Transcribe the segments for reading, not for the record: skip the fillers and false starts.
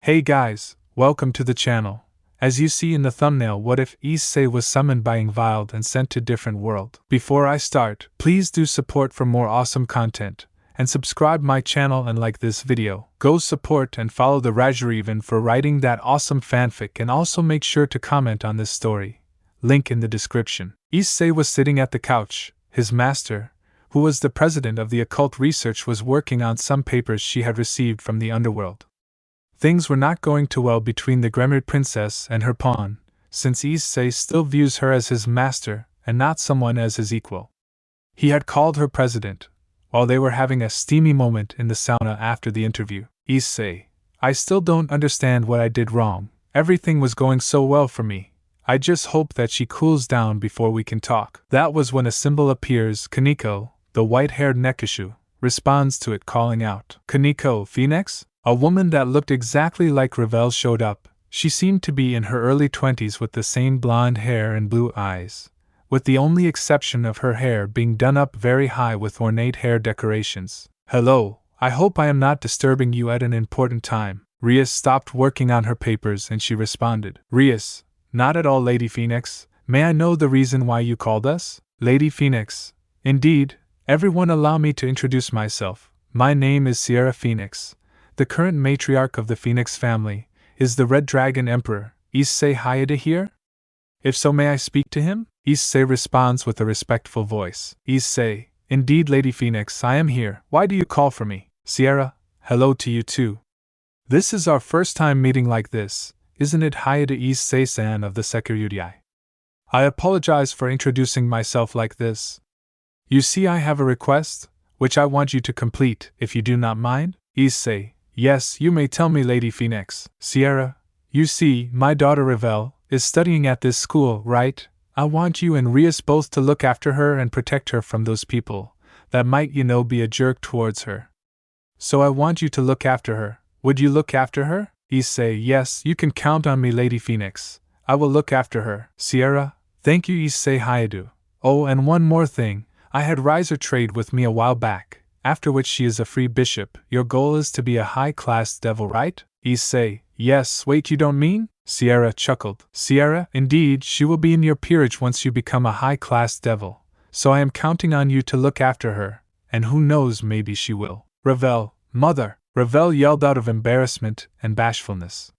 Hey guys, welcome to the channel. As you see in the thumbnail, what if Issei was summoned by Ingvile and sent to different world? Before I start, please do support for more awesome content, and subscribe my channel and like this video. Go support and follow the RageRevan for writing that awesome fanfic, and also make sure to comment on this story. Link in the description. Issei was sitting at the couch. His master, who was the president of the occult research, was working on some papers she had received from the underworld. Things were not going too well between the Gremlin princess and her pawn, since Issei still views her as his master and not someone as his equal. He had called her president, while they were having a steamy moment in the sauna after the interview. Issei, I still don't understand what I did wrong. Everything was going so well for me. I just hope that she cools down before we can talk. That was when a symbol appears. Kaneko, the white-haired Nekishu, responds to it, calling out, Kaneko, Phoenix? A woman that looked exactly like Ravel showed up. She seemed to be in her early 20s with the same blonde hair and blue eyes, with the only exception of her hair being done up very high with ornate hair decorations. Hello, I hope I am not disturbing you at an important time. Rias stopped working on her papers and she responded. Rias, not at all, Lady Phoenix. May I know the reason why you called us? Lady Phoenix. Indeed, everyone allow me to introduce myself. My name is Sierra Phoenix. The current matriarch of the Phoenix family. Is the Red Dragon Emperor, Issei Hayate, here? If so, may I speak to him? Issei responds with a respectful voice. Issei, indeed, Lady Phoenix, I am here. Why do you call for me? Sierra, hello to you too. This is our first time meeting like this, isn't it, Hayate Issei-san of the Security? I apologize for introducing myself like this. You see, I have a request, which I want you to complete, if you do not mind? Issei, yes, you may tell me, Lady Phoenix. Sierra, you see, my daughter Ravel is studying at this school, right? I want you and Rias both to look after her and protect her from those people that might, be a jerk towards her. So I want you to look after her. Would you look after her? Issei, yes, you can count on me, Lady Phoenix. I will look after her. Sierra, thank you, Issei Hayate. Oh, and one more thing. I had Riser trade with me a while back, after which she is a free bishop. Your goal is to be a high-class devil, right? Issei, yes. Wait, you don't mean? Sierra chuckled. Sierra, indeed, she will be in your peerage once you become a high-class devil, so I am counting on you to look after her, and who knows, maybe she will. Ravel, mother! Ravel yelled out of embarrassment and bashfulness.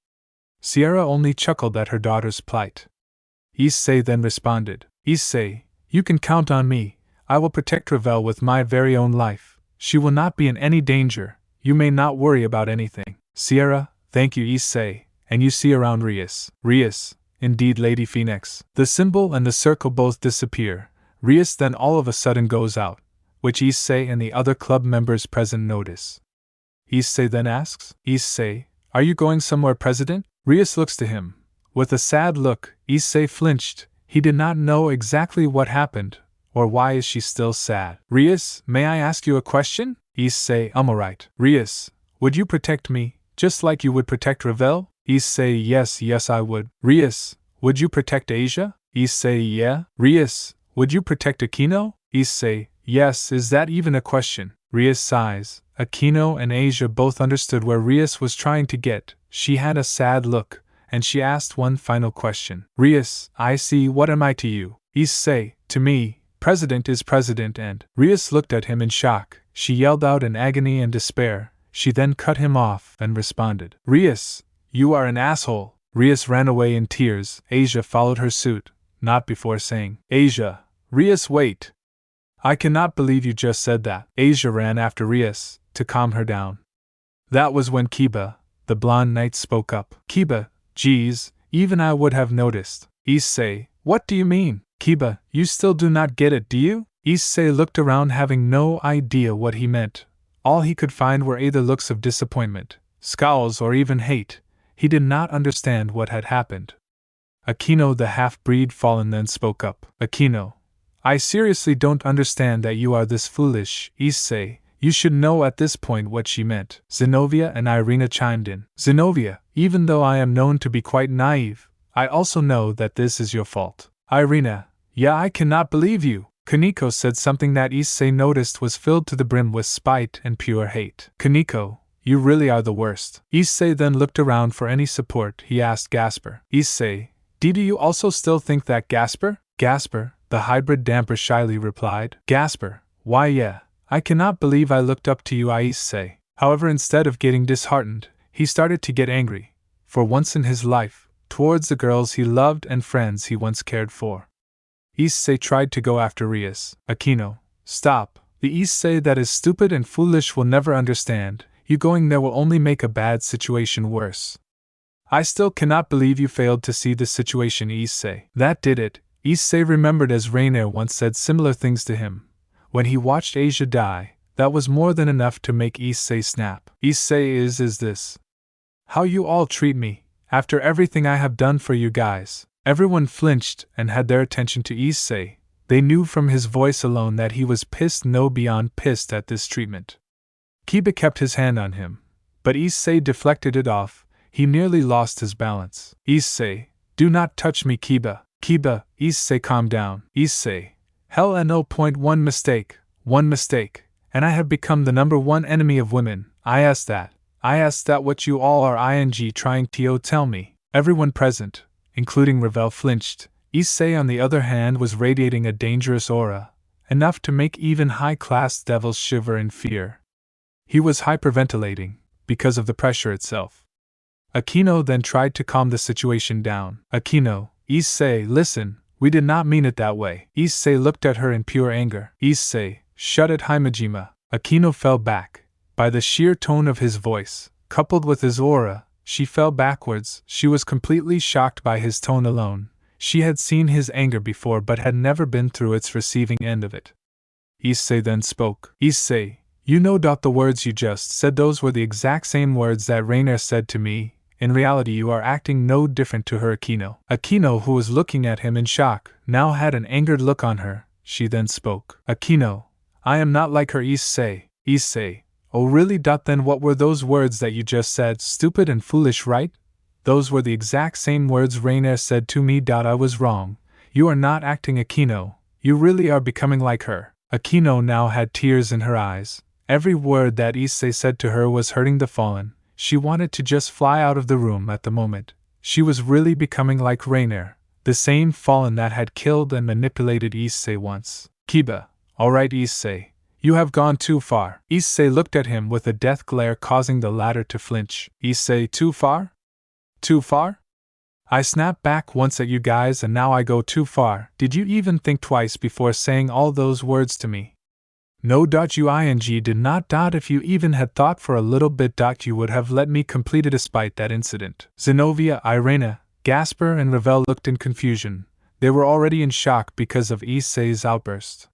Sierra only chuckled at her daughter's plight. Issei then responded. Issei, you can count on me. I will protect Ravel with my very own life. She will not be in any danger. You may not worry about anything. Sierra, thank you, Issei, and you see around Rias. Rias, indeed, Lady Phoenix. The symbol and the circle both disappear. Rias then all of a sudden goes out, which Issei and the other club members present notice. Issei then asks, Issei, are you going somewhere, President? Rias looks to him. With a sad look, Issei flinched. He did not know exactly what happened, or why is she still sad. Rias, may I ask you a question? Issei, alright. Rias, would you protect me, just like you would protect Ravel? Issei, yes, I would. Rias, would you protect Asia? Issei, yeah. Rias, would you protect Aquino? Issei, yes. Is that even a question? Rias sighs. Aquino and Asia both understood where Rias was trying to get. She had a sad look, and she asked one final question. Rias, I see. What am I to you? Issei, to me, President is president, and Rias looked at him in shock. She yelled out in agony and despair. She then cut him off and responded. Rias, you are an asshole. Rias ran away in tears. Asia followed her suit, not before saying, Asia, Rias, wait. I cannot believe you just said that. Asia ran after Rias to calm her down. That was when Kiba, the blonde knight, spoke up. Kiba, geez, even I would have noticed. Issei, what do you mean? Kiba, you still do not get it, do you? Issei looked around, having no idea what he meant. All he could find were either looks of disappointment, scowls, or even hate. He did not understand what had happened. Aquino, the half-breed fallen, then spoke up. Aquino, I seriously don't understand that you are this foolish. Issei, you should know at this point what she meant. Zenobia and Irina chimed in. Zenobia, even though I am known to be quite naive, I also know that this is your fault. Irina, yeah, I cannot believe you. Kaneko said something that Issei noticed was filled to the brim with spite and pure hate. Kaneko, You really are the worst. Issei then looked around for any support. He asked Gasper. Issei, do you also still think that, Gasper? Gasper, the hybrid damper shyly replied. Gasper, why yeah, I cannot believe I looked up to you, Issei. However, instead of getting disheartened, he started to get angry, for once in his life, towards the girls he loved and friends he once cared for. Issei tried to go after Rias. Akino, stop. The Issei that is stupid and foolish will never understand. You going there will only make a bad situation worse. I still cannot believe you failed to see the situation, Issei. That did it. Issei remembered as Wrangler once said similar things to him. When he watched Asia die, that was more than enough to make Issei snap. Issei, is this how you all treat me, after everything I have done for you guys? Everyone flinched and had their attention to Issei. They knew from his voice alone that he was pissed, no beyond pissed at this treatment. Kiba kept his hand on him, but Issei deflected it off. He nearly lost his balance. Issei, do not touch me, Kiba. Kiba, Issei, calm down. Issei, hell no. One mistake, and I have become the #1 enemy of women. I ask that what you all are trying to tell me. Everyone present, including Revel, flinched. Issei, on the other hand, was radiating a dangerous aura, enough to make even high-class devils shiver in fear. He was hyperventilating, because of the pressure itself. Akino then tried to calm the situation down. Akino, Issei, listen, we did not mean it that way. Issei looked at her in pure anger. Issei, shut it, Himejima. Akino fell back. By the sheer tone of his voice, coupled with his aura, she fell backwards. She was completely shocked by his tone alone. She had seen his anger before but had never been through its receiving end of it. Issei then spoke. Issei, you know the words you just said, those were the exact same words that Wrangler said to me. In reality you are acting no different to her. Akino, who was looking at him in shock, now had an angered look on her. She then spoke. Akino, I am not like her. Issei, oh really? Then what were those words that you just said? Stupid and foolish, right? Those were the exact same words Wrangler said to me. I was wrong. You are not acting, Akino. You really are becoming like her. Akino now had tears in her eyes. Every word that Issei said to her was hurting the fallen. She wanted to just fly out of the room at the moment. She was really becoming like Wrangler, the same fallen that had killed and manipulated Issei once. Kiba, alright Issei, you have gone too far. Issei looked at him with a death glare, causing the latter to flinch. Issei, too far? Too far? I snapped back once at you guys and now I go too far. Did you even think twice before saying all those words to me? No. You did not. If you even had thought for a little bit, you would have let me complete it despite that incident. Zenobia, Irena, Gasper, and Revel looked in confusion. They were already in shock because of Issei's outburst.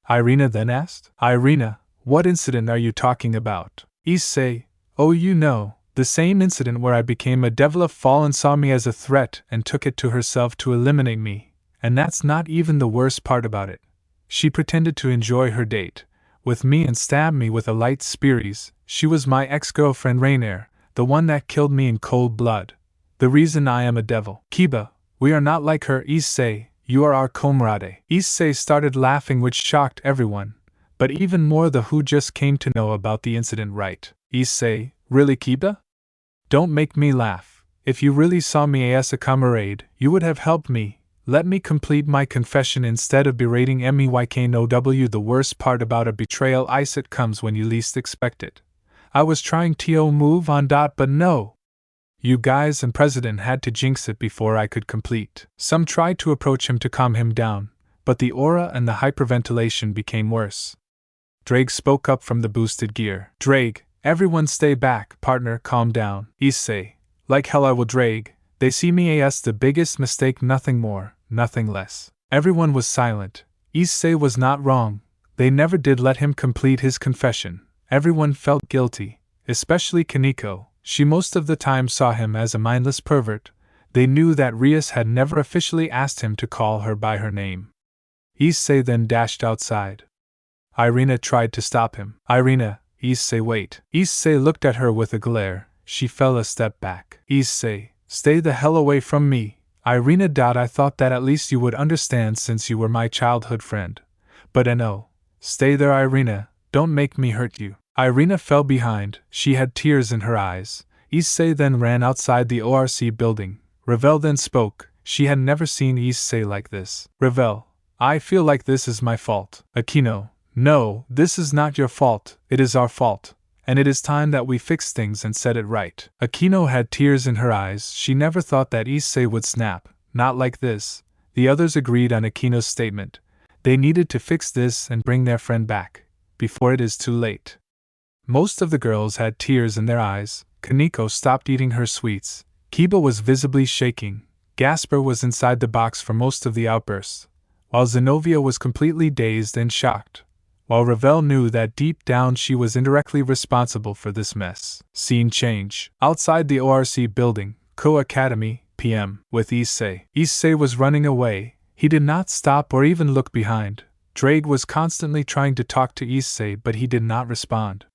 Irena then asked, Irena, what incident are you talking about? Issei, oh, you know, the same incident where I became a devil of fallen, saw me as a threat and took it to herself to eliminate me. And that's not even the worst part about it. She pretended to enjoy her date with me and stabbed me with a light spears. She was my ex-girlfriend Wrangler, the one that killed me in cold blood. The reason I am a devil. Kiba, we are not like her. Issei, you are our comrade. Issei started laughing, which shocked everyone, but even more the who just came to know about the incident, right? Issei, really Kiba? Don't make me laugh. If you really saw me as a comrade, you would have helped me. Let me complete my confession instead of berating me. The worst part about a betrayal is it comes when you least expect it. I was trying to move on. But no. You guys and President had to jinx it before I could complete. Some tried to approach him to calm him down, but the aura and the hyperventilation became worse. Drake spoke up from the boosted gear. Drake, everyone stay back, partner, calm down. Issei, like hell I will. Drake, they see me as the biggest mistake, nothing more. Nothing less. Everyone was silent. Issei was not wrong. They never did let him complete his confession. Everyone felt guilty, especially Kaneko. She most of the time saw him as a mindless pervert. They knew that Rias had never officially asked him to call her by her name. Issei then dashed outside. Irena tried to stop him. Irena, Issei, wait. Issei looked at her with a glare. She fell a step back. Issei, stay the hell away from me. Irena, I thought that at least you would understand since you were my childhood friend. But no. Stay there, Irena, don't make me hurt you. Irina fell behind, she had tears in her eyes. Issei then ran outside the ORC building. Revel then spoke, she had never seen Issei like this. Revel, I feel like this is my fault. Aquino, no, this is not your fault, it is our fault. And it is time that we fix things and set it right. Aquino had tears in her eyes, she never thought that Issei would snap, not like this. The others agreed on Aquino's statement. They needed to fix this and bring their friend back, before it is too late. Most of the girls had tears in their eyes. Kaneko stopped eating her sweets. Kiba was visibly shaking. Gasper was inside the box for most of the outbursts, while Zenobia was completely dazed and shocked, while Revel knew that deep down she was indirectly responsible for this mess. Scene change. Outside the ORC building, Co Academy, PM, with Issei. Issei was running away. He did not stop or even look behind. Drake was constantly trying to talk to Issei, but he did not respond.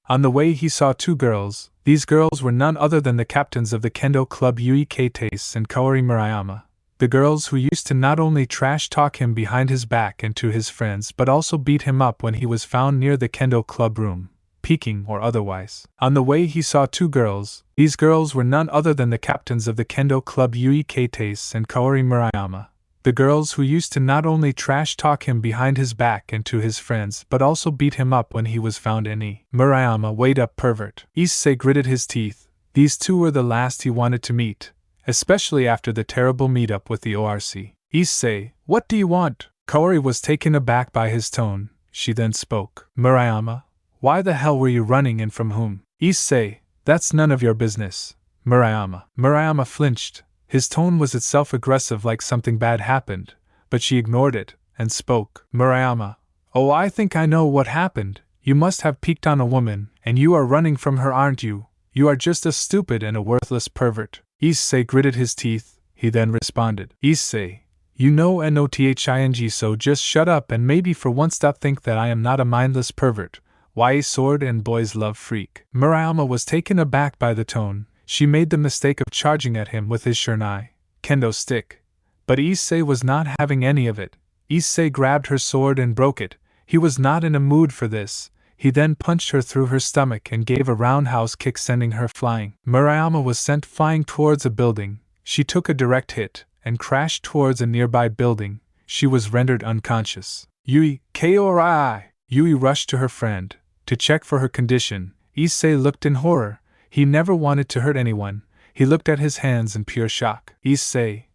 On the way he saw two girls. These girls were none other than the captains of the Kendo Club Yui Kates and Kaori Murayama, the girls who used to not only trash-talk him behind his back and to his friends but also beat him up when he was found near the Kendo Club room, peeking or otherwise. On the way he saw two girls. These girls were none other than the captains of the Kendo Club Yui Kates and Kaori Murayama, the girls who used to not only trash-talk him behind his back and to his friends but also beat him up when he was found any. Murayama weighed up pervert. Issei gritted his teeth. These two were the last he wanted to meet, especially after the terrible meetup with the ORC. Issei, what do you want? Kaori was taken aback by his tone. She then spoke. Murayama, why the hell were you running and from whom? Issei, that's none of your business. Murayama flinched. His tone was itself aggressive, like something bad happened, but she ignored it, and spoke. Murayama, oh, I think I know what happened. You must have peeked on a woman, and you are running from her, aren't you? You are just a stupid and a worthless pervert. Issei gritted his teeth. He then responded. Issei, you know nothing, so just shut up and maybe for once stop think that I am not a mindless pervert. Why a sword and boys love freak. Murayama was taken aback by the tone. She made the mistake of charging at him with his shurnai, kendo stick. But Issei was not having any of it. Issei grabbed her sword and broke it. He was not in a mood for this. He then punched her through her stomach and gave a roundhouse kick, sending her flying. Murayama was sent flying towards a building. She took a direct hit and crashed towards a nearby building. She was rendered unconscious. Yui, Korai! Yui rushed to her friend to check for her condition. Issei looked in horror. He never wanted to hurt anyone. He looked at his hands in pure shock. Issei,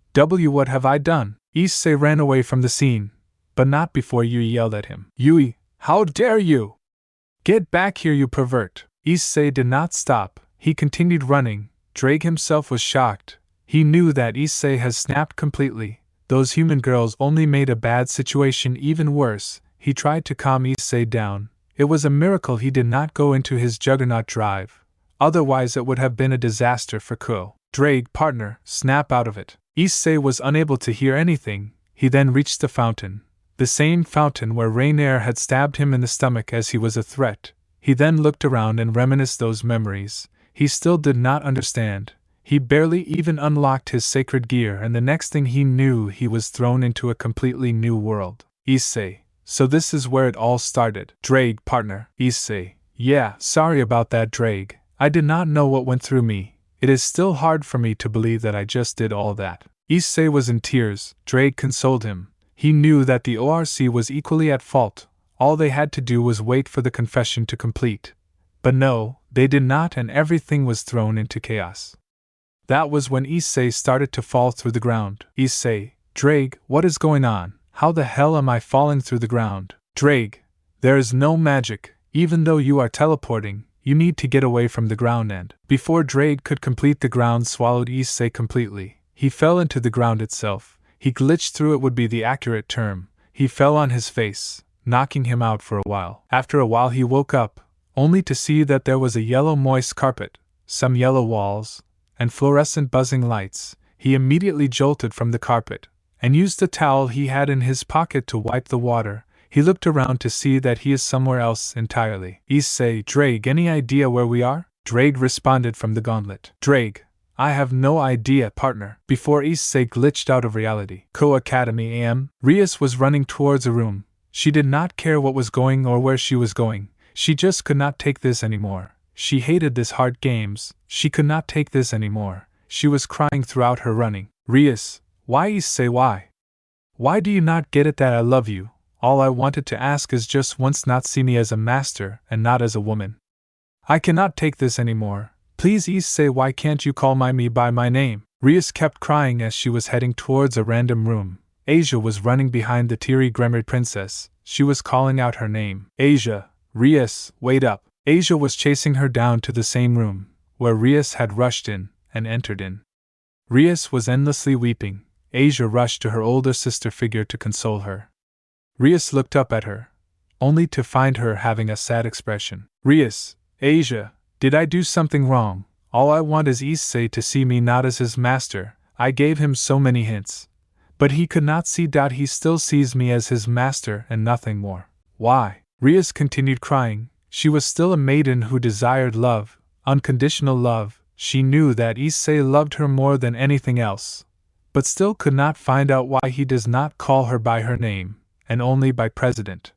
what have I done? Issei ran away from the scene, but not before Yui yelled at him. Yui, how dare you! Get back here, you pervert! Issei did not stop. He continued running. Drake himself was shocked. He knew that Issei has snapped completely. Those human girls only made a bad situation even worse. He tried to calm Issei down. It was a miracle he did not go into his Juggernaut Drive. Otherwise it would have been a disaster for Ko. Drake, partner, snap out of it. Issei was unable to hear anything. He then reached the fountain. The same fountain where Rainier had stabbed him in the stomach as he was a threat. He then looked around and reminisced those memories. He still did not understand. He barely even unlocked his sacred gear, and the next thing he knew he was thrown into a completely new world. Issei, so this is where it all started. Drake, partner. Issei, yeah, sorry about that, Drake. I did not know what went through me. It is still hard for me to believe that I just did all that. Issei was in tears. Drake consoled him. He knew that the ORC was equally at fault. All they had to do was wait for the confession to complete. But no, they did not, and everything was thrown into chaos. That was when Issei started to fall through the ground. Issei, Drake, what is going on? How the hell am I falling through the ground? Drake, there is no magic. Even though you are teleporting, you need to get away from the ground, and before Drake could complete, the ground swallowed Issei completely. He fell into the ground itself. He glitched through, it would be the accurate term. He fell on his face, knocking him out for a while. After a while he woke up, only to see that there was a yellow moist carpet, some yellow walls, and fluorescent buzzing lights. He immediately jolted from the carpet, and used the towel he had in his pocket to wipe the water. He looked around to see that he is somewhere else entirely. Issei, Drake, any idea where we are? Drake responded from the gauntlet. Drake, I have no idea, partner. Before Issei glitched out of reality. Co Academy AM. Rias was running towards a room. She did not care what was going or where she was going. She just could not take this anymore. She hated this hard games. She could not take this anymore. She was crying throughout her running. Rias, why Issei, why? Why do you not get it that I love you? All I wanted to ask is just once not see me as a master and not as a woman. I cannot take this anymore. Please Issei, why can't you call me by my name? Rias kept crying as she was heading towards a random room. Asia was running behind the teary Gremlin princess. She was calling out her name. Asia, Rias, wait up. Asia was chasing her down to the same room, where Rias had rushed in and entered in. Rias was endlessly weeping. Asia rushed to her older sister figure to console her. Rias looked up at her, only to find her having a sad expression. Rias, Asia, did I do something wrong? All I want is Issei to see me not as his master. I gave him so many hints. But he could not see. He still sees me as his master and nothing more. Why? Rias continued crying. She was still a maiden who desired love, unconditional love. She knew that Issei loved her more than anything else, but still could not find out why he does not call her by her name, and only by President.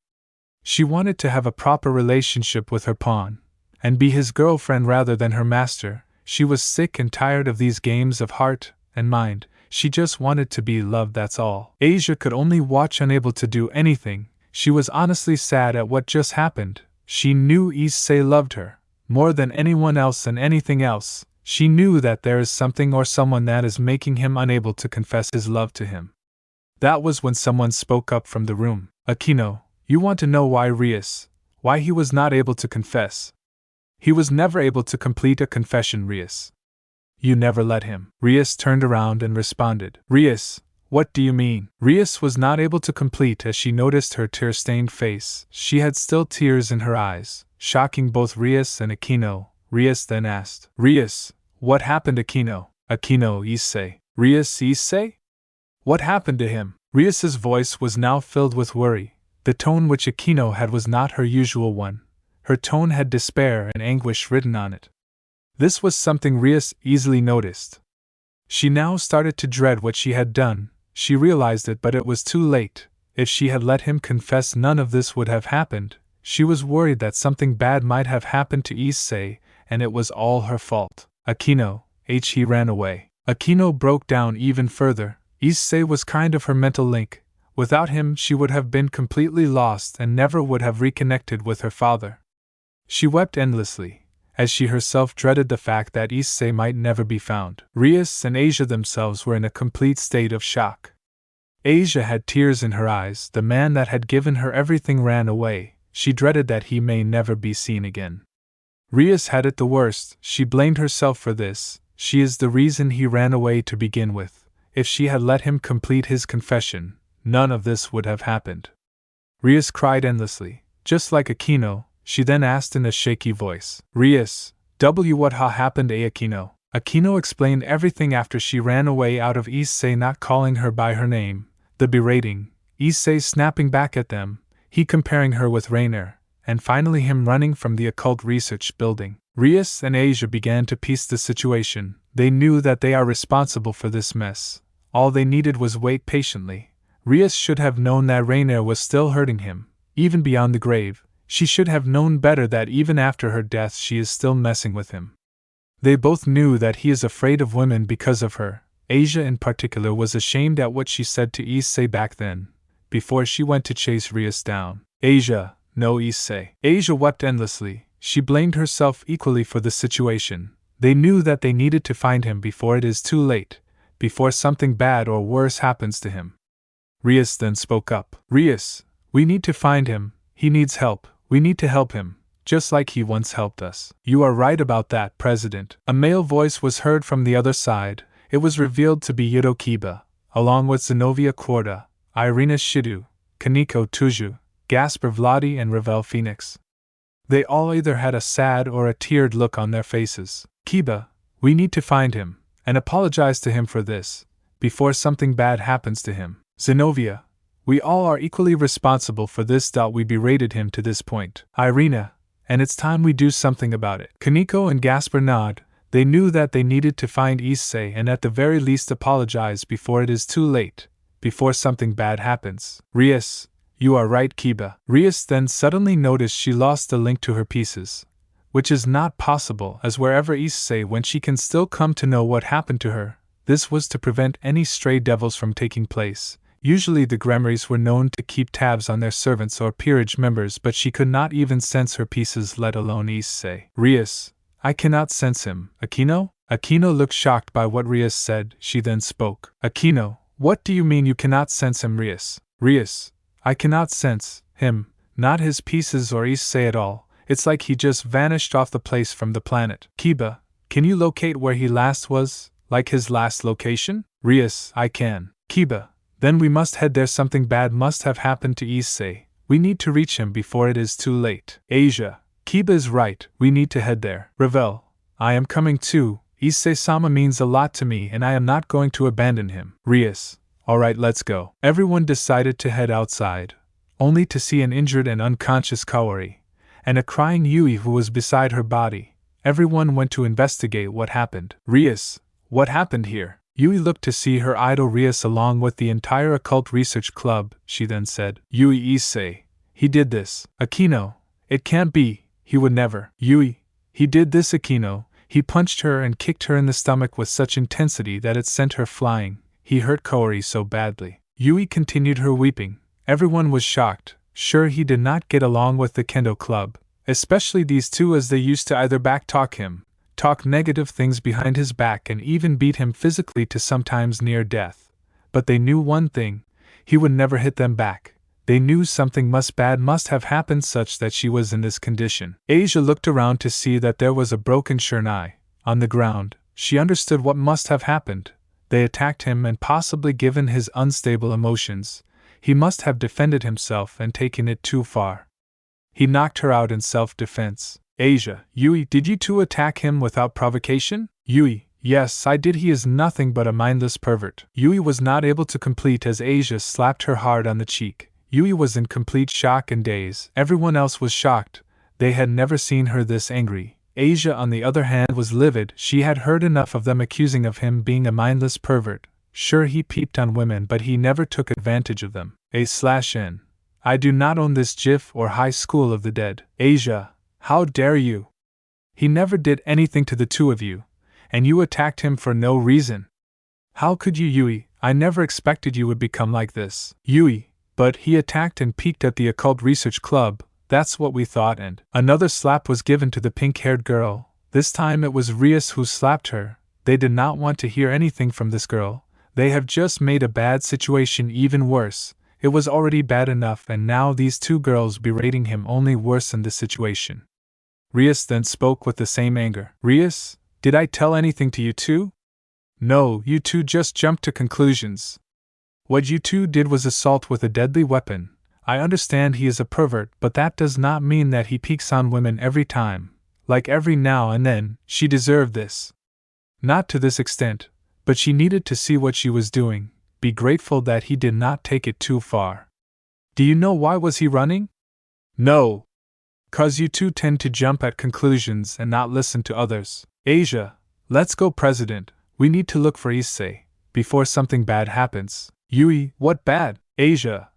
She wanted to have a proper relationship with her pawn, and be his girlfriend rather than her master. She was sick and tired of these games of heart and mind. She just wanted to be loved, that's all. Asia could only watch, unable to do anything. She was honestly sad at what just happened. She knew Issei loved her, more than anyone else and anything else. She knew that there is something or someone that is making him unable to confess his love to him. That was when someone spoke up from the room. Aquino, you want to know why Rias? Why he was not able to confess? He was never able to complete a confession, Rias. You never let him. Rias turned around and responded. Rias, what do you mean? Rias was not able to complete as she noticed her tear-stained face. She had still tears in her eyes, shocking both Rias and Aquino. Rias then asked, Rias, what happened Aquino? Aquino, Issei. Rias, Issei? What happened to him? Rias's voice was now filled with worry. The tone which Aquino had was not her usual one. Her tone had despair and anguish written on it. This was something Rias easily noticed. She now started to dread what she had done. She realized it, but it was too late. If she had let him confess, none of this would have happened. She was worried that something bad might have happened to Issei, and it was all her fault. Aquino, he ran away. Aquino broke down even further. Issei was kind of her mental link. Without him, she would have been completely lost and never would have reconnected with her father. She wept endlessly, as she herself dreaded the fact that Issei might never be found. Rias and Asia themselves were in a complete state of shock. Asia had tears in her eyes. The man that had given her everything ran away. She dreaded that he may never be seen again. Rias had it the worst. She blamed herself for this. She is the reason he ran away to begin with. If she had let him complete his confession, none of this would have happened. Rias cried endlessly, just like Aquino. She then asked in a shaky voice, Rias, what happened Aquino? Aquino explained everything after she ran away out of Issei not calling her by her name, the berating, Issei snapping back at them, he comparing her with Wrangler, and finally him running from the occult research building. Rias and Asia began to piece the situation. They knew that they are responsible for this mess. All they needed was wait patiently. Rias should have known that Wrangler was still hurting him, even beyond the grave. She should have known better that even after her death she is still messing with him. They both knew that he is afraid of women because of her. Asia in particular was ashamed at what she said to Issei back then, before she went to chase Rias down. Asia, no Issei. Asia wept endlessly. She blamed herself equally for the situation. They knew that they needed to find him before it is too late, before something bad or worse happens to him. Rias then spoke up. Rias, we need to find him. He needs help. We need to help him, just like he once helped us. You are right about that, President. A male voice was heard from the other side. It was revealed to be Yudo Kiba, along with Zenobia Korda, Irina Shidu, Kaneko Tuju, Gasper Vladi and Ravel Phoenix. They all either had a sad or a teared look on their faces. Kiba, we need to find him, and apologize to him for this, before something bad happens to him. Zenobia, we all are equally responsible for this. We berated him to this point. Irina, and it's time we do something about it. Kaneko and Gasper nod. They knew that they needed to find Issei and at the very least apologize before it is too late, before something bad happens. Rias, You are right, Kiba. Rias then suddenly noticed she lost the link to her pieces, which is not possible, as wherever Issei went she can still come to know what happened to her. This was to prevent any stray devils from taking place. Usually the granaries were known to keep tabs on their servants or peerage members, but she could not even sense her pieces, let alone Issei. Rias, I cannot sense him. Aquino? Aquino looked shocked by what Rias said. She then spoke. Aquino, what do you mean you cannot sense him, Rias? Rias, I cannot sense him, not his pieces or Issei at all. It's like he just vanished off the place from the planet. Kiba, can you locate where he last was, like his last location? Rias, I can. Kiba, then we must head there. Something bad must have happened to Issei. We need to reach him before it is too late. Asia, Kiba is right, we need to head there. Revel, I am coming too. Issei-sama means a lot to me and I am not going to abandon him. Rias, alright, let's go. Everyone decided to head outside, only to see an injured and unconscious Kaori, and a crying Yui who was beside her body. Everyone went to investigate what happened. Rias, what happened here? Yui looked to see her idol Rias along with the entire occult research club. She then said, Yui Issei, he did this. Aquino, it can't be, he would never. Yui, he did this. Aquino, he punched her and kicked her in the stomach with such intensity that it sent her flying. He hurt Kaori so badly. Yui continued her weeping. Everyone was shocked. Sure, he did not get along with the Kendo club, especially these two, as they used to either backtalk him, talk negative things behind his back, and even beat him physically to sometimes near death. But they knew one thing, he would never hit them back. They knew something bad must have happened such that she was in this condition. Asia looked around to see that there was a broken shurnai on the ground. She understood what must have happened. They attacked him, and possibly given his unstable emotions, he must have defended himself and taken it too far. He knocked her out in self-defense. Asia, Yui, did you two attack him without provocation? Yui, yes, I did. He is nothing but a mindless pervert. Yui was not able to complete as Asia slapped her hard on the cheek. Yui was in complete shock and daze. Everyone else was shocked. They had never seen her this angry. Asia, on the other hand, was livid. She had heard enough of them accusing of him being a mindless pervert. Sure, he peeped on women, but he never took advantage of them. A/N. I do not own this GIF or High School of the Dead. Asia, how dare you? He never did anything to the two of you, and you attacked him for no reason. How could you, Yui? I never expected you would become like this. Yui, but he attacked and peeked at the Occult Research Club, that's what we thought. And another slap was given to the pink-haired girl. This time it was Rias who slapped her. They did not want to hear anything from this girl. They have just made a bad situation even worse. It was already bad enough, and now these two girls berating him only worsened the situation. Rias then spoke with the same anger. Rias, did I tell anything to you two? No, you two just jumped to conclusions. What you two did was assault with a deadly weapon. I understand he is a pervert, but that does not mean that he peeks on women every time. Like every now and then, she deserved this. Not to this extent, but she needed to see what she was doing. Be grateful that he did not take it too far. Do you know why was he running? No. 'Cause you two tend to jump at conclusions and not listen to others. Asia, let's go, President. We need to look for Issei before something bad happens. Yui, what bad? Asia.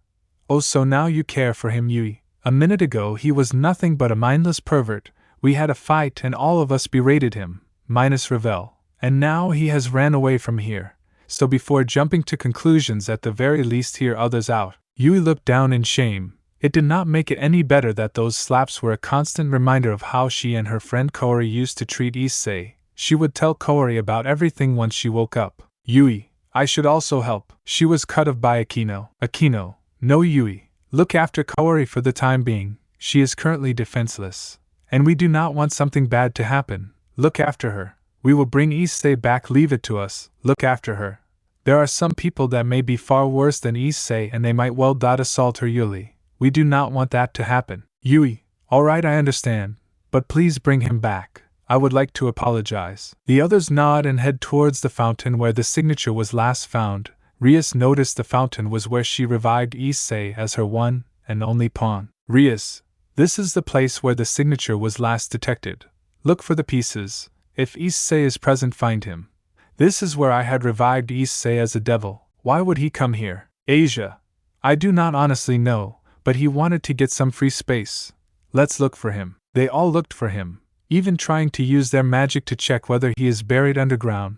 Oh, so now you care for him, Yui. A minute ago he was nothing but a mindless pervert. We had a fight and all of us berated him, minus Revel. And now he has ran away from here. So before jumping to conclusions, at the very least hear others out. Yui looked down in shame. It did not make it any better that those slaps were a constant reminder of how she and her friend Kaori used to treat Issei. She would tell Kaori about everything once she woke up. Yui, I should also help. She was cut off by Aquino. Aquino, no, Yui. Look after Kaori for the time being. She is currently defenseless, and we do not want something bad to happen. Look after her. We will bring Issei back. Leave it to us. Look after her. There are some people that may be far worse than Issei, and they might well assault her. Yuli. We do not want that to happen. Yui, alright, I understand, but please bring him back. I would like to apologize. The others nod and head towards the fountain where the signature was last found. Rias noticed the fountain was where she revived Issei as her one and only pawn. Rias, this is the place where the signature was last detected. Look for the pieces. If Issei is present, find him. This is where I had revived Issei as a devil. Why would he come here? Asia, I do not honestly know, but he wanted to get some free space. Let's look for him. They all looked for him, even trying to use their magic to check whether he is buried underground,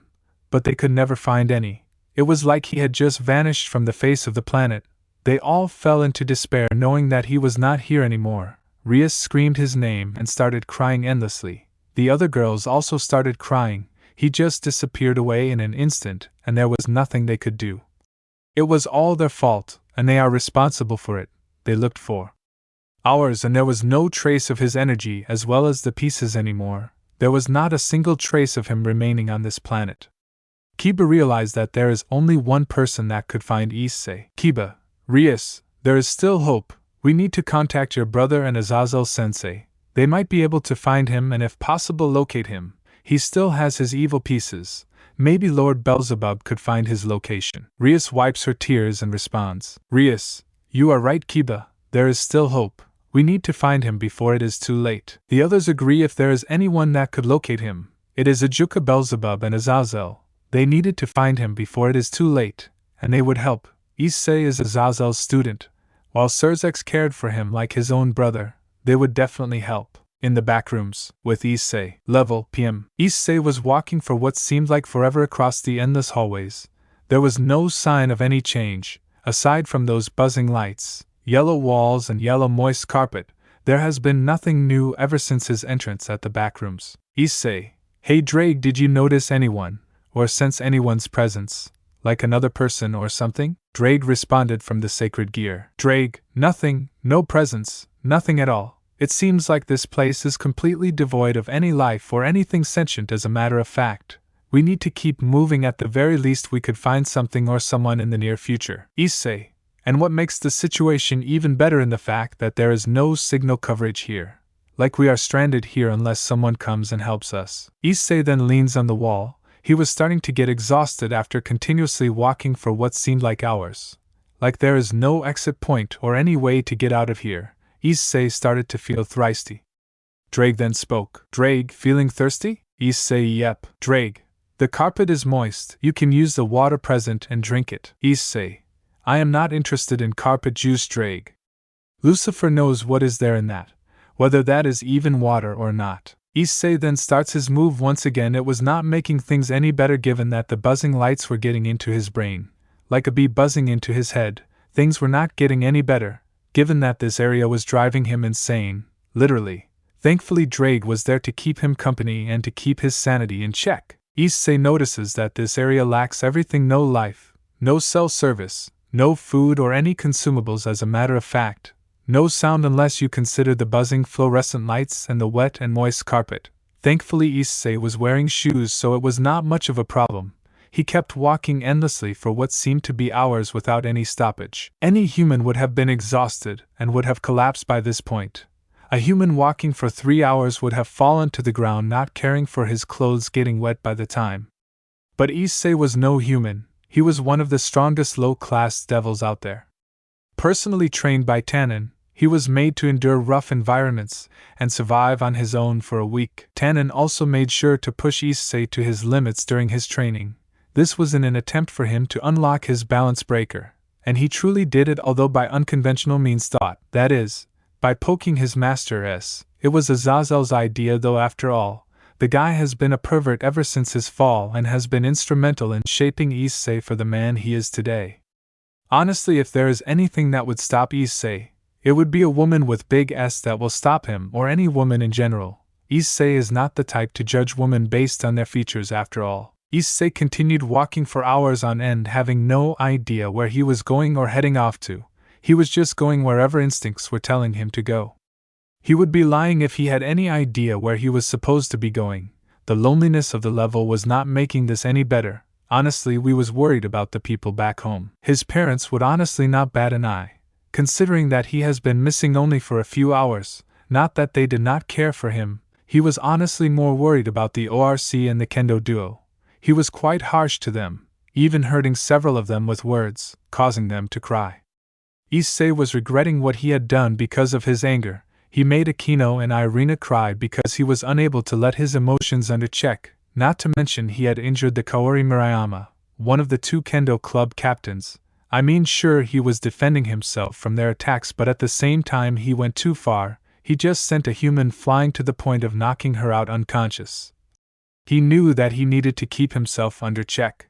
but they could never find any. It was like he had just vanished from the face of the planet. They all fell into despair knowing that he was not here anymore. Rias screamed his name and started crying endlessly. The other girls also started crying. He just disappeared away in an instant, and there was nothing they could do. It was all their fault, and they are responsible for it. They looked for hours and there was no trace of his energy as well as the pieces anymore. There was not a single trace of him remaining on this planet. Kiba realized that there is only one person that could find Issei. Kiba, Rias, there is still hope. We need to contact your brother and Azazel-sensei. They might be able to find him and if possible locate him. He still has his evil pieces. Maybe Lord Beelzebub could find his location. Rias wipes her tears and responds. Rias, you are right, Kiba. There is still hope. We need to find him before it is too late. The others agree if there is anyone that could locate him. It is Ajuka Beelzebub and Azazel. They needed to find him before it is too late, and they would help. Issei is Azazel's student. While Surzex cared for him like his own brother, they would definitely help. In the backrooms, with Issei. Level PM. Issei was walking for what seemed like forever across the endless hallways. There was no sign of any change, aside from those buzzing lights, yellow walls and yellow moist carpet. There has been nothing new ever since his entrance at the backrooms. Issei. Hey Drake, did you notice anyone, or sense anyone's presence, like another person or something? Drake responded from the sacred gear. Drake, nothing, no presence, nothing at all. It seems like this place is completely devoid of any life or anything sentient as a matter of fact. We need to keep moving. At the very least we could find something or someone in the near future. Issei. And what makes the situation even better in the fact that there is no signal coverage here. Like we are stranded here unless someone comes and helps us. Issei then leans on the wall. He was starting to get exhausted after continuously walking for what seemed like hours. Like there is no exit point or any way to get out of here. Issei started to feel thirsty. Drake then spoke. Drake, feeling thirsty? Issei, yep. Drake, the carpet is moist. You can use the water present and drink it. Issei, I am not interested in carpet juice. Drake. Lucifer knows what is there in that, whether that is even water or not. Issei then starts his move once again. It was not making things any better given that the buzzing lights were getting into his brain. Like a bee buzzing into his head, things were not getting any better. Given that this area was driving him insane, literally. Thankfully Drake was there to keep him company and to keep his sanity in check. Issei notices that this area lacks everything: no life, no cell service, no food or any consumables. As a matter of fact, no sound unless you consider the buzzing fluorescent lights and the wet and moist carpet. Thankfully Issei was wearing shoes, so it was not much of a problem. He kept walking endlessly for what seemed to be hours without any stoppage. Any human would have been exhausted and would have collapsed by this point. A human walking for 3 hours would have fallen to the ground, not caring for his clothes getting wet by the time. But Issei was no human. He was one of the strongest low-class devils out there. Personally trained by Tannen, he was made to endure rough environments and survive on his own for a week. Tannen also made sure to push Issei to his limits during his training. This was in an attempt for him to unlock his balance breaker, and he truly did it, although by unconventional means. That is, by poking his master S. It was Azazel's idea, though after all, the guy has been a pervert ever since his fall and has been instrumental in shaping Issei for the man he is today. Honestly, if there is anything that would stop Issei, it would be a woman with big S that will stop him, or any woman in general. Issei is not the type to judge women based on their features after all. Issei continued walking for hours on end, having no idea where he was going or heading off to. He was just going wherever instincts were telling him to go. He would be lying if he had any idea where he was supposed to be going. The loneliness of the level was not making this any better. Honestly, we was worried about the people back home. His parents would honestly not bat an eye, considering that he has been missing only for a few hours. Not that they did not care for him. He was honestly more worried about the ORC and the Kendo duo. He was quite harsh to them, even hurting several of them with words, causing them to cry. Issei was regretting what he had done because of his anger. He made Akino and Irina cry because he was unable to let his emotions under check, not to mention he had injured the Kaori Murayama, one of the 2 Kendo club captains. I mean, sure, he was defending himself from their attacks, but at the same time he went too far. He just sent a human flying to the point of knocking her out unconscious. He knew that he needed to keep himself under check.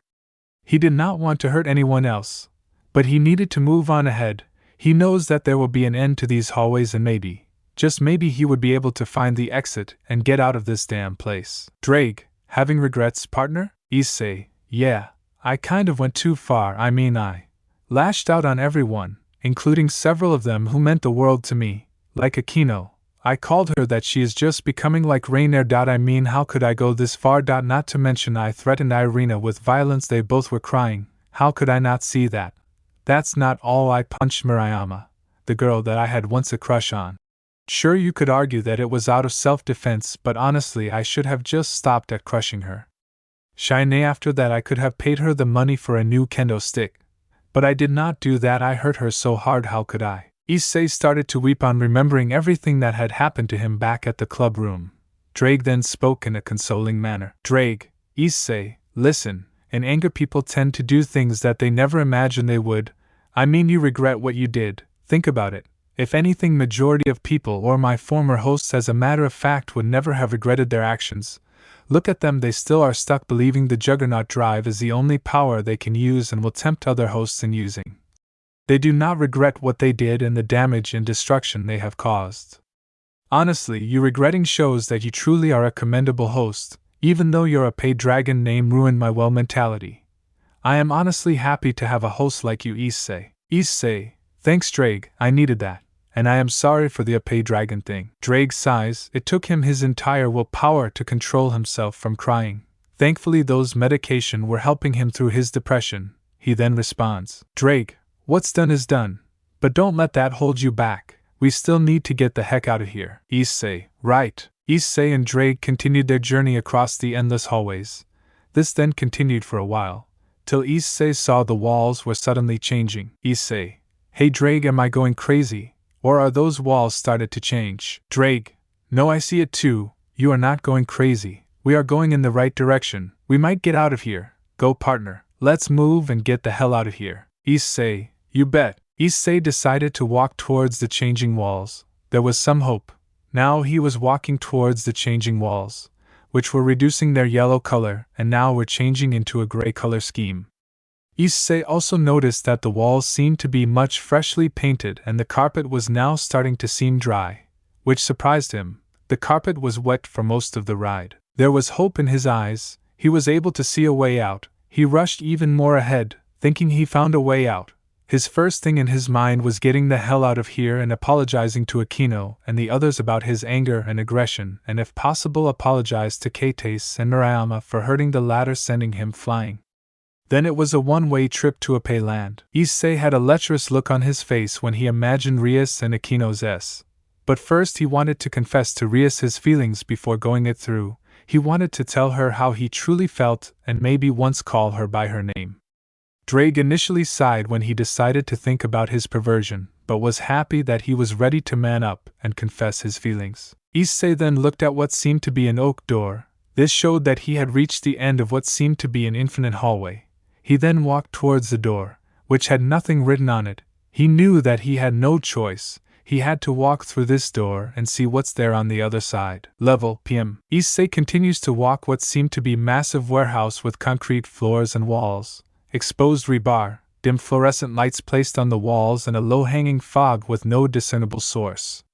He did not want to hurt anyone else, but he needed to move on ahead. He knows that there will be an end to these hallways, and maybe, just maybe, he would be able to find the exit and get out of this damn place. Drake, having regrets, partner? Issei, yeah, I kind of went too far. I mean, I lashed out on everyone, including several of them who meant the world to me, like Akino. I called her that. She is just becoming like Rainier. I mean, how could I go this far? Not to mention I threatened Irina with violence. They both were crying. How could I not see that? That's not all. I punched Murayama, the girl that I had once a crush on. Sure, you could argue that it was out of self-defense, but honestly I should have just stopped at crushing her. Shine, after that I could have paid her the money for a new kendo stick. But I did not do that. I hurt her so hard. How could I? Issei started to weep on remembering everything that had happened to him back at the club room. Drake then spoke in a consoling manner. Drake, Issei, listen. In anger people tend to do things that they never imagined they would. I mean, you regret what you did. Think about it. If anything, majority of people, or my former hosts as a matter of fact, would never have regretted their actions. Look at them, they still are stuck believing the Juggernaut Drive is the only power they can use and will tempt other hosts in using. They do not regret what they did and the damage and destruction they have caused. Honestly, you regretting shows that you truly are a commendable host, even though your paid dragon name ruined my well mentality. I am honestly happy to have a host like you, Issei. Issei, thanks Drake, I needed that, and I am sorry for the paid dragon thing. Drake sighs. It took him his entire willpower to control himself from crying. Thankfully those medication were helping him through his depression. He then responds. Drake, what's done is done, but don't let that hold you back. We still need to get the heck out of here. Issei, right. Issei and Drake continued their journey across the endless hallways. This then continued for a while, till Issei saw the walls were suddenly changing. Issei, hey Drake, am I going crazy, or are those walls started to change? Drake, no, I see it too. You are not going crazy. We are going in the right direction. We might get out of here. Go partner, let's move and get the hell out of here. Issei, you bet. Issei decided to walk towards the changing walls. There was some hope. Now he was walking towards the changing walls, which were reducing their yellow color and now were changing into a gray color scheme. Issei also noticed that the walls seemed to be much freshly painted and the carpet was now starting to seem dry, which surprised him. The carpet was wet for most of the ride. There was hope in his eyes. He was able to see a way out. He rushed even more ahead, thinking he found a way out. His first thing in his mind was getting the hell out of here and apologizing to Akino and the others about his anger and aggression, and if possible apologize to Kates and Murayama for hurting the latter, sending him flying. Then it was a one-way trip to Issei land. Issei had a lecherous look on his face when he imagined Rias and Akino's S. But first he wanted to confess to Rias his feelings before going it through. He wanted to tell her how he truly felt and maybe once call her by her name. Drake initially sighed when he decided to think about his perversion, but was happy that he was ready to man up and confess his feelings. Issei then looked at what seemed to be an oak door. This showed that he had reached the end of what seemed to be an infinite hallway. He then walked towards the door, which had nothing written on it. He knew that he had no choice. He had to walk through this door and see what's there on the other side. Level PM. Issei continues to walk what seemed to be massive warehouse with concrete floors and walls, exposed rebar, dim fluorescent lights placed on the walls, and a low-hanging fog with no discernible source.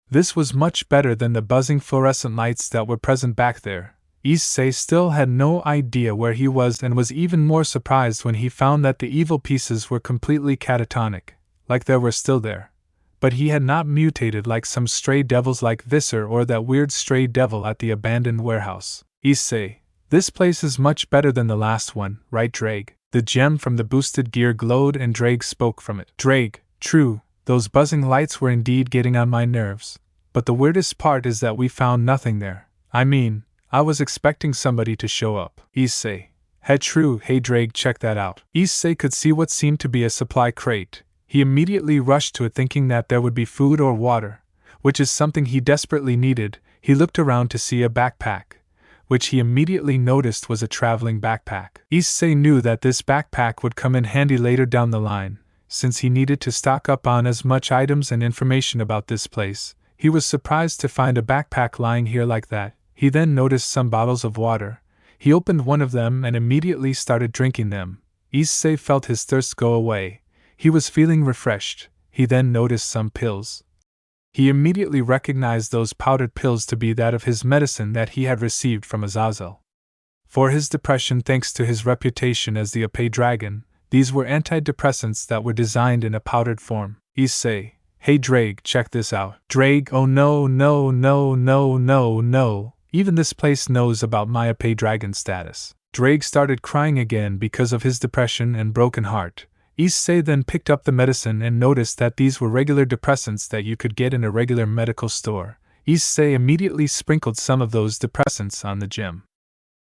This was much better than the buzzing fluorescent lights that were present back there. Issei still had no idea where he was and was even more surprised when he found that the evil pieces were completely catatonic, like they were still there. But he had not mutated like some stray devils like Visser or that weird stray devil at the abandoned warehouse. Issei, this place is much better than the last one, right Drake? The gem from the boosted gear glowed and Drake spoke from it. Drake, true, those buzzing lights were indeed getting on my nerves, but the weirdest part is that we found nothing there. I mean, I was expecting somebody to show up. Issei, hey true, hey Drake, check that out. Issei could see what seemed to be a supply crate. He immediately rushed to it thinking that there would be food or water, which is something he desperately needed. He looked around to see a backpack, which he immediately noticed was a traveling backpack. Issei knew that this backpack would come in handy later down the line, since he needed to stock up on as much items and information about this place. He was surprised to find a backpack lying here like that. He then noticed some bottles of water. He opened one of them and immediately started drinking them. Issei felt his thirst go away. He was feeling refreshed. He then noticed some pills. He immediately recognized those powdered pills to be that of his medicine that he had received from Azazel. For his depression, thanks to his reputation as the Issei dragon, these were antidepressants that were designed in a powdered form. Issei, hey Drake, check this out. Drake, oh no, no, no, no, no, no. Even this place knows about my Issei dragon status. Drake started crying again because of his depression and broken heart. Issei then picked up the medicine and noticed that these were regular depressants that you could get in a regular medical store. Issei immediately sprinkled some of those depressants on the gem.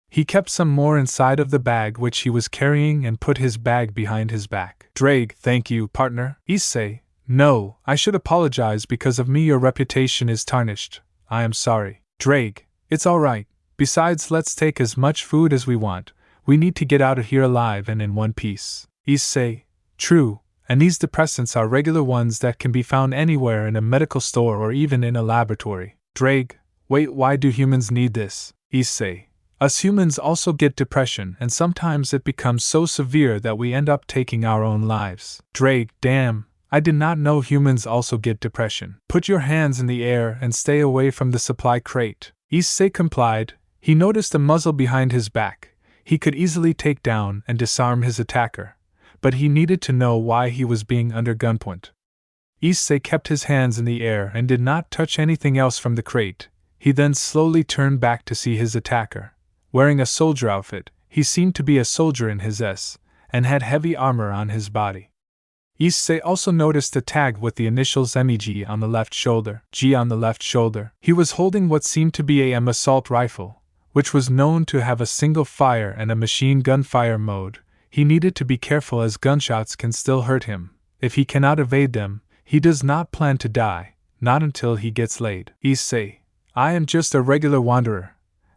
He kept some more inside of the bag which he was carrying and put his bag behind his back. Drake, thank you, partner. Issei, no, I should apologize because of me your reputation is tarnished. I am sorry. Drake, it's alright. Besides, let's take as much food as we want. We need to get out of here alive and in one piece. Issei, true, and these depressants are regular ones that can be found anywhere in a medical store or even in a laboratory. Drake, wait, why do humans need this? Issei, us humans also get depression and sometimes it becomes so severe that we end up taking our own lives. Drake, damn, I did not know humans also get depression. Put your hands in the air and stay away from the supply crate. Issei complied. He noticed a muzzle behind his back. He could easily take down and disarm his attacker, but he needed to know why he was being under gunpoint. Issei kept his hands in the air and did not touch anything else from the crate. He then slowly turned back to see his attacker. Wearing a soldier outfit, he seemed to be a soldier in his S, and had heavy armor on his body. Issei also noticed a tag with the initials MEG on the left shoulder. G on the left shoulder. He was holding what seemed to be a M assault rifle, which was known to have a single fire and a machine gun fire mode. He needed to be careful as gunshots can still hurt him. If he cannot evade them, he does not plan to die, not until he gets laid. Issei, I am just a regular wanderer.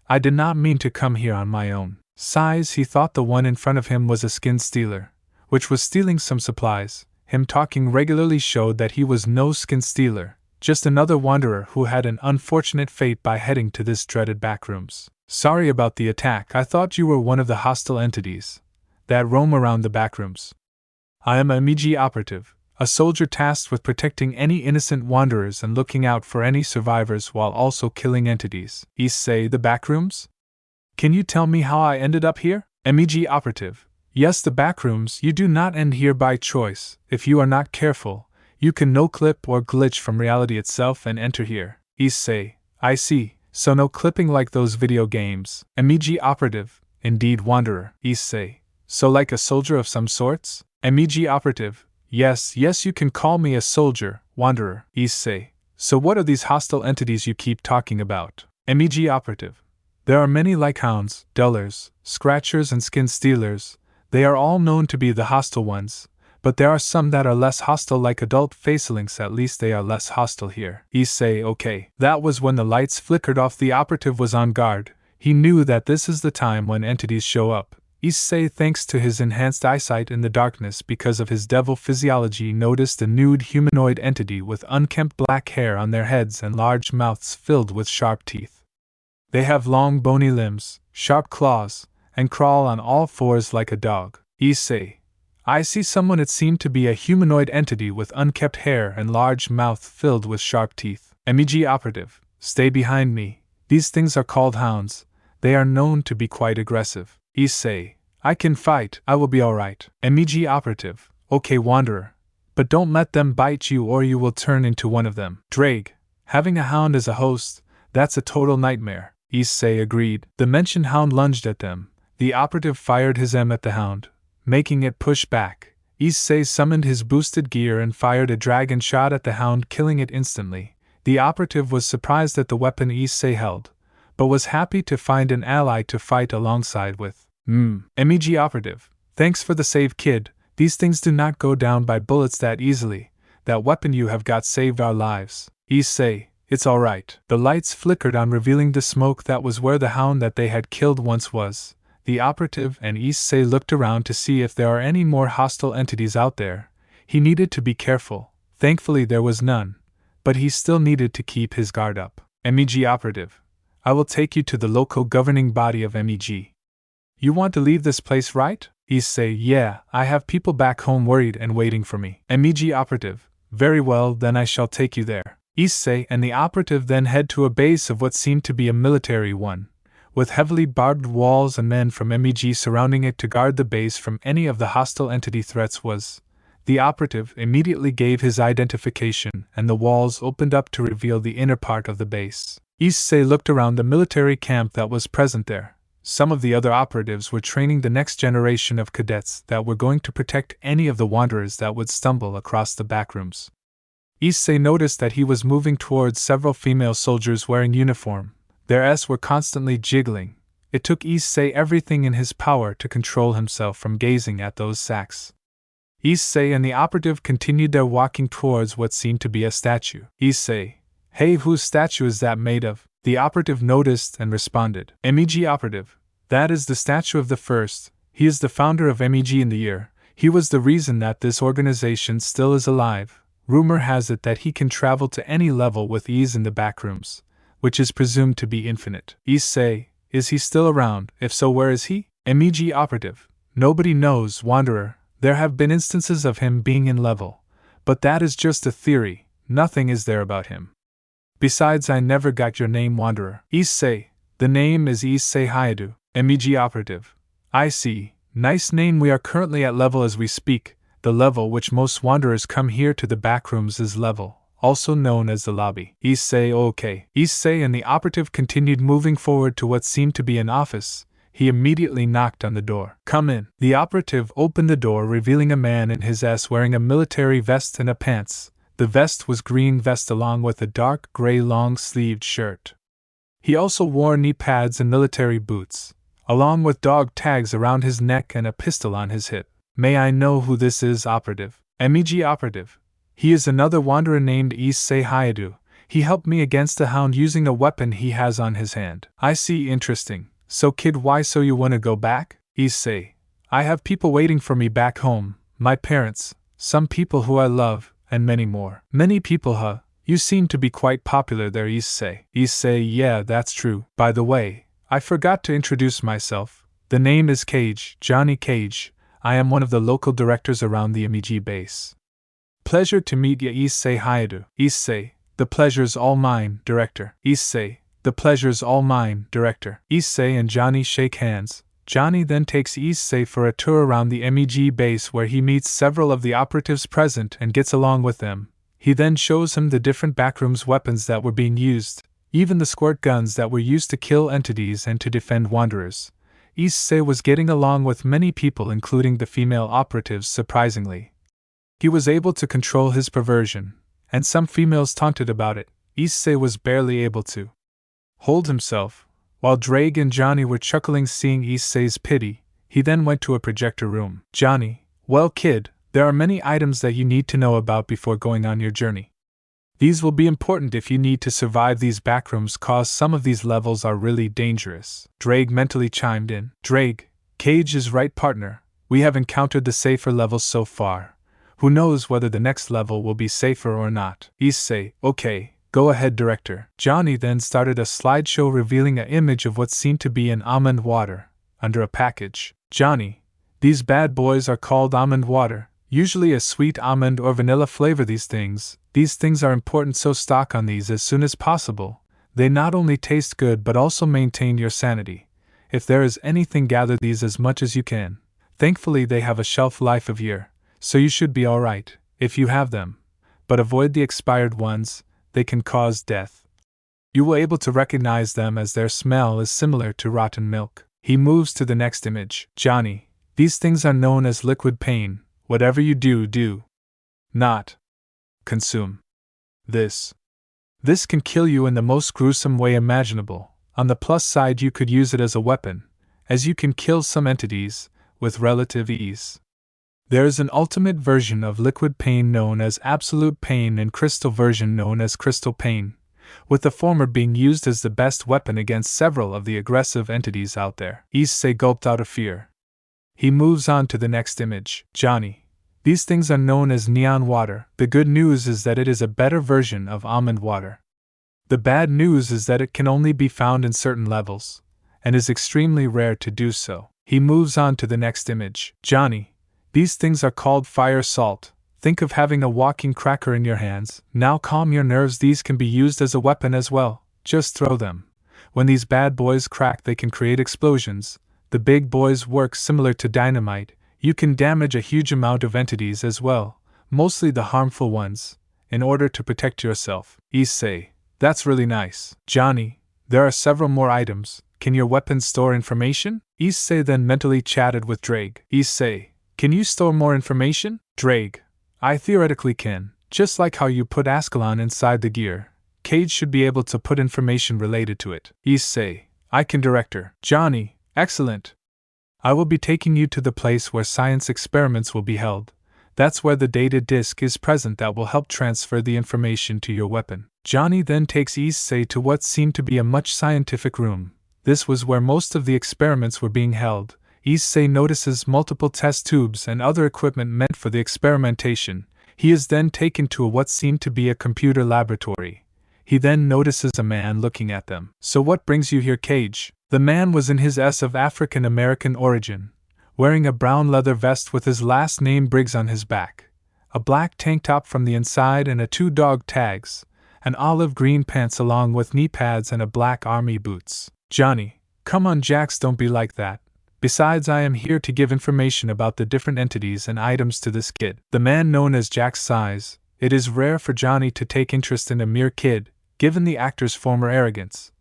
I did not mean to come here on my own. Sighs, he thought the one in front of him was a skin stealer, which was stealing some supplies. Him talking regularly showed that he was no skin stealer, just another wanderer who had an unfortunate fate by heading to this dreaded backrooms. Sorry about the attack, I thought you were one of the hostile entities that roam around the backrooms. I am a MEG operative, a soldier tasked with protecting any innocent wanderers and looking out for any survivors while also killing entities. Issei, the backrooms? Can you tell me how I ended up here? MEG operative. Yes, the backrooms. You do not end here by choice. If you are not careful, you can no-clip or glitch from reality itself and enter here. Issei, I see, so no clipping like those video games. MEG operative, indeed wanderer. Issei, so like a soldier of some sorts? MEG operative, yes, you can call me a soldier, wanderer. Issei, so what are these hostile entities you keep talking about? MEG operative, there are many like hounds, dullers, scratchers and skin stealers. They are all known to be the hostile ones, but there are some that are less hostile like adult facelings, at least they are less hostile here. Issei, okay. That was when the lights flickered off. The operative was on guard. He knew that this is the time when entities show up. Issei, thanks to his enhanced eyesight in the darkness because of his devil physiology, noticed a nude humanoid entity with unkempt black hair on their heads and large mouths filled with sharp teeth. They have long bony limbs, sharp claws, and crawl on all fours like a dog. Issei, I see someone. It seemed to be a humanoid entity with unkempt hair and large mouth filled with sharp teeth. MEG operative, stay behind me. These things are called hounds. They are known to be quite aggressive. Issei, I can fight. I will be alright. MEG operative, okay wanderer. But don't let them bite you or you will turn into one of them. Drake, having a hound as a host, that's a total nightmare. Issei agreed. The mentioned hound lunged at them. The operative fired his M at the hound, making it push back. Issei summoned his boosted gear and fired a dragon shot at the hound, killing it instantly. The operative was surprised at the weapon Issei held, but was happy to find an ally to fight alongside with. MEG operative, thanks for the save, kid. These things do not go down by bullets that easily. That weapon you have got saved our lives. Issei, It's alright. The lights flickered on, revealing the smoke that was where the hound that they had killed once was. The operative and Issei looked around to see if there are any more hostile entities out there. He needed to be careful. Thankfully there was none, but he still needed to keep his guard up. MEG operative, I will take you to the local governing body of MEG. You want to leave this place, right? Issei, yeah, I have people back home worried and waiting for me. MEG operative, very well, then I shall take you there. Issei and the operative then head to a base of what seemed to be a military one, with heavily barbed walls and men from MEG surrounding it to guard the base from any of the hostile entity threats. The operative immediately gave his identification, and the walls opened up to reveal the inner part of the base. Issei looked around the military camp that was present there. Some of the other operatives were training the next generation of cadets that were going to protect any of the wanderers that would stumble across the backrooms. Issei noticed that he was moving towards several female soldiers wearing uniform. Their S were constantly jiggling. It took Issei everything in his power to control himself from gazing at those sacks. Issei and the operative continued their walking towards what seemed to be a statue. Issei, hey, whose statue is that made of? The operative noticed and responded. MEG operative, that is the statue of the first. He is the founder of MEG in the year. He was the reason that this organization still is alive. Rumor has it that he can travel to any level with ease in the backrooms, which is presumed to be infinite. Issei, is he still around? If so, where is he? MEG operative, nobody knows, Wanderer. There have been instances of him being in level, but that is just a theory. Nothing is there about him. Besides, I never got your name, Wanderer. Issei, the name is Issei Hayadu. MEG operative, I see. Nice name. We are currently at level as we speak. The level which most wanderers come here to the backrooms is level, also known as the lobby. Issei, okay. Issei and the operative continued moving forward to what seemed to be an office. He immediately knocked on the door. Come in. The operative opened the door, revealing a man in his S wearing a military vest and a pants. The vest was green vest along with a dark gray long-sleeved shirt. He also wore knee pads and military boots, along with dog tags around his neck and a pistol on his hip. May I know who this is, operative? MEG operative. He is another wanderer named Issei Hayadu. He helped me against the hound using a weapon he has on his hand. I see, interesting. So kid, why so you wanna go back? Issei, I have people waiting for me back home, my parents, some people who I love, and many more. Many people, huh? You seem to be quite popular there, Issei. Issei, yeah, that's true. By the way, I forgot to introduce myself. The name is Cage, Johnny Cage. I am one of the local directors around the MEG base. Pleasure to meet ya, Issei Hayadu. Issei, the pleasure's all mine, Director. Issei, the pleasure's all mine, Director. Issei and Johnny shake hands. Johnny then takes Issei for a tour around the MEG base where he meets several of the operatives present and gets along with them. He then shows him the different backrooms weapons that were being used, even the squirt guns that were used to kill entities and to defend wanderers. Issei was getting along with many people, including the female operatives, surprisingly. He was able to control his perversion, and some females taunted about it. Issei was barely able to hold himself. While Drake and Johnny were chuckling seeing Issei's pity, he then went to a projector room. Johnny, well kid, there are many items that you need to know about before going on your journey. These will be important if you need to survive these backrooms, cause some of these levels are really dangerous. Drake mentally chimed in. Drake, Cage is right, partner. We have encountered the safer levels so far. Who knows whether the next level will be safer or not. Issei, okay, go ahead, Director. Johnny then started a slideshow revealing an image of what seemed to be an almond water, under a package. Johnny, these bad boys are called almond water, usually a sweet almond or vanilla flavor. These things are important, so stock on these as soon as possible. They not only taste good but also maintain your sanity. If there is anything, gather these as much as you can. Thankfully they have a shelf life of year, so you should be alright, if you have them. But avoid the expired ones, they can cause death. You will be able to recognize them as their smell is similar to rotten milk. He moves to the next image. Johnny, these things are known as liquid pain. Whatever you do, do not consume this. This can kill you in the most gruesome way imaginable. On the plus side, you could use it as a weapon, as you can kill some entities with relative ease. There is an ultimate version of liquid pain known as absolute pain and crystal version known as crystal pain. with the former being used as the best weapon against several of the aggressive entities out there. Issei gulped out of fear. He moves on to the next image. Johnny. These things are known as neon water. The good news is that it is a better version of almond water. The bad news is that it can only be found in certain levels, and is extremely rare to do so. He moves on to the next image. Johnny. These things are called fire salt. Think of having a walking cracker in your hands. Now calm your nerves, these can be used as a weapon as well. Just throw them. When these bad boys crack, they can create explosions. The big boys work similar to dynamite. You can damage a huge amount of entities as well, mostly the harmful ones, in order to protect yourself. Issei. That's really nice. Johnny. There are several more items. Can your weapons store information? Issei then mentally chatted with Drake. Issei. Can you store more information? Drake. I theoretically can, just like how you put Ascalon inside the gear. Cage should be able to put information related to it. Issei. I can direct her. Johnny. Excellent. I will be taking you to the place where science experiments will be held. That's where the data disk is present that will help transfer the information to your weapon. Johnny then takes Issei to what seemed to be a much scientific room. This was where most of the experiments were being held. Issei notices multiple test tubes and other equipment meant for the experimentation. He is then taken to what seemed to be a computer laboratory. He then notices a man looking at them. So what brings you here, Cage? The man was in his S of African American origin, wearing a brown leather vest with his last name Briggs on his back, a black tank top from the inside and 2 dog tags, and olive green pants along with knee pads and a black army boots. Johnny, come on Jax, don't be like that. Besides, I am here to give information about the different entities and items to this kid. The man known as Jax sighs. It is rare for Johnny to take interest in a mere kid, given the actor's former arrogance.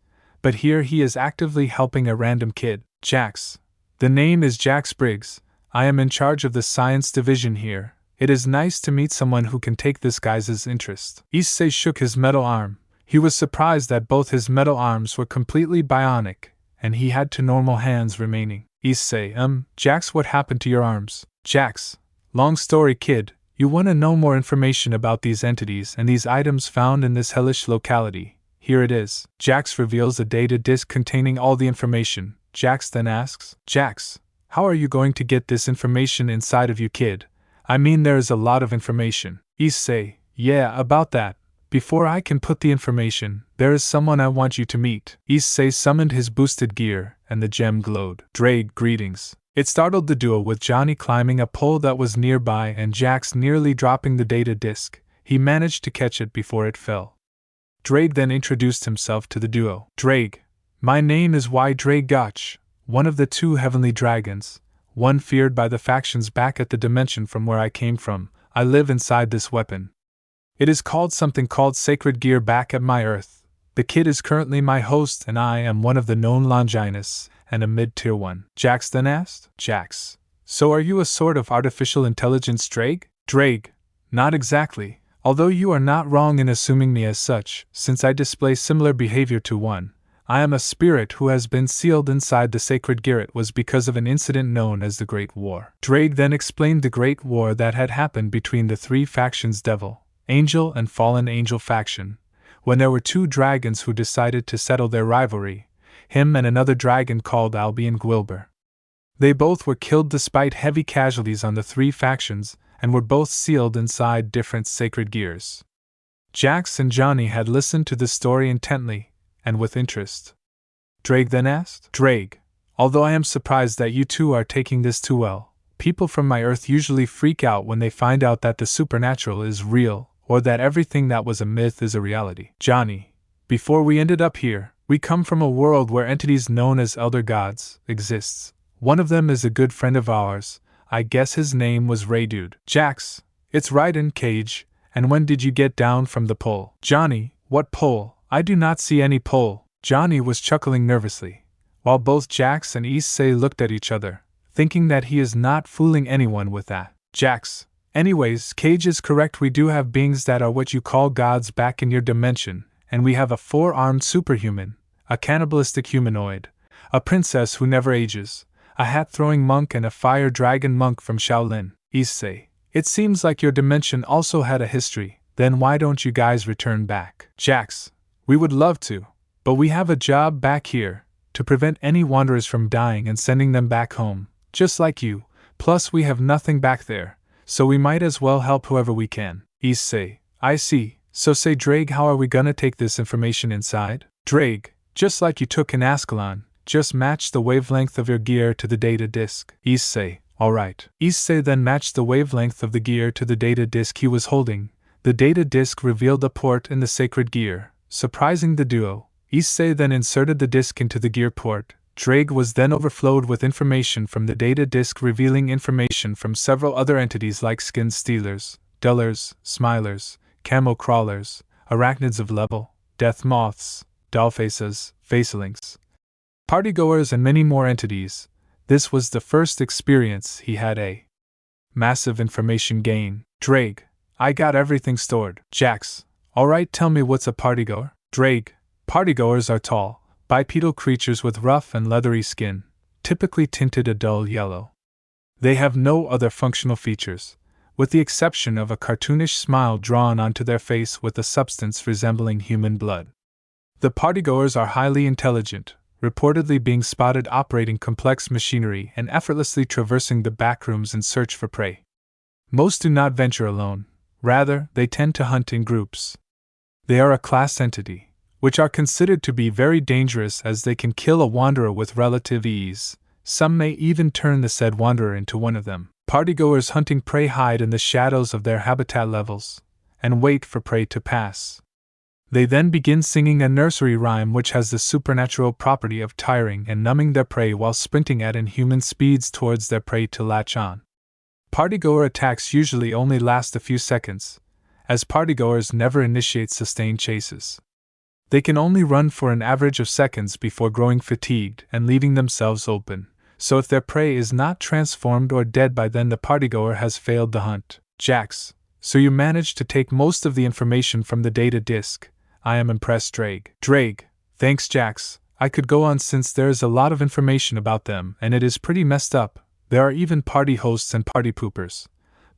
But here he is actively helping a random kid. Jax. The name is Jax Briggs. I am in charge of the science division here. It is nice to meet someone who can take this guy's interest. Issei shook his metal arm. He was surprised that both his metal arms were completely bionic, and he had 2 normal hands remaining. Issei, Jax, what happened to your arms? Jax. Long story, kid. You want to know more information about these entities and these items found in this hellish locality. Here it is. Jax reveals a data disk containing all the information. Jax then asks, Jax, how are you going to get this information inside of you, kid? I mean, there is a lot of information. Issei, yeah, about that. Before I can put the information, there is someone I want you to meet. Issei summoned his boosted gear, and the gem glowed. Drake, greetings. It startled the duo with Johnny climbing a pole that was nearby and Jax nearly dropping the data disk. He managed to catch it before it fell. Drake then introduced himself to the duo. Drake, my name is Drake Gotch, one of the 2 heavenly dragons, one feared by the factions back at the dimension from where I came from. I live inside this weapon. It is called something called Sacred Gear back at my Earth. The kid is currently my host and I am one of the known Longinus, and a mid-tier one. Jax then asked, Jax, so are you a sort of artificial intelligence Drake? Drake, not exactly, although you are not wrong in assuming me as such, since I display similar behavior to one. I am a spirit who has been sealed inside the Sacred Gear. It was because of an incident known as the Great War. Drake then explained the Great War that had happened between the 3 factions Devil, Angel and Fallen Angel faction, when there were 2 dragons who decided to settle their rivalry, him and another dragon called Albion Gwilber. They both were killed despite heavy casualties on the 3 factions, and were both sealed inside different sacred gears. Jax and Johnny had listened to the story intently, and with interest. Drake then asked, Drake, although I am surprised that you 2 are taking this too well, people from my Earth usually freak out when they find out that the supernatural is real, or that everything that was a myth is a reality. Johnny, before we ended up here, we come from a world where entities known as Elder Gods exists. One of them is a good friend of ours. I guess his name was Raydude. Jax, it's right in Cage. And when did you get down from the pole? Johnny, what pole? I do not see any pole. Johnny was chuckling nervously, while both Jax and Issei looked at each other, thinking that he is not fooling anyone with that. Jax, anyways, Cage is correct. We do have beings that are what you call gods back in your dimension, and we have a 4-armed superhuman, a cannibalistic humanoid, a princess who never ages, a hat-throwing monk and a fire dragon monk from Shaolin. Issei, it seems like your dimension also had a history. Then why don't you guys return back? Jax, We would love to, but we have a job back here, to prevent any wanderers from dying and sending them back home, just like you, plus we have nothing back there, so we might as well help whoever we can. Issei, I see, so say Drake, how are we gonna take this information inside? Drake, just like you took in Ascalon, just match the wavelength of your gear to the data disk. Issei, alright. Issei then matched the wavelength of the gear to the data disk he was holding. The data disk revealed a port in the sacred gear, surprising the duo. Issei then inserted the disk into the gear port. Drake was then overflowed with information from the data disk, revealing information from several other entities like skin stealers, dullers, smilers, camo crawlers, arachnids of level, death moths, dollfaces, facelings, partygoers, and many more entities. This was the first experience he had a massive information gain. Drake, I got everything stored. Jax, alright, tell me what's a partygoer? Drake, partygoers are tall, bipedal creatures with rough and leathery skin, typically tinted a dull yellow. They have no other functional features, with the exception of a cartoonish smile drawn onto their face with a substance resembling human blood. The partygoers are highly intelligent, reportedly being spotted operating complex machinery and effortlessly traversing the backrooms in search for prey. Most do not venture alone, rather, they tend to hunt in groups. They are a class entity, which are considered to be very dangerous as they can kill a wanderer with relative ease. Some may even turn the said wanderer into one of them. Partygoers hunting prey hide in the shadows of their habitat levels and wait for prey to pass. They then begin singing a nursery rhyme which has the supernatural property of tiring and numbing their prey while sprinting at inhuman speeds towards their prey to latch on. Partygoer attacks usually only last a few seconds, as partygoers never initiate sustained chases. They can only run for an average of seconds before growing fatigued and leaving themselves open, so if their prey is not transformed or dead by then, the partygoer has failed the hunt. Jax, so you managed to take most of the information from the data disk. I am impressed. Drake, thanks Jax, I could go on since there is a lot of information about them and it is pretty messed up. There are even party hosts and party poopers.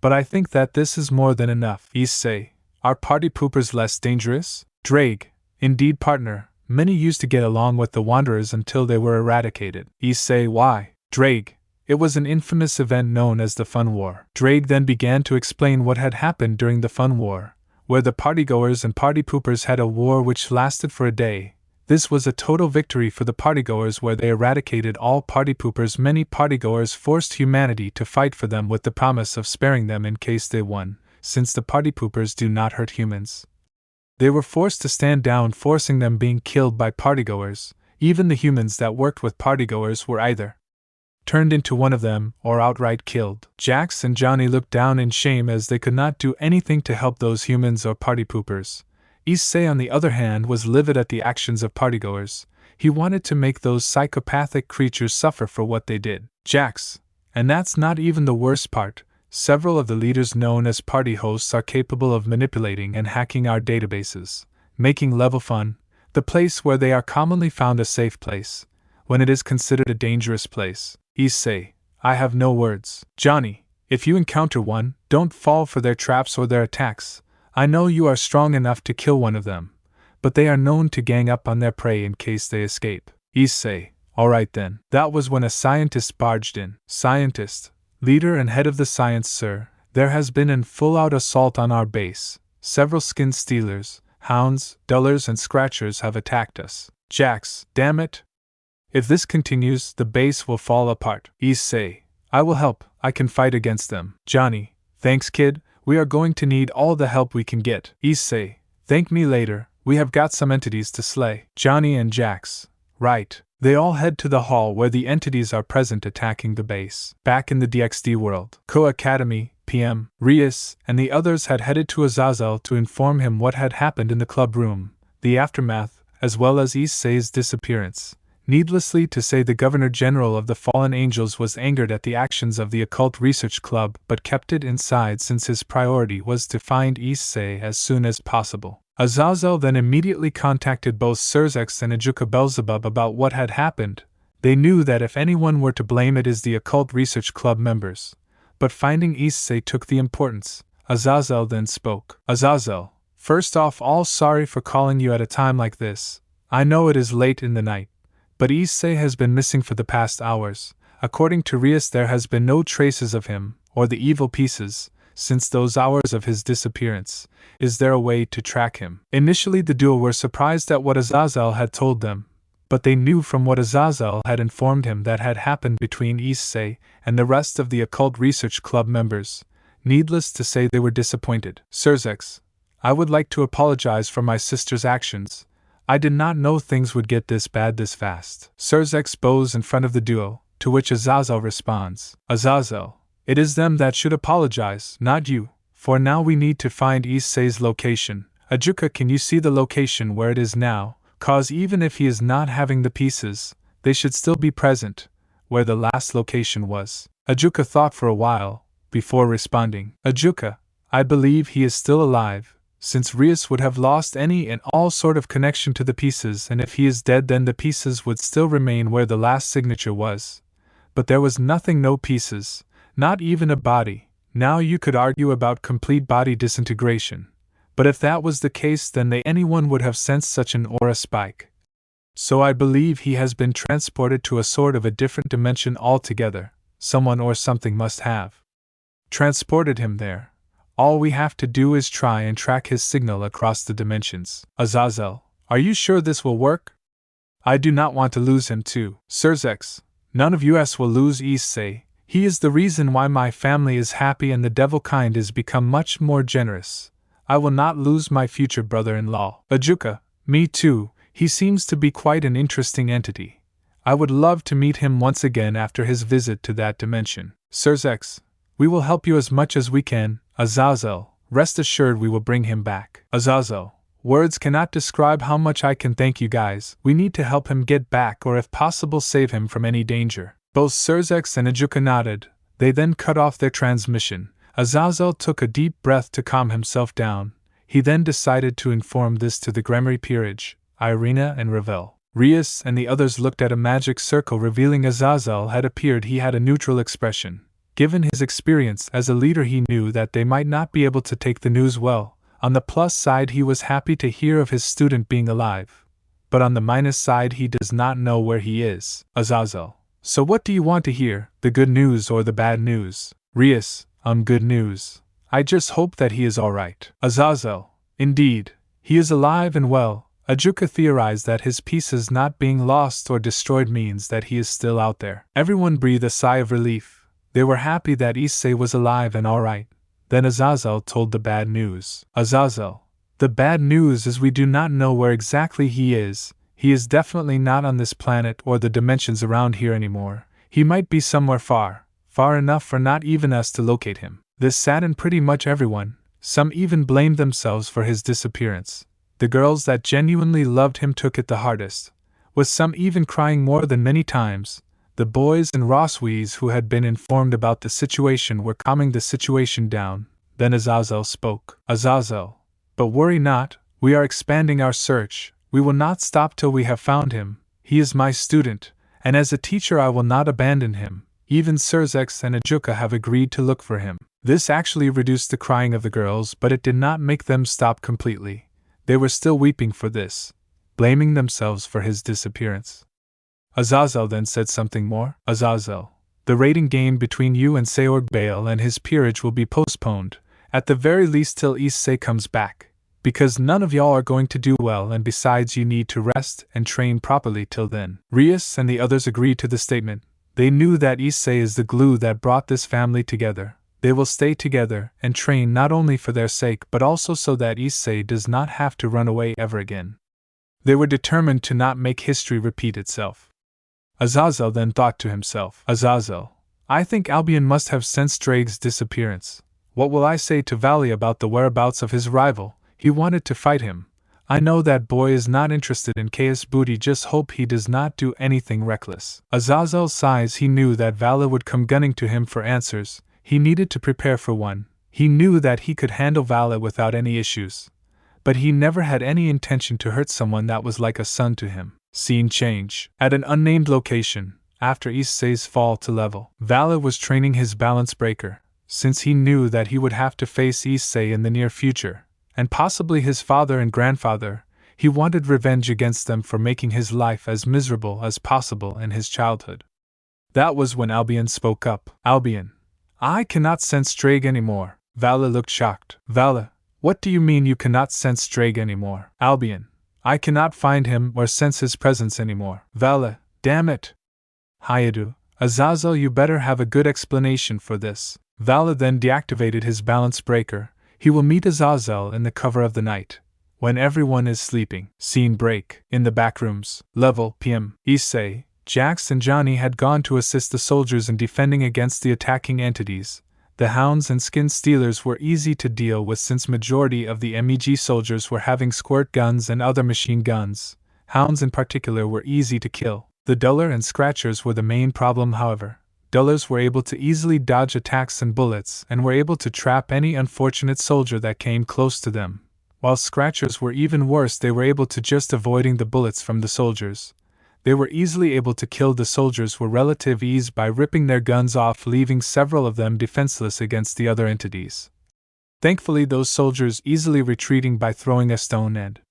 But I think that this is more than enough. Issei, are party poopers less dangerous? Drake, indeed partner, many used to get along with the Wanderers until they were eradicated. Issei, why? Drake, it was an infamous event known as the Fun War. Drake then began to explain what had happened during the Fun War, where the partygoers and party poopers had a war which lasted for a day. This was a total victory for the partygoers where they eradicated all party poopers. Many partygoers forced humanity to fight for them with the promise of sparing them in case they won, since the party poopers do not hurt humans. They were forced to stand down, forcing them being killed by partygoers. Even the humans that worked with partygoers were either turned into one of them or outright killed. Jax and Johnny looked down in shame as they could not do anything to help those humans or party poopers. Issei, on the other hand, was livid at the actions of partygoers. He wanted to make those psychopathic creatures suffer for what they did. Jax, and that's not even the worst part. Several of the leaders known as party hosts are capable of manipulating and hacking our databases, making Level Fun, the place where they are commonly found, a safe place, when it is considered a dangerous place. Issei, I have no words. Johnny, if you encounter one, don't fall for their traps or their attacks. I know you are strong enough to kill one of them, but they are known to gang up on their prey in case they escape. Issei, alright then. That was when a scientist barged in. Scientist, leader and head of the science, sir, there has been an full-out assault on our base. Several skin stealers, hounds, dullers and scratchers have attacked us. Jax, damn it. If this continues, the base will fall apart. Issei, I will help, I can fight against them. Johnny, thanks kid, we are going to need all the help we can get. Issei, thank me later, we have got some entities to slay. Johnny and Jax, right. They all head to the hall where the entities are present attacking the base. Back in the DXD world, Co-Academy, PM, Rias, and the others had headed to Azazel to inform him what had happened in the club room, the aftermath, as well as Issei's disappearance. Needlessly to say, the Governor General of the Fallen Angels was angered at the actions of the Occult Research Club but kept it inside since his priority was to find Issei as soon as possible. Azazel then immediately contacted both Surzex and Ajuka Belzebub about what had happened. They knew that if anyone were to blame, it is the Occult Research Club members. But finding Issei took the importance. Azazel then spoke. Azazel, First off, all sorry for calling you at a time like this. I know it is late in the night, but Issei has been missing for the past hours. According to Rias, there has been no traces of him, or the evil pieces, since those hours of his disappearance. Is there a way to track him? Initially the duo were surprised at what Azazel had told them, but they knew from what Azazel had informed him that had happened between Issei and the rest of the Occult Research Club members. Needless to say, they were disappointed. Surzex, I would like to apologize for my sister's actions. I did not know things would get this bad this fast. Surzex bows in front of the duo, to which Azazel responds, Azazel, it is them that should apologize, not you, for now we need to find Issei's location. Ajuka, can you see the location where it is now? Cause even if he is not having the pieces, they should still be present, where the last location was. Ajuka thought for a while, before responding. Ajuka, I believe he is still alive, since Rias would have lost any and all sort of connection to the pieces, and if he is dead then the pieces would still remain where the last signature was. But there was nothing, no pieces, not even a body. Now you could argue about complete body disintegration. But if that was the case, then anyone would have sensed such an aura spike. So I believe he has been transported to a sort of a different dimension altogether. Someone or something must have transported him there. All we have to do is try and track his signal across the dimensions. Azazel, are you sure this will work? I do not want to lose him too. Surzex, none of us will lose Issei. He is the reason why my family is happy and the devil kind is become much more generous. I will not lose my future brother-in-law. Ajuka, me too, he seems to be quite an interesting entity. I would love to meet him once again after his visit to that dimension. Surzex, we will help you as much as we can. Azazel, rest assured we will bring him back. Azazel, words cannot describe how much I can thank you guys. We need to help him get back, or if possible save him from any danger. Both Surzex and Ajuka nodded. They then cut off their transmission. Azazel took a deep breath to calm himself down. He then decided to inform this to the Gremory Peerage, Irina and Ravel. Rias and the others looked at a magic circle revealing Azazel had appeared. He had a neutral expression. Given his experience as a leader, he knew that they might not be able to take the news well. On the plus side, he was happy to hear of his student being alive. But on the minus side, he does not know where he is. Azazel, so what do you want to hear, the good news or the bad news? Rias, good news. I just hope that he is alright. Azazel, indeed, he is alive and well. Ajuka theorized that his pieces not being lost or destroyed means that he is still out there. Everyone breathed a sigh of relief. They were happy that Issei was alive and alright. Then Azazel told the bad news. Azazel, the bad news is we do not know where exactly he is. He is definitely not on this planet or the dimensions around here anymore. He might be somewhere far enough for not even us to locate him. This saddened pretty much everyone. Some even blamed themselves for his disappearance. The girls that genuinely loved him took it the hardest, with some even crying more than many times. The boys and Roswees who had been informed about the situation were calming the situation down. Then Azazel spoke. Azazel, but worry not, we are expanding our search. We will not stop till we have found him. He is my student, and as a teacher I will not abandon him. Even Surzex and Ajuka have agreed to look for him. This actually reduced the crying of the girls, but it did not make them stop completely. They were still weeping for this, blaming themselves for his disappearance. Azazel then said something more. Azazel, the rating game between you and Seorg Baal and his peerage will be postponed, at the very least till Issei comes back, because none of y'all are going to do well, and besides you need to rest and train properly till then. Rias and the others agreed to the statement. They knew that Issei is the glue that brought this family together. They will stay together and train not only for their sake but also so that Issei does not have to run away ever again. They were determined to not make history repeat itself. Azazel then thought to himself, Azazel, I think Albion must have sensed Drake's disappearance. What will I say to Vali about the whereabouts of his rival? He wanted to fight him. I know that boy is not interested in chaos booty, just hope he does not do anything reckless. Azazel sighs. He knew that Vali would come gunning to him for answers. He needed to prepare for one. He knew that he could handle Vali without any issues. But he never had any intention to hurt someone that was like a son to him. Scene change. At an unnamed location, after Issei's fall to level, Vali was training his balance breaker, since he knew that he would have to face Issei in the near future. and possibly his father and grandfather. He wanted revenge against them for making his life as miserable as possible in his childhood. That was when Albion spoke up. Albion, I cannot sense Drake anymore. Vali looked shocked. Vali, what do you mean you cannot sense Drake anymore? Albion, I cannot find him or sense his presence anymore. Vali, damn it. Hayadu, Azazel, you better have a good explanation for this. Vali then deactivated his balance breaker. He will meet Azazel in the cover of the night, when everyone is sleeping. Scene break. In the backrooms. Level PM. Issei, Jax and Johnny had gone to assist the soldiers in defending against the attacking entities. The hounds and skin stealers were easy to deal with since majority of the MEG soldiers were having squirt guns and other machine guns. Hounds in particular were easy to kill. The duller and scratchers were the main problem, however. Dullers were able to easily dodge attacks and bullets and were able to trap any unfortunate soldier that came close to them. While scratchers were even worse, they were able to just avoiding the bullets from the soldiers. They were easily able to kill the soldiers with relative ease by ripping their guns off, leaving several of them defenseless against the other entities. Thankfully, those soldiers easily retreating by throwing a stone and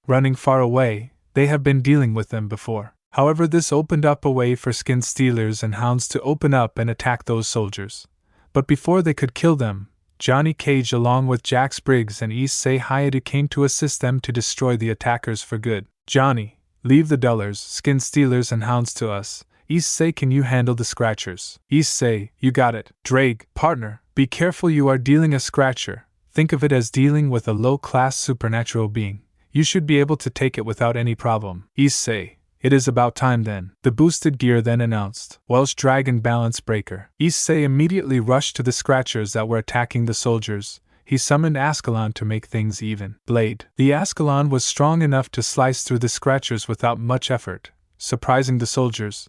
running far away. They have been dealing with them before. However, this opened up a way for skin stealers and hounds to open up and attack those soldiers. But before they could kill them, Johnny Cage along with Jax Briggs and Issei Hayadu came to assist them to destroy the attackers for good. Johnny, leave the dullers, skin stealers and hounds to us. Issei, can you handle the scratchers? Issei, you got it. Drake, partner, be careful, you are dealing a scratcher. Think of it as dealing with a low-class supernatural being. You should be able to take it without any problem. Issei, it is about time then. The boosted gear then announced. Welsh Dragon Balance Breaker. Issei immediately rushed to the scratchers that were attacking the soldiers. He summoned Ascalon to make things even. Blade. The Ascalon was strong enough to slice through the scratchers without much effort, surprising the soldiers.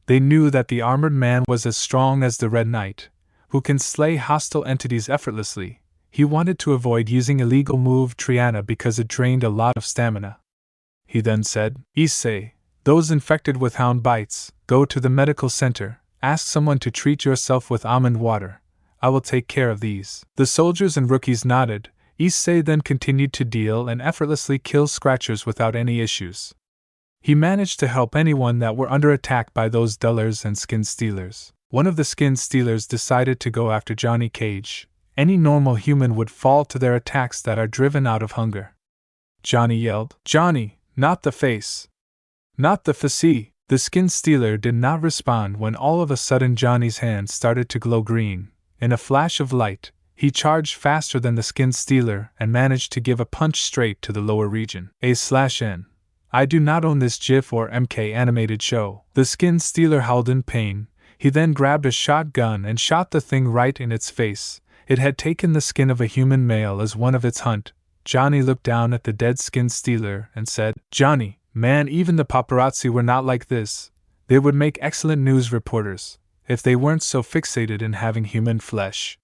They knew that the armored man was as strong as the Red Knight, who can slay hostile entities effortlessly. He wanted to avoid using illegal move Triana because it drained a lot of stamina. He then said, Issei, those infected with hound bites, go to the medical center, ask someone to treat yourself with almond water. I will take care of these. The soldiers and rookies nodded. Issei then continued to deal and effortlessly kill scratchers without any issues. He managed to help anyone that were under attack by those dullers and skin stealers. One of the skin stealers decided to go after Johnny Cage. Any normal human would fall to their attacks that are driven out of hunger. Johnny yelled, Johnny, not the face. Not the face. The skin stealer did not respond when all of a sudden Johnny's hand started to glow green. In a flash of light, he charged faster than the skin stealer and managed to give a punch straight to the lower region. A/N. I do not own this GIF or MK animated show. The skin stealer howled in pain. He then grabbed a shotgun and shot the thing right in its face. It had taken the skin of a human male as one of its hunt. Johnny looked down at the dead skin stealer and said, Johnny, man, even the paparazzi were not like this. They would make excellent news reporters, if they weren't so fixated in having human flesh.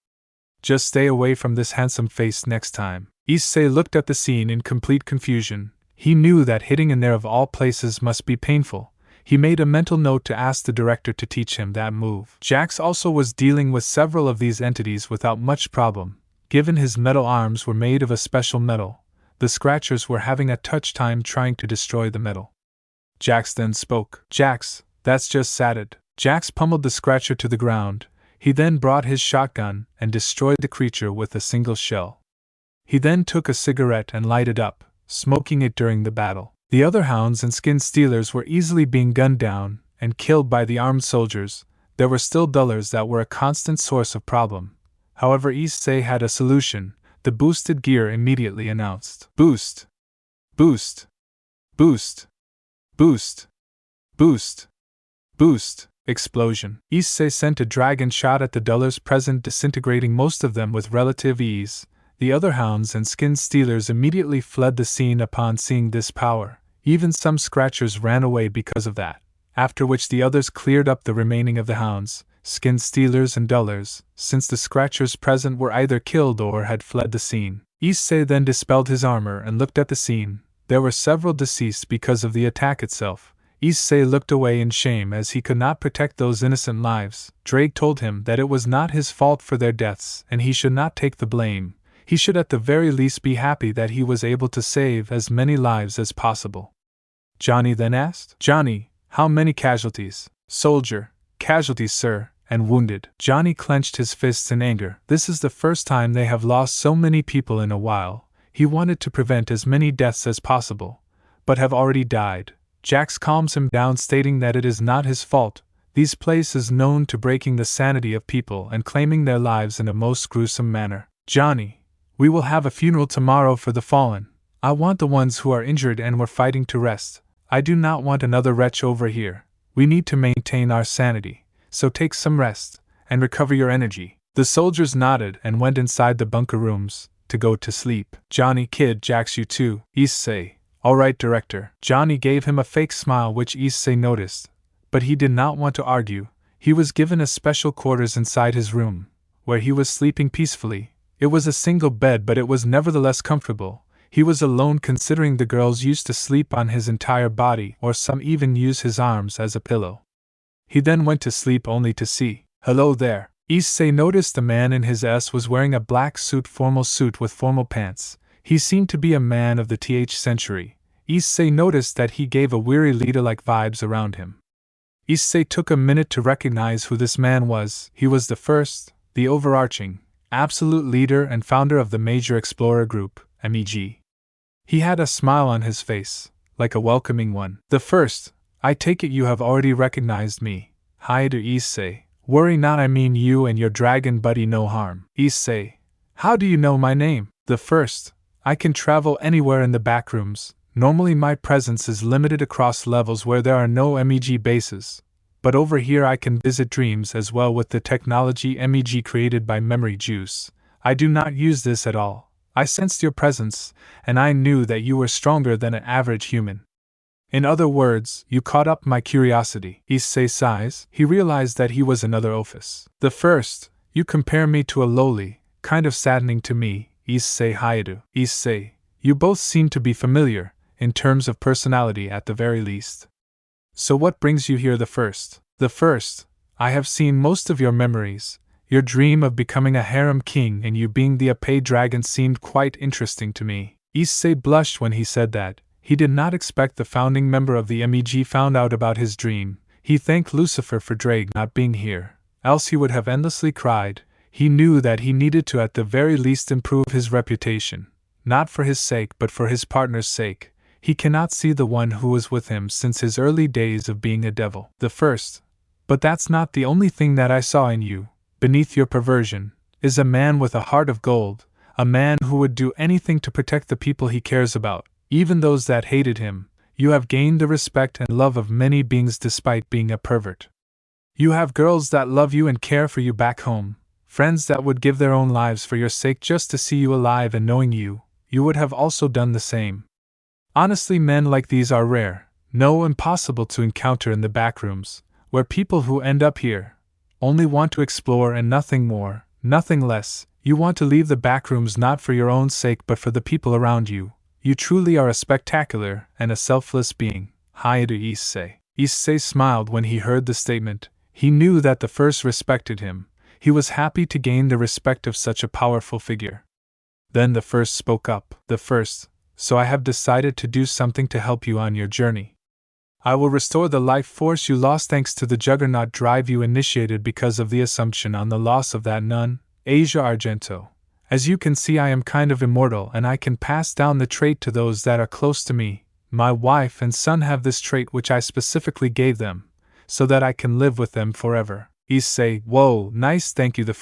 Just stay away from this handsome face next time. Issei looked at the scene in complete confusion. He knew that hitting in there of all places must be painful. He made a mental note to ask the director to teach him that move. Jax also was dealing with several of these entities without much problem. Given his metal arms were made of a special metal, the scratchers were having a tough time trying to destroy the metal. Jax then spoke. Jax, that's just sad. Jax pummeled the scratcher to the ground. He then brought his shotgun and destroyed the creature with a single shell. He then took a cigarette and lighted up, smoking it during the battle. The other hounds and skin stealers were easily being gunned down and killed by the armed soldiers. There were still dullers that were a constant source of problem. However, Issei had a solution. The boosted gear immediately announced. Boost! Boost! Boost! Boost! Boost! Boost! Explosion. Issei sent a dragon shot at the dullers present, disintegrating most of them with relative ease. The other hounds and skin stealers immediately fled the scene upon seeing this power. Even some scratchers ran away because of that, after which the others cleared up the remaining of the hounds, skin stealers and dullers, since the scratchers present were either killed or had fled the scene. Issei then dispelled his armor and looked at the scene. There were several deceased because of the attack itself. Issei looked away in shame as he could not protect those innocent lives. Drake told him that it was not his fault for their deaths and he should not take the blame. He should at the very least be happy that he was able to save as many lives as possible. Johnny then asked, "Johnny, how many casualties?" "Soldier, casualties, sir, and wounded." Johnny clenched his fists in anger. This is the first time they have lost so many people in a while. He wanted to prevent as many deaths as possible, but have already died. Jax calms him down, stating that it is not his fault. This place is known to breaking the sanity of people and claiming their lives in a most gruesome manner. "Johnny, we will have a funeral tomorrow for the fallen. I want the ones who are injured and were fighting to rest. I do not want another wretch over here. We need to maintain our sanity, so take some rest and recover your energy." The soldiers nodded and went inside the bunker rooms to go to sleep. "Johnny, kid, Jax, you too." Issei, "Alright, director." Johnny gave him a fake smile which Issei noticed, but he did not want to argue. He was given a special quarters inside his room, where he was sleeping peacefully. It was a single bed, but it was nevertheless comfortable. He was alone, considering the girls used to sleep on his entire body, or some even use his arms as a pillow. He then went to sleep only to see, "Hello there." Issei noticed the man in his S was wearing a black formal suit with formal pants. He seemed to be a man of the th century. Issei noticed that he gave a weary leader-like vibes around him. Issei took a minute to recognize who this man was. He was the first, the overarching, absolute leader and founder of the Major Explorer Group, MEG. He had a smile on his face, like a welcoming one. "The first, I take it you have already recognized me." "Hi-do, Issei. Worry not, I mean you and your dragon buddy no harm." "Issei, how do you know my name?" "The first, I can travel anywhere in the backrooms. Normally my presence is limited across levels where there are no MEG bases, but over here I can visit dreams as well with the technology MEG created by Memory Juice. I do not use this at all. I sensed your presence, and I knew that you were stronger than an average human. In other words, you caught up my curiosity." Issei sighs. He realized that he was another Ophis. "The first, you compare me to a lowly, kind of saddening to me, Issei Haidu." "Issei, you both seem to be familiar, in terms of personality at the very least. So what brings you here?" "The first. The first, I have seen most of your memories. Your dream of becoming a harem king and you being the Ape dragon seemed quite interesting to me." Issei blushed when he said that. He did not expect the founding member of the MEG found out about his dream. He thanked Lucifer for Drake not being here, else he would have endlessly cried. He knew that he needed to at the very least improve his reputation, not for his sake but for his partner's sake. He cannot see the one who was with him since his early days of being a devil. "The first, but that's not the only thing that I saw in you. Beneath your perversion is a man with a heart of gold, a man who would do anything to protect the people he cares about, even those that hated him. You have gained the respect and love of many beings despite being a pervert. You have girls that love you and care for you back home, friends that would give their own lives for your sake just to see you alive, and knowing you would have also done the same. Honestly, men like these are rare, no, impossible to encounter in the backrooms, where people who end up here only want to explore and nothing more, nothing less. You want to leave the backrooms not for your own sake but for the people around you. You truly are a spectacular and a selfless being." Haidu Issei. Issei smiled when he heard the statement. He knew that the first respected him. He was happy to gain the respect of such a powerful figure. Then the first spoke up. "The first, so I have decided to do something to help you on your journey. I will restore the life force you lost thanks to the Juggernaut Drive you initiated because of the assumption on the loss of that nun, Asia Argento. As you can see, I am kind of immortal and I can pass down the trait to those that are close to me. My wife and son have this trait which I specifically gave them, so that I can live with them forever." Issei, "Whoa, nice, thank you." The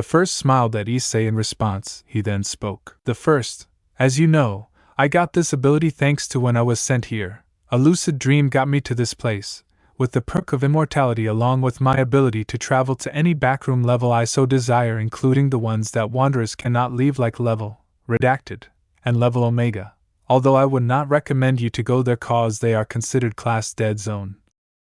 first smiled at Issei in response. He then spoke. "The first, as you know, I got this ability thanks to when I was sent here. A lucid dream got me to this place, with the perk of immortality along with my ability to travel to any backroom level I so desire, including the ones that wanderers cannot leave like level Redacted and level Omega, although I would not recommend you to go there cause they are considered class dead zone,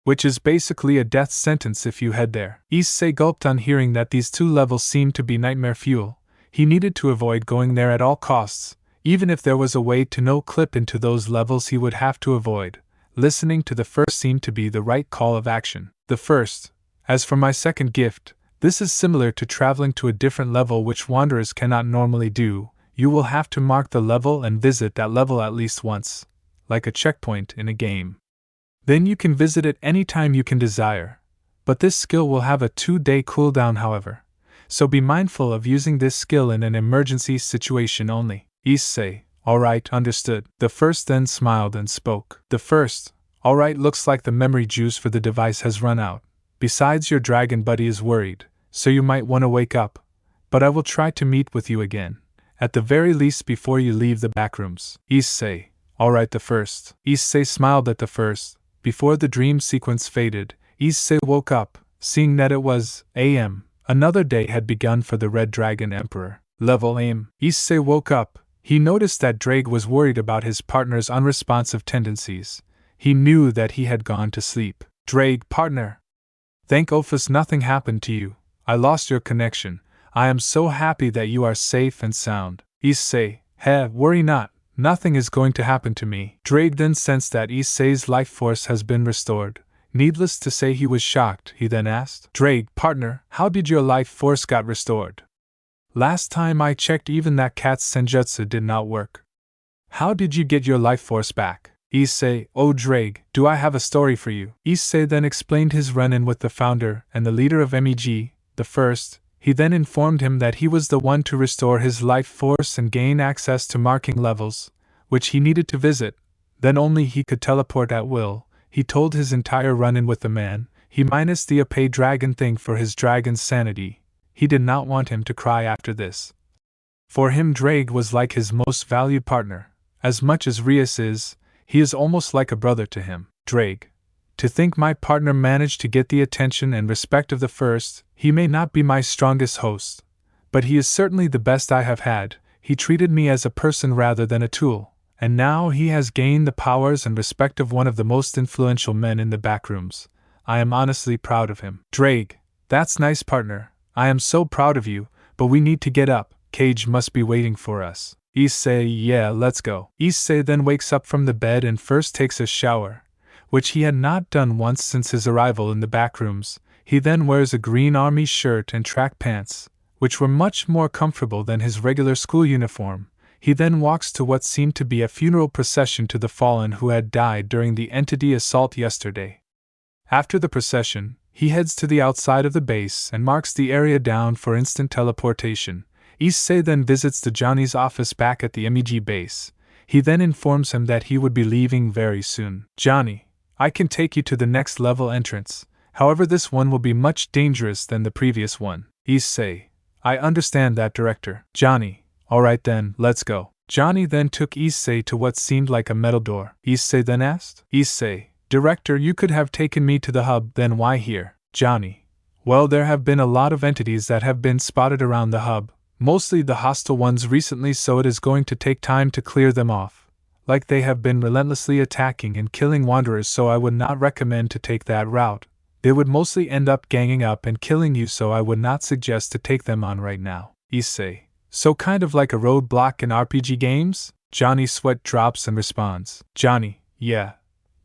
which is basically a death sentence if you head there." Issei gulped on hearing that these two levels seemed to be nightmare fuel. He needed to avoid going there at all costs. Even if there was a way to no-clip into those levels, he would have to avoid. Listening to the first seemed to be the right call of action. "The first, as for my second gift, This is similar to traveling to a different level which wanderers cannot normally do. You will have to mark the level and visit that level at least once, like a checkpoint in a game. Then you can visit it anytime you can desire. But this skill will have a 2-day cooldown however, so be mindful of using this skill in an emergency situation only. Issei, alright, understood. The first then smiled and spoke. The first, alright, looks like the memory juice for the device has run out. Besides, your dragon buddy is worried, so you might want to wake up. But I will try to meet with you again, at the very least before you leave the backrooms. Issei, alright, the first. Issei smiled at the first. Before the dream sequence faded, Issei woke up, seeing that it was AM. Another day had begun for the Red Dragon Emperor. Level aim. Issei woke up. He noticed that Drake was worried about his partner's unresponsive tendencies. He knew that he had gone to sleep. Drake, partner. Thank Ophis nothing happened to you. I lost your connection. I am so happy that you are safe and sound. Issei, worry not. Nothing is going to happen to me. Drake then sensed that Issei's life force has been restored. Needless to say, he was shocked. He then asked, Drake, partner, how did your life force got restored? Last time I checked, even that cat's senjutsu did not work. How did you get your life force back? Issei, oh Drake, do I have a story for you? Issei then explained his run-in with the founder and the leader of MEG, the first. He then informed him that he was the one to restore his life force and gain access to marking levels, which he needed to visit. Then only he could teleport at will. He told his entire run-in with the man. He minus the Issei dragon thing for his dragon's sanity. He did not want him to cry after this. For him, Drake was like his most valued partner. As much as Rias is, he is almost like a brother to him. Drake, to think my partner managed to get the attention and respect of the first. He may not be my strongest host, but he is certainly the best I have had. He treated me as a person rather than a tool, and now he has gained the powers and respect of one of the most influential men in the backrooms. I am honestly proud of him. Drake, that's nice, partner. I am so proud of you, but we need to get up. Cage must be waiting for us. Issei, yeah, let's go. Issei then wakes up from the bed and first takes a shower, which he had not done once since his arrival in the backrooms. He then wears a green army shirt and track pants, which were much more comfortable than his regular school uniform. He then walks to what seemed to be a funeral procession to the fallen who had died during the entity assault yesterday. After the procession, he heads to the outside of the base and marks the area down for instant teleportation. Issei then visits the Johnny's office back at the MEG base. He then informs him that he would be leaving very soon. Johnny, I can take you to the next level entrance. However, this one will be much dangerous than the previous one. Issei, I understand that, director. Johnny, alright then, let's go. Johnny then took Issei to what seemed like a metal door. Issei then asked, Issei, director, you could have taken me to the hub, then why here? Johnny, well, there have been a lot of entities that have been spotted around the hub, mostly the hostile ones recently, so it is going to take time to clear them off. Like they have been relentlessly attacking and killing wanderers, so I would not recommend to take that route. They would mostly end up ganging up and killing you, so I would not suggest to take them on right now. Issei, so kind of like a roadblock in RPG games? Johnny sweat drops and responds, Johnny, yeah.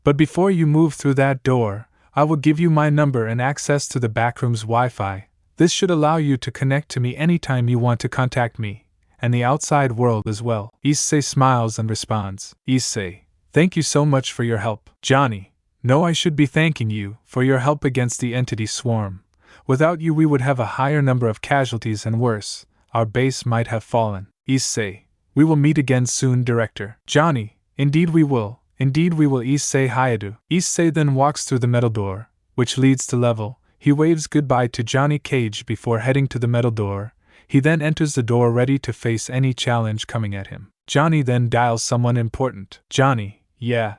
But before you move through that door, I will give you my number and access to the backrooms Wi-Fi. This should allow you to connect to me anytime you want to contact me, and the outside world as well. Issei smiles and responds, Issei, thank you so much for your help. Johnny, no, I should be thanking you for your help against the entity swarm. Without you we would have a higher number of casualties, and worse, our base might have fallen. Issei, we will meet again soon, director. Johnny, indeed we will. Indeed we will. Issei Hayadu. Issei then walks through the metal door, which leads to level. He waves goodbye to Johnny Cage before heading to the metal door. He then enters the door ready to face any challenge coming at him. Johnny then dials someone important. Johnny, yeah.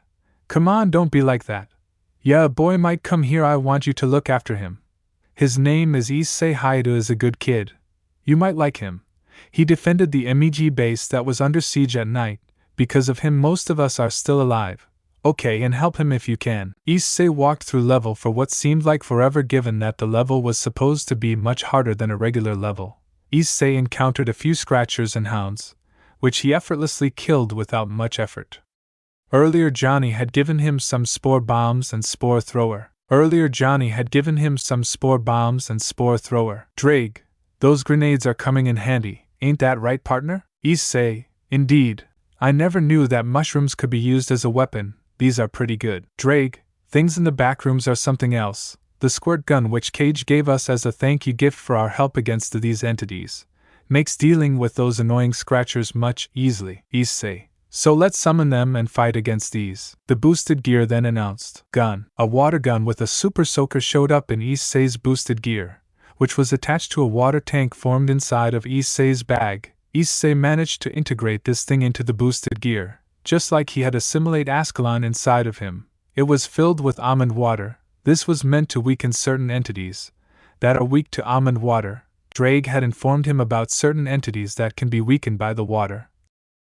Come on, don't be like that. Yeah, a boy might come here, I want you to look after him. His name is Issei Hayadu, is a good kid. You might like him. He defended the MEG base that was under siege at night. Because of him most of us are still alive. Okay, and help him if you can. Issei walked through level for what seemed like forever, given that the level was supposed to be much harder than a regular level. Issei encountered a few scratchers and hounds, which he effortlessly killed without much effort. Earlier Johnny had given him some spore bombs and spore thrower. Earlier Johnny had given him some spore bombs and spore thrower. Drake, those grenades are coming in handy, ain't that right, partner? Issei, indeed. I never knew that mushrooms could be used as a weapon, these are pretty good. Drake, things in the backrooms are something else. The squirt gun which Cage gave us as a thank you gift for our help against these entities makes dealing with those annoying scratchers much easily. Issei, so let's summon them and fight against these. The boosted gear then announced. Gun. A water gun with a super soaker showed up in Issei's boosted gear, which was attached to a water tank formed inside of Issei's bag. Issei managed to integrate this thing into the boosted gear, just like he had assimilate Ascalon inside of him. It was filled with almond water. This was meant to weaken certain entities that are weak to almond water. Drake had informed him about certain entities that can be weakened by the water,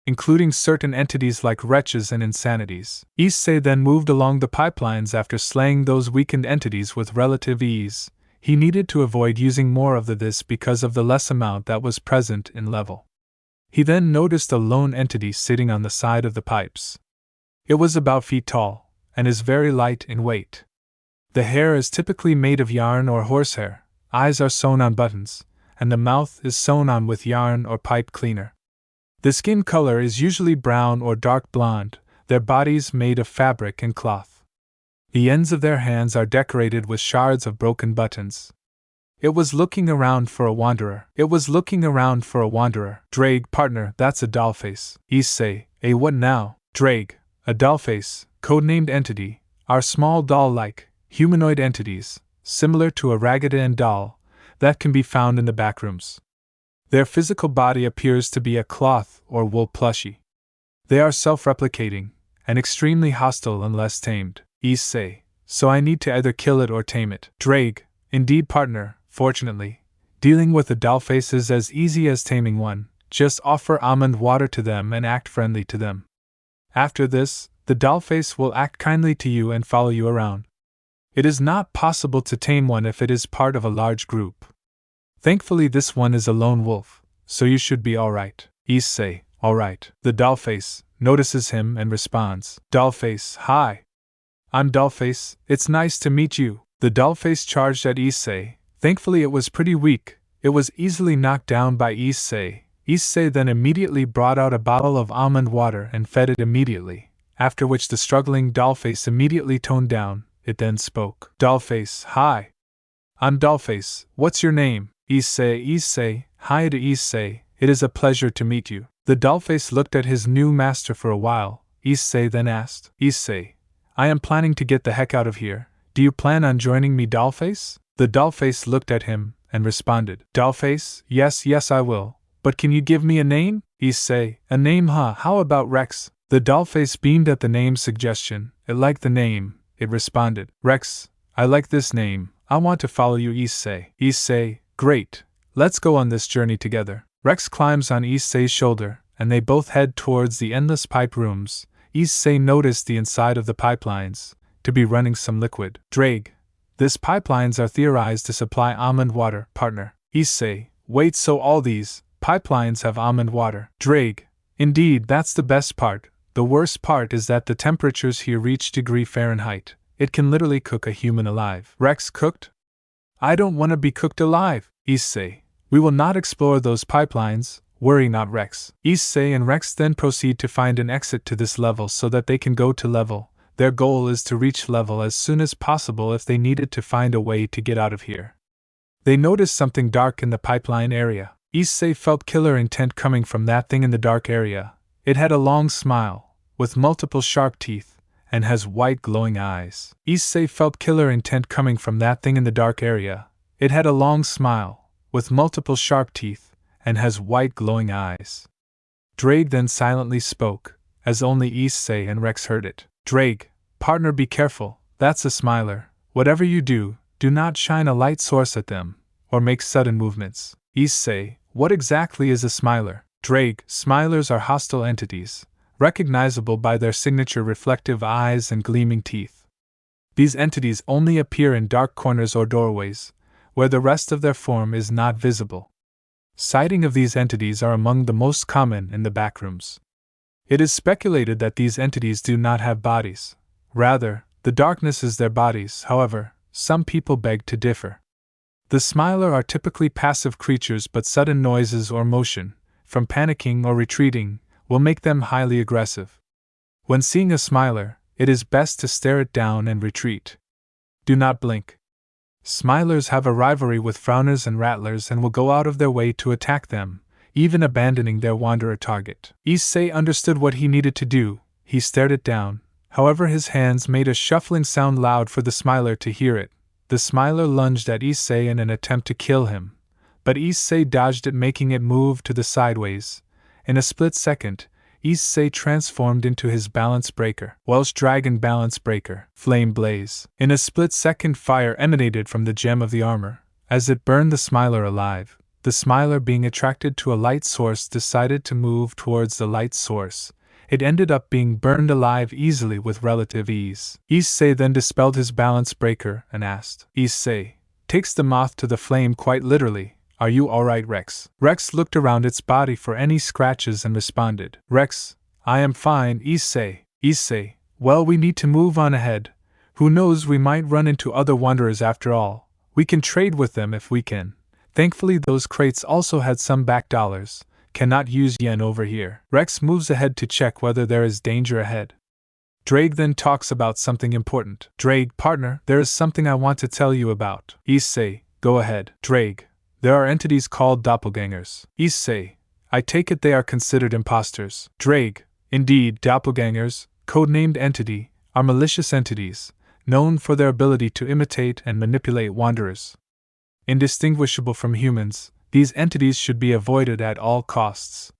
including certain entities like wretches and insanities. Issei then moved along the pipelines after slaying those weakened entities with relative ease. He needed to avoid using more of this because of the less amount that was present in level. He then noticed a lone entity sitting on the side of the pipes. It was about feet tall, and is very light in weight. The hair is typically made of yarn or horsehair, eyes are sewn on buttons, and the mouth is sewn on with yarn or pipe cleaner. The skin color is usually brown or dark blonde, their bodies made of fabric and cloth. The ends of their hands are decorated with shards of broken buttons. It was looking around for a wanderer. Drake, partner, that's a dollface. Issei, what now? Drake, a dollface, codenamed entity, are small doll-like, humanoid entities, similar to a Ragadan doll, that can be found in the backrooms. Their physical body appears to be a cloth or wool plushie. They are self-replicating, and extremely hostile unless tamed. Issei, so I need to either kill it or tame it. Drake, indeed, partner, fortunately, dealing with a dollface is as easy as taming one. Just offer almond water to them and act friendly to them. After this, the dollface will act kindly to you and follow you around. It is not possible to tame one if it is part of a large group. Thankfully this one is a lone wolf, so you should be alright. Issei, alright. The dollface notices him and responds. Dollface, hi. I'm Dollface, it's nice to meet you. The dollface charged at Issei. Thankfully it was pretty weak. It was easily knocked down by Issei. Issei then immediately brought out a bottle of almond water and fed it immediately, after which the struggling dollface immediately toned down. It then spoke. Dollface, hi. I'm Dollface, what's your name? Issei, hi to Issei, it is a pleasure to meet you. The dollface looked at his new master for a while. Issei then asked. Issei, I am planning to get the heck out of here. Do you plan on joining me, Dollface? The dollface looked at him and responded. Dollface, yes I will, but can you give me a name? Issei, a name, huh? How about Rex? The dollface beamed at the name's suggestion. It liked the name, it responded. Rex, I like this name, I want to follow you, Issei. Issei, great, let's go on this journey together. Rex climbs on Issei's shoulder, and they both head towards the endless pipe rooms. Issei noticed the inside of the pipelines to be running some liquid. Drake, these pipelines are theorized to supply almond water, partner. Issei, wait, so all these pipelines have almond water? Drake, indeed, that's the best part. The worst part is that the temperatures here reach degree Fahrenheit. It can literally cook a human alive. Rex, cooked? I don't want to be cooked alive. Issei, we will not explore those pipelines, worry not, Rex. Issei and Rex then proceed to find an exit to this level so that they can go to level. Their goal is to reach level as soon as possible if they needed to find a way to get out of here. They noticed something dark in the pipeline area. Issei felt killer intent coming from that thing in the dark area. It had a long smile, with multiple sharp teeth, and has white glowing eyes. Issei felt killer intent coming from that thing in the dark area. It had a long smile, with multiple sharp teeth, and has white glowing eyes. Drake then silently spoke, as only Issei and Rex heard it. Drake, partner, be careful, that's a smiler. Whatever you do, do not shine a light source at them, or make sudden movements. Issei, what exactly is a smiler? Drake, smilers are hostile entities, recognizable by their signature reflective eyes and gleaming teeth. These entities only appear in dark corners or doorways, where the rest of their form is not visible. Sighting of these entities are among the most common in the backrooms. It is speculated that these entities do not have bodies. Rather, The darkness is their bodies, however, some people beg to differ. The Smiler are typically passive creatures, but sudden noises or motion, from panicking or retreating, will make them highly aggressive. When seeing a Smiler, it is best to stare it down and retreat. Do not blink. Smilers have a rivalry with Frowners and Rattlers and will go out of their way to attack them, even abandoning their wanderer target. Issei understood what he needed to do. He stared it down, however his hands made a shuffling sound loud for the Smiler to hear it. The Smiler lunged at Issei in an attempt to kill him, but Issei dodged it, making it move to the sideways. In a split second, Issei transformed into his balance breaker, Welsh Dragon Balance Breaker, Flame Blaze. In a split second, fire emanated from the gem of the armor. As it burned the Smiler alive, the Smiler, being attracted to a light source, decided to move towards the light source. It ended up being burned alive easily with relative ease. Issei then dispelled his balance breaker and asked, Issei takes the moth to the flame quite literally. Are you alright, Rex? Rex looked around its body for any scratches and responded, Rex, I am fine, Issei. Issei, well, we need to move on ahead. Who knows, we might run into other wanderers after all. We can trade with them if we can. Thankfully those crates also had some back dollars. Cannot use yen over here. Rex moves ahead to check whether there is danger ahead. Drake then talks about something important. Drake, partner, there is something I want to tell you about. Issei, go ahead. Drake, there are entities called Doppelgangers. Issei, I take it they are considered imposters. Drake, indeed, Doppelgangers, codenamed Entity, are malicious entities, known for their ability to imitate and manipulate wanderers. Indistinguishable from humans, these entities should be avoided at all costs.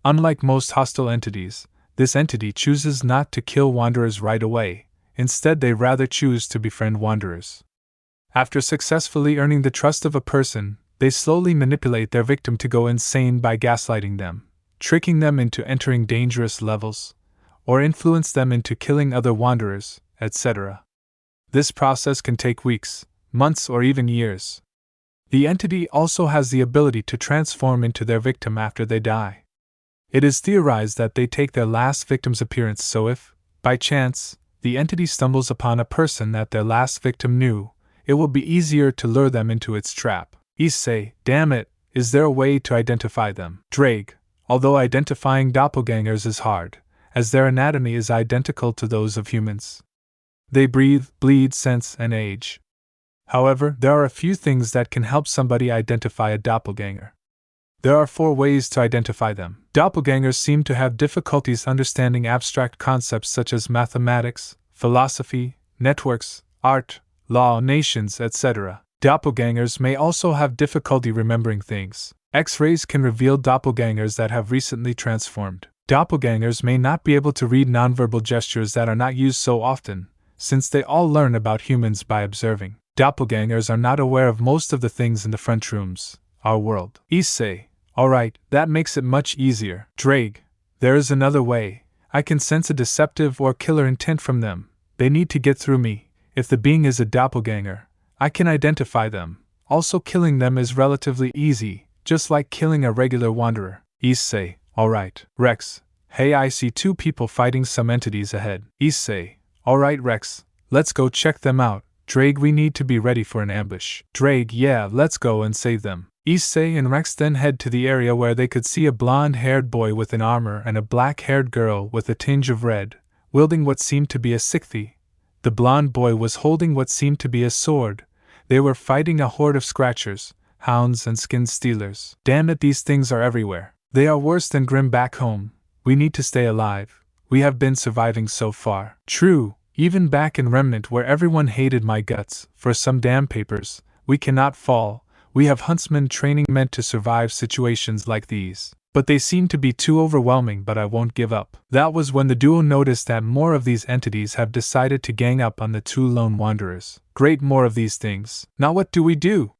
Unlike most hostile entities, this entity chooses not to kill wanderers right away. Instead, they rather choose to befriend wanderers. After successfully earning the trust of a person, they slowly manipulate their victim to go insane by gaslighting them, tricking them into entering dangerous levels, or influence them into killing other wanderers, etc. This process can take weeks, months, or even years. The entity also has the ability to transform into their victim after they die. It is theorized that they take their last victim's appearance, so if, by chance, the entity stumbles upon a person that their last victim knew, it will be easier to lure them into its trap. Issei, damn it, is there a way to identify them? Drake, although identifying doppelgangers is hard, as their anatomy is identical to those of humans. They breathe, bleed, sense, and age. However, there are a few things that can help somebody identify a doppelganger. There are 4 ways to identify them. Doppelgangers seem to have difficulties understanding abstract concepts such as mathematics, philosophy, networks, art, law, nations, etc. Doppelgangers may also have difficulty remembering things. X-rays can reveal doppelgangers that have recently transformed. Doppelgangers may not be able to read nonverbal gestures that are not used so often, since they all learn about humans by observing. Doppelgangers are not aware of most of the things in the front rooms, our world. Issei, alright, that makes it much easier. Drake, there is another way. I can sense a deceptive or killer intent from them. They need to get through me. If the being is a doppelganger, I can identify them. Also, killing them is relatively easy, just like killing a regular wanderer. Issei, alright. Rex, hey, I see 2 people fighting some entities ahead. Issei, alright Rex, let's go check them out. Drake, we need to be ready for an ambush. Drake, yeah, let's go and save them. Issei and Rex then head to the area where they could see a blonde-haired boy with an armor and a black-haired girl with a tinge of red, wielding what seemed to be a scythe. The blonde boy was holding what seemed to be a sword. They were fighting a horde of scratchers, hounds, and skin stealers. Damn it, these things are everywhere. They are worse than Grim back home. We need to stay alive. We have been surviving so far. True. Even back in Remnant, where everyone hated my guts for some damn papers, we cannot fall. We have huntsmen training meant to survive situations like these. But they seem to be too overwhelming, but I won't give up. That was when the duo noticed that more of these entities have decided to gang up on the 2 lone wanderers. Great, more of these things. Now what do?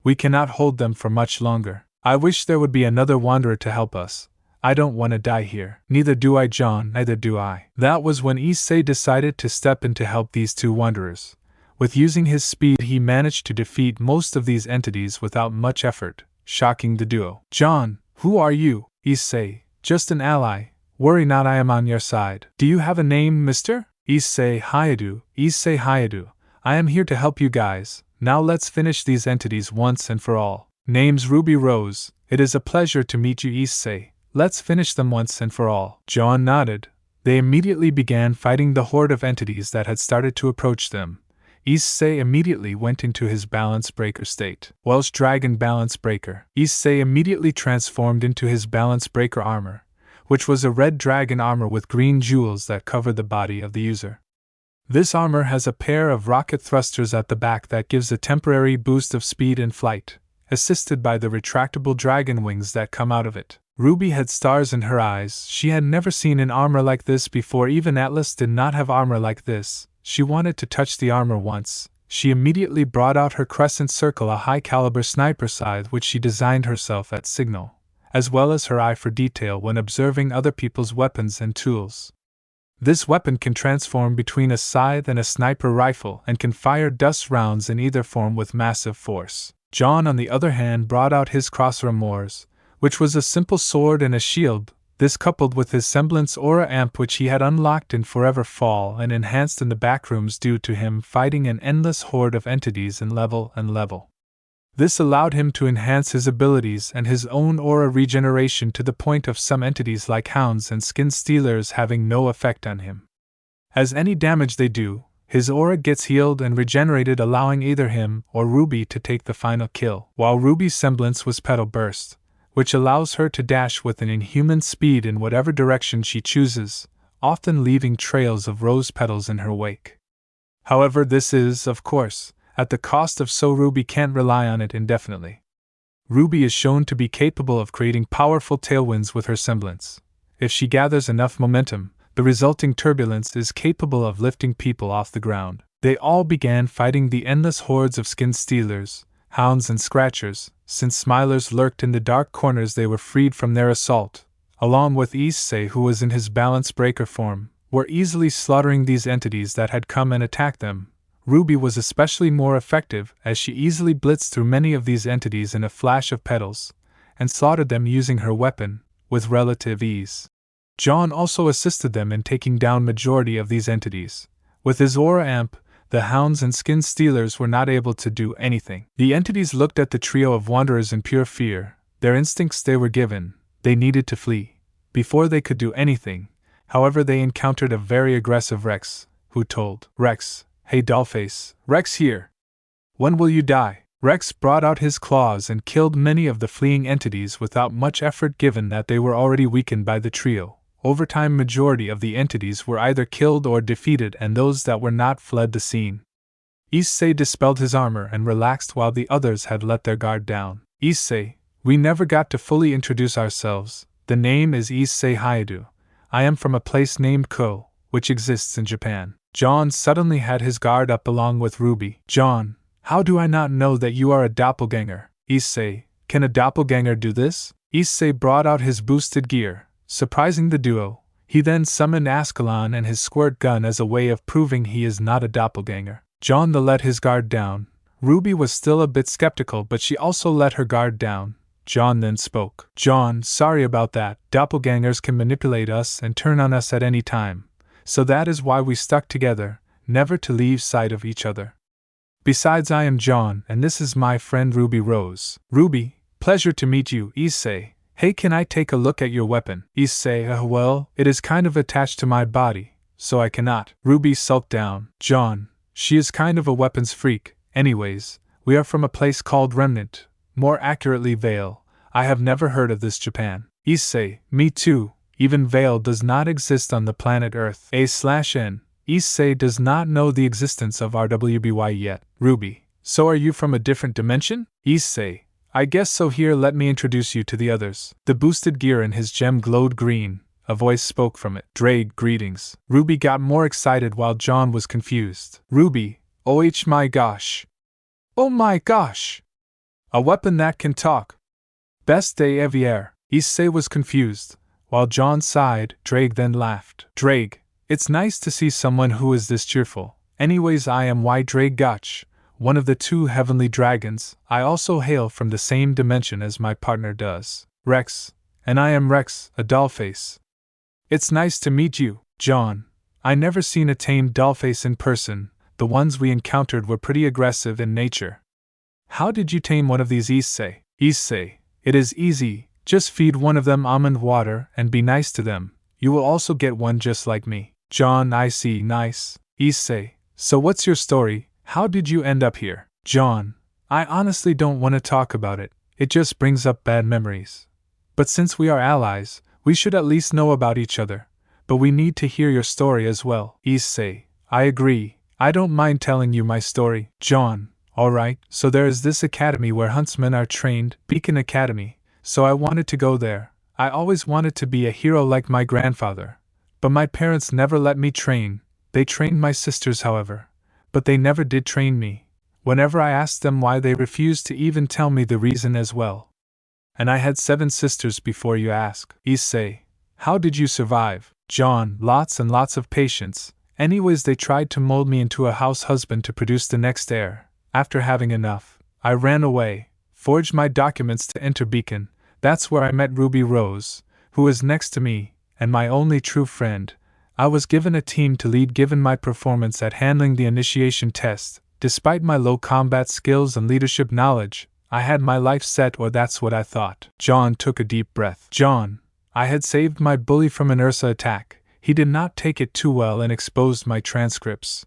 We cannot hold them for much longer. I wish there would be another wanderer to help us. I don't want to die here. Neither do I, John, neither do I. That was when Issei decided to step in to help these 2 wanderers. With using his speed, he managed to defeat most of these entities without much effort, shocking the duo. John, who are you? Issei, just an ally. Worry not, I am on your side. Do you have a name, mister? Issei Hayadu, I am here to help you guys. Now let's finish these entities once and for all. Name's Ruby Rose. It is a pleasure to meet you, Issei. Let's finish them once and for all. Jon nodded. They immediately began fighting the horde of entities that had started to approach them. Issei immediately went into his balance breaker state. Welsh Dragon Balance Breaker. Issei immediately transformed into his balance breaker armor, which was a red dragon armor with green jewels that covered the body of the user. This armor has a pair of rocket thrusters at the back that gives a temporary boost of speed and flight, assisted by the retractable dragon wings that come out of it. Ruby had stars in her eyes. She had never seen an armor like this before. Even Atlas did not have armor like this. She wanted to touch the armor once. She immediately brought out her crescent circle, a high-caliber sniper scythe which she designed herself at signal, as well as her eye for detail when observing other people's weapons and tools. This weapon can transform between a scythe and a sniper rifle and can fire dust rounds in either form with massive force. Jon, on the other hand, brought out his crossramors, which was a simple sword and a shield. This, coupled with his semblance aura amp which he had unlocked in Forever Fall and enhanced in the backrooms due to him fighting an endless horde of entities in level. This allowed him to enhance his abilities and his own aura regeneration to the point of some entities like hounds and skin stealers having no effect on him. As any damage they do, his aura gets healed and regenerated, allowing either him or Ruby to take the final kill. While Ruby's semblance was Petal Burst, which allows her to dash with an inhuman speed in whatever direction she chooses, often leaving trails of rose petals in her wake. However, this is, of course, at the cost of, so Ruby can't rely on it indefinitely. Ruby is shown to be capable of creating powerful tailwinds with her semblance. If she gathers enough momentum, the resulting turbulence is capable of lifting people off the ground. They all began fighting the endless hordes of skin stealers, hounds and scratchers. Since smilers lurked in the dark corners, they were freed from their assault, along with Issei, who was in his balance breaker form, were easily slaughtering these entities that had come and attacked them. Ruby was especially more effective, as she easily blitzed through many of these entities in a flash of petals, and slaughtered them using her weapon, with relative ease. Jon also assisted them in taking down majority of these entities. With his aura amp, the hounds and skin stealers were not able to do anything. The entities looked at the trio of wanderers in pure fear. Their instincts they were given, they needed to flee. Before they could do anything, however, they encountered a very aggressive Rex, who told Rex, "Hey Dollface, Rex here. When will you die?" Rex brought out his claws and killed many of the fleeing entities without much effort, given that they were already weakened by the trio. Over time, majority of the entities were either killed or defeated, and those that were not fled the scene. Issei dispelled his armor and relaxed while the others had let their guard down. Issei, we never got to fully introduce ourselves. The name is Issei Hayadu. I am from a place named Ko, which exists in Japan. Jon suddenly had his guard up along with Ruby. Jon, how do I not know that you are a doppelganger? Issei, can a doppelganger do this? Issei brought out his boosted gear, surprising the duo. He then summoned Ascalon and his squirt gun as a way of proving he is not a doppelganger. Jon let his guard down. Ruby was still a bit skeptical, but she also let her guard down. Jon then spoke. Jon, sorry about that. Doppelgangers can manipulate us and turn on us at any time, so that is why we stuck together, never to leave sight of each other. Besides, I am Jon, and this is my friend Ruby Rose. Ruby, pleasure to meet you. Issei, hey, can I take a look at your weapon? Issei, well, it is kind of attached to my body, so I cannot. Ruby sulked down. Jon, she is kind of a weapons freak. Anyways, we are from a place called Remnant, more accurately Vale. I have never heard of this Japan. Issei, me too. Even Vale does not exist on the planet Earth. A/N. Issei does not know the existence of RWBY yet. Ruby, so are you from a different dimension? Issei, I guess so. Here, let me introduce you to the others. The boosted gear in his gem glowed green. A voice spoke from it. Drake, greetings. Ruby got more excited while Jon was confused. Ruby, oh my gosh. Oh my gosh. A weapon that can talk. Best day ever. Issei was confused, while Jon sighed. Drake then laughed. Drake, it's nice to see someone who is this cheerful. Anyways, I am Drake Gotch, one of the two heavenly dragons. I also hail from the same dimension as my partner does. Rex, and I am Rex, a dollface. It's nice to meet you, Jon. I never seen a tamed dollface in person, the ones we encountered were pretty aggressive in nature. How did you tame one of these Issei? Issei, it is easy, just feed one of them almond water and be nice to them, you will also get one just like me. Jon, I see, nice. Issei, so what's your story, how did you end up here? Jon, I honestly don't want to talk about it, it just brings up bad memories. But since we are allies, we should at least know about each other. But we need to hear your story as well. Issei, I agree, I don't mind telling you my story. Jon, alright, so there is this academy where huntsmen are trained, Beacon Academy, so I wanted to go there. I always wanted to be a hero like my grandfather. But my parents never let me train, they trained my sisters however. But they never did train me. Whenever I asked them why, they refused to even tell me the reason as well. And I had 7 sisters before you ask. Issei, how did you survive? Jon, lots and lots of patience. Anyways, they tried to mold me into a house husband to produce the next heir. After having enough, I ran away, forged my documents to enter Beacon. That's where I met Ruby Rose, who is next to me, and my only true friend. I was given a team to lead given my performance at handling the initiation test. Despite my low combat skills and leadership knowledge, I had my life set, or that's what I thought. Jon took a deep breath. Jon, I had saved my bully from an Ursa attack. He did not take it too well and exposed my transcripts.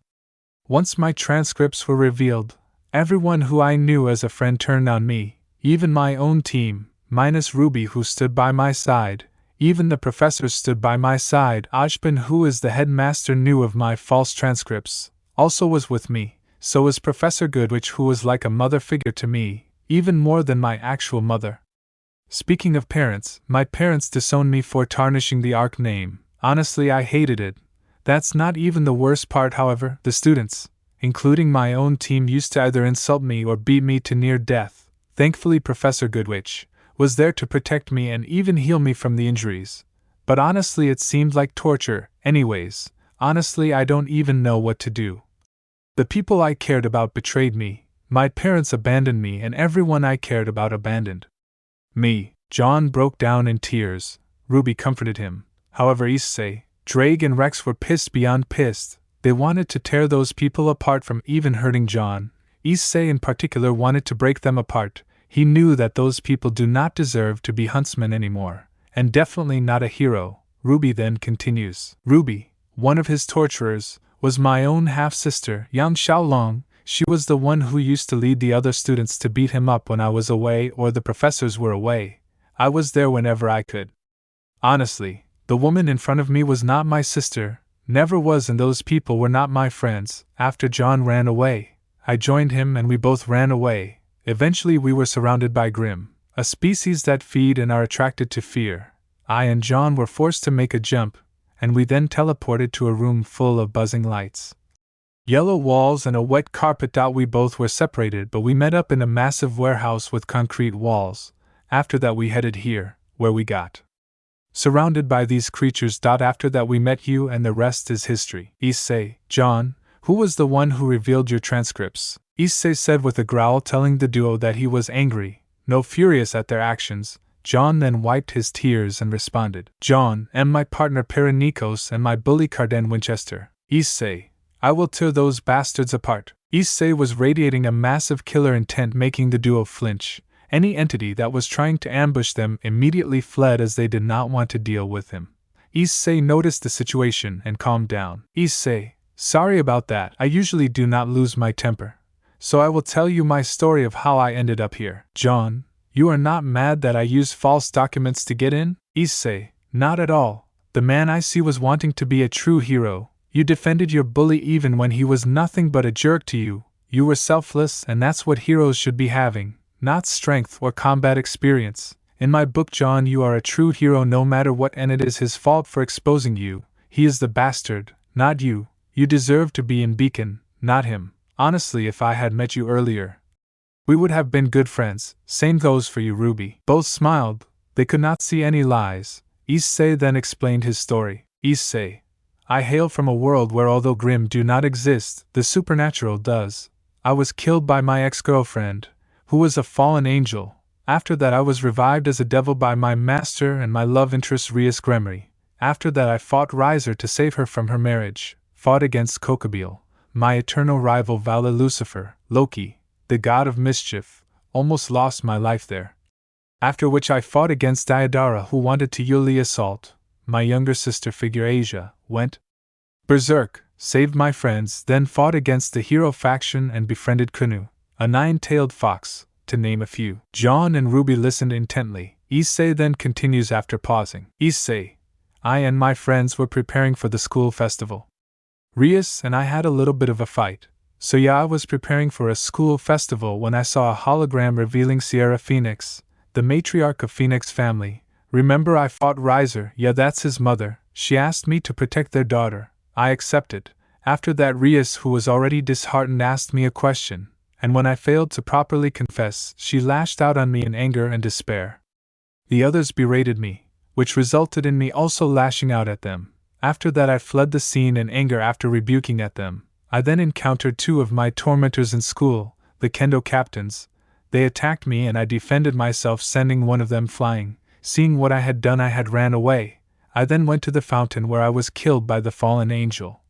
Once my transcripts were revealed, everyone who I knew as a friend turned on me, even my own team, minus Ruby who stood by my side. Even the professor stood by my side. Ajpan, who is the headmaster, knew of my false transcripts, also was with me. So was Professor Goodwich, who was like a mother figure to me, even more than my actual mother. Speaking of parents, my parents disowned me for tarnishing the ARC name. Honestly, I hated it. That's not even the worst part, however. The students, including my own team, used to either insult me or beat me to near death. Thankfully, Professor Goodwich was there to protect me and even heal me from the injuries. But honestly, it seemed like torture. Anyways, honestly, I don't even know what to do. The people I cared about betrayed me, my parents abandoned me, and everyone I cared about abandoned me. Jon broke down in tears. Ruby comforted him. However, Issei, Drake, and Rex were pissed beyond pissed. They wanted to tear those people apart from even hurting Jon. Issei in particular wanted to break them apart. He knew that those people do not deserve to be huntsmen anymore, and definitely not a hero. Ruby then continues. Ruby, one of his torturers, was my own half-sister, Yan Xiaolong. She was the one who used to lead the other students to beat him up when I was away or the professors were away. I was there whenever I could. Honestly, the woman in front of me was not my sister, never was, and those people were not my friends. After Jon ran away, I joined him and we both ran away. Eventually we were surrounded by Grimm, a species that feed and are attracted to fear. I and Jon were forced to make a jump, and we then teleported to a room full of buzzing lights, yellow walls, and a wet carpet. We both were separated, but we met up in a massive warehouse with concrete walls. After that we headed here, where we got surrounded by these creatures. After that we met you, and the rest is history. Issei, Jon, who was the one who revealed your transcripts? Issei said with a growl, telling the duo that he was angry, no furious at their actions. Jon then wiped his tears and responded. Jon, and my partner Perinikos and my bully Carden Winchester. Issei, I will tear those bastards apart. Issei was radiating a massive killer intent, making the duo flinch. Any entity that was trying to ambush them immediately fled as they did not want to deal with him. Issei noticed the situation and calmed down. Issei, sorry about that. I usually do not lose my temper. So I will tell you my story of how I ended up here. Jon, you are not mad that I used false documents to get in? Issei, not at all. The man I see was wanting to be a true hero. You defended your bully even when he was nothing but a jerk to you. You were selfless, and that's what heroes should be having, not strength or combat experience. In my book, Jon, you are a true hero no matter what, and it is his fault for exposing you. He is the bastard, not you. You deserve to be in Beacon, not him. Honestly, if I had met you earlier, we would have been good friends. Same goes for you, Ruby. Both smiled. They could not see any lies. Issei then explained his story. Issei, I hail from a world where although Grimm do not exist, the supernatural does. I was killed by my ex-girlfriend, who was a fallen angel. After that I was revived as a devil by my master and my love interest Rias Gremory. After that I fought Riser to save her from her marriage, fought against Kokobile, my eternal rival Vali Lucifer, Loki, the god of mischief, almost lost my life there. After which I fought against Diodara who wanted to Yuli assault, my younger sister figure Asia, went berserk, saved my friends, then fought against the hero faction and befriended Kunu, a nine-tailed fox, to name a few. Jon and Ruby listened intently. Issei then continues after pausing. Issei, I and my friends were preparing for the school festival. Rias and I had a little bit of a fight, so yeah, I was preparing for a school festival when I saw a hologram revealing Sierra Phoenix, the matriarch of Phoenix family. Remember I fought Riser, yeah that's his mother, she asked me to protect their daughter. I accepted. After that Rias, who was already disheartened, asked me a question, and when I failed to properly confess, she lashed out on me in anger and despair. The others berated me, which resulted in me also lashing out at them. After that I fled the scene in anger after rebuking at them. I then encountered two of my tormentors in school, the kendo captains. They attacked me and I defended myself, sending one of them flying. Seeing what I had done, I had ran away. I then went to the fountain where I was killed by the fallen angel.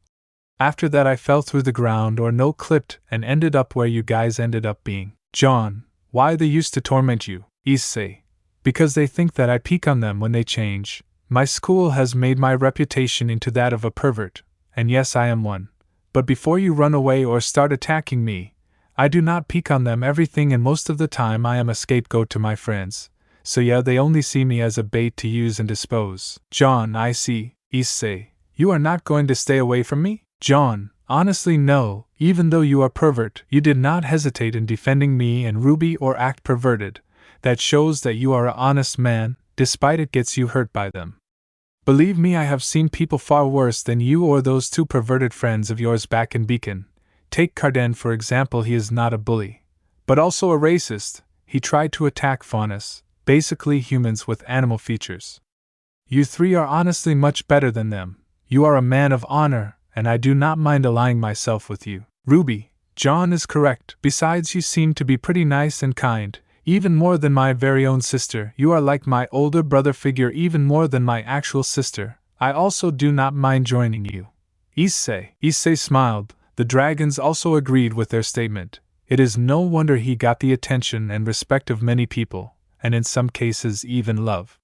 After that I fell through the ground or no clipped and ended up where you guys ended up being. Jon, why they used to torment you? Issei, because they think that I peek on them when they change. My school has made my reputation into that of a pervert, and yes I am one. But before you run away or start attacking me, I do not peek on them everything, and most of the time I am a scapegoat to my friends. So yeah, they only see me as a bait to use and dispose. Jon, I see. Issei, you are not going to stay away from me? Jon, honestly no, even though you are pervert, you did not hesitate in defending me and Ruby or act perverted. That shows that you are an honest man, despite it gets you hurt by them. Believe me, I have seen people far worse than you or those two perverted friends of yours back in Beacon. Take Carden for example, he is not a bully, but also a racist. He tried to attack Faunus, basically humans with animal features. You three are honestly much better than them. You are a man of honor, and I do not mind allying myself with you. Ruby, Jon is correct. Besides, you seem to be pretty nice and kind, even more than my very own sister. You are like my older brother figure, even more than my actual sister. I also do not mind joining you. Issei smiled. The dragons also agreed with their statement. It is no wonder he got the attention and respect of many people, and in some cases even love.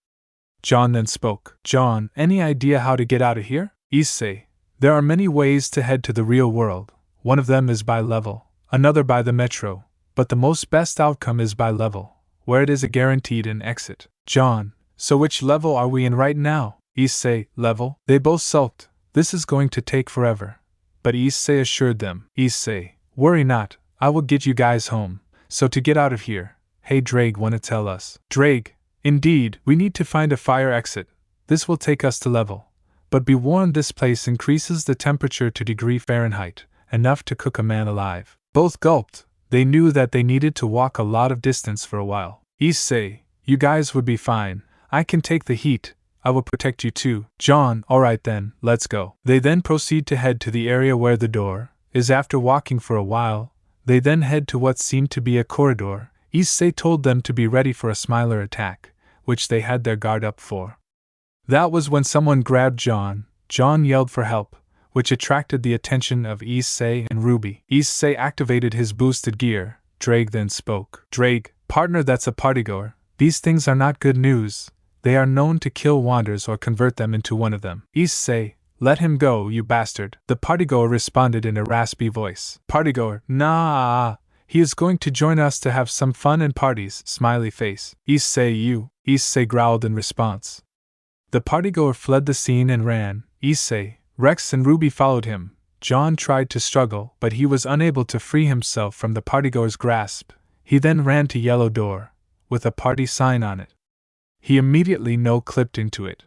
Jon then spoke. Jon, any idea how to get out of here? Issei, there are many ways to head to the real world. One of them is by level, another by the metro, but the most best outcome is by level, where it is a guaranteed an exit. Jon, so which level are we in right now? Issei, level? They both sulked. This is going to take forever. But Issei assured them. Issei, worry not, I will get you guys home. So to get out of here, hey Drake, wanna tell us? Drake, indeed, we need to find a fire exit. This will take us to level. But be warned, this place increases the temperature to degree Fahrenheit, enough to cook a man alive. Both gulped. They knew that they needed to walk a lot of distance for a while. Issei, you guys would be fine. I can take the heat. I will protect you too. Jon, alright then, let's go. They then proceed to head to the area where the door is. After walking for a while, they then head to what seemed to be a corridor. Issei told them to be ready for a smiler attack, which they had their guard up for. That was when someone grabbed Jon. Jon yelled for help, which attracted the attention of Issei and Ruby. Issei activated his boosted gear. Drake then spoke. Drake, partner, that's a partygoer. These things are not good news. They are known to kill wanders or convert them into one of them. Issei, let him go, you bastard. The partygoer responded in a raspy voice. Partygoer, nah, he is going to join us to have some fun and parties, smiley face. Issei growled in response. The partygoer fled the scene and ran. Issei, Rex and Ruby followed him. Jon tried to struggle, but he was unable to free himself from the partygoer's grasp. He then ran to yellow door, with a party sign on it. He immediately no-clipped into it.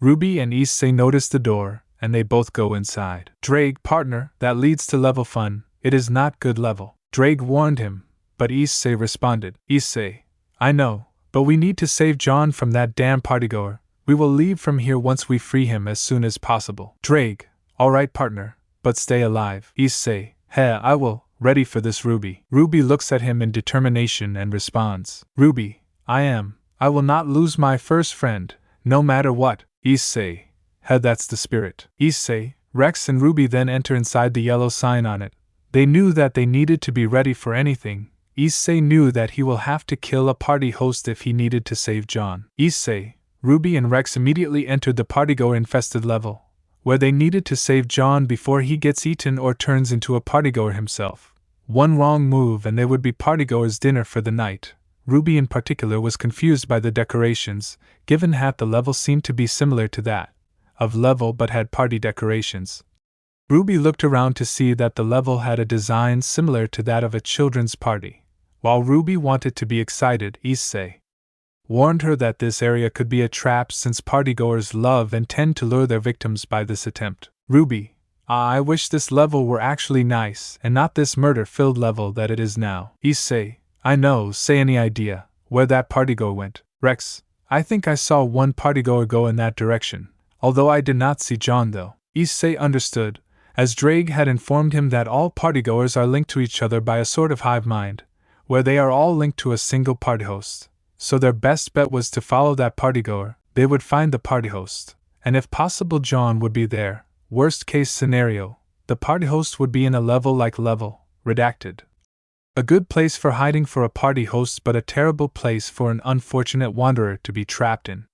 Ruby and Issei noticed the door, and they both go inside. Drake, partner, that leads to level fun. It is not good level. Drake warned him, but Issei responded. Issei, I know, but we need to save Jon from that damn partygoer. We will leave from here once we free him as soon as possible. Drake, alright partner, but stay alive. Issei, heh, I will, ready for this Ruby. Ruby looks at him in determination and responds. Ruby, I will not lose my first friend, no matter what. Issei, That's the spirit. Issei, Rex and Ruby then enter inside the yellow sign on it. They knew that they needed to be ready for anything. Issei knew that he will have to kill a party host if he needed to save Jon. Issei, Ruby and Rex immediately entered the partygoer-infested level, where they needed to save Jon before he gets eaten or turns into a partygoer himself. One wrong move and they would be partygoers' dinner for the night. Ruby in particular was confused by the decorations, given that the level seemed to be similar to that of level but had party decorations. Ruby looked around to see that the level had a design similar to that of a children's party. While Ruby wanted to be excited, Issei warned her that this area could be a trap since partygoers love and tend to lure their victims by this attempt. Ruby, I wish this level were actually nice and not this murder-filled level that it is now. Issei, I know, say any idea where that partygoer went. Rex, I think I saw one partygoer go in that direction, although I did not see Jon though. Issei understood, as Drake had informed him that all partygoers are linked to each other by a sort of hive mind, where they are all linked to a single party host. So their best bet was to follow that partygoer. They would find the party host, and if possible Jon would be there. Worst case scenario, the party host would be in a level like level, redacted. A good place for hiding for a party host but a terrible place for an unfortunate wanderer to be trapped in.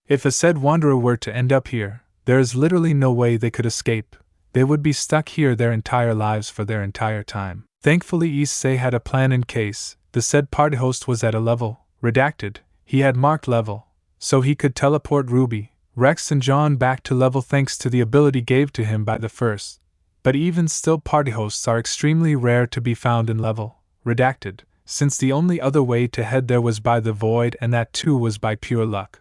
If a said wanderer were to end up here, there is literally no way they could escape. They would be stuck here their entire lives for their entire time. Thankfully Issei had a plan in case the said party host was at a level, redacted. He had marked level, so he could teleport Ruby, Rex and Jon back to level thanks to the ability gave to him by the first. But even still party hosts are extremely rare to be found in level, redacted, since the only other way to head there was by the void and that too was by pure luck.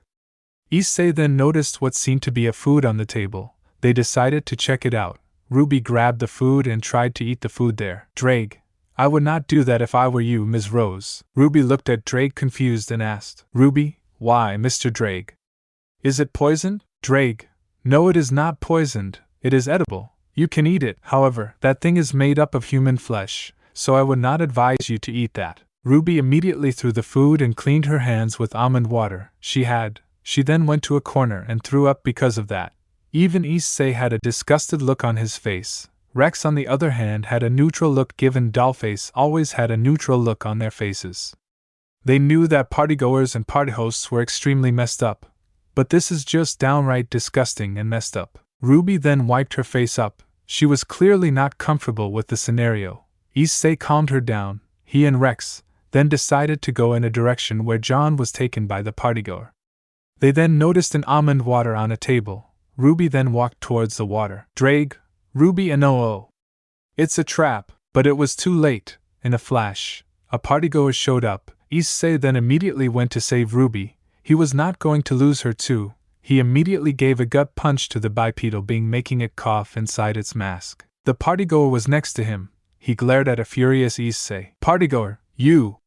Issei then noticed what seemed to be a food on the table. They decided to check it out. Ruby grabbed the food and tried to eat the food there. Drake, I would not do that if I were you, Ms. Rose. Ruby looked at Drake confused and asked, Ruby, why, Mr. Drake? Is it poisoned? Drake, no, it is not poisoned, it is edible. You can eat it, however, that thing is made up of human flesh, so I would not advise you to eat that. Ruby immediately threw the food and cleaned her hands with almond water. She then went to a corner and threw up because of that. Even Issei had a disgusted look on his face. Rex on the other hand had a neutral look, given Dollface always had a neutral look on their faces. They knew that partygoers and party hosts were extremely messed up. But this is just downright disgusting and messed up. Ruby then wiped her face up. She was clearly not comfortable with the scenario. Issei calmed her down. He and Rex then decided to go in a direction where Jon was taken by the partygoer. They then noticed an almond water on a table. Ruby then walked towards the water. Drake, Ruby and oh. It's a trap, but it was too late. In a flash, a partygoer showed up. Issei then immediately went to save Ruby. He was not going to lose her too. He immediately gave a gut punch to the bipedal being, making it cough inside its mask. The partygoer was next to him. He glared at a furious Issei. Partygoer, you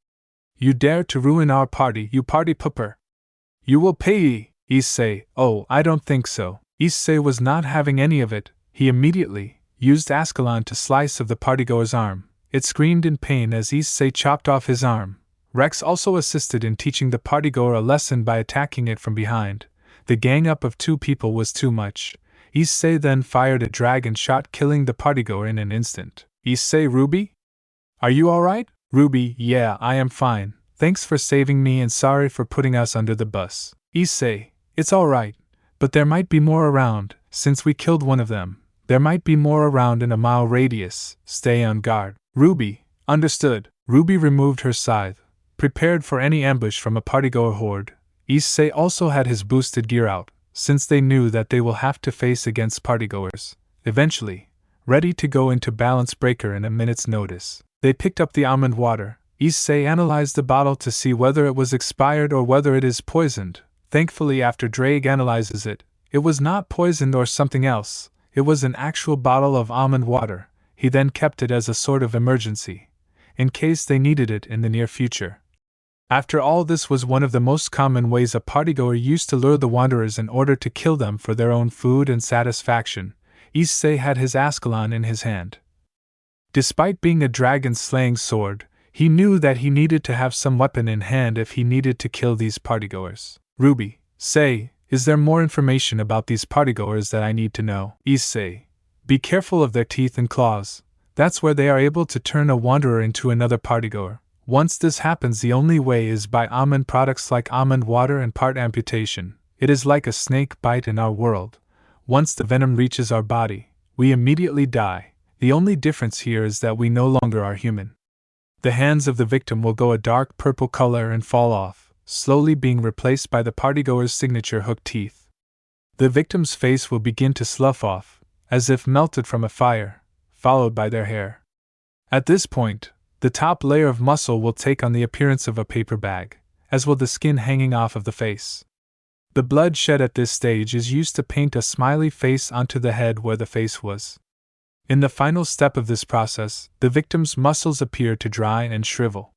dared to ruin our party, you party pooper. You will pay. Issei, oh, I don't think so. Issei was not having any of it. He immediately used Ascalon to slice of the partygoer's arm. It screamed in pain as Issei chopped off his arm. Rex also assisted in teaching the partygoer a lesson by attacking it from behind. The gang up of 2 people was too much. Issei then fired a dragon shot, killing the partygoer in an instant. Issei, Ruby? Are you alright? Ruby, yeah, I am fine. Thanks for saving me and sorry for putting us under the bus. Issei, it's alright, but there might be more around. Since we killed one of them, there might be more around in a mile radius. Stay on guard. Ruby, understood. Ruby removed her scythe, prepared for any ambush from a partygoer horde. Issei also had his boosted gear out, since they knew that they will have to face against partygoers, eventually, ready to go into balance breaker in a minute's notice. They picked up the almond water. Issei analyzed the bottle to see whether it was expired or whether it is poisoned. Thankfully, after Drake analyzes it, it was not poisoned or something else. It was an actual bottle of almond water. He then kept it as a sort of emergency, in case they needed it in the near future. After all, this was one of the most common ways a partygoer used to lure the wanderers in order to kill them for their own food and satisfaction. Issei had his Ascalon in his hand. Despite being a dragon-slaying sword, he knew that he needed to have some weapon in hand if he needed to kill these partygoers. Ruby, say, Is there more information about these partygoers that I need to know? Issei. Be careful of their teeth and claws. That's where they are able to turn a wanderer into another partygoer. Once this happens, the only way is by almond products like almond water and part amputation. It is like a snake bite in our world. Once the venom reaches our body, we immediately die. The only difference here is that we no longer are human. The hands of the victim will go a dark purple color and fall off, slowly being replaced by the partygoer's signature hooked teeth. The victim's face will begin to slough off, as if melted from a fire, followed by their hair. At this point, the top layer of muscle will take on the appearance of a paper bag, as will the skin hanging off of the face. The blood shed at this stage is used to paint a smiley face onto the head where the face was. In the final step of this process, the victim's muscles appear to dry and shrivel.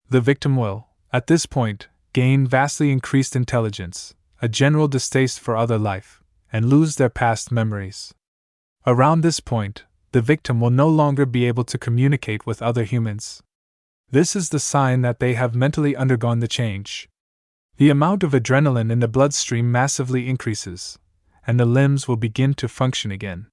The victim will, at this point, gain vastly increased intelligence, a general distaste for other life, and lose their past memories. Around this point, the victim will no longer be able to communicate with other humans. This is the sign that they have mentally undergone the change. The amount of adrenaline in the bloodstream massively increases, and the limbs will begin to function again.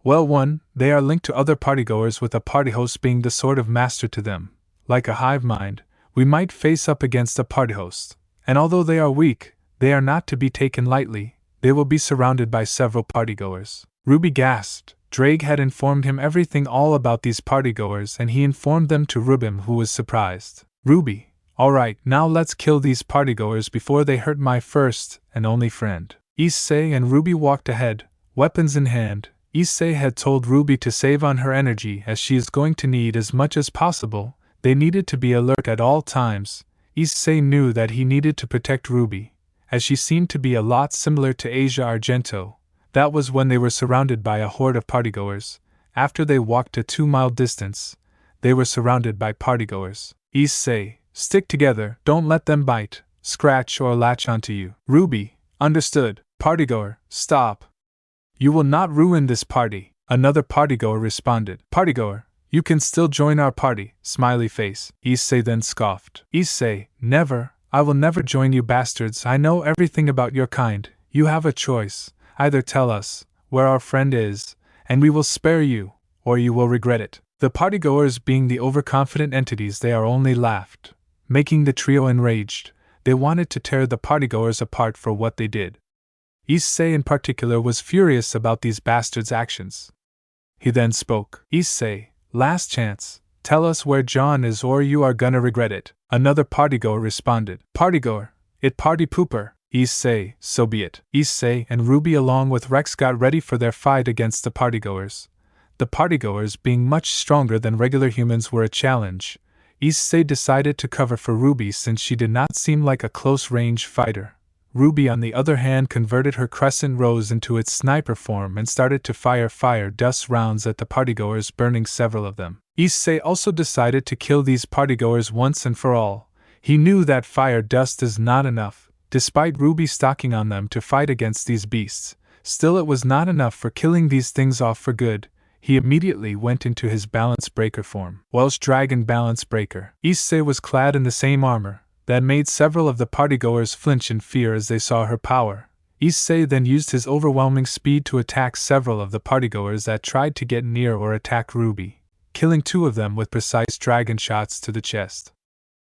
Well, 1, they are linked to other partygoers, with a party host being the sort of master to them. Like a hive mind, we might face up against a party host, and although they are weak, they are not to be taken lightly. They will be surrounded by several partygoers. Ruby gasped. Drake had informed him everything all about these partygoers, and he informed them to Ruby, who was surprised. Ruby, alright, now let's kill these partygoers before they hurt my first and only friend. Issei and Ruby walked ahead, weapons in hand. Issei had told Ruby to save on her energy, as she is going to need as much as possible. They needed to be alert at all times. Issei knew that he needed to protect Ruby, as she seemed to be a lot similar to Asia Argento. That was when they were surrounded by a horde of partygoers. After they walked a 2-mile distance, they were surrounded by partygoers. Issei, stick together, don't let them bite, scratch, or latch onto you. Ruby, understood. Partygoer, stop. You will not ruin this party. Another partygoer responded. Partygoer, you can still join our party, smiley face. Issei then scoffed. Issei, never, I will never join you bastards. I know everything about your kind. You have a choice. Either tell us where our friend is, and we will spare you, or you will regret it. The partygoers, being the overconfident entities they are, only laughed, making the trio enraged. They wanted to tear the partygoers apart for what they did. Issei in particular was furious about these bastards' actions. He then spoke. Issei, last chance, tell us where Jon is or you are gonna regret it. Another partygoer responded. Partygoer, it party pooper. Issei, so be it. Issei and Ruby along with Rex got ready for their fight against the partygoers. The partygoers, being much stronger than regular humans, were a challenge. Issei decided to cover for Ruby since she did not seem like a close-range fighter. Ruby, on the other hand, converted her crescent rose into its sniper form and started to fire dust rounds at the partygoers, burning several of them. Issei also decided to kill these partygoers once and for all. He knew that fire dust is not enough. Despite Ruby stocking on them to fight against these beasts, still it was not enough for killing these things off for good. He immediately went into his balance breaker form. Welsh Dragon Balance Breaker. Issei was clad in the same armor that made several of the partygoers flinch in fear as they saw her power. Issei then used his overwhelming speed to attack several of the partygoers that tried to get near or attack Ruby, killing 2 of them with precise dragon shots to the chest.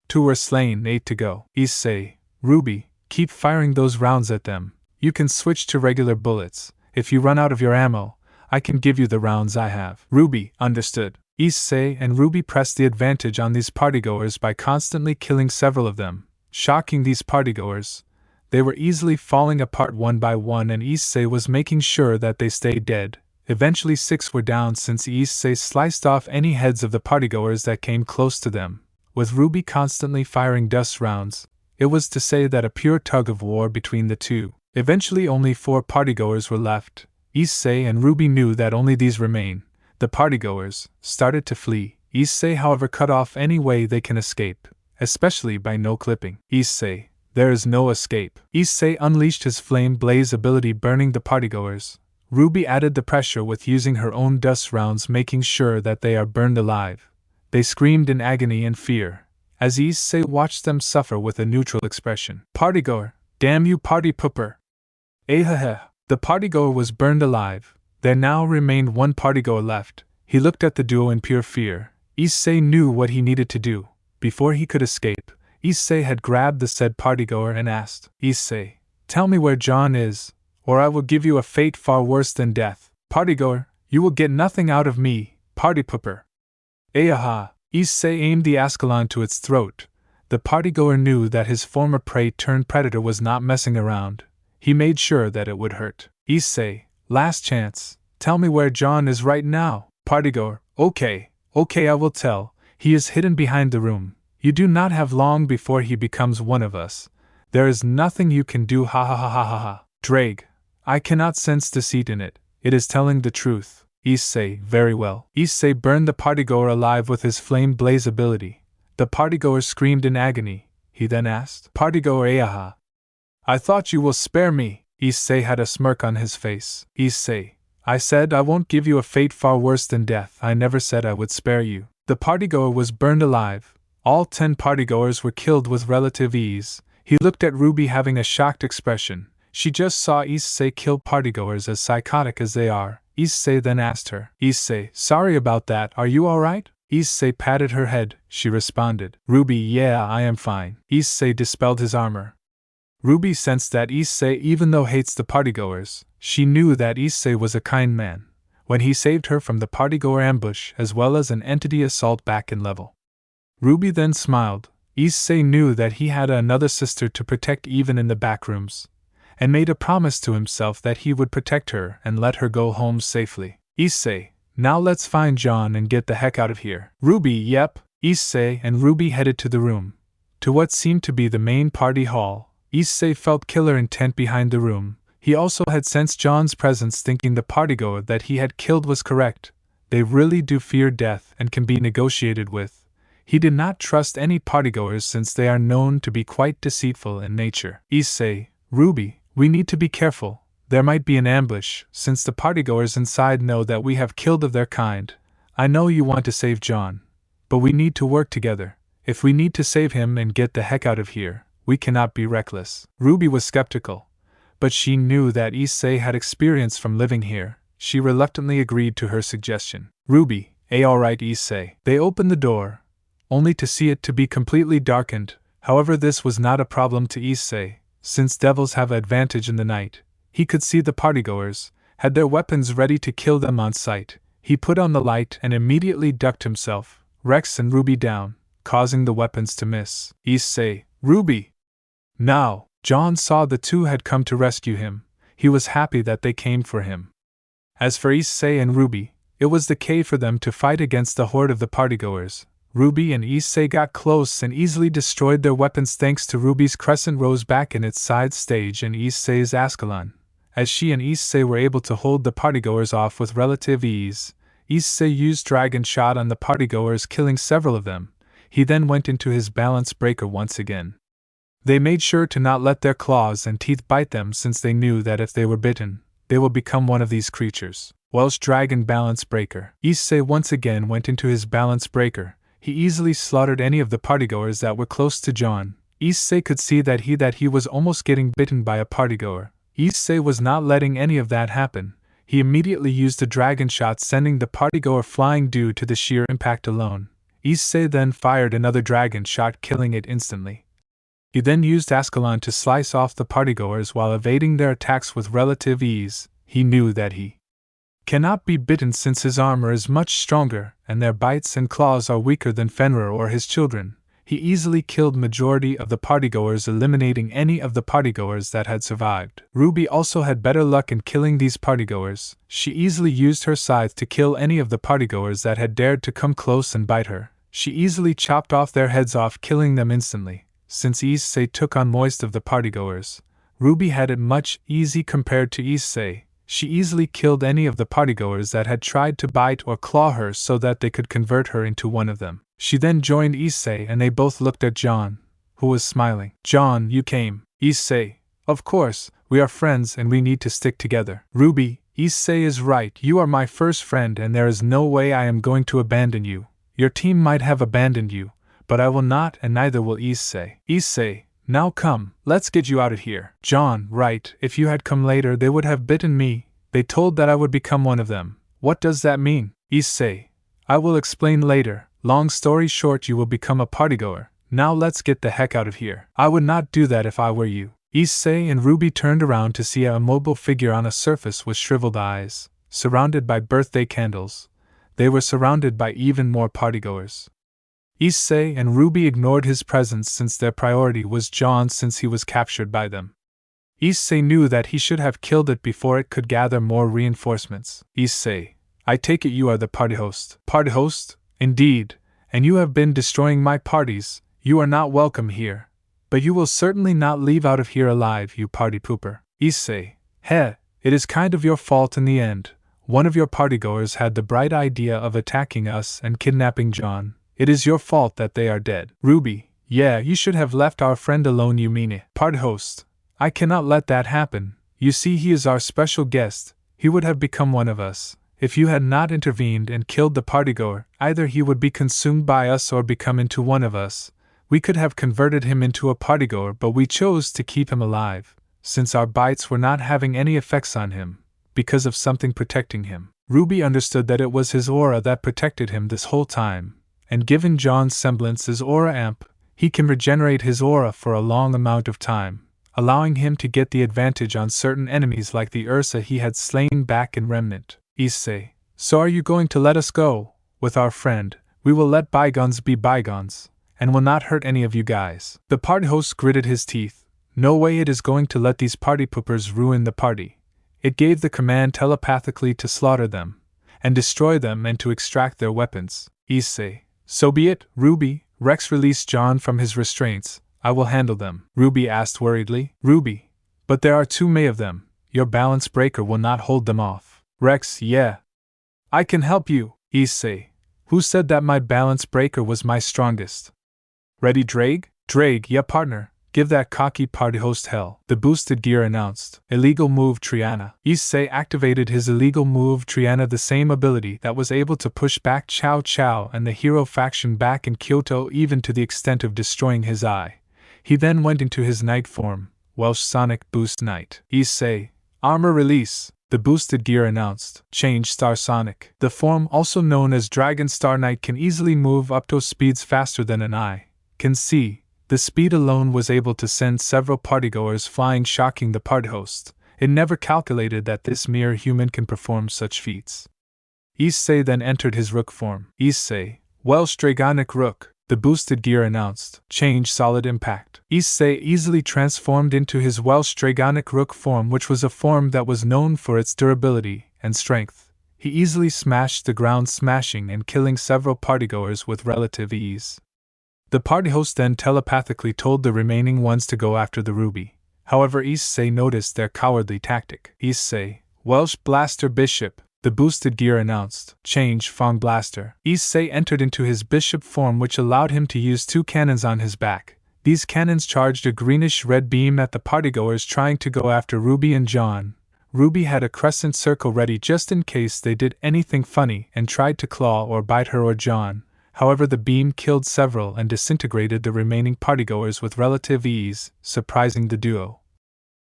2 were slain, 8 to go. Issei, Ruby, keep firing those rounds at them. You can switch to regular bullets. If you run out of your ammo, I can give you the rounds I have. Ruby, understood. Issei and Ruby pressed the advantage on these partygoers by constantly killing several of them, shocking these partygoers. They were easily falling apart one by one, and Issei was making sure that they stayed dead. Eventually 6 were down since Issei sliced off any heads of the partygoers that came close to them. With Ruby constantly firing dust rounds, it was to say that a pure tug-of-war between the two. Eventually only 4 partygoers were left. Issei and Ruby knew that only these remain. The partygoers started to flee. Issei, however, cut off any way they can escape, especially by no-clipping. Issei, there is no escape. Issei unleashed his flame blaze ability, burning the partygoers. Ruby added the pressure with using her own dust rounds, making sure that they are burned alive. They screamed in agony and fear as Issei watched them suffer with a neutral expression. Partygoer, damn you party pooper! The partygoer was burned alive. There now remained one partygoer left. He looked at the duo in pure fear. Issei knew what he needed to do. Before he could escape, Issei had grabbed the said partygoer and asked, Issei, tell me where Jon is, or I will give you a fate far worse than death. Partygoer, you will get nothing out of me, party pooper. Issei aimed the Ascalon to its throat. The partygoer knew that his former prey-turned-predator was not messing around. He made sure that it would hurt. Issei, last chance, tell me where Jon is right now. Partygoer, okay, I will tell. He is hidden behind the room. You do not have long before he becomes one of us. There is nothing you can do, Drake, I cannot sense deceit in it. It is telling the truth. Issei, very well. Issei burned the partygoer alive with his flame blaze ability. The partygoer screamed in agony. He then asked, Partygoer, I thought you will spare me. Issei had a smirk on his face. Issei, I said I won't give you a fate far worse than death. I never said I would spare you. The partygoer was burned alive. All 10 partygoers were killed with relative ease. He looked at Ruby having a shocked expression. She just saw Issei kill partygoers as psychotic as they are. Issei then asked her, Issei, sorry about that, are you alright? Issei patted her head. She responded, Ruby, yeah, I am fine. Issei dispelled his armor. Ruby sensed that Issei even though hates the partygoers, she knew that Issei was a kind man. When he saved her from the partygoer ambush as well as an entity assault back in level. Ruby then smiled. Issei knew that he had another sister to protect even in the backrooms, and made a promise to himself that he would protect her and let her go home safely. Issei, now let's find Jon and get the heck out of here. Ruby, yep. Issei and Ruby headed to the room. To what seemed to be the main party hall. Issei felt killer intent behind the room. He also had sensed Jon's presence, thinking the partygoer that he had killed was correct. They really do fear death and can be negotiated with. He did not trust any partygoers since they are known to be quite deceitful in nature. Issei, Ruby, we need to be careful. There might be an ambush, since the partygoers inside know that we have killed of their kind. I know you want to save Jon, but we need to work together. If we need to save him and get the heck out of here, we cannot be reckless. Ruby was skeptical, but she knew that Issei had experience from living here. She reluctantly agreed to her suggestion. Ruby, alright Issei. They opened the door, only to see it to be completely darkened. However, this was not a problem to Issei, since devils have an advantage in the night. He could see the partygoers, had their weapons ready to kill them on sight. He put on the light and immediately ducked himself, Rex and Ruby down, causing the weapons to miss. Issei, Ruby! Now, Jon saw the two had come to rescue him. He was happy that they came for him. As for Issei and Ruby, it was the key for them to fight against the horde of the partygoers. Ruby and Issei got close and easily destroyed their weapons thanks to Ruby's crescent rose back in its side stage and Issei's Ascalon. As she and Issei were able to hold the partygoers off with relative ease, Issei used Dragon Shot on the partygoers, killing several of them. He then went into his balance breaker once again. They made sure to not let their claws and teeth bite them, since they knew that if they were bitten, they will become one of these creatures. Welsh Dragon Balance Breaker. Issei once again went into his balance breaker. He easily slaughtered any of the partygoers that were close to Jon. Issei could see that he was almost getting bitten by a partygoer. Issei was not letting any of that happen. He immediately used a dragon shot, sending the partygoer flying due to the sheer impact alone. Issei then fired another dragon shot, killing it instantly. He then used Ascalon to slice off the partygoers while evading their attacks with relative ease. He knew that he cannot be bitten since his armor is much stronger and their bites and claws are weaker than Fenrir or his children. He easily killed majority of the partygoers, eliminating any of the partygoers that had survived. Ruby also had better luck in killing these partygoers. She easily used her scythe to kill any of the partygoers that had dared to come close and bite her. She easily chopped off their heads off, killing them instantly. Since Issei took on most of the partygoers, Ruby had it much easy compared to Issei. She easily killed any of the partygoers that had tried to bite or claw her so that they could convert her into one of them. She then joined Issei and they both looked at Jon, who was smiling. Jon, you came. Issei, of course, we are friends and we need to stick together. Ruby, Issei is right, you are my first friend and there is no way I am going to abandon you. Your team might have abandoned you, but I will not, and neither will Issei. Issei, Now come, let's get you out of here. Jon, right, if you had come later they would have bitten me. They told that I would become one of them. What does that mean? Issei, I will explain later. Long story short, you will become a partygoer. Now let's get the heck out of here. I would not do that if I were you. Issei and Ruby turned around to see a mobile figure on a surface with shriveled eyes, surrounded by birthday candles. They were surrounded by even more partygoers. Issei and Ruby ignored his presence since their priority was Jon since he was captured by them. Issei knew that he should have killed it before it could gather more reinforcements. Issei, I take it you are the party host. Party host? Indeed, and you have been destroying my parties. You are not welcome here. But you will certainly not leave out of here alive, you party pooper. Issei, heh, it is kind of your fault in the end. One of your partygoers had the bright idea of attacking us and kidnapping Jon. It is your fault that they are dead. Ruby, yeah, you should have left our friend alone, you mean it. Party host, I cannot let that happen. You see, he is our special guest. He would have become one of us. If you had not intervened and killed the partygoer, either he would be consumed by us or become into one of us. We could have converted him into a partygoer, but we chose to keep him alive, since our bites were not having any effects on him, because of something protecting him. Ruby understood that it was his aura that protected him this whole time, and given Jon's semblance as aura amp, he can regenerate his aura for a long amount of time, allowing him to get the advantage on certain enemies like the Ursa he had slain back in Remnant. Issei, so are you going to let us go? With our friend, we will let bygones be bygones, and will not hurt any of you guys. The party host gritted his teeth. No way it is going to let these party poopers ruin the party. It gave the command telepathically to slaughter them, and destroy them and to extract their weapons. Issei, so be it. Ruby, Rex released Jon from his restraints. I will handle them. Ruby asked worriedly. Ruby, but there are too many of them. Your balance breaker will not hold them off. Rex, yeah. I can help you. Issei, who said that my balance breaker was my strongest? Ready, Drake? Drake, yeah, partner. Give that cocky party host hell. The boosted gear announced. Illegal move Triana. Issei activated his illegal move Triana, the same ability that was able to push back Chow Chow and the hero faction back in Kyoto, even to the extent of destroying his eye. He then went into his Knight form, Welsh Sonic Boost Knight. Issei, armor release. The boosted gear announced. Change Star Sonic. The form, also known as Dragon Star Knight, can easily move up to speeds faster than an eye can see. The speed alone was able to send several partygoers flying, shocking the party host. It never calculated that this mere human can perform such feats. Issei then entered his Rook form. Issei, Welsh Dragonic Rook. The boosted gear announced. Change Solid Impact. Issei easily transformed into his Welsh Dragonic Rook form, which was a form that was known for its durability and strength. He easily smashed the ground, smashing and killing several partygoers with relative ease. The party host then telepathically told the remaining ones to go after the Ruby. However, Issei noticed their cowardly tactic. Issei, Welsh Blaster Bishop. The boosted gear announced. Change Fong Blaster. Issei entered into his bishop form, which allowed him to use 2 cannons on his back. These cannons charged a greenish-red beam at the partygoers trying to go after Ruby and Jon. Ruby had a crescent circle ready just in case they did anything funny and tried to claw or bite her or Jon. However, the beam killed several and disintegrated the remaining partygoers with relative ease, surprising the duo.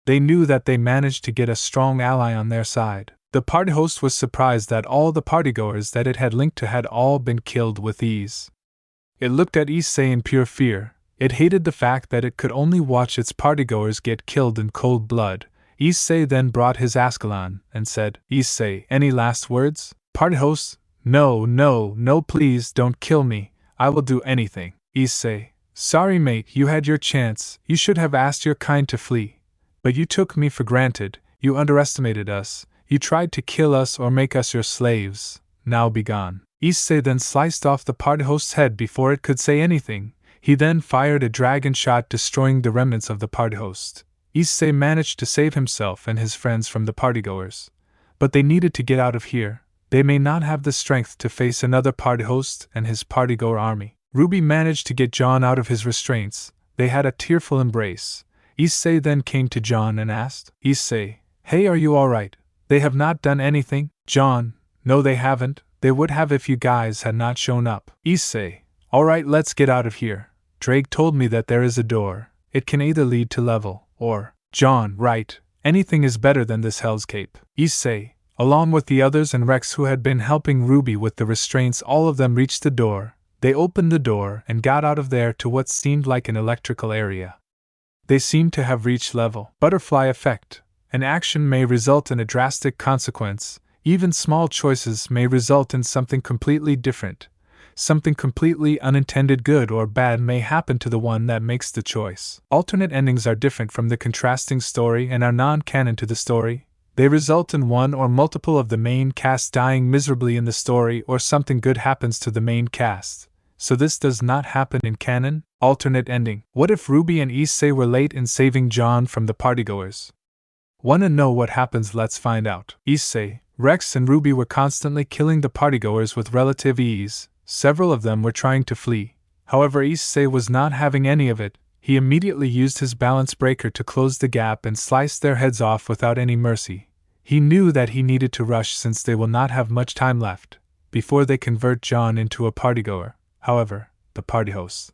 They knew that they managed to get a strong ally on their side. The party host was surprised that all the partygoers that it had linked to had all been killed with ease. It looked at Issei in pure fear. It hated the fact that it could only watch its partygoers get killed in cold blood. Issei then brought his Ascalon and said, Issei, any last words? Party host, no, please don't kill me. I will do anything. Issei, sorry mate, you had your chance. You should have asked your kind to flee. But you took me for granted. You underestimated us. You tried to kill us or make us your slaves. Now be gone. Issei then sliced off the party host's head before it could say anything. He then fired a dragon shot, destroying the remnants of the party host. Issei managed to save himself and his friends from the partygoers. But they needed to get out of here. They may not have the strength to face another party host and his partygoer army. Ruby managed to get Jon out of his restraints. They had a tearful embrace. Issei then came to Jon and asked, Issei, hey, are you alright? They have not done anything? Jon, no they haven't. They would have if you guys had not shown up. Issei, alright, let's get out of here. Drake told me that there is a door. it can either lead to level, or, Jon, right, anything is better than this Hell's Cape. Issei, along with the others and Rex who had been helping Ruby with the restraints, all of them reached the door. They opened the door and got out of there to what seemed like an electrical area. They seemed to have reached level. Butterfly effect. An action may result in a drastic consequence. Even small choices may result in something completely different. Something completely unintended, good or bad, may happen to the one that makes the choice. Alternate endings are different from the contrasting story and are non-canon to the story. They result in one or multiple of the main cast dying miserably in the story, or something good happens to the main cast. So this does not happen in canon. Alternate ending. What if Ruby and Issei were late in saving Jon from the partygoers? Wanna know what happens? Let's find out. Issei, Rex and Ruby were constantly killing the partygoers with relative ease. Several of them were trying to flee. However, Issei was not having any of it. He immediately used his balance breaker to close the gap and sliced their heads off without any mercy. He knew that he needed to rush since they will not have much time left before they convert Jon into a partygoer. However, the party host,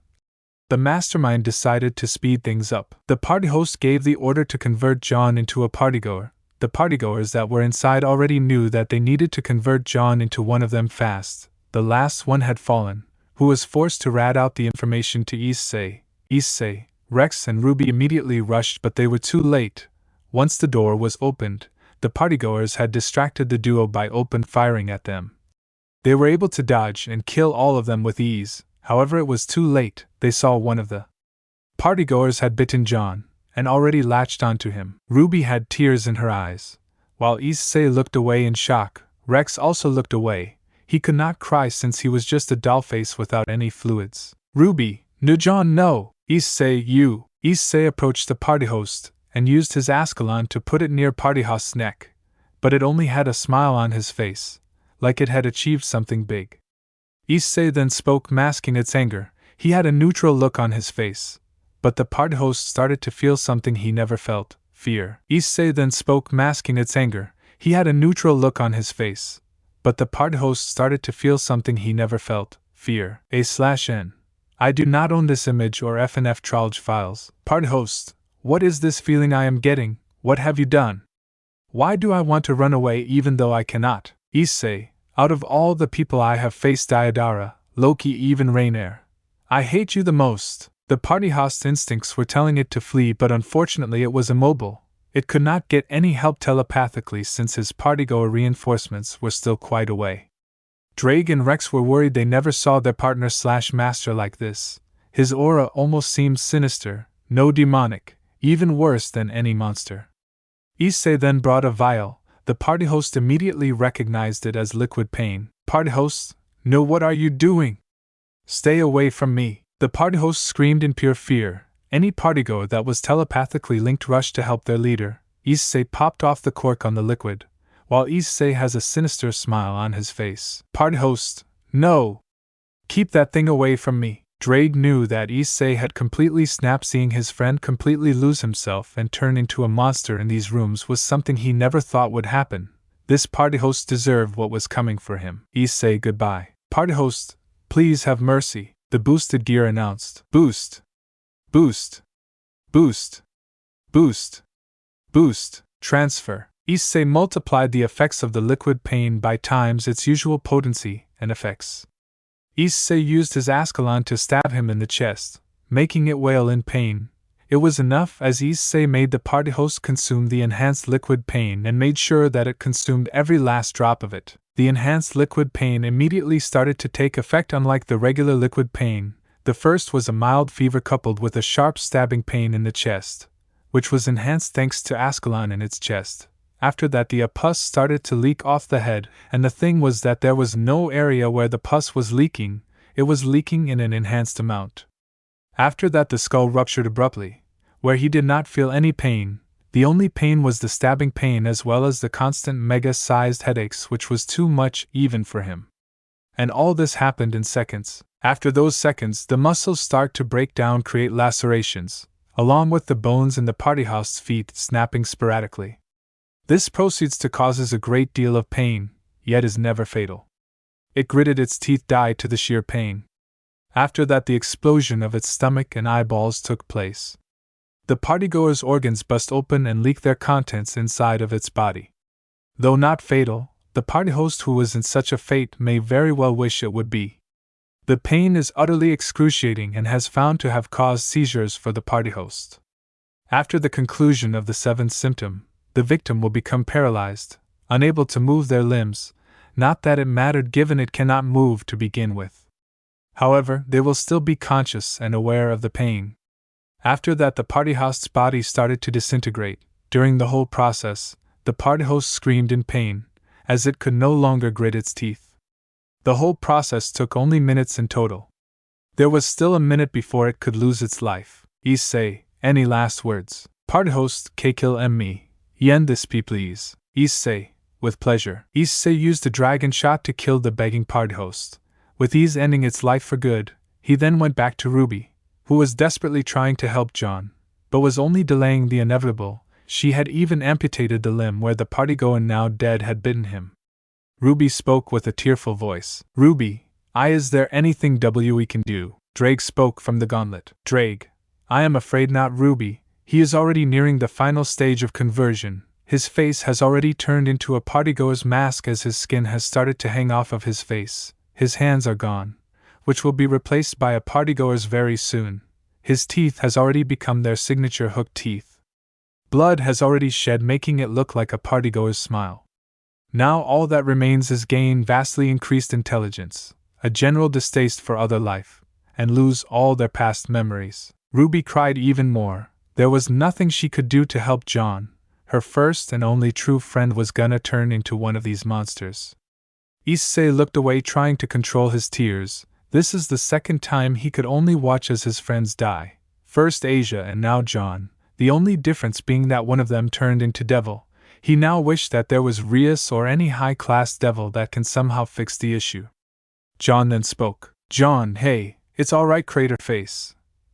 the mastermind, decided to speed things up. The party host gave the order to convert Jon into a partygoer. The partygoers that were inside already knew that they needed to convert Jon into one of them fast. The last one had fallen, who was forced to rat out the information to Issei. Issei, Rex and Ruby immediately rushed, but they were too late. Once the door was opened, the partygoers had distracted the duo by open firing at them. They were able to dodge and kill all of them with ease. However, it was too late. They saw one of the partygoers had bitten Jon, and already latched onto him. Ruby had tears in her eyes. While Issei looked away in shock, Rex also looked away. He could not cry since he was just a dollface without any fluids. Ruby, no Jon, no! Issei, you! Issei approached the party host, and used his Ascalon to put it near party host's neck. But it only had a smile on his face, like it had achieved something big. Issei then spoke, masking its anger. He had a neutral look on his face. But the party host started to feel something he never felt, fear. Issei then spoke, masking its anger. He had a neutral look on his face. But the party host started to feel something he never felt, fear. A/N. I do not own this image or FNF Trolge files. Party host, what is this feeling I am getting? What have you done? Why do I want to run away even though I cannot? Issei, out of all the people I have faced, Diodara, Loki, even Rainier, I hate you the most. The party host's instincts were telling it to flee, but unfortunately it was immobile. It could not get any help telepathically since his partygoer reinforcements were still quite away. Drake and Rex were worried. They never saw their partner/master like this. His aura almost seemed sinister, no demonic, even worse than any monster. Issei then brought a vial. The party host immediately recognized it as liquid pain. Party host, no, what are you doing? Stay away from me. The party host screamed in pure fear. Any partygoer that was telepathically linked rushed to help their leader. Issei popped off the cork on the liquid, while Issei has a sinister smile on his face. Party host, no! Keep that thing away from me. Drake knew that Issei had completely snapped. Seeing his friend completely lose himself and turn into a monster in these rooms was something he never thought would happen. This party host deserved what was coming for him. Issei, goodbye. Party host, please have mercy, the boosted gear announced. Boost. Boost. Boost. Boost. Boost. Transfer. Issei multiplied the effects of the liquid pain by times its usual potency and effects. Issei used his Ascalon to stab him in the chest, making it wail in pain. It was enough, as Issei made the party host consume the enhanced liquid pain and made sure that it consumed every last drop of it. The enhanced liquid pain immediately started to take effect. Unlike the regular liquid pain, the first was a mild fever coupled with a sharp stabbing pain in the chest, which was enhanced thanks to Ascalon in its chest. After that, the pus started to leak off the head, and the thing was that there was no area where the pus was leaking. It was leaking in an enhanced amount. After that, the skull ruptured abruptly, where he did not feel any pain. The only pain was the stabbing pain, as well as the constant mega-sized headaches, which was too much even for him. And all this happened in seconds. After those seconds, the muscles start to break down, create lacerations, along with the bones in the party host's feet snapping sporadically. This proceeds to causes a great deal of pain, yet is never fatal. It gritted its teeth, died to the sheer pain. After that, the explosion of its stomach and eyeballs took place. The partygoer's organs bust open and leak their contents inside of its body. Though not fatal, the party host who was in such a fate may very well wish it would be. The pain is utterly excruciating and has found to have caused seizures for the party host. After the conclusion of the seventh symptom, the victim will become paralyzed, unable to move their limbs, not that it mattered given it cannot move to begin with. However, they will still be conscious and aware of the pain. After that, the party host's body started to disintegrate. During the whole process, the party host screamed in pain, as it could no longer grit its teeth. The whole process took only minutes in total. There was still a minute before it could lose its life. Issei, any last words? Party host, kill me. Yen this please. Issei, with pleasure. Issei used a dragon shot to kill the begging party host, with ease ending its life for good. He then went back to Ruby, who was desperately trying to help Jon, but was only delaying the inevitable. She had even amputated the limb where the partygoer now dead had bitten him. Ruby spoke with a tearful voice. Ruby, is there anything we can do? Drake spoke from the gauntlet. Drake, I am afraid not. Ruby, he is already nearing the final stage of conversion. His face has already turned into a partygoer's mask as his skin has started to hang off of his face. His hands are gone, which will be replaced by a partygoer's very soon. His teeth has already become their signature hooked teeth. Blood has already shed, making it look like a partygoer's smile. Now all that remains is gain vastly increased intelligence, a general distaste for other life, and lose all their past memories. Ruby cried even more. There was nothing she could do to help Jon. Her first and only true friend was gonna turn into one of these monsters. Issei looked away, trying to control his tears. This is the second time he could only watch as his friends die. First Asia and now Jon, the only difference being that one of them turned into devil. He now wished that there was Rias or any high-class devil that can somehow fix the issue. Jon then spoke. Jon, hey, it's alright, Crater Face.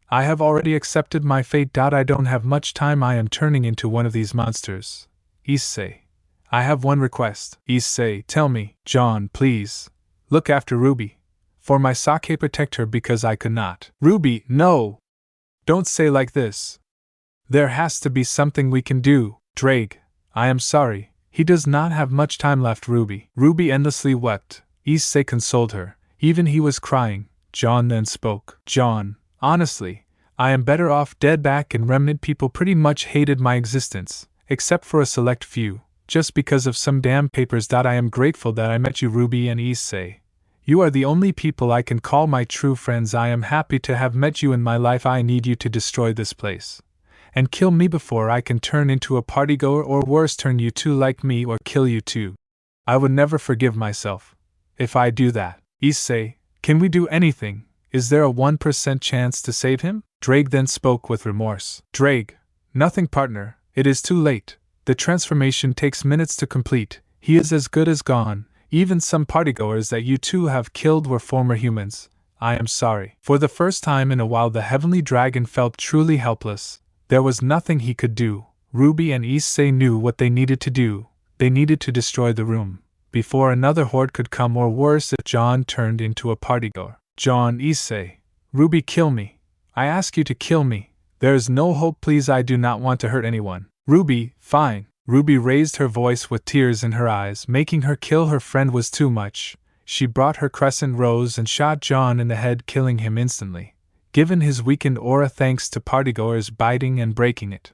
I have already accepted my fate. I don't have much time. I am turning into one of these monsters. Issei, I have one request. Issei, tell me. Jon, please. Look after Ruby. For my sake, protect her because I could not. Ruby, no! Don't say like this. There has to be something we can do. Drake, I am sorry. He does not have much time left. Ruby. Ruby endlessly wept. Issei consoled her. Even he was crying. Jon then spoke. Jon, honestly, I am better off dead. Back in Remnant, people pretty much hated my existence, except for a select few, just because of some damn papers. I am grateful that I met you, Ruby and Issei. You are the only people I can call my true friends. I am happy to have met you in my life. I need you to destroy this place and kill me before I can turn into a partygoer, or worse, turn you two like me or kill you too. I would never forgive myself if I do that. Issei, can we do anything? Is there a 1% chance to save him? Drake then spoke with remorse. Drake, nothing, partner. It is too late. The transformation takes minutes to complete. He is as good as gone. Even some partygoers that you two have killed were former humans. I am sorry. For the first time in a while, the heavenly dragon felt truly helpless. There was nothing he could do. Ruby and Issei knew what they needed to do. They needed to destroy the room before another horde could come, or worse, if Jon turned into a partygoer. Jon, Issei, Ruby, kill me. I ask you to kill me. There is no hope, please. I do not want to hurt anyone. Ruby, fine. Ruby raised her voice with tears in her eyes. Making her kill her friend was too much. She brought her crescent rose and shot Jon in the head, killing him instantly, given his weakened aura thanks to partygoers biting and breaking it.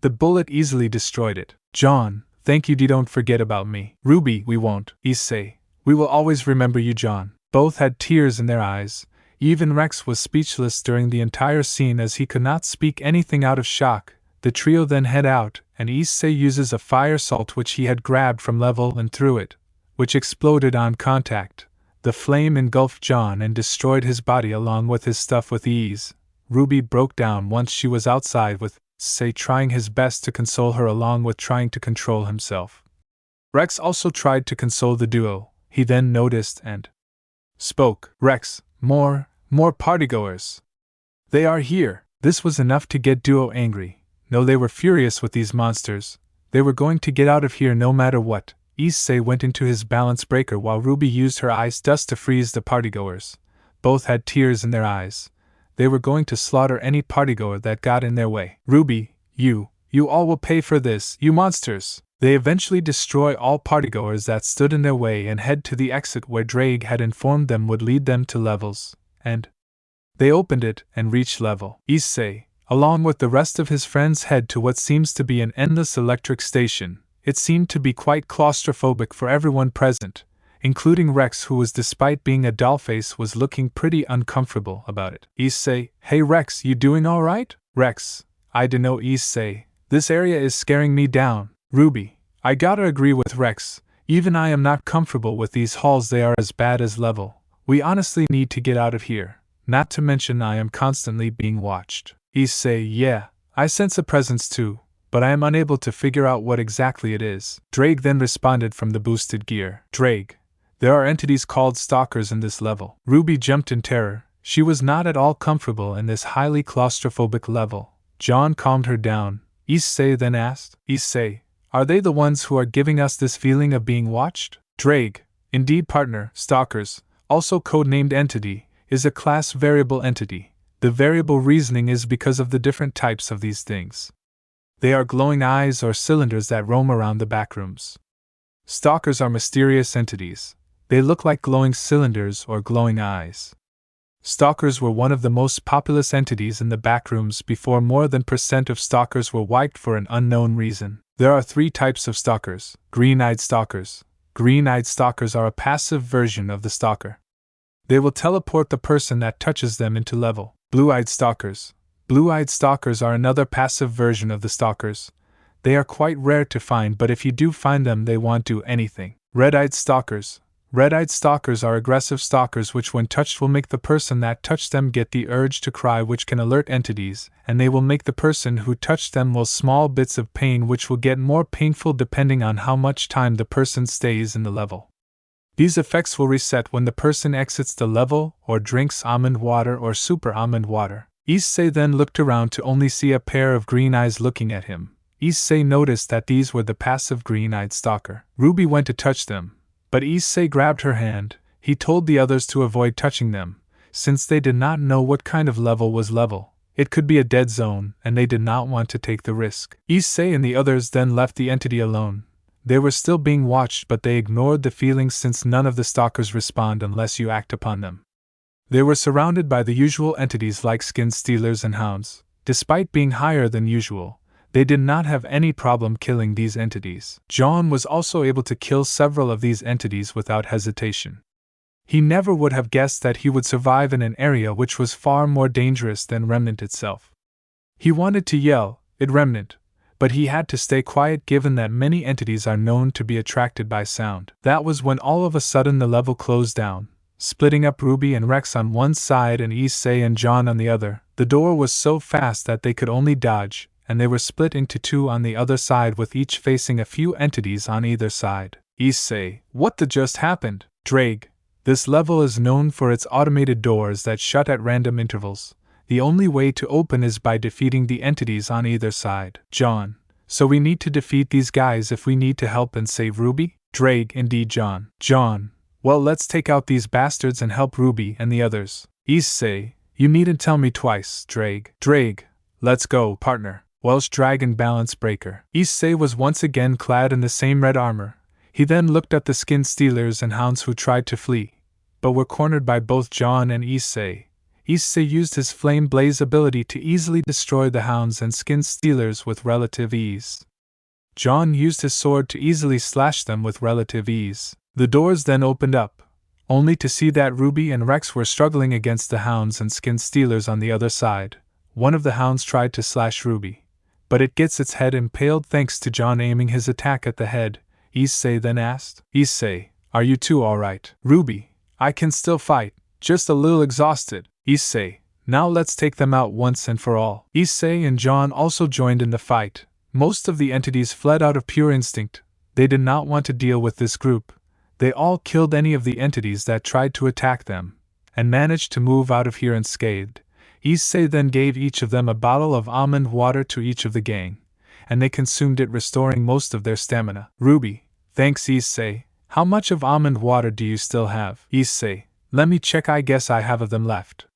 The bullet easily destroyed it. Jon, thank you. Don't forget about me. Ruby, we won't. Issei, we will always remember you. Jon. Both had tears in their eyes. Even Rex was speechless during the entire scene as he could not speak anything out of shock. The trio then head out, and Issei uses a fire salt which he had grabbed from level and threw it, which exploded on contact. The flame engulfed Jon and destroyed his body along with his stuff with ease. Ruby broke down once she was outside, with Issei trying his best to console her along with trying to control himself. Rex also tried to console the duo. He then noticed and spoke. Rex, more partygoers. They are here. This was enough to get Duo angry. No, they were furious with these monsters. They were going to get out of here no matter what. Issei went into his balance breaker while Ruby used her ice dust to freeze the partygoers. Both had tears in their eyes. they were going to slaughter any partygoer that got in their way. Ruby, you all will pay for this, you monsters! They eventually destroy all partygoers that stood in their way and head to the exit where Drake had informed them would lead them to levels, and they opened it and reached level. Issei, along with the rest of his friends, head to what seems to be an endless electric station. It seemed to be quite claustrophobic for everyone present, including Rex, who was, despite being a dollface, was looking pretty uncomfortable about it. Issei, hey Rex, you doing alright? Rex, I dunno Issei, this area is scaring me down. Ruby, I gotta agree with Rex, even I am not comfortable with these halls, they are as bad as level. We honestly need to get out of here, not to mention I am constantly being watched. Issei, yeah, I sense a presence too, but I am unable to figure out what exactly it is. Drake then responded from the boosted gear. Drake, there are entities called Stalkers in this level. Ruby jumped in terror. She was not at all comfortable in this highly claustrophobic level. Jon calmed her down. Issei then asked, Issei, are they the ones who are giving us this feeling of being watched? Drake, indeed partner, Stalkers, also codenamed Entity, is a class variable entity. The variable reasoning is because of the different types of these things. They are glowing eyes or cylinders that roam around the backrooms. Stalkers are mysterious entities. They look like glowing cylinders or glowing eyes. Stalkers were one of the most populous entities in the backrooms before more than % of stalkers were wiped for an unknown reason. There are 3 types of stalkers. Green-eyed stalkers. Green-eyed stalkers are a passive version of the stalker. They will teleport the person that touches them into level. Blue-eyed stalkers. Blue-eyed stalkers are another passive version of the stalkers. They are quite rare to find, but if you do find them, they won't do anything. Red-eyed stalkers. Red-eyed stalkers are aggressive stalkers which when touched will make the person that touched them get the urge to cry, which can alert entities, and they will make the person who touched them will small bits of pain, which will get more painful depending on how much time the person stays in the level. These effects will reset when the person exits the level or drinks almond water or super almond water. Issei then looked around to only see a pair of green eyes looking at him. Issei noticed that these were the passive green-eyed stalker. Ruby went to touch them, but Issei grabbed her hand. He told the others to avoid touching them, since they did not know what kind of level was level. It could be a dead zone, and they did not want to take the risk. Issei and the others then left the entity alone. They were still being watched, but they ignored the feelings since none of the stalkers respond unless you act upon them. They were surrounded by the usual entities like skin stealers and hounds. Despite being higher than usual, they did not have any problem killing these entities. Jon was also able to kill several of these entities without hesitation. He never would have guessed that he would survive in an area which was far more dangerous than Remnant itself. He wanted to yell, "It Remnant!" but he had to stay quiet given that many entities are known to be attracted by sound. That was when all of a sudden the level closed down, splitting up Ruby and Rex on one side and Issei and Jon on the other. The door was so fast that they could only dodge, and they were split into 2 on the other side with each facing a few entities on either side. Issei, what the just happened? Drake, this level is known for its automated doors that shut at random intervals. The only way to open is by defeating the entities on either side. Jon, so we need to defeat these guys if we need to help and save Ruby? Drake, indeed Jon. Jon, well, let's take out these bastards and help Ruby and the others. Issei, you needn't tell me twice, Drake. Drake, let's go, partner. Welsh Dragon Balance Breaker. Issei was once again clad in the same red armor. He then looked at the skin stealers and hounds who tried to flee, but were cornered by both Jon and Issei. Issei used his Flame Blaze ability to easily destroy the hounds and skin stealers with relative ease. Jon used his sword to easily slash them with relative ease. The doors then opened up, only to see that Ruby and Rex were struggling against the hounds and skin stealers on the other side. One of the hounds tried to slash Ruby, but it gets its head impaled thanks to Jon aiming his attack at the head. Issei then asked, Issei, are you two alright? Ruby, I can still fight, just a little exhausted. Issei, now let's take them out once and for all. Issei and Jon also joined in the fight. Most of the entities fled out of pure instinct. They did not want to deal with this group. They all killed any of the entities that tried to attack them, and managed to move out of here unscathed. Issei then gave each of them a bottle of almond water to each of the gang, and they consumed it, restoring most of their stamina. Ruby, thanks Issei. How much of almond water do you still have? Issei, let me check, I guess I have of them left.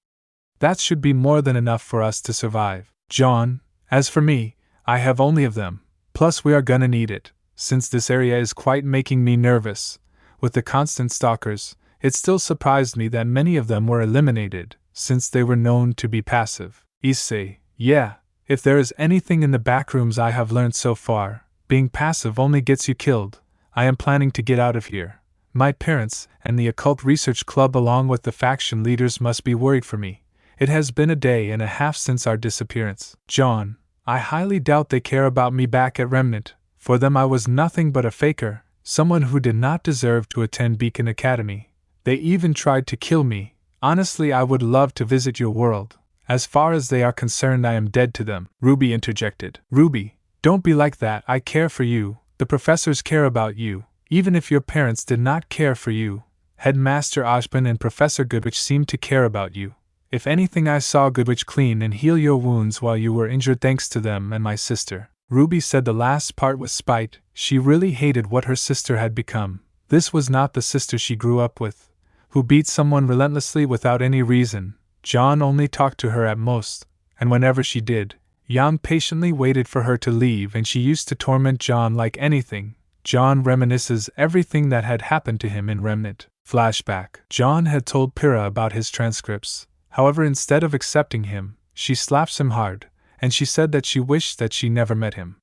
That should be more than enough for us to survive. Jon, as for me, I have only of them. Plus we are gonna need it, since this area is quite making me nervous. With the constant stalkers, it still surprised me that many of them were eliminated, since they were known to be passive. Issei, yeah, if there is anything in the backrooms I have learned so far, being passive only gets you killed. I am planning to get out of here. My parents and the Occult Research Club along with the faction leaders must be worried for me. It has been a day and a half since our disappearance. Jon, I highly doubt they care about me back at Remnant. For them I was nothing but a faker, someone who did not deserve to attend Beacon Academy. They even tried to kill me. Honestly, I would love to visit your world. As far as they are concerned, I am dead to them. Ruby interjected. Ruby, don't be like that. I care for you. The professors care about you. Even if your parents did not care for you, Headmaster Osborne and Professor Goodwich seemed to care about you. If anything, I saw Goodwich clean and heal your wounds while you were injured thanks to them and my sister. Ruby said the last part with spite. She really hated what her sister had become. This was not the sister she grew up with, who beat someone relentlessly without any reason. Jon only talked to her at most, and whenever she did, Jon patiently waited for her to leave, and she used to torment Jon like anything. Jon reminisces everything that had happened to him in Remnant. Flashback. Jon had told Pyrrha about his transcripts. However, instead of accepting him, she slaps him hard, and she said that she wished that she never met him.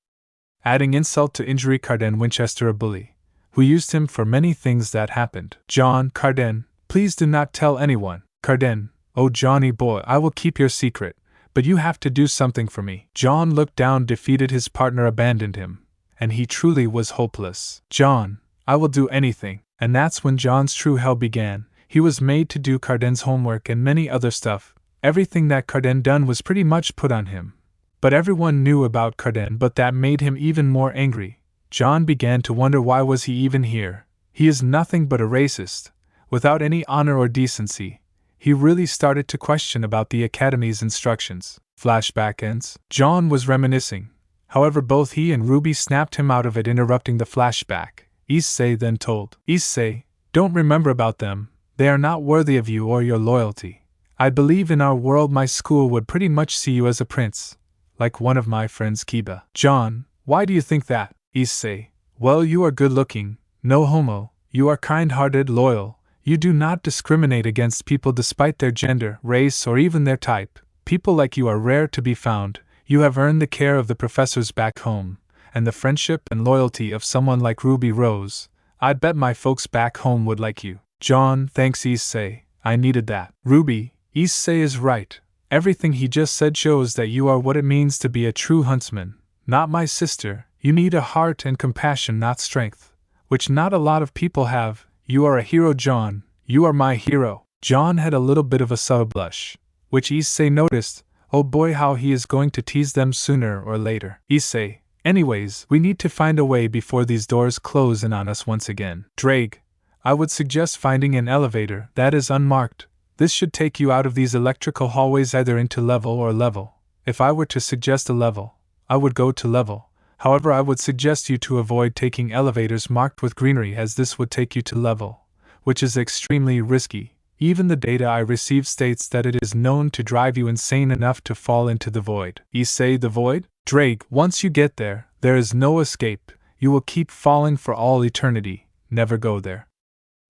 Adding insult to injury, Carden Winchester, a bully, who used him for many things that happened. Jon, Carden, please do not tell anyone. Carden, oh Johnny boy, I will keep your secret, but you have to do something for me. Jon looked down, defeated, his partner abandoned him, and he truly was hopeless. Jon, I will do anything. And that's when Jon's true hell began. He was made to do Carden's homework and many other stuff. Everything that Carden done was pretty much put on him. But everyone knew about Carden, but that made him even more angry. Jon began to wonder, why was he even here? He is nothing but a racist, without any honor or decency. He really started to question about the Academy's instructions. Flashback ends. Jon was reminiscing. However, both he and Ruby snapped him out of it, interrupting the flashback. Issei then told. Issei, don't remember about them. They are not worthy of you or your loyalty. I believe in our world my school would pretty much see you as a prince, like one of my friends Kiba. Jon, why do you think that? Issei, well, you are good looking, no homo, you are kind-hearted, loyal, you do not discriminate against people despite their gender, race, or even their type. People like you are rare to be found. You have earned the care of the professors back home, and the friendship and loyalty of someone like Ruby Rose. I'd bet my folks back home would like you. Jon, thanks Issei, I needed that. Ruby, Issei is right. Everything he just said shows that you are what it means to be a true huntsman. Not my sister, you need a heart and compassion, not strength, which not a lot of people have. You are a hero, Jon, you are my hero. Jon had a little bit of a subtle blush, which Issei noticed. Oh boy, how he is going to tease them sooner or later. Issei, anyways, we need to find a way before these doors close in on us once again. Drake, I would suggest finding an elevator that is unmarked. This should take you out of these electrical hallways either into level or level. If I were to suggest a level, I would go to level. However, I would suggest you to avoid taking elevators marked with greenery, as this would take you to level, which is extremely risky. Even the data I received states that it is known to drive you insane enough to fall into the void. Issei, the void? Drake, once you get there, there is no escape. You will keep falling for all eternity. Never go there.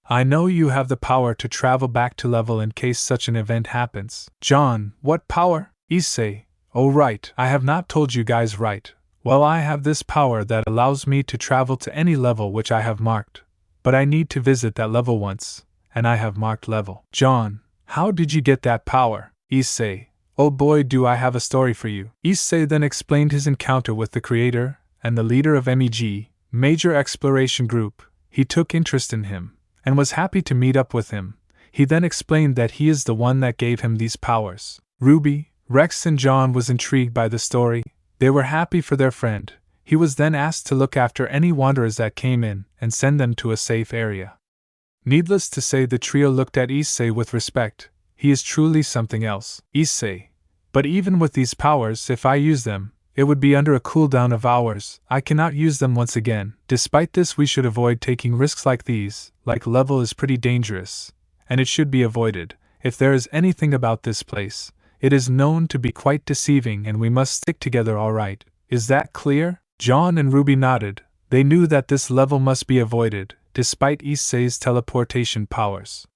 I know you have the power to travel back to level in case such an event happens. Jon, what power? Issei, oh right, I have not told you guys right. Well, I have this power that allows me to travel to any level which I have marked. But I need to visit that level once, and I have marked level. Jon, how did you get that power? Issei, oh boy, do I have a story for you. Issei then explained his encounter with the creator and the leader of MEG, Major Exploration Group. He took interest in him, and was happy to meet up with him. He then explained that he is the one that gave him these powers. Ruby, Rex and Jon was intrigued by the story. They were happy for their friend. He was then asked to look after any wanderers that came in and send them to a safe area. Needless to say, the trio looked at Issei with respect. He is truly something else. Issei, but even with these powers, if I use them, it would be under a cooldown of hours. I cannot use them once again. Despite this, we should avoid taking risks like these. Level is pretty dangerous, and it should be avoided. If there is anything about this place, It is known to be quite deceiving and we must stick together, alright. Is that clear? Jon and Ruby nodded. They knew that this level must be avoided, despite Issei's teleportation powers.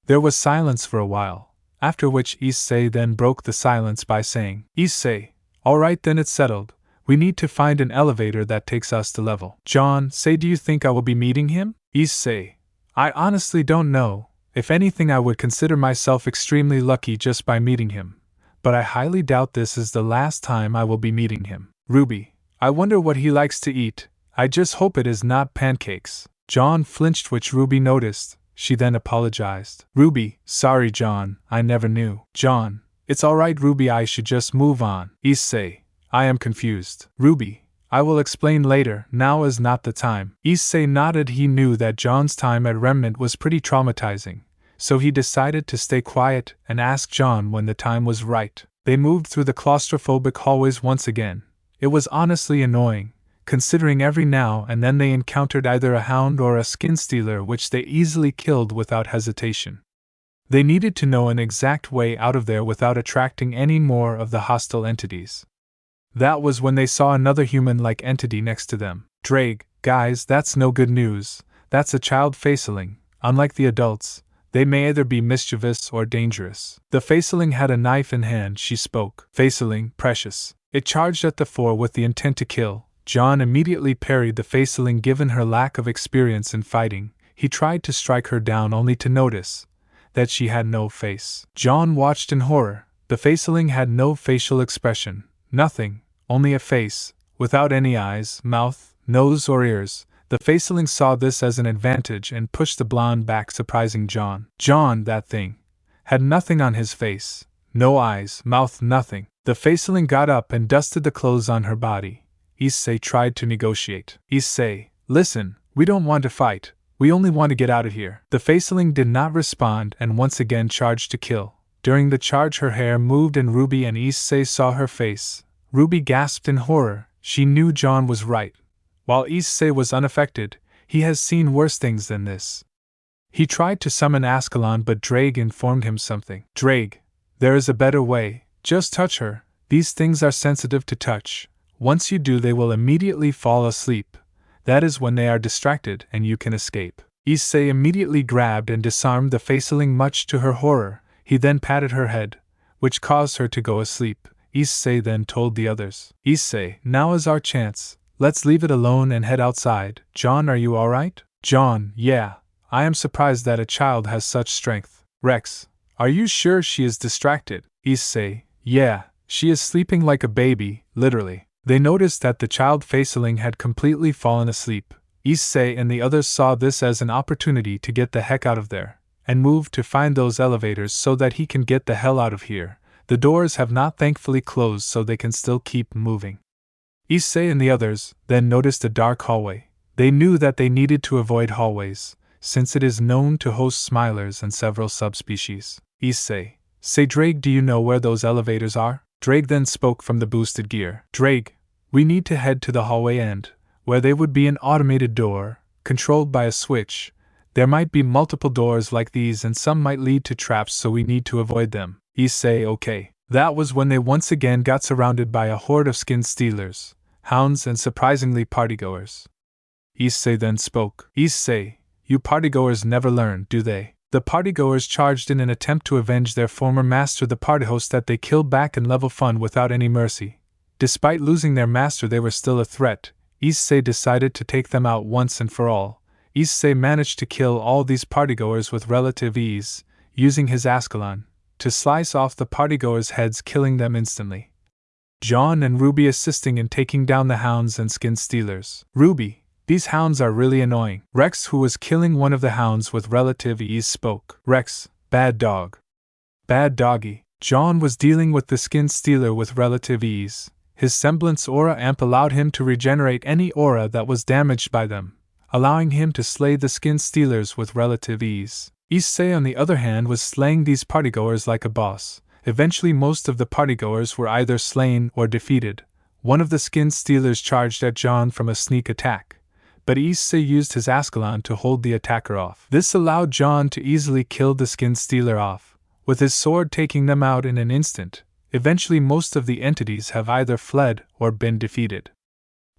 There was silence for a while, after which Issei then broke the silence by saying, Issei, alright then, it's settled. We need to find an elevator that takes us to level. Jon, say, do you think I will be meeting him? Issei, I honestly don't know. If anything, I would consider myself extremely lucky just by meeting him. But I highly doubt this is the last time I will be meeting him. Ruby, I wonder what he likes to eat. I just hope it is not pancakes. Jon flinched, which Ruby noticed. She then apologized. Ruby, sorry Jon, I never knew. Jon, it's alright Ruby, I should just move on. Issei, I am confused. Ruby, I will explain later, now is not the time. Issei nodded. He knew that Jon's time at Remnant was pretty traumatizing, so he decided to stay quiet and ask Jon when the time was right. They moved through the claustrophobic hallways once again. It was honestly annoying, considering every now and then they encountered either a hound or a skin stealer, which they easily killed without hesitation. They needed to know an exact way out of there without attracting any more of the hostile entities. That was when they saw another human-like entity next to them. Drake, guys, that's no good news. That's a child faceling. Unlike the adults, they may either be mischievous or dangerous. The faceling had a knife in hand. She spoke. Faceling, precious. It charged at the four with the intent to kill. Jon immediately parried the faceling. Given her lack of experience in fighting, he tried to strike her down only to notice that she had no face. Jon watched in horror. The faceling had no facial expression. Nothing. Only a face, without any eyes, mouth, nose or ears. The faceling saw this as an advantage and pushed the blonde back, surprising Jon. Jon, that thing, had nothing on his face. No eyes, mouth, nothing. The faceling got up and dusted the clothes on her body. Issei tried to negotiate. Issei, listen, we don't want to fight. We only want to get out of here. The faceling did not respond and once again charged to kill. During the charge her hair moved and Ruby and Issei saw her face. Ruby gasped in horror. She knew Jon was right. While Issei was unaffected, he has seen worse things than this. He tried to summon Ascalon, but Drake informed him something. Drake, there is a better way. Just touch her. These things are sensitive to touch. Once you do, they will immediately fall asleep. That is when they are distracted and you can escape. Issei immediately grabbed and disarmed the faceling, much to her horror. He then patted her head, which caused her to go asleep. Issei then told the others. Issei, now is our chance. Let's leave it alone and head outside. Jon, are you alright? Jon, yeah. I am surprised that a child has such strength. Rex, are you sure she is distracted? Issei, yeah, she is sleeping like a baby, literally. They noticed that the child faceling had completely fallen asleep. Issei and the others saw this as an opportunity to get the heck out of there, and moved to find those elevators so that he can get the hell out of here. The doors have not thankfully closed, so they can still keep moving. Issei and the others then noticed a dark hallway. They knew that they needed to avoid hallways, since it is known to host smilers and several subspecies. Issei, say Drake, do you know where those elevators are? Drake then spoke from the boosted gear. Drake, we need to head to the hallway end, where there would be an automated door, controlled by a switch. There might be multiple doors like these and some might lead to traps, so we need to avoid them. Issei, okay. That was when they once again got surrounded by a horde of skin stealers, hounds and surprisingly partygoers. Issei then spoke. Issei, you partygoers never learn, do they? The partygoers charged in an attempt to avenge their former master, the party host that they killed back in level fun without any mercy. Despite losing their master, they were still a threat. Issei decided to take them out once and for all. Issei managed to kill all these partygoers with relative ease, using his Ascalon to slice off the partygoers' heads, killing them instantly. Jon and Ruby assisting in taking down the hounds and skin stealers. Ruby, these hounds are really annoying. Rex, who was killing one of the hounds with relative ease, spoke. Rex, bad dog. Bad doggy. Jon was dealing with the skin stealer with relative ease. His semblance aura amp allowed him to regenerate any aura that was damaged by them, allowing him to slay the skin stealers with relative ease. Issei, on the other hand, was slaying these partygoers like a boss. Eventually most of the partygoers were either slain or defeated. One of the skin stealers charged at Jon from a sneak attack, but Issei used his Ascalon to hold the attacker off. This allowed Jon to easily kill the skin stealer off, with his sword taking them out in an instant. Eventually most of the entities have either fled or been defeated.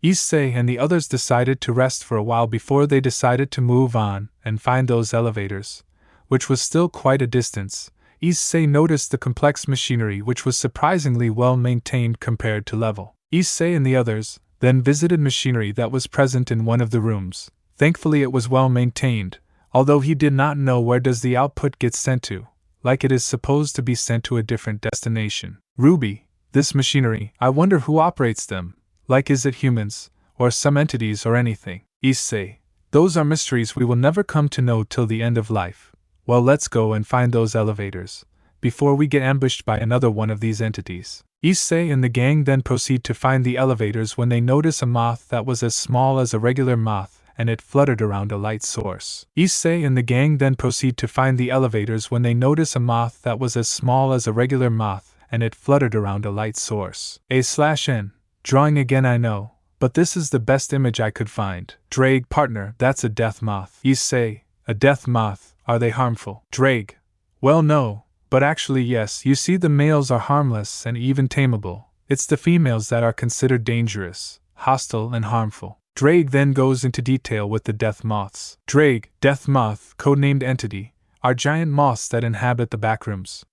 Issei and the others decided to rest for a while before they decided to move on and find those elevators, which was still quite a distance. Issei noticed the complex machinery, which was surprisingly well maintained compared to level. Issei and the others then visited machinery that was present in one of the rooms. Thankfully it was well maintained, although he did not know where does the output get sent to, like it is supposed to be sent to a different destination. Ruby, this machinery, I wonder who operates them, like is it humans, or some entities or anything? Issei, those are mysteries we will never come to know till the end of life. Well, let's go and find those elevators, before we get ambushed by another one of these entities. Issei and the gang then proceed to find the elevators when they notice a moth that was as small as a regular moth, and it fluttered around a light source. Issei and the gang then proceed to find the elevators when they notice a moth that was as small as a regular moth, and it fluttered around a light source. A/N. Drawing again, I know, but this is the best image I could find. Drake, partner, that's a death moth. Issei, a death moth, are they harmful? Drake, well, no, but actually yes, you see the males are harmless and even tameable. It's the females that are considered dangerous, hostile and harmful. Drake then goes into detail with the death moths. Drake, death moth, codenamed entity, are giant moths that inhabit the backrooms.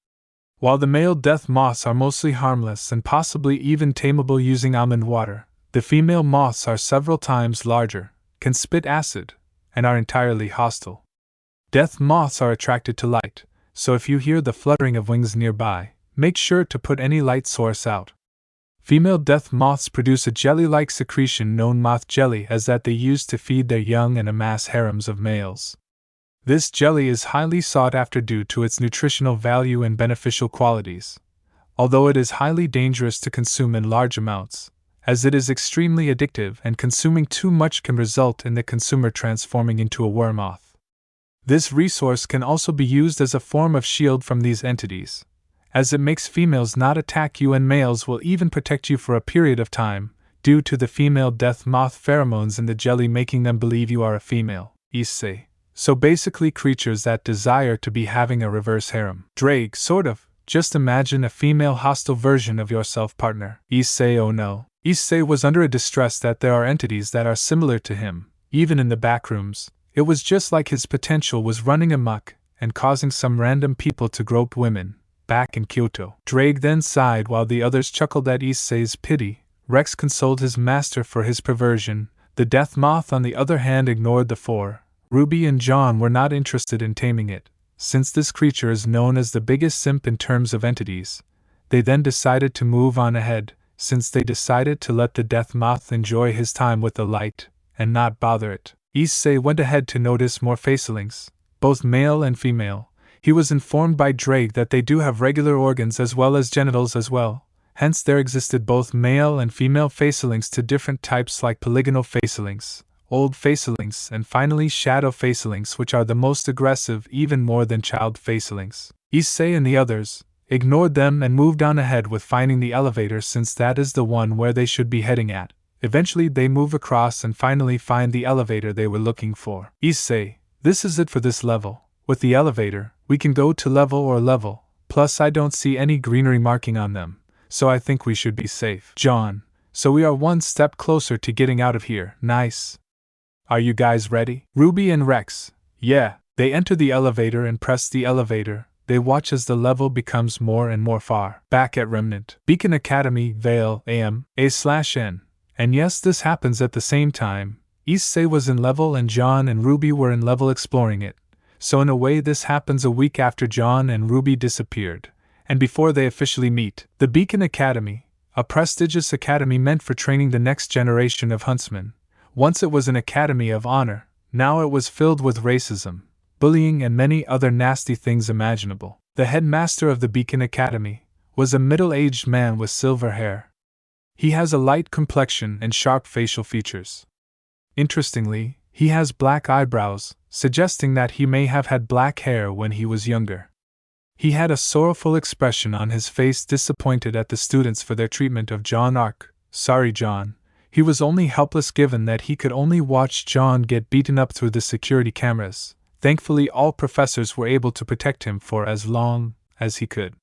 While the male death moths are mostly harmless and possibly even tameable using almond water, the female moths are several times larger, can spit acid, and are entirely hostile. Death moths are attracted to light, so if you hear the fluttering of wings nearby, make sure to put any light source out. Female death moths produce a jelly-like secretion known moth jelly as that they use to feed their young and amass harems of males. This jelly is highly sought after due to its nutritional value and beneficial qualities, although it is highly dangerous to consume in large amounts, as it is extremely addictive and consuming too much can result in the consumer transforming into a wermoth. This resource can also be used as a form of shield from these entities, as it makes females not attack you and males will even protect you for a period of time, due to the female death moth pheromones in the jelly making them believe you are a female. Issei. So basically creatures that desire to be having a reverse harem. Drake, sort of, just imagine a female hostile version of yourself, partner. Issei, oh no. Issei was under a distress that there are entities that are similar to him, even in the backrooms. It was just like his potential was running amok, and causing some random people to grope women, back in Kyoto. Drake then sighed while the others chuckled at Issei's pity. Rex consoled his master for his perversion. The death moth on the other hand ignored the four. Ruby and Jon were not interested in taming it, since this creature is known as the biggest simp in terms of entities. They then decided to move on ahead, since they decided to let the death moth enjoy his time with the light, and not bother it. Issei went ahead to notice more facelings, both male and female. He was informed by Drake that they do have regular organs as well as genitals as well, hence there existed both male and female facelings to different types like polygonal facelings, old facelings, and finally shadow facelings, which are the most aggressive even more than child facelings. Issei and the others ignored them and moved on ahead with finding the elevator since that is the one where they should be heading at. Eventually they move across and finally find the elevator they were looking for. Issei, this is it for this level. With the elevator, we can go to level, plus I don't see any greenery marking on them, so I think we should be safe. Jon, so we are one step closer to getting out of here. Nice. Are you guys ready? Ruby and Rex. Yeah. They enter the elevator and press the elevator. They watch as the level becomes more and more far. Back at Remnant Beacon Academy, Vale, AM, A/N. And yes, this happens at the same time. Issei was in level and Jon and Ruby were in level exploring it. So in a way this happens a week after Jon and Ruby disappeared, and before they officially meet. The Beacon Academy, a prestigious academy meant for training the next generation of huntsmen. Once it was an academy of honor, now it was filled with racism, bullying and many other nasty things imaginable. The headmaster of the Beacon Academy was a middle-aged man with silver hair. He has a light complexion and sharp facial features. Interestingly, he has black eyebrows, suggesting that he may have had black hair when he was younger. He had a sorrowful expression on his face, disappointed at the students for their treatment of Jon Ark. Sorry, Jon. He was only helpless given that he could only watch Jon get beaten up through the security cameras. Thankfully all professors were able to protect him for as long as he could.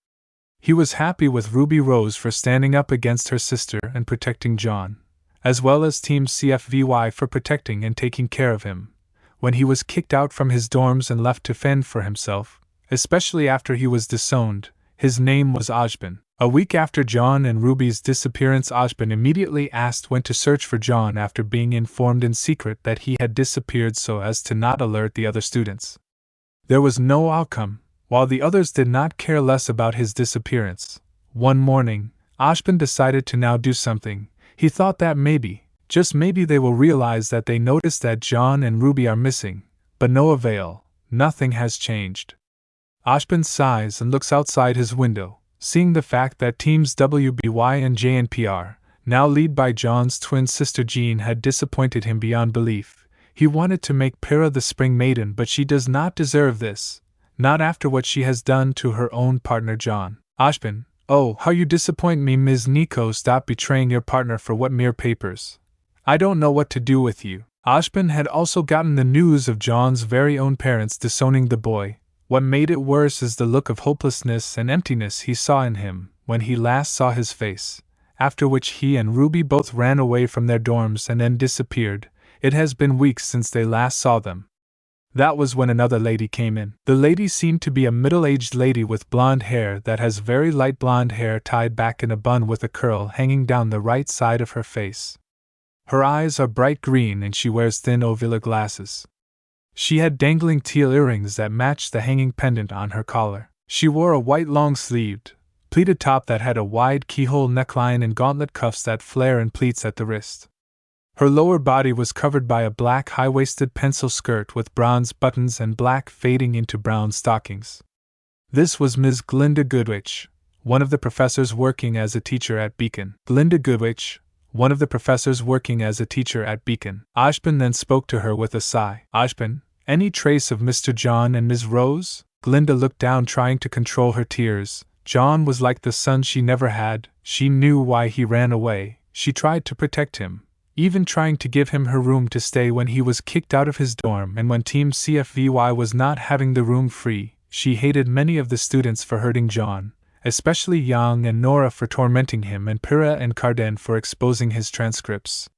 He was happy with Ruby Rose for standing up against her sister and protecting Jon, as well as Team CFVY for protecting and taking care of him when he was kicked out from his dorms and left to fend for himself, especially after he was disowned. His name was Ojben. A week after Jon and Ruby's disappearance, Ojben immediately asked when to search for Jon after being informed in secret that he had disappeared so as to not alert the other students. There was no outcome, while the others did not care less about his disappearance. One morning, Ojben decided to now do something. He thought that maybe, just maybe, they will realize that they noticed that Jon and Ruby are missing, but no avail, nothing has changed. Ojben sighs and looks outside his window, seeing the fact that teams WBY and JNPR, now led by Jon's twin sister Jean, had disappointed him beyond belief. He wanted to make Pyrrha the Spring Maiden, but she does not deserve this, not after what she has done to her own partner Jon. Ojben, oh, how you disappoint me, Ms. Nico. Stop betraying your partner for what mere papers? I don't know what to do with you. Ojben had also gotten the news of Jon's very own parents disowning the boy. What made it worse is the look of hopelessness and emptiness he saw in him when he last saw his face, after which he and Ruby both ran away from their dorms and then disappeared. It has been weeks since they last saw them. That was when another lady came in. The lady seemed to be a middle-aged lady with blonde hair that has very light blonde hair tied back in a bun with a curl hanging down the right side of her face. Her eyes are bright green and she wears thin ovular glasses. She had dangling teal earrings that matched the hanging pendant on her collar. She wore a white long-sleeved, pleated top that had a wide keyhole neckline and gauntlet cuffs that flare in pleats at the wrist. Her lower body was covered by a black high-waisted pencil skirt with bronze buttons and black fading into brown stockings. This was Ms. Glinda Goodwitch, one of the professors working as a teacher at Beacon. Glinda Goodwitch, one of the professors working as a teacher at Beacon. Ojben then spoke to her with a sigh. Ojben, any trace of Mr. Jon and Ms. Rose? Glinda looked down, trying to control her tears. Jon was like the son she never had. She knew why he ran away. She tried to protect him, even trying to give him her room to stay when he was kicked out of his dorm and when Team CFVY was not having the room free. She hated many of the students for hurting Jon, especially Yang and Nora for tormenting him and Pyrrha and Carden for exposing his transcripts.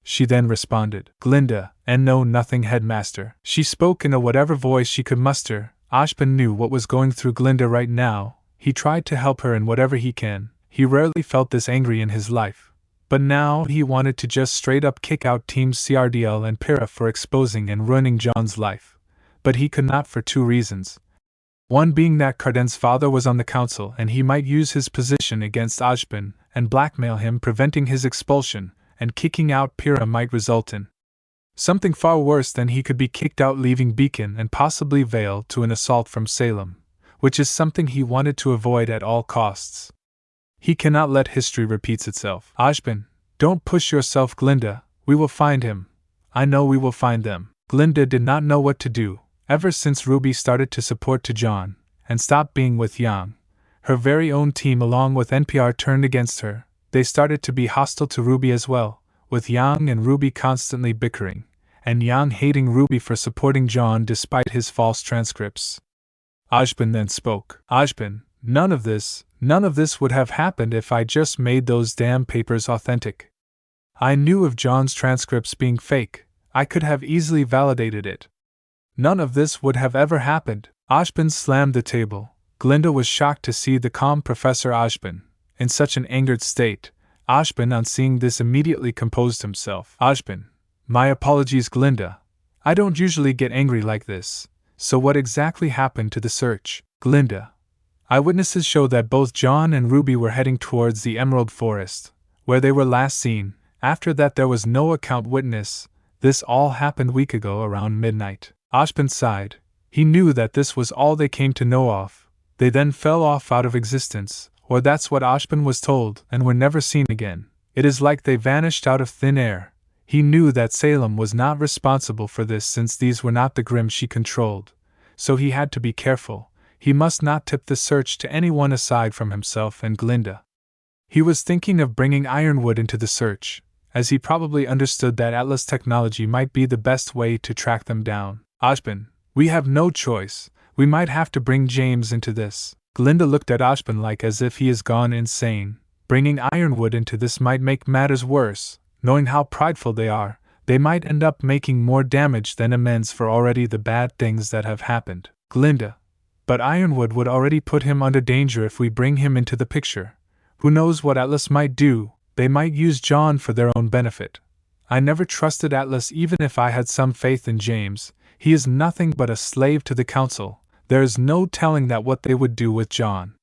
She then responded, Glinda, and no, nothing, headmaster. She spoke in a whatever voice she could muster. Ojben knew what was going through Glinda right now. He tried to help her in whatever he can. He rarely felt this angry in his life. But now he wanted to just straight up kick out Teams CRDL and Pyrrha for exposing and ruining Jon's life. But he could not for two reasons. One being that Carden's father was on the council and he might use his position against Ojben and blackmail him, preventing his expulsion, and kicking out Pyrrha might result in something far worse than he could be kicked out, leaving Beacon and possibly Vale to an assault from Salem, which is something he wanted to avoid at all costs. He cannot let history repeat itself. Ojben, don't push yourself, Glinda. We will find him. I know we will find them. Glinda did not know what to do. Ever since Ruby started to support to Jon and stopped being with Yang, her very own team along with NPR turned against her. They started to be hostile to Ruby as well, with Yang and Ruby constantly bickering, and Yang hating Ruby for supporting Jon despite his false transcripts. Ojben then spoke. Ojben, none of this would have happened if I just made those damn papers authentic. I knew of Jon's transcripts being fake. I could have easily validated it. None of this would have ever happened. Ojben slammed the table. Glinda was shocked to see the calm Professor Ojben in such an angered state. Ojben, on seeing this, immediately composed himself. Ojben, my apologies, Glinda. I don't usually get angry like this. So what exactly happened to the search? Glinda, eyewitnesses show that both Jon and Ruby were heading towards the Emerald Forest, where they were last seen. After that there was no account witness. This all happened a week ago around midnight. Ojben sighed. He knew that this was all they came to know of. They then fell off out of existence, or that's what Ojben was told, and were never seen again. It is like they vanished out of thin air. He knew that Salem was not responsible for this since these were not the Grimm she controlled, so he had to be careful. He must not tip the search to anyone aside from himself and Glinda. He was thinking of bringing Ironwood into the search, as he probably understood that Atlas technology might be the best way to track them down. Ojben, we have no choice. We might have to bring James into this. Glinda looked at Ashbin like as if he has gone insane. Bringing ironwood into this might make matters worse. Knowing how prideful they might end up making more damage than amends for already the bad things that have happened. Glinda. But ironwood would already put him under danger if we bring him into the picture. Who knows what Atlas might do? They might use Jon for their own benefit. I never trusted Atlas even if I had some faith in James. He is nothing but a slave to the council. There is no telling that what they would do with Jon.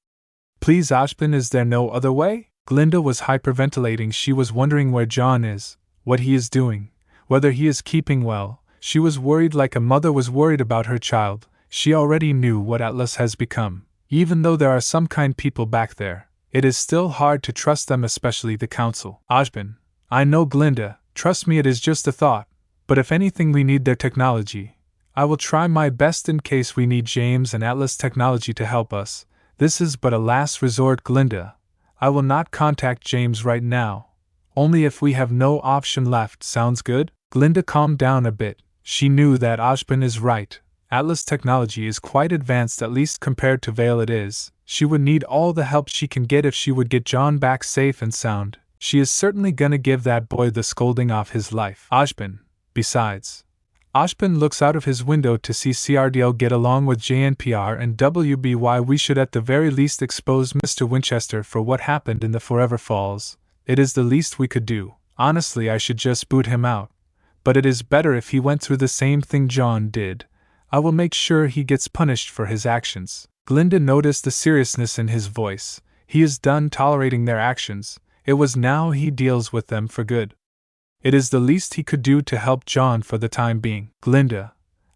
Please Ashbin, is there no other way? Glinda was hyperventilating. She was wondering where Jon is, what he is doing, whether he is keeping well. She was worried like a mother was worried about her child. She already knew what Atlas has become. Even though there are some kind people back there, it is still hard to trust them, especially the council. Ashbin, I know Glinda, trust me, it is just a thought, but if anything we need their technology. I will try my best in case we need James and Atlas technology to help us. This is but a last resort, Glinda. I will not contact James right now. Only if we have no option left. Sounds good? Glinda calmed down a bit. She knew that Ashbin is right. Atlas technology is quite advanced, at least compared to Vale it is. She would need all the help she can get if she would get Jon back safe and sound. She is certainly gonna give that boy the scolding off his life. Ashbin, besides. Ashbin looks out of his window to see CRDL get along with JNPR and WBY. We should at the very least expose Mr. Winchester for what happened in the Forever Falls. It is the least we could do. Honestly, I should just boot him out. But it is better if he went through the same thing Jon did. I will make sure he gets punished for his actions. Glinda noticed the seriousness in his voice. He is done tolerating their actions. It was now he deals with them for good. It is the least he could do to help Jon for the time being. Glinda,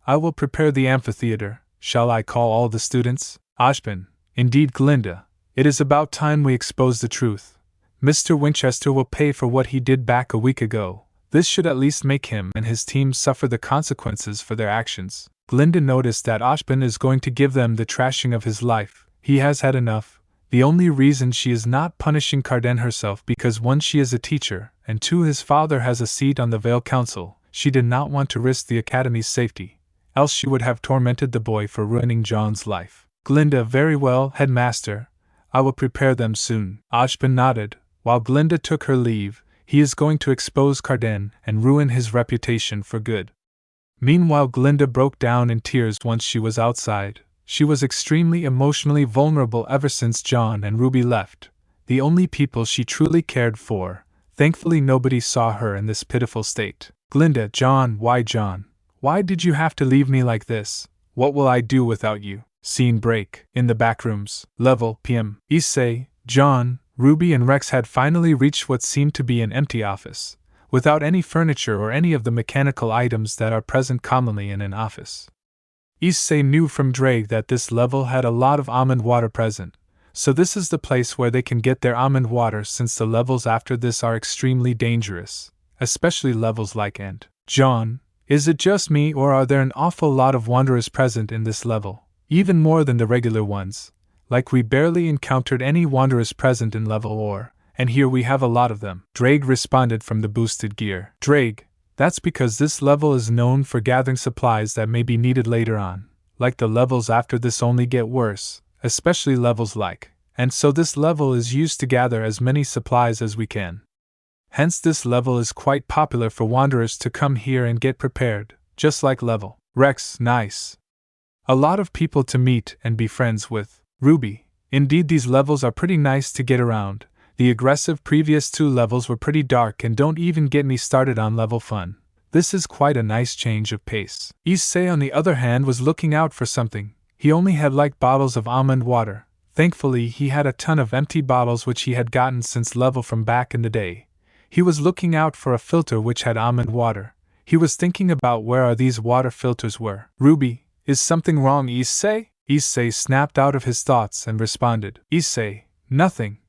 I will prepare the amphitheater. Shall I call all the students? Ashbin, indeed Glinda. It is about time we expose the truth. Mr. Winchester will pay for what he did back a week ago. This should at least make him and his team suffer the consequences for their actions. Glinda noticed that Ashbin is going to give them the trashing of his life. He has had enough. The only reason she is not punishing Carden herself because 1, she is a teacher, and 2, his father has a seat on the Vale Council. She did not want to risk the Academy's safety, else she would have tormented the boy for ruining Jon's life. Glinda, very well, Headmaster. I will prepare them soon. Ashbin nodded. While Glinda took her leave, he is going to expose Carden and ruin his reputation for good. Meanwhile, Glinda broke down in tears once she was outside. She was extremely emotionally vulnerable ever since Jon and Ruby left, the only people she truly cared for. Thankfully nobody saw her in this pitiful state. Glinda, Jon, why did you have to leave me like this? What will I do without you? Scene break. In the backrooms. Level PM. Issei, Jon, Ruby and Rex had finally reached what seemed to be an empty office, without any furniture or any of the mechanical items that are present commonly in an office. Issei knew from Drake that this level had a lot of almond water present, so this is the place where they can get their almond water, since the levels after this are extremely dangerous, especially levels like End. Jon, is it just me or are there an awful lot of wanderers present in this level, even more than the regular ones? Like we barely encountered any wanderers present in level or, and here we have a lot of them. Drake responded from the boosted gear. Drake, that's because this level is known for gathering supplies that may be needed later on. Like the levels after this only get worse, especially levels like, and so this level is used to gather as many supplies as we can. Hence this level is quite popular for wanderers to come here and get prepared, just like level. Rex, nice. A lot of people to meet and be friends with. Ruby, indeed these levels are pretty nice to get around. The aggressive previous 2 levels were pretty dark, and don't even get me started on level fun. This is quite a nice change of pace. Issei on the other hand was looking out for something. He only had like bottles of almond water. Thankfully he had a ton of empty bottles which he had gotten since level from back in the day. He was looking out for a filter which had almond water. He was thinking about where are these water filters were. Ruby, is something wrong, Issei? Issei snapped out of his thoughts and responded. Issei, nothing,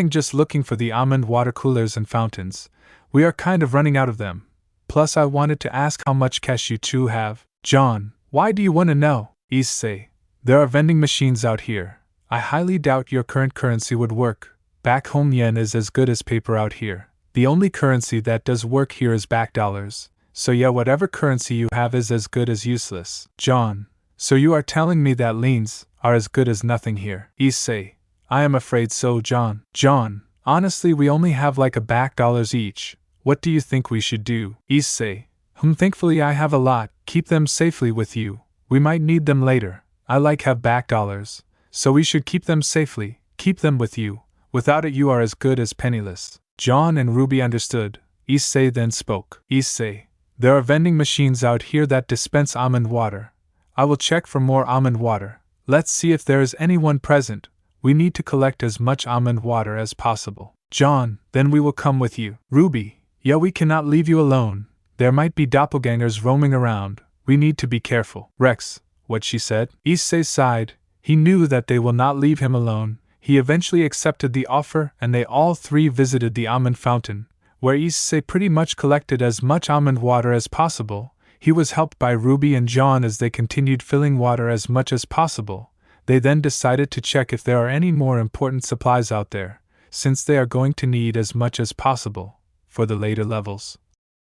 just looking for the almond water coolers and fountains. We are kind of running out of them. Plus I wanted to ask how much cash you 2 have. Jon, why do you want to know? Issei, there are vending machines out here. I highly doubt your current currency would work. Back home yen is as good as paper out here. The only currency that does work here is back dollars. So yeah, whatever currency you have is as good as useless. Jon, So you are telling me that liens are as good as nothing here? Issei, I am afraid so, Jon. Jon, honestly, we only have like a back dollars each. What do you think we should do? Issei, thankfully I have a lot. Keep them safely with you. We might need them later. I like have back dollars, so we should keep them safely. Keep them with you. Without it you are as good as penniless. Jon and Ruby understood. Issei then spoke. Issei, there are vending machines out here that dispense almond water. I will check for more almond water. Let's see if there is anyone present. We need to collect as much almond water as possible. Jon, then we will come with you. Ruby, yeah, we cannot leave you alone. There might be doppelgangers roaming around. We need to be careful. Rex, what she said? Issei sighed. He knew that they will not leave him alone. He eventually accepted the offer and they all three visited the almond fountain, where Issei pretty much collected as much almond water as possible. He was helped by Ruby and Jon as they continued filling water as much as possible. They then decided to check if there are any more important supplies out there, since they are going to need as much as possible for the later levels.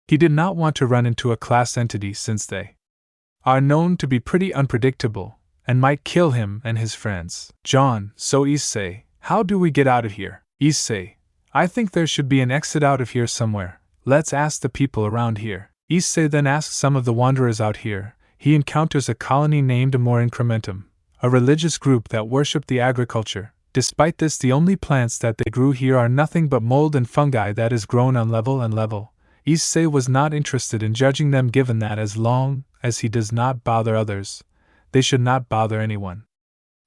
He did not want to run into a class entity since they are known to be pretty unpredictable and might kill him and his friends. Jon, so Issei, how do we get out of here? Issei, I think there should be an exit out of here somewhere. Let's ask the people around here. Issei then asks some of the wanderers out here. He encounters a colony named Amor Incrementum, a religious group that worshipped the agriculture. Despite this, the only plants that they grew here are nothing but mold and fungi that is grown on level and level. Issei was not interested in judging them, given that as long as he does not bother others, they should not bother anyone.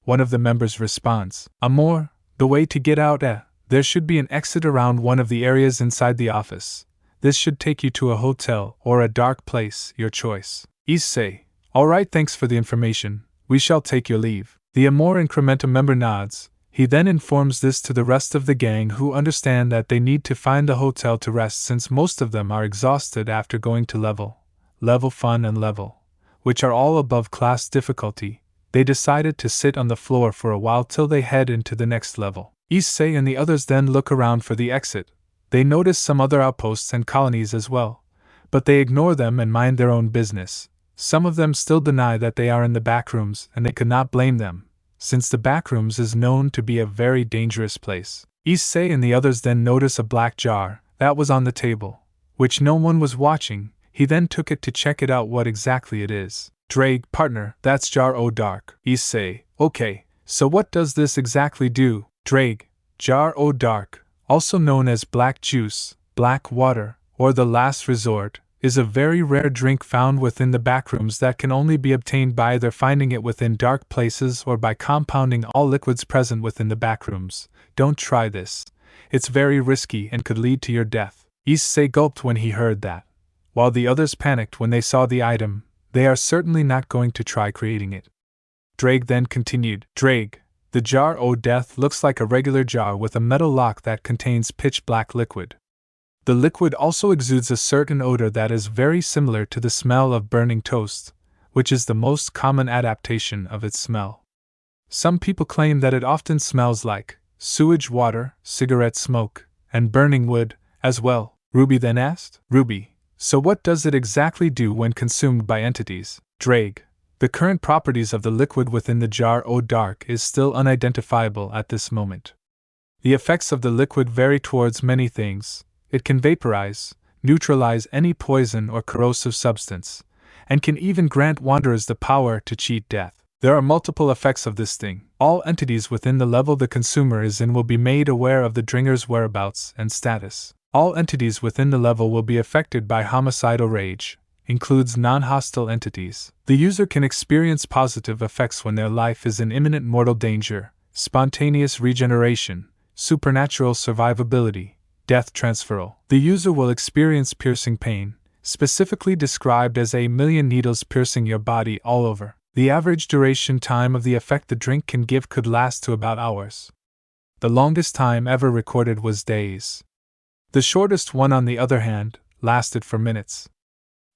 One of the members responds, Amor, the way to get out, there should be an exit around one of the areas inside the office. This should take you to a hotel or a dark place, your choice. Issei, alright, thanks for the information. We shall take your leave. The Amor Incrementum member nods. He then informs this to the rest of the gang, who understand that they need to find the hotel to rest since most of them are exhausted after going to level fun and level, which are all above class difficulty. They decided to sit on the floor for a while till they head into the next level. Issei and the others then look around for the exit. They notice some other outposts and colonies as well, but they ignore them and mind their own business. Some of them still deny that they are in the backrooms, and they could not blame them, since the backrooms is known to be a very dangerous place. Issei and the others then notice a black jar that was on the table, which no one was watching. He then took it to check it out what exactly it is. Drake, partner, that's jar o dark. Issei, okay, so what does this exactly do? Drake, jar o dark, also known as black juice, black water, or the last resort, is a very rare drink found within the backrooms that can only be obtained by either finding it within dark places or by compounding all liquids present within the backrooms. Don't try this. It's very risky and could lead to your death. Issei gulped when he heard that. While the others panicked when they saw the item, they are certainly not going to try creating it. Drake then continued, Drake, the jar o death looks like a regular jar with a metal lock that contains pitch black liquid. The liquid also exudes a certain odor that is very similar to the smell of burning toast, which is the most common adaptation of its smell. Some people claim that it often smells like sewage water, cigarette smoke, and burning wood, as well. Ruby then asked, Ruby, so what does it exactly do when consumed by entities? Drake, the current properties of the liquid within the jar o dark is still unidentifiable at this moment. The effects of the liquid vary towards many things. It can vaporize, neutralize any poison or corrosive substance, and can even grant wanderers the power to cheat death. There are multiple effects of this thing. All entities within the level the consumer is in will be made aware of the drinker's whereabouts and status. All entities within the level will be affected by homicidal rage, includes non-hostile entities. The user can experience positive effects when their life is in imminent mortal danger, spontaneous regeneration, supernatural survivability, death transferal. The user will experience piercing pain, specifically described as 1,000,000 needles piercing your body all over. The average duration time of the effect the drink can give could last to about hours. The longest time ever recorded was days. The shortest one, on the other hand, lasted for minutes.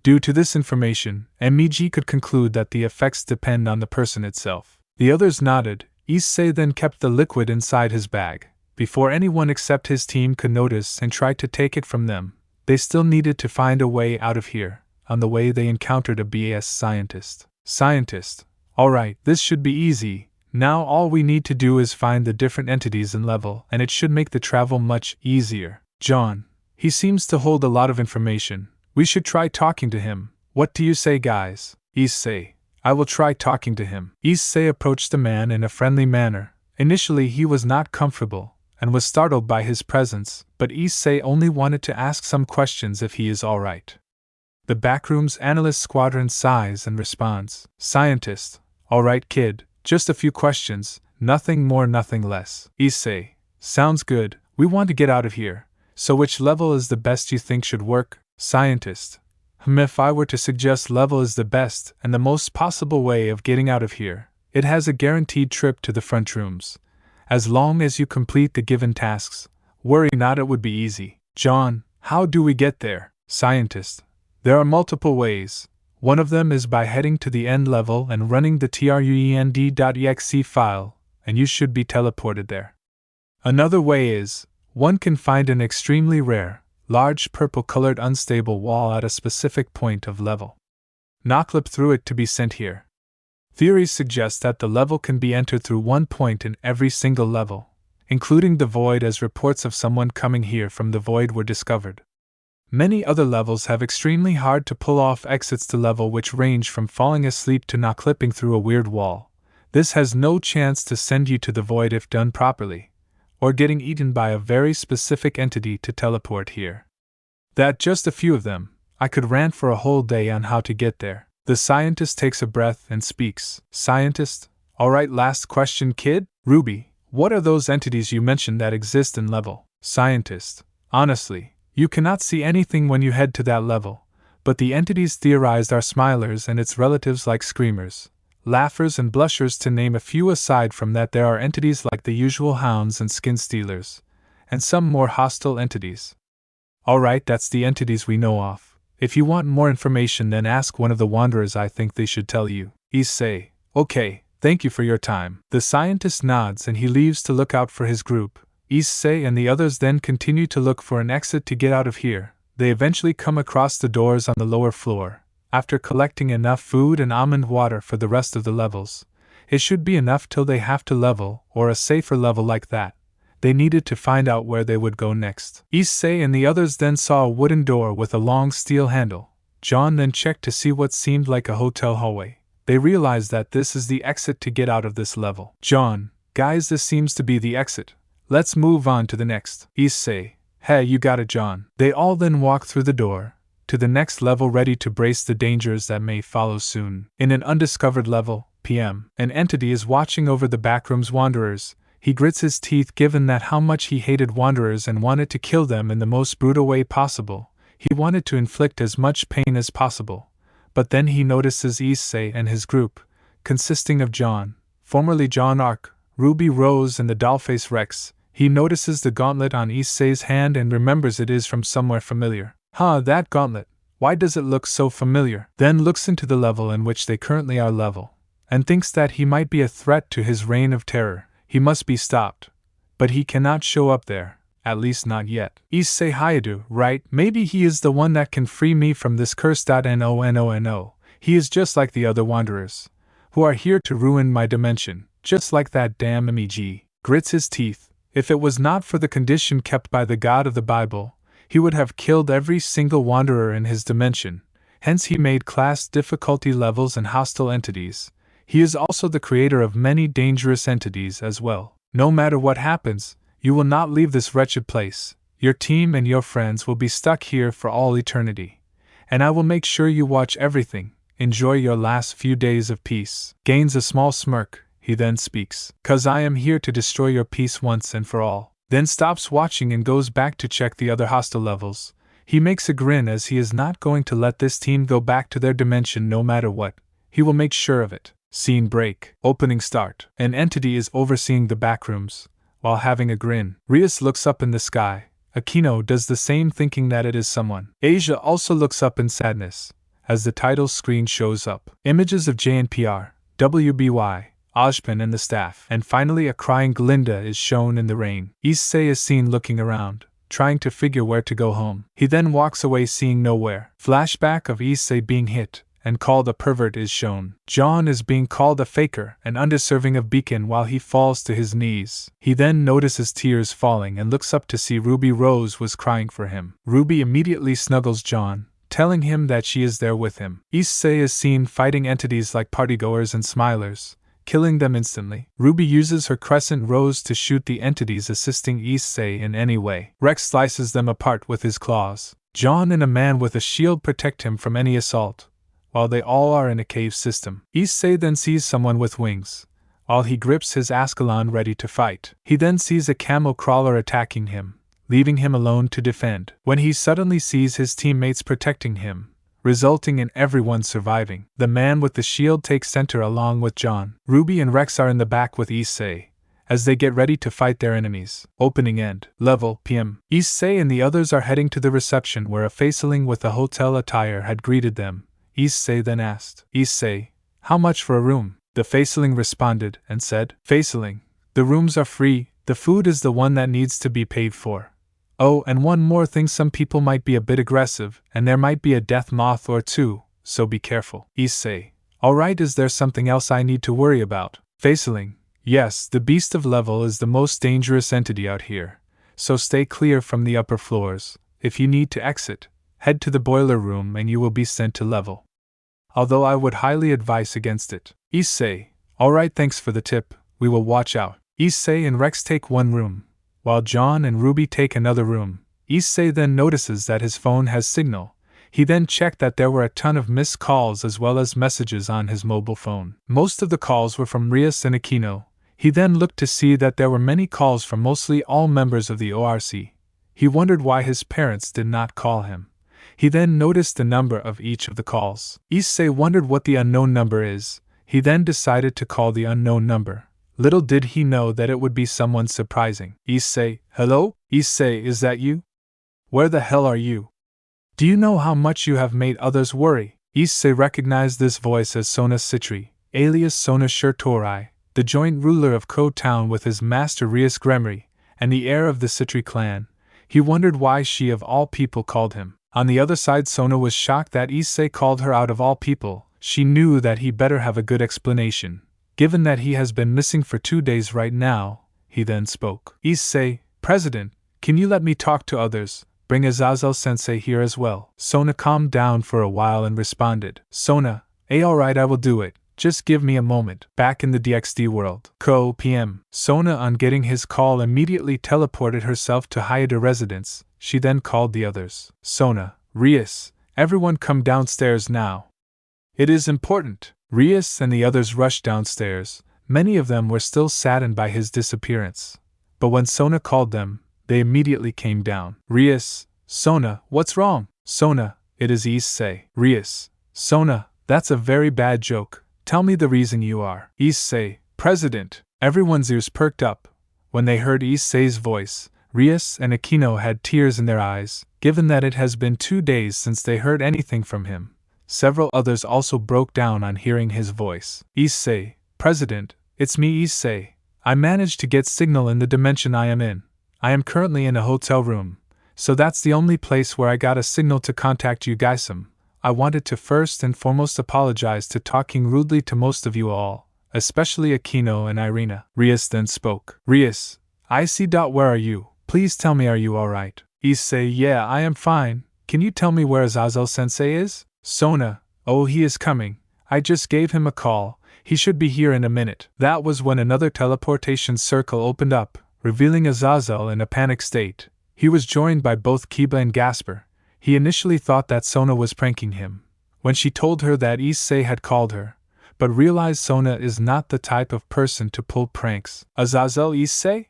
Due to this information, MEG could conclude that the effects depend on the person itself. The others nodded. Issei then kept the liquid inside his bag. Before anyone except his team could notice and try to take it from them, they still needed to find a way out of here. On the way they encountered a BAS scientist. Scientist, Alright, this should be easy. Now all we need to do is find the different entities and level, and it should make the travel much easier. Jon. He seems to hold a lot of information. We should try talking to him. What do you say, guys? Issei. I will try talking to him. Issei approached the man in a friendly manner. Initially he was not comfortable, and was startled by his presence, but Issei only wanted to ask some questions if he is alright. The Backrooms Analyst Squadron sighs and responds. Scientist. Alright kid, just a few questions, nothing more nothing less. Issei. Sounds good, we want to get out of here. So which level is the best you think should work? Scientist. If I were to suggest level is the best and the most possible way of getting out of here, it has a guaranteed trip to the front rooms. As long as you complete the given tasks, worry not, it would be easy. Jon, how do we get there? Scientist. There are multiple ways. One of them is by heading to the end level and running the truend.exe file, and you should be teleported there. Another way is, one can find an extremely rare, large purple-colored unstable wall at a specific point of level. Knock-clip through it to be sent here. Theories suggest that the level can be entered through one point in every single level, including the void, as reports of someone coming here from the void were discovered. Many other levels have extremely hard to pull off exits to level which range from falling asleep to not clipping through a weird wall. This has no chance to send you to the void if done properly, or getting eaten by a very specific entity to teleport here. That just a few of them. I could rant for a whole day on how to get there. The scientist takes a breath and speaks. Scientist, alright, last question kid? Ruby, what are those entities you mentioned that exist in level? Scientist, honestly, you cannot see anything when you head to that level, but the entities theorized are smilers and its relatives like screamers, laughers and blushers, to name a few. Aside from that, there are entities like the usual hounds and skin stealers, and some more hostile entities. Alright, that's the entities we know of. If you want more information, then ask one of the wanderers, I think they should tell you. Issei. Okay, thank you for your time. The scientist nods and he leaves to look out for his group. Issei and the others then continue to look for an exit to get out of here. They eventually come across the doors on the lower floor. After collecting enough food and almond water for the rest of the levels, it should be enough till they have to level, or a safer level like that. They needed to find out where they would go next. Issei and the others then saw a wooden door with a long steel handle. Jon then checked to see what seemed like a hotel hallway. They realized that this is the exit to get out of this level. Jon, guys, this seems to be the exit. Let's move on to the next. Issei, hey, you got it, Jon. They all then walk through the door to the next level, ready to brace the dangers that may follow soon. In an undiscovered level, PM, an entity is watching over the Backrooms wanderers. He grits his teeth, given that how much he hated wanderers and wanted to kill them in the most brutal way possible. He wanted to inflict as much pain as possible. But then he notices Issei and his group, consisting of Jon, formerly Jon Arc, Ruby Rose and the Dollface Rex. He notices the gauntlet on Issei's hand and remembers it is from somewhere familiar. That gauntlet. Why does it look so familiar? Then looks into the level in which they currently are level, and thinks that he might be a threat to his reign of terror. He must be stopped. But he cannot show up there, at least not yet. Issei Hayadu, right? Maybe he is the one that can free me from this curse. No. He is just like the other wanderers, who are here to ruin my dimension, just like that damn MEG. Grits his teeth. If it was not for the condition kept by the God of the Bible, he would have killed every single wanderer in his dimension. Hence he made class difficulty levels and hostile entities. He is also the creator of many dangerous entities as well. No matter what happens, you will not leave this wretched place. Your team and your friends will be stuck here for all eternity. And I will make sure you watch everything. Enjoy your last few days of peace. Gains a small smirk. He then speaks. 'Cause I am here to destroy your peace once and for all. Then stops watching and goes back to check the other hostile levels. He makes a grin as he is not going to let this team go back to their dimension no matter what. He will make sure of it. Scene break. Opening start. An entity is overseeing the backrooms, while having a grin. Rias looks up in the sky. Aquino does the same, thinking that it is someone. Asia also looks up in sadness, as the title screen shows up. Images of JNPR, WBY, Ojpin and the staff. And finally a crying Glinda is shown in the rain. Issei is seen looking around, trying to figure where to go home. He then walks away, seeing nowhere. Flashback of Issei being hit, and called a pervert is shown. Jon is being called a faker and undeserving of beacon while he falls to his knees. He then notices tears falling and looks up to see Ruby Rose was crying for him. Ruby immediately snuggles Jon, telling him that she is there with him. Issei is seen fighting entities like partygoers and smilers, killing them instantly. Ruby uses her crescent rose to shoot the entities assisting Issei in any way. Rex slices them apart with his claws. Jon and a man with a shield protect him from any assault, while they all are in a cave system. Issei then sees someone with wings, while he grips his Ascalon ready to fight. He then sees a camel crawler attacking him, leaving him alone to defend. When he suddenly sees his teammates protecting him, resulting in everyone surviving, the man with the shield takes center along with Jon. Ruby and Rex are in the back with Issei, as they get ready to fight their enemies. Opening end. Level PM. Issei and the others are heading to the reception where a faceling with a hotel attire had greeted them. Issei then asked, Issei, how much for a room? The faceling responded and said, Faceling, the rooms are free, the food is the one that needs to be paid for. Oh, and one more thing, some people might be a bit aggressive, and there might be a death moth or two, so be careful. Issei, alright, is there something else I need to worry about? Faceling, yes, the beast of level is the most dangerous entity out here, so stay clear from the upper floors. If you need to exit, head to the boiler room and you will be sent to level. Although I would highly advise against it. Issei, alright, thanks for the tip, we will watch out. Issei and Rex take one room, while Jon and Ruby take another room. Issei then notices that his phone has signal. He then checked that there were a ton of missed calls as well as messages on his mobile phone. Most of the calls were from Rias and Aquino. He then looked to see that there were many calls from mostly all members of the ORC. He wondered why his parents did not call him. He then noticed the number of each of the calls. Issei wondered what the unknown number is. He then decided to call the unknown number. Little did he know that it would be someone surprising. Issei, hello? Issei, is that you? Where the hell are you? Do you know how much you have made others worry? Issei recognized this voice as Sona Citri, alias Sona Shurtorai, the joint ruler of Ko Town with his master Rias Gremry, and the heir of the Citri clan. He wondered why she of all people called him. On the other side, Sona was shocked that Issei called her out of all people. She knew that he better have a good explanation, given that he has been missing for 2 days right now. He then spoke. Issei, President, can you let me talk to others? Bring Azazel-sensei here as well. Sona calmed down for a while and responded. Sona, alright, I will do it. Just give me a moment. Back in the DXD world. Ko PM. Sona, on getting his call, immediately teleported herself to Hayada residence. She then called the others. Sona, Rias, everyone come downstairs now. It is important. Rias and the others rushed downstairs. Many of them were still saddened by his disappearance. But when Sona called them, they immediately came down. Rias, Sona, what's wrong? Sona, it is Issei. Rias, Sona, that's a very bad joke. Tell me the reason you are. Issei, President. Everyone's ears perked up. When they heard Issei's voice, Rias and Aquino had tears in their eyes, given that it has been 2 days since they heard anything from him. Several others also broke down on hearing his voice. Issei, President, it's me, Issei. I managed to get signal in the dimension I am in. I am currently in a hotel room, so that's the only place where I got a signal to contact you guys. I wanted to first and foremost apologize to talking rudely to most of you all, especially Aquino and Irina. Rias then spoke. Rias, I see. Where are you? Please tell me, are you alright? Issei, yeah, I am fine. Can you tell me where Azazel-sensei is? Sona, oh, he is coming. I just gave him a call. He should be here in a minute. That was when another teleportation circle opened up, revealing Azazel in a panic state. He was joined by both Kiba and Gasper. He initially thought that Sona was pranking him when she told her that Issei had called her, but realized Sona is not the type of person to pull pranks. Azazel, Issei?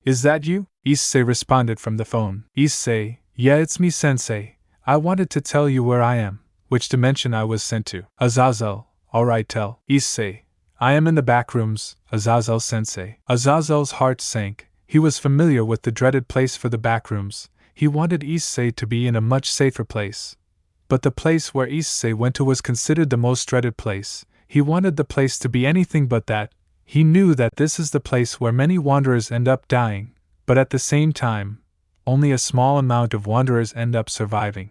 Is that you? Issei responded from the phone. Issei, yeah, it's me, Sensei. I wanted to tell you where I am, which dimension I was sent to. Azazel, alright, tell. Issei, I am in the backrooms, Azazel-sensei. Azazel's heart sank. He was familiar with the dreaded place for the backrooms. He wanted Issei to be in a much safer place. But the place where Issei went to was considered the most dreaded place. He wanted the place to be anything but that. He knew that this is the place where many wanderers end up dying, but at the same time, only a small amount of wanderers end up surviving.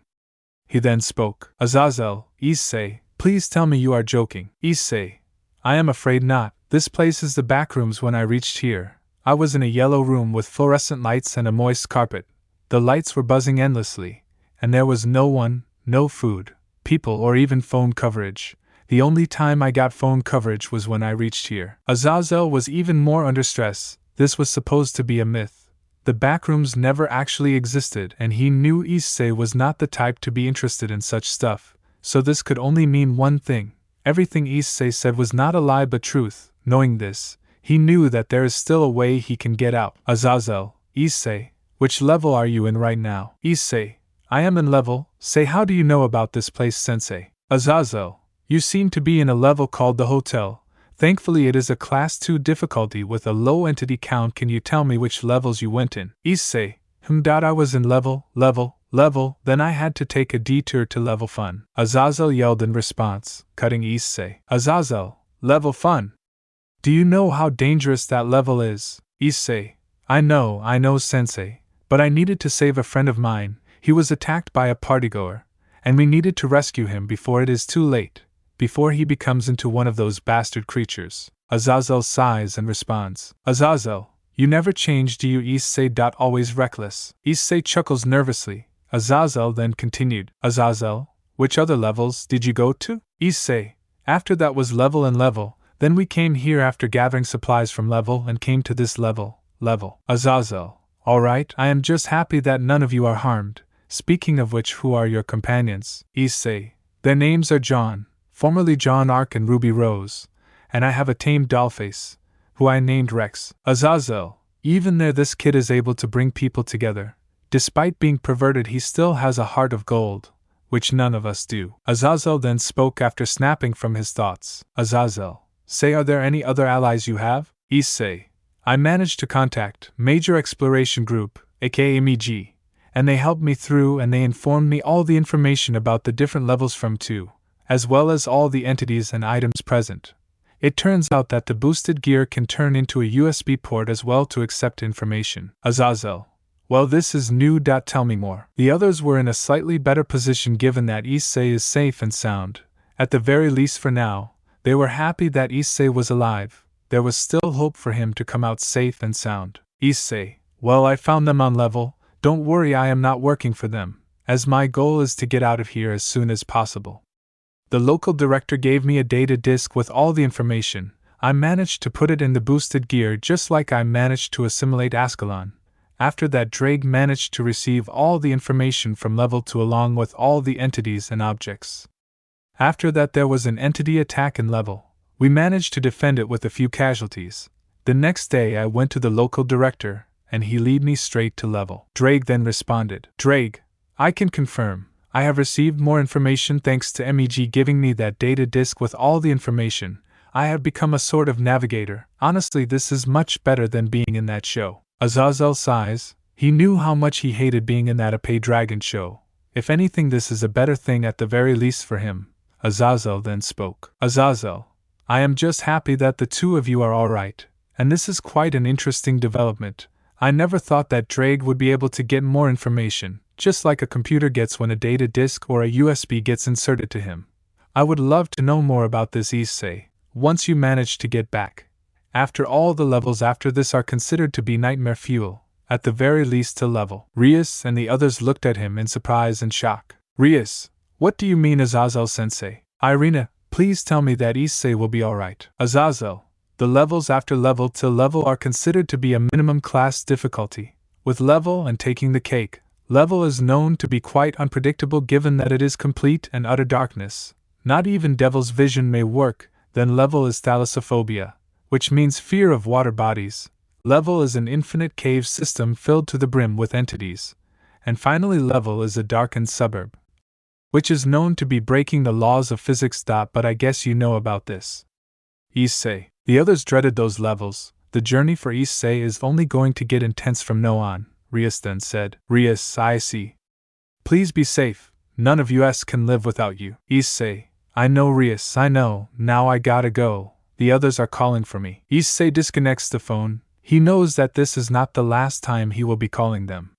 He then spoke. Azazel, Issei, Please tell me you are joking. Issei. I am afraid not. This place is the backrooms. When I reached here, I was in a yellow room with fluorescent lights and a moist carpet. The lights were buzzing endlessly, and there was no one, no food, people, or even phone coverage. The only time I got phone coverage was when I reached here. Azazel was even more under stress. This was supposed to be a myth. The backrooms never actually existed, and he knew Issei was not the type to be interested in such stuff, so this could only mean one thing. Everything Issei said was not a lie but truth. Knowing this, he knew that there is still a way he can get out. Azazel. Issei, which level are you in right now? Issei. I am in level. Say, how do you know about this place, Sensei? Azazel. You seem to be in a level called the Hotel. Thankfully it is a class 2 difficulty with a low entity count. Can you tell me which levels you went in? Issei. I was in level, then I had to take a detour to level fun. Azazel yelled in response, cutting Issei. Azazel, level fun? Do you know how dangerous that level is? Issei. I know, Sensei, but I needed to save a friend of mine. He was attacked by a partygoer, and we needed to rescue him before it is too late, before he becomes into one of those bastard creatures. Azazel sighs and responds. Azazel, you never change, do you? Issei. Always reckless. Issei chuckles nervously. Azazel then continued. Azazel, which other levels did you go to? Issei. After that was level and level, then we came here after gathering supplies from level and came to this level. Azazel. Alright, I am just happy that none of you are harmed. Speaking of which, who are your companions? Issei. Their names are Jon, formerly John Arc and Ruby Rose, and I have a tame dollface, who I named Rex. Azazel. Even there this kid is able to bring people together. Despite being perverted, he still has a heart of gold, which none of us do. Azazel then spoke after snapping from his thoughts. Azazel. Say, are there any other allies you have? Issei. I managed to contact Major Exploration Group, aka MEG, and they helped me through and they informed me all the information about the different levels from 2, as well as all the entities and items present. It turns out that the boosted gear can turn into a USB port as well to accept information. Azazel. Well, this is new. Tell me more. The others were in a slightly better position given that Issei is safe and sound. At the very least for now, they were happy that Issei was alive. There was still hope for him to come out safe and sound. Issei. Well, I found them on level. Don't worry, I am not working for them, as my goal is to get out of here as soon as possible. The local director gave me a data disk with all the information. I managed to put it in the boosted gear just like I managed to assimilate Ascalon. After that, Drake managed to receive all the information from level 2 along with all the entities and objects. After that there was an entity attack in level. We managed to defend it with a few casualties. The next day I went to the local director, and he led me straight to level. Drake then responded. Drake, I can confirm. I have received more information thanks to MEG giving me that data disk with all the information. I have become a sort of navigator. Honestly, this is much better than being in that show. Azazel sighs. He knew how much he hated being in that Pay Dragon show. If anything, this is a better thing at the very least for him. Azazel then spoke. Azazel, I am just happy that the two of you are alright, and this is quite an interesting development. I never thought that Drake would be able to get more information, just like a computer gets when a data disk or a USB gets inserted to him. I would love to know more about this, Issei, once you manage to get back. After all, the levels after this are considered to be nightmare fuel, at the very least to level. Rias and the others looked at him in surprise and shock. Rias, what do you mean, Azazel-sensei? Irina, please tell me that Issei will be alright. Azazel, the levels after level till level are considered to be a minimum class difficulty, with level and taking the cake. Level is known to be quite unpredictable given that it is complete and utter darkness. Not even Devil's Vision may work. Then level is thalassophobia, which means fear of water bodies. Level is an infinite cave system filled to the brim with entities. And finally, level is a darkened suburb, which is known to be breaking the laws of physics. But I guess you know about this. Issei. The others dreaded those levels. The journey for Issei is only going to get intense from now on, Rias then said. Rias, I see. Please be safe. None of us can live without you. Issei. I know, Rias, I know. Now I gotta go. The others are calling for me. Issei disconnects the phone. He knows that this is not the last time he will be calling them.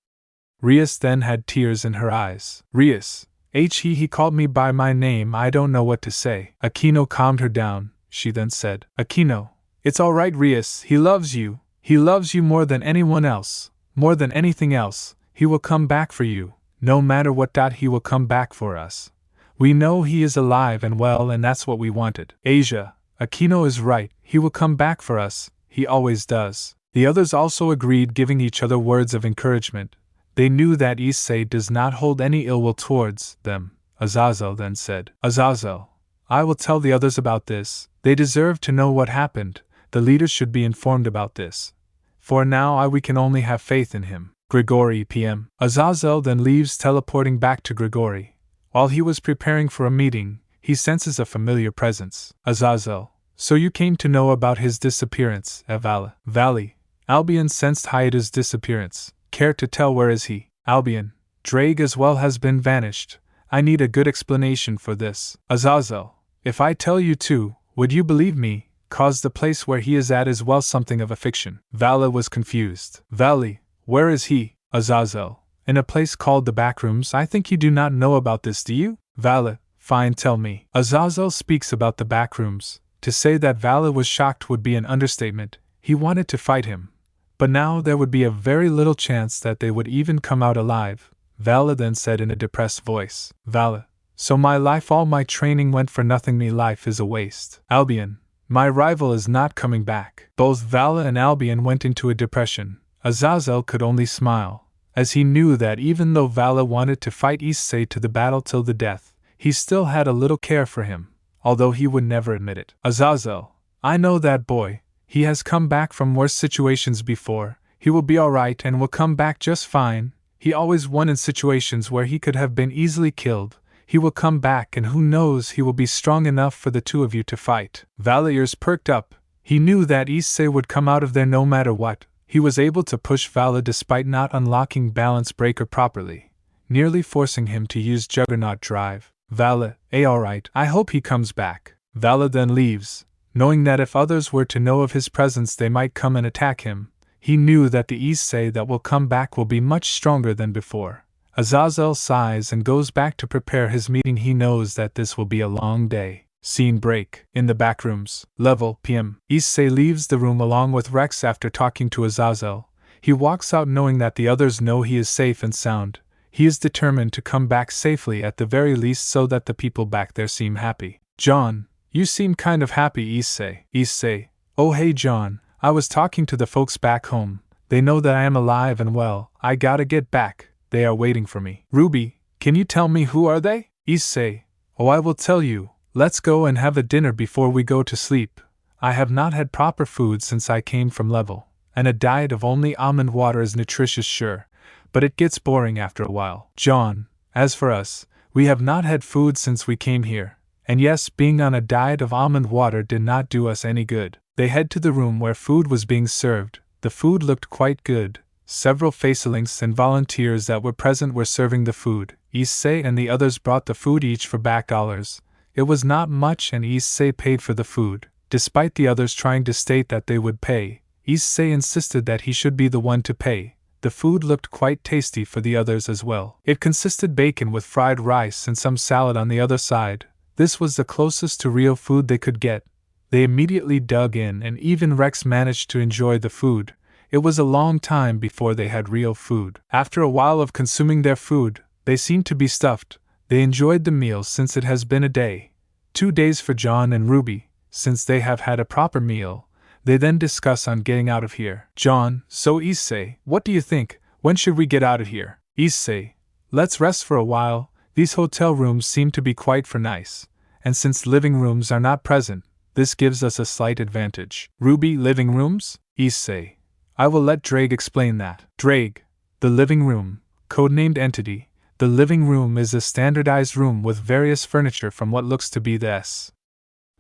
Rias then had tears in her eyes. Rias, He called me by my name, I don't know what to say. Aquino calmed her down. She then said, Aquino, it's all right, Rias, he loves you. He loves you more than anyone else, more than anything else. He will come back for you, no matter what. He will come back for us. We know he is alive and well, and that's what we wanted. Asia, Aquino is right, he will come back for us, he always does. The others also agreed, giving each other words of encouragement. They knew that Issei does not hold any ill will towards them. Azazel then said, Azazel, I will tell the others about this. They deserve to know what happened. The leaders should be informed about this. For now we can only have faith in him. Grigori PM. Azazel then leaves, teleporting back to Grigori. While he was preparing for a meeting, he senses a familiar presence. Azazel, so you came to know about his disappearance, Vali. Vali. Albion sensed Haida's disappearance. Care to tell where is he? Albion. Drake as well has been vanished. I need a good explanation for this. Azazel. If I tell you too, would you believe me? Cause the place where he is at is well something of a fiction. Vala was confused. Vali, where is he? Azazel. In a place called the Backrooms. I think you do not know about this, do you? Vala, fine, tell me. Azazel speaks about the Backrooms. To say that Vala was shocked would be an understatement. He wanted to fight him. But now there would be a very little chance that they would even come out alive. Vala then said in a depressed voice. Vala, so my life, all my training went for nothing. Me life is a waste. Albion, my rival is not coming back. Both Vala and Albion went into a depression. Azazel could only smile, as he knew that even though Vala wanted to fight Issei to the battle till the death, he still had a little care for him, although he would never admit it. Azazel, I know that boy. He has come back from worse situations before. He will be alright and will come back just fine. He always won in situations where he could have been easily killed. He will come back, and who knows, he will be strong enough for the two of you to fight. Vala's ears perked up. He knew that Issei would come out of there no matter what. He was able to push Vala despite not unlocking Balance Breaker properly, nearly forcing him to use Juggernaut Drive. Vala, alright, I hope he comes back. Vala then leaves, knowing that if others were to know of his presence they might come and attack him. He knew that the Issei that will come back will be much stronger than before. Azazel sighs and goes back to prepare his meeting. He knows that this will be a long day. Scene break. In the Backrooms. Level PM. Issei leaves the room along with Rex after talking to Azazel. He walks out knowing that the others know he is safe and sound. He is determined to come back safely at the very least so that the people back there seem happy. Jon, you seem kind of happy, Issei. Issei. Oh hey Jon, I was talking to the folks back home. They know that I am alive and well. I gotta get back. They are waiting for me. Ruby, can you tell me who are they? Issei. Oh, I will tell you. Let's go and have a dinner before we go to sleep. I have not had proper food since I came from Level, and a diet of only almond water is nutritious, sure, but it gets boring after a while. Jon, as for us, we have not had food since we came here, and yes, being on a diet of almond water did not do us any good. They head to the room where food was being served. The food looked quite good. Several facelinks and volunteers that were present were serving the food. Issei and the others brought the food each for $. It was not much, and Issei paid for the food. Despite the others trying to state that they would pay, Issei insisted that he should be the one to pay. The food looked quite tasty for the others as well. It consisted bacon with fried rice and some salad on the other side. This was the closest to real food they could get. They immediately dug in, and even Rex managed to enjoy the food. It was a long time before they had real food. After a while of consuming their food, they seemed to be stuffed. They enjoyed the meal since it has been a day. 2 days for Jon and Ruby, since they have had a proper meal. They then discuss on getting out of here. Jon, so Issei, what do you think? When should we get out of here? Issei, let's rest for a while. These hotel rooms seem to be quite for nice, and since living rooms are not present, this gives us a slight advantage. Ruby, living rooms? Issei, I will let Drake explain that. Drake, the living room, codenamed Entity. The living room is a standardized room with various furniture from what looks to be the S.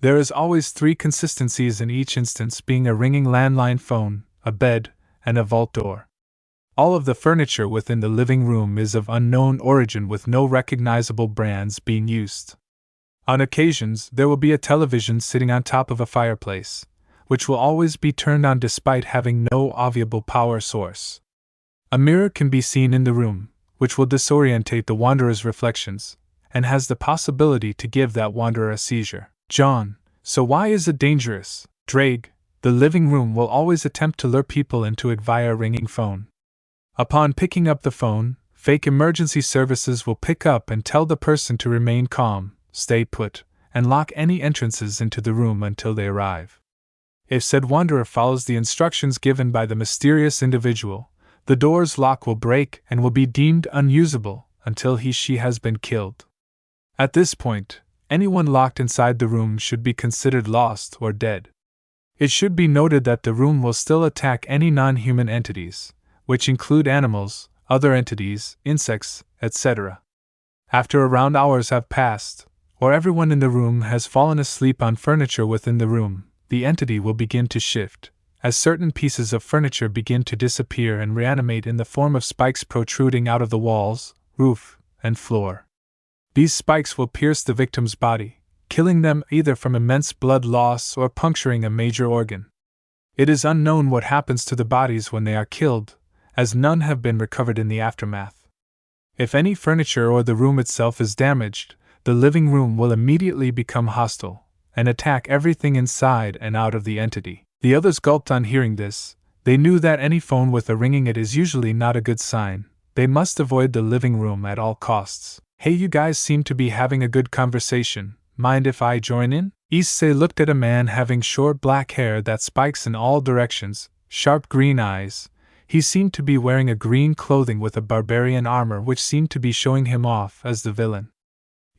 There is always 3 consistencies in each instance, being a ringing landline phone, a bed, and a vault door. All of the furniture within the living room is of unknown origin, with no recognizable brands being used. On occasions, there will be a television sitting on top of a fireplace, which will always be turned on despite having no obviable power source. A mirror can be seen in the room, which will disorientate the wanderer's reflections, and has the possibility to give that wanderer a seizure. Jon, so why is it dangerous? Drake, the living room will always attempt to lure people into it via a ringing phone. Upon picking up the phone, fake emergency services will pick up and tell the person to remain calm, stay put, and lock any entrances into the room until they arrive. If said wanderer follows the instructions given by the mysterious individual, the door's lock will break and will be deemed unusable until he/she has been killed. At this point, anyone locked inside the room should be considered lost or dead. It should be noted that the room will still attack any non-human entities, which include animals, other entities, insects, etc. After around hours have passed, or everyone in the room has fallen asleep on furniture within the room, the entity will begin to shift, as certain pieces of furniture begin to disappear and reanimate in the form of spikes protruding out of the walls, roof, and floor. These spikes will pierce the victim's body, killing them either from immense blood loss or puncturing a major organ. It is unknown what happens to the bodies when they are killed, as none have been recovered in the aftermath. If any furniture or the room itself is damaged, the living room will immediately become hostile and attack everything inside and out of the entity. The others gulped on hearing this. They knew that any phone with a ringing it is usually not a good sign. They must avoid the living room at all costs. Hey, you guys seem to be having a good conversation. Mind if I join in? Issei looked at a man having short black hair that spikes in all directions, sharp green eyes. He seemed to be wearing a green clothing with a barbarian armor which seemed to be showing him off as the villain.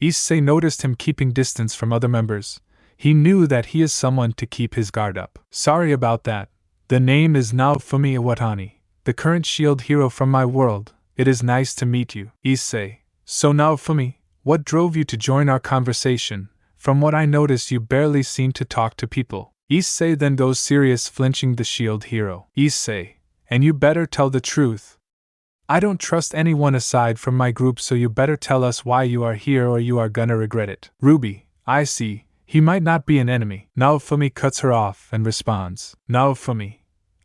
Issei noticed him keeping distance from other members. He knew that he is someone to keep his guard up. Sorry about that. The name is Naofumi Iwatani, the current shield hero from my world. It is nice to meet you. Issei. So Naofumi, what drove you to join our conversation? From what I notice you barely seem to talk to people. Issei then goes serious, flinching the shield hero. Issei. And you better tell the truth. I don't trust anyone aside from my group, so you better tell us why you are here or you are gonna regret it. Ruby, I see. He might not be an enemy. Naofumi cuts her off and responds. Naofumi,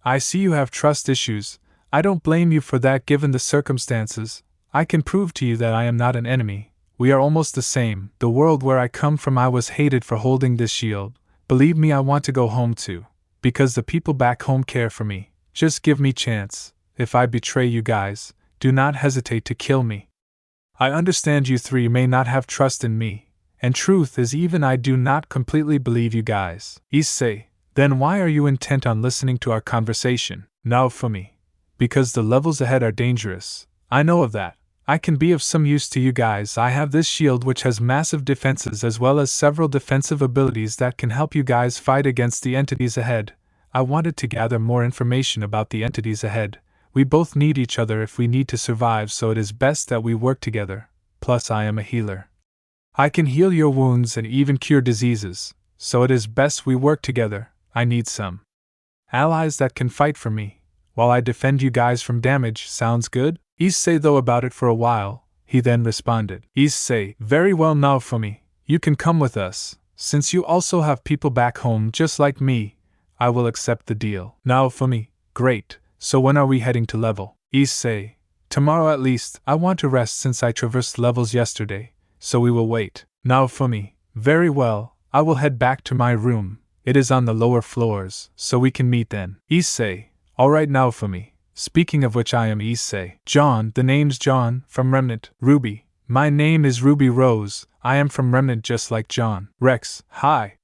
I see you have trust issues. I don't blame you for that given the circumstances. I can prove to you that I am not an enemy. We are almost the same. The world where I come from, I was hated for holding this shield. Believe me, I want to go home too. Because the people back home care for me. Just give me chance. If I betray you guys, do not hesitate to kill me. I understand you three may not have trust in me, and truth is even I do not completely believe you guys. Issei, then why are you intent on listening to our conversation? Naofumi, because the levels ahead are dangerous. I know of that. I can be of some use to you guys. I have this shield which has massive defenses as well as several defensive abilities that can help you guys fight against the entities ahead. I wanted to gather more information about the entities ahead. We both need each other if we need to survive, so it is best that we work together. Plus I am a healer. I can heal your wounds and even cure diseases, so it is best we work together. I need some allies that can fight for me, while I defend you guys from damage. Sounds good? Issei thought about it for a while. He then responded. Issei, very well Naofumi, you can come with us. Since you also have people back home just like me, I will accept the deal. Naofumi, great. So when are we heading to level? Issei, tomorrow at least. I want to rest since I traversed levels yesterday, so we will wait. Naofumi, very well. I will head back to my room. It is on the lower floors, so we can meet then. Issei, alright Naofumi. Speaking of which, I am Issei. Jon, the name's Jon, from Remnant. Ruby, my name is Ruby Rose. I am from Remnant just like Jon. Rex, hi.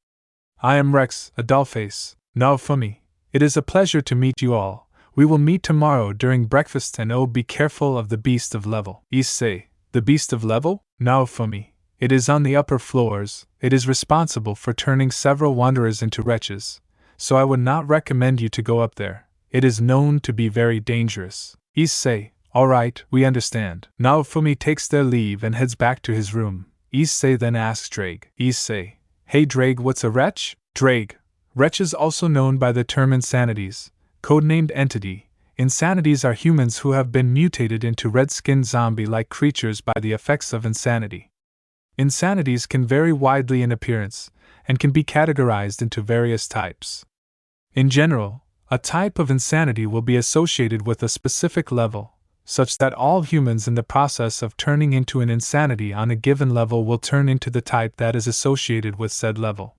I am Rex, a dollface. Naofumi, it is a pleasure to meet you all. We will meet tomorrow during breakfast, and oh, be careful of the beast of level. Issei, the beast of level? Naofumi, it is on the upper floors. It is responsible for turning several wanderers into wretches, so I would not recommend you to go up there. It is known to be very dangerous. Issei, alright, we understand. Naofumi takes their leave and heads back to his room. Issei then asks Drake. Issei, hey Drake, what's a wretch? Drake, wretches, also known by the term insanities, codenamed entity. Insanities are humans who have been mutated into red-skinned zombie-like creatures by the effects of insanity. Insanities can vary widely in appearance, and can be categorized into various types. In general, a type of insanity will be associated with a specific level, such that all humans in the process of turning into an insanity on a given level will turn into the type that is associated with said level.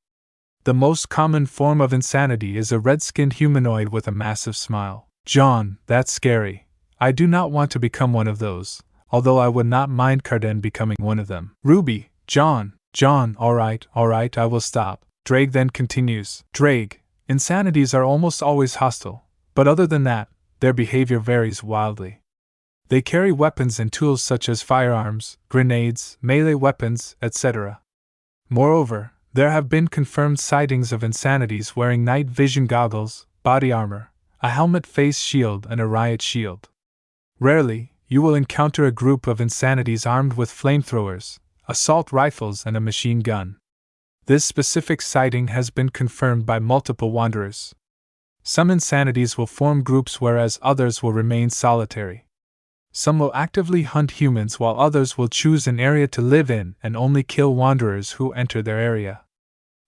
The most common form of insanity is a red-skinned humanoid with a massive smile. Jon, that's scary. I do not want to become one of those, although I would not mind Carden becoming one of them. Ruby, Jon, alright, I will stop. Drake then continues. Drake, insanities are almost always hostile, but other than that, their behavior varies wildly. They carry weapons and tools such as firearms, grenades, melee weapons, etc. Moreover, there have been confirmed sightings of insanities wearing night vision goggles, body armor, a helmet face shield, and a riot shield. Rarely, you will encounter a group of insanities armed with flamethrowers, assault rifles, and a machine gun. This specific sighting has been confirmed by multiple wanderers. Some insanities will form groups whereas others will remain solitary. Some will actively hunt humans while others will choose an area to live in and only kill wanderers who enter their area.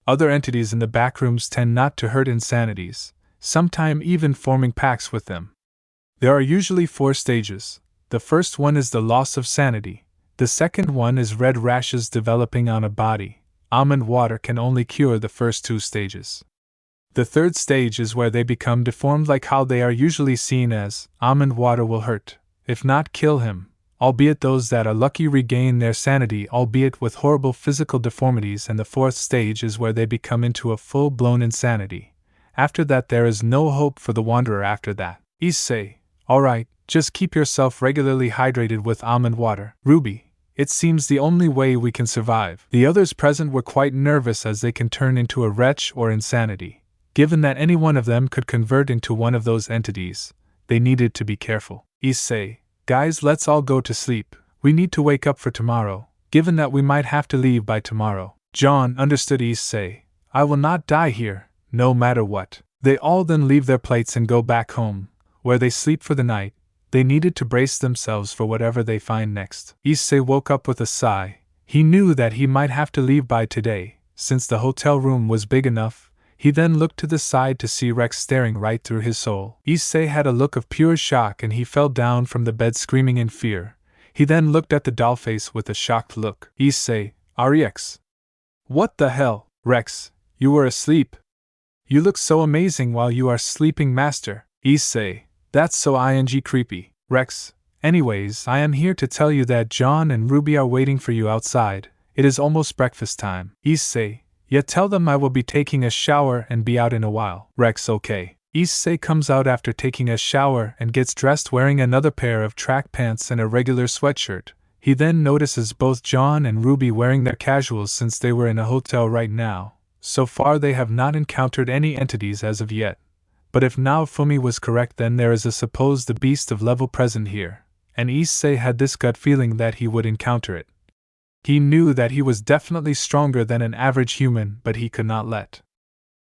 Other entities in the backrooms tend not to hurt insanities, sometimes even forming packs with them. There are usually 4 stages. The first one is the loss of sanity. The second one is red rashes developing on a body. Almond water can only cure the first 2 stages. The third stage is where they become deformed like how they are usually seen as. Almond water will hurt, if not kill him, albeit those that are lucky regain their sanity albeit with horrible physical deformities, and the fourth stage is where they become into a full-blown insanity. After that there is no hope for the wanderer after that. Issei, alright, just keep yourself regularly hydrated with almond water. Ruby, it seems the only way we can survive. The others present were quite nervous as they can turn into a wretch or insanity. Given that any one of them could convert into one of those entities, they needed to be careful. Issei, guys, let's all go to sleep. We need to wake up for tomorrow, given that we might have to leave by tomorrow. Jon, understood. Issei, I will not die here, no matter what. They all then leave their plates and go back home, where they sleep for the night. They needed to brace themselves for whatever they find next. Issei woke up with a sigh. He knew that he might have to leave by today, since the hotel room was big enough. He then looked to the side to see Rex staring right through his soul. Issei had a look of pure shock and he fell down from the bed screaming in fear. He then looked at the dollface with a shocked look. Issei, Rex. What the hell, Rex, you were asleep? You look so amazing while you are sleeping, master. Issei, that's so creepy. Rex, anyways, I am here to tell you that Jon and Ruby are waiting for you outside. It is almost breakfast time. Issei, yet tell them I will be taking a shower and be out in a while. Rex, okay. Issei comes out after taking a shower and gets dressed wearing another pair of track pants and a regular sweatshirt. He then notices both Jon and Ruby wearing their casuals since they were in a hotel right now. So far they have not encountered any entities as of yet. But if Naofumi was correct, then there is a supposed beast of level present here, and Issei had this gut feeling that he would encounter it. He knew that he was definitely stronger than an average human, but he could not let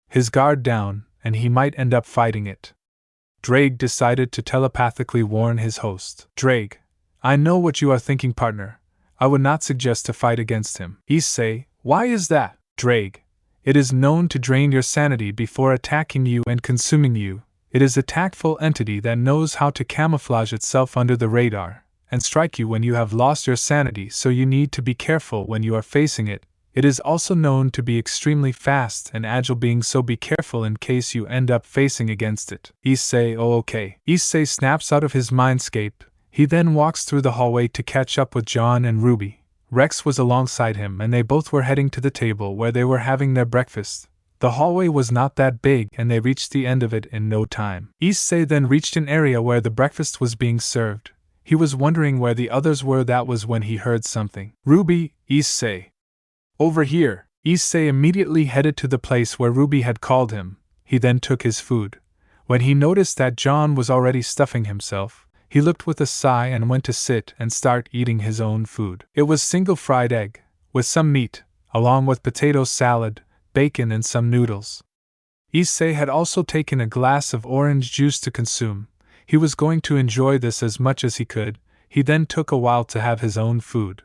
his guard down, and he might end up fighting it. Drake decided to telepathically warn his host. Drake, I know what you are thinking, partner. I would not suggest to fight against him. Issei, why is that? Drake, it is known to drain your sanity before attacking you and consuming you. It is a tactful entity that knows how to camouflage itself under the radar and strike you when you have lost your sanity, so you need to be careful when you are facing it. It is also known to be extremely fast and agile, being so be careful in case you end up facing against it. Issei, oh okay. Issei snaps out of his mindscape. He then walks through the hallway to catch up with Jon and Ruby. Rex was alongside him and they both were heading to the table where they were having their breakfast. The hallway was not that big and they reached the end of it in no time. Issei then reached an area where the breakfast was being served. He was wondering where the others were. That was when he heard something. Ruby, Issei. Over here. Issei immediately headed to the place where Ruby had called him. He then took his food. When he noticed that Jon was already stuffing himself, he looked with a sigh and went to sit and start eating his own food. It was single fried egg, with some meat, along with potato salad, bacon and some noodles. Issei had also taken a glass of orange juice to consume. He was going to enjoy this as much as he could. He then took a while to have his own food.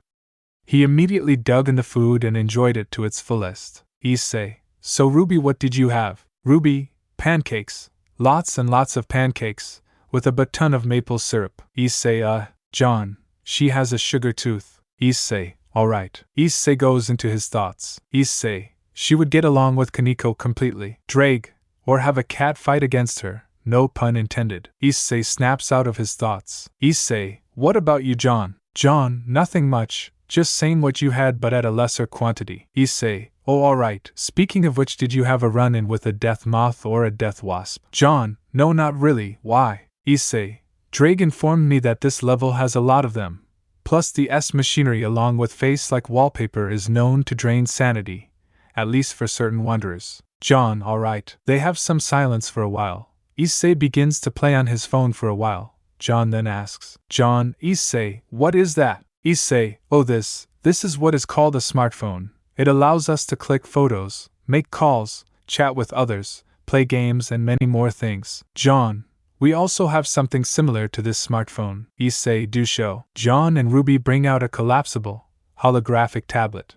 He immediately dug in the food and enjoyed it to its fullest. Issei, so Ruby, what did you have? Ruby, pancakes. Lots and lots of pancakes. with a baton of maple syrup. Issei, Jon, she has a sugar tooth. Issei, alright. Issei goes into his thoughts. Issei, she would get along with Kaneko completely. Drag, or have a cat fight against her, no pun intended. Issei snaps out of his thoughts. Issei, what about you, Jon? Jon, nothing much, just same what you had but at a lesser quantity. Issei, oh alright, speaking of which, did you have a run-in with a death moth or a death wasp? Jon, no not really, why? Issei, Drag informed me that this level has a lot of them. Plus the S machinery along with face-like wallpaper is known to drain sanity, at least for certain wanderers. Jon, alright. They have some silence for a while. Issei begins to play on his phone for a while. Jon then asks, Jon, Issei, what is that? Issei, oh this is what is called a smartphone. It allows us to click photos, make calls, chat with others, play games and many more things. Jon, we also have something similar to this smartphone. Issei, do show. Jon and Ruby bring out a collapsible, holographic tablet.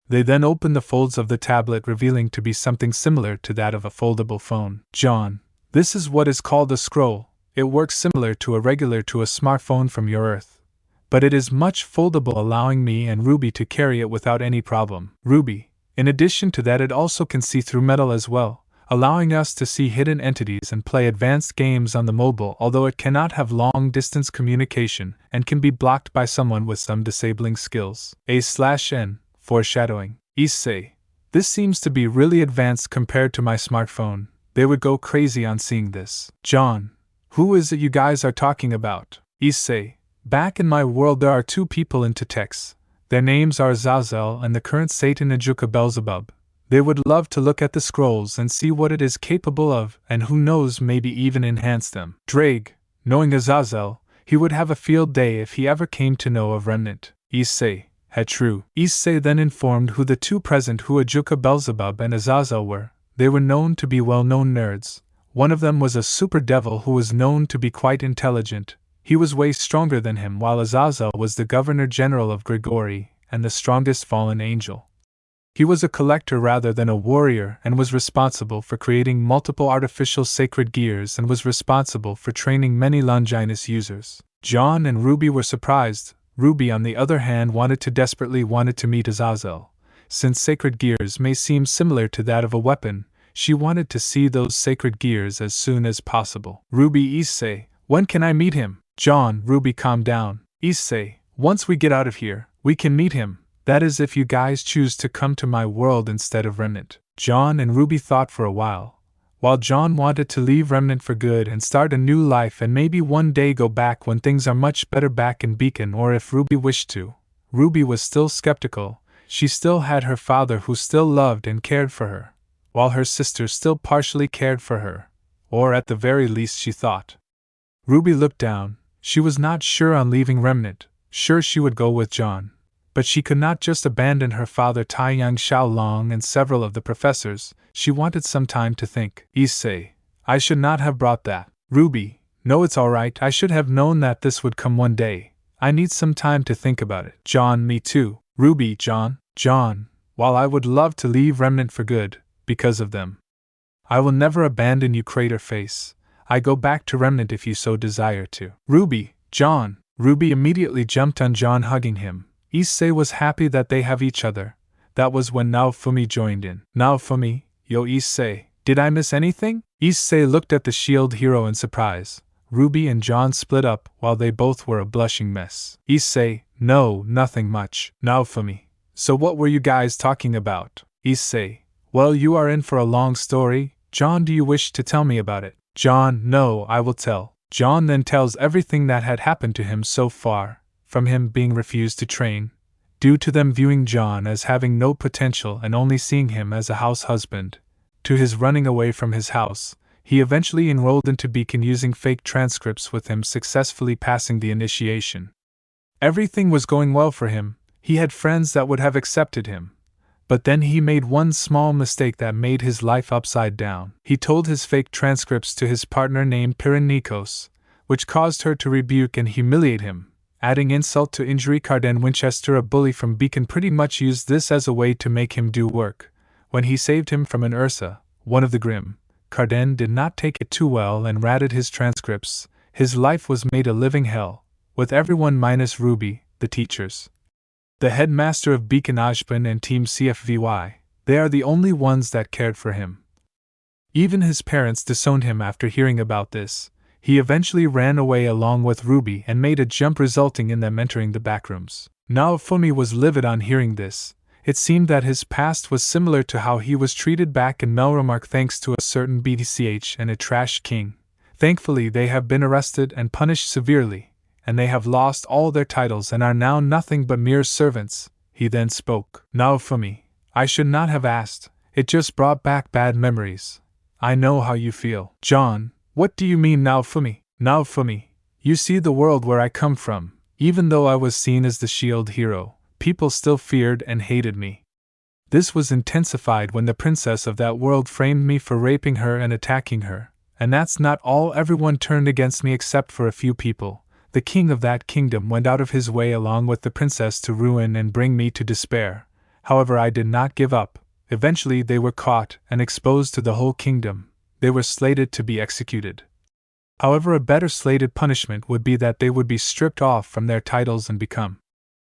They then open the folds of the tablet, revealing to be something similar to that of a foldable phone. Jon, this is what is called a scroll. It works similar to a smartphone from your Earth, but it is much foldable, allowing me and Ruby to carry it without any problem. Ruby, in addition to that, it also can see through metal as well, allowing us to see hidden entities and play advanced games on the mobile, although it cannot have long-distance communication and can be blocked by someone with some disabling skills. A/N, foreshadowing. Issei, this seems to be really advanced compared to my smartphone. They would go crazy on seeing this. Jon, who is it you guys are talking about? Issei, back in my world there are two people into techs. Their names are Azazel and the current Satan Ajuka Beelzebub. They would love to look at the scrolls and see what it is capable of, and who knows, maybe even enhance them. Drag, knowing Azazel, he would have a field day if he ever came to know of Remnant. Issei, true. Issei then informed who the two present, who Ajuka Beelzebub and Azazel were. They were known to be well-known nerds. One of them was a super devil who was known to be quite intelligent. He was way stronger than him, while Azazel was the Governor General of Grigori and the strongest fallen angel. He was a collector rather than a warrior and was responsible for creating multiple artificial sacred gears and was responsible for training many Longinus users. Jon and Ruby were surprised. Ruby, on the other hand, desperately wanted to meet Azazel. Since sacred gears may seem similar to that of a weapon, she wanted to see those sacred gears as soon as possible. Ruby, Issei, when can I meet him? Jon, Ruby, calm down. Issei, once we get out of here, we can meet him. That is if you guys choose to come to my world instead of Remnant. Jon and Ruby thought for a while. While Jon wanted to leave Remnant for good and start a new life and maybe one day go back when things are much better back in Beacon, or if Ruby wished to, Ruby was still skeptical. She still had her father who still loved and cared for her, while her sister still partially cared for her, or at the very least she thought. Ruby looked down. She was not sure on leaving Remnant, sure she would go with Jon. But she could not just abandon her father Taiyang Xiaolong and several of the professors. She wanted some time to think. Issei, I should not have brought that. Ruby, no, it's alright, I should have known that this would come one day. I need some time to think about it. Jon, me too. Ruby, Jon, while I would love to leave Remnant for good, because of them, I will never abandon you, Crater Face. I go back to Remnant if you so desire to. Ruby, Jon. Ruby immediately jumped on Jon, hugging him. Issei was happy that they have each other. That was when Naofumi joined in. Naofumi, yo Issei, did I miss anything? Issei looked at the shield hero in surprise. Ruby and Jon split up while they both were a blushing mess. Issei, no, nothing much. Naofumi, so what were you guys talking about? Issei, well, you are in for a long story. Jon, do you wish to tell me about it? Jon, no, I will tell. Jon then tells everything that had happened to him so far. From him being refused to train, due to them viewing Jon as having no potential and only seeing him as a house husband, to his running away from his house. He eventually enrolled into Beacon using fake transcripts, with him successfully passing the initiation. Everything was going well for him. He had friends that would have accepted him. But then he made one small mistake that made his life upside down. He told his fake transcripts to his partner named Pyrenikos, which caused her to rebuke and humiliate him. Adding insult to injury, Carden Winchester, a bully from Beacon, pretty much used this as a way to make him do work. When he saved him from an Ursa, one of the Grim, Carden did not take it too well and ratted his transcripts. His life was made a living hell, with everyone minus Ruby, the teachers. The headmaster of Beacon Ajban and Team CFVY, they are the only ones that cared for him. Even his parents disowned him after hearing about this. He eventually ran away along with Ruby and made a jump, resulting in them entering the backrooms. Naofumi was livid on hearing this. It seemed that his past was similar to how he was treated back in Melromark thanks to a certain BTCH and a trash king. Thankfully they have been arrested and punished severely, and they have lost all their titles and are now nothing but mere servants. He then spoke. Naofumi, I should not have asked, it just brought back bad memories. I know how you feel. Jon, what do you mean Naofumi? Naofumi, you see the world where I come from, even though I was seen as the shield hero, people still feared and hated me. This was intensified when the princess of that world framed me for raping her and attacking her, and that's not all. Everyone turned against me except for a few people. The king of that kingdom went out of his way along with the princess to ruin and bring me to despair. However, I did not give up. Eventually they were caught and exposed to the whole kingdom. They were slated to be executed. However, a better slated punishment would be that they would be stripped off from their titles and become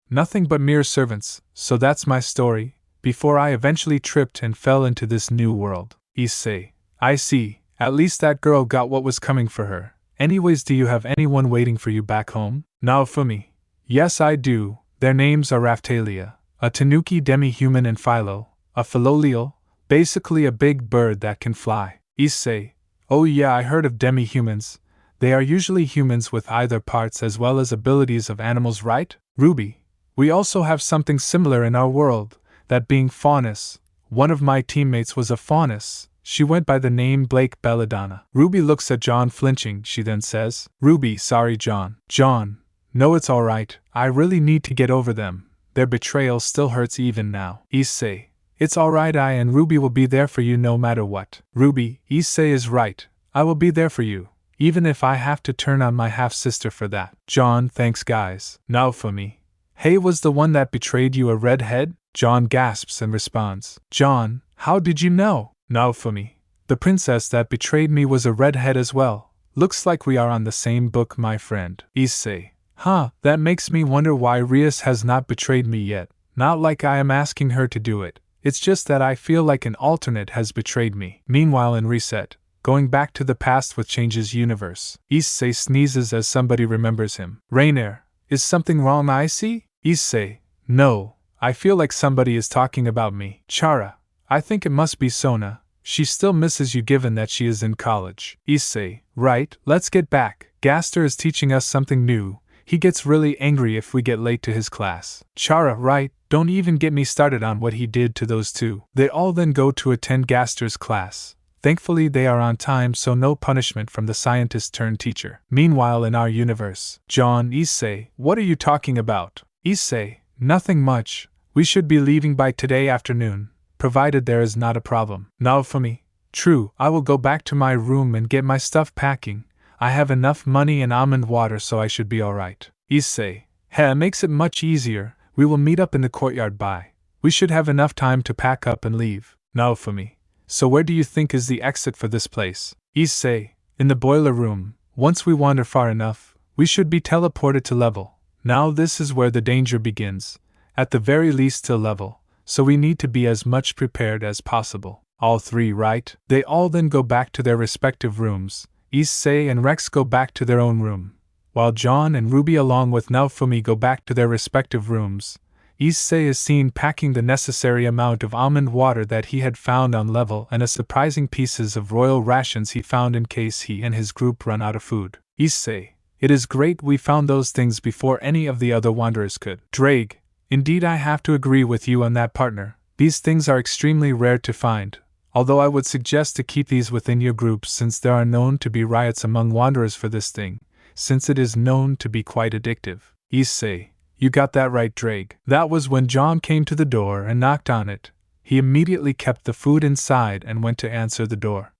nothing but mere servants. So that's my story, before I eventually tripped and fell into this new world. Issei, I see, at least that girl got what was coming for her. Anyways, do you have anyone waiting for you back home? Naofumi, yes I do. Their names are Raftalia, a Tanuki demi-human, and Philo, a Philolial, basically a big bird that can fly. Issei, oh yeah, I heard of demi-humans. They are usually humans with either parts as well as abilities of animals, right? Ruby, we also have something similar in our world, that being Faunus. One of my teammates was a Faunus. She went by the name Blake Belladonna. Ruby looks at Jon flinching. She then says, Ruby, sorry Jon. Jon, no, it's alright. I really need to get over them. Their betrayal still hurts even now. Issei, it's alright, I and Ruby will be there for you no matter what. Ruby, Issei is right. I will be there for you, even if I have to turn on my half-sister for that. Jon, thanks guys. Naofumi, hey, was the one that betrayed you a redhead? Jon gasps and responds, Jon, how did you know? Naofumi, the princess that betrayed me was a redhead as well. Looks like we are on the same book, my friend. Issei, huh, that makes me wonder why Rias has not betrayed me yet. Not like I am asking her to do it. It's just that I feel like an alternate has betrayed me. Meanwhile in Reset, going back to the past with Change's universe, Issei sneezes as somebody remembers him. Rainier, is something wrong I see? Issei, no, I feel like somebody is talking about me. Chara, I think it must be Sona. She still misses you given that she is in college. Issei, right, let's get back. Gaster is teaching us something new. He gets really angry if we get late to his class. Chara, right, don't even get me started on what he did to those two. They all then go to attend Gaster's class. Thankfully they are on time, so no punishment from the scientist-turned-teacher. Meanwhile in our universe, Jon, Issei, what are you talking about? Issei, nothing much. We should be leaving by today afternoon, provided there is not a problem. Naofumi, true, I will go back to my room and get my stuff packing. I have enough money and almond water, so I should be alright. Issei, heh, makes it much easier. We will meet up in the courtyard by. We should have enough time to pack up and leave. Naofumi, so where do you think is the exit for this place? Issei, in the boiler room. Once we wander far enough, we should be teleported to level. Now this is where the danger begins. At the very least to level, so we need to be as much prepared as possible. All three, right? They all then go back to their respective rooms. Issei and Rex go back to their own room, while Jon and Ruby along with Naofumi go back to their respective rooms. Issei is seen packing the necessary amount of almond water that he had found on level and a surprising pieces of royal rations he found in case he and his group run out of food. Issei, it is great we found those things before any of the other wanderers could. Drake, indeed I have to agree with you on that, partner. These things are extremely rare to find. Although I would suggest to keep these within your groups since there are known to be riots among wanderers for this thing, since it is known to be quite addictive. Issei, you got that right, Drake. That was when Jon came to the door and knocked on it. He immediately kept the food inside and went to answer the door.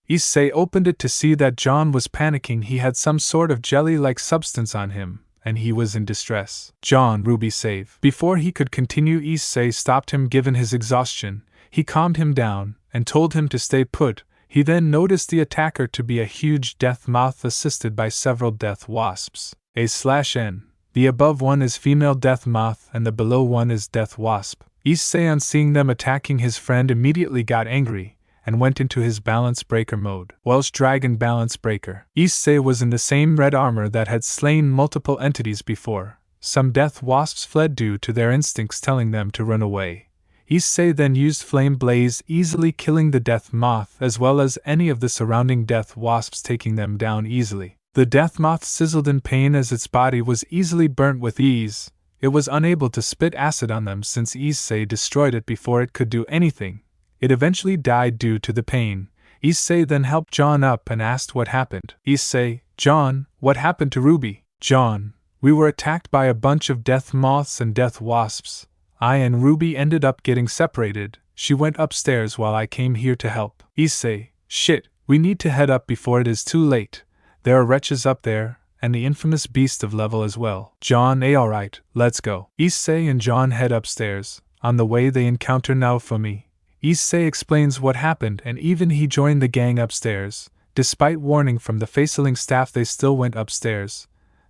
Issei opened it to see that Jon was panicking. He had some sort of jelly-like substance on him, and he was in distress. Jon, Ruby, save. Before he could continue, Issei stopped him given his exhaustion. He calmed him down and told him to stay put. He then noticed the attacker to be a huge death moth assisted by several death wasps. A/N. The above one is female death moth and the below one is death wasp. Issei, on seeing them attacking his friend, immediately got angry and went into his balance breaker mode. Welsh Dragon Balance Breaker. Issei was in the same red armor that had slain multiple entities before. Some death wasps fled due to their instincts telling them to run away. Issei then used Flame Blaze, easily killing the death moth as well as any of the surrounding death wasps, taking them down easily. The death moth sizzled in pain as its body was easily burnt with ease. It was unable to spit acid on them since Issei destroyed it before it could do anything. It eventually died due to the pain. Issei then helped Jon up and asked what happened. Issei: Jon, what happened to Ruby? Jon: we were attacked by a bunch of death moths and death wasps. I and Ruby ended up getting separated. She went upstairs while I came here to help. Issei: shit, we need to head up before it is too late. There are wretches up there, and the infamous beast of level as well. Jon: alright, let's go. Issei and Jon head upstairs. On the way they encounter Naofumi. Issei explains what happened and even he joined the gang upstairs. Despite warning from the Faceling staff, they still went upstairs.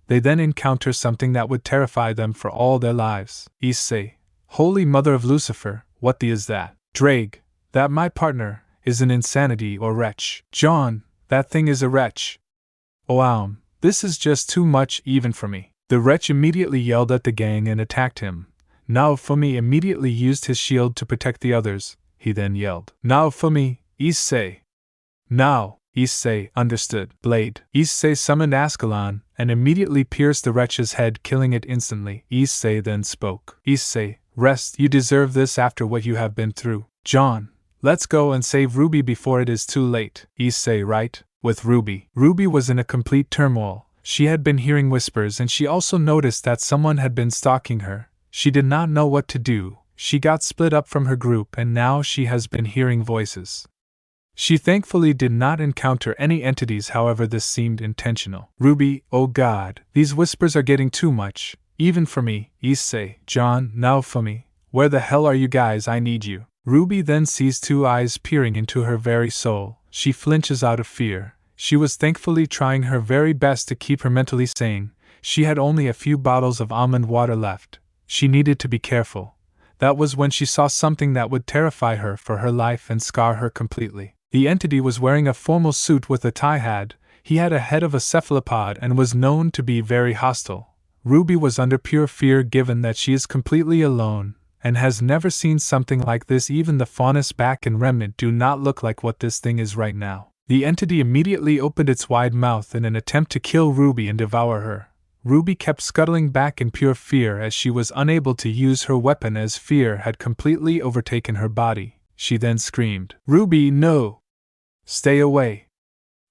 They then encounter something that would terrify them for all their lives. Issei: Holy Mother of Lucifer, what the is that? Drake: that my partner is an insanity or wretch. Jon: that thing is a wretch. Oh, this is just too much even for me. The wretch immediately yelled at the gang and attacked him. Naofumi immediately used his shield to protect the others. He then yelled, Naofumi, Issei. Now, Issei understood. Blade. Issei summoned Ascalon and immediately pierced the wretch's head, killing it instantly. Issei then spoke. Issei: rest, you deserve this after what you have been through. Jon: let's go and save Ruby before it is too late. Issei: right, with Ruby. Ruby was in a complete turmoil. She had been hearing whispers and she also noticed that someone had been stalking her. She did not know what to do. She got split up from her group and now she has been hearing voices. She thankfully did not encounter any entities, however this seemed intentional. Ruby: oh god, these whispers are getting too much, even for me. Issei: Jon, Naofumi, where the hell are you guys? I need you. Ruby then sees two eyes peering into her very soul. She flinches out of fear. She was thankfully trying her very best to keep her mentally sane. She had only a few bottles of almond water left. She needed to be careful. That was when she saw something that would terrify her for her life and scar her completely. The entity was wearing a formal suit with a tie hat. He had a head of a cephalopod and was known to be very hostile. Ruby was under pure fear given that she is completely alone and has never seen something like this. Even the faunus back and remnant do not look like what this thing is right now. The entity immediately opened its wide mouth in an attempt to kill Ruby and devour her. Ruby kept scuttling back in pure fear as she was unable to use her weapon as fear had completely overtaken her body. She then screamed, Ruby, no! Stay away!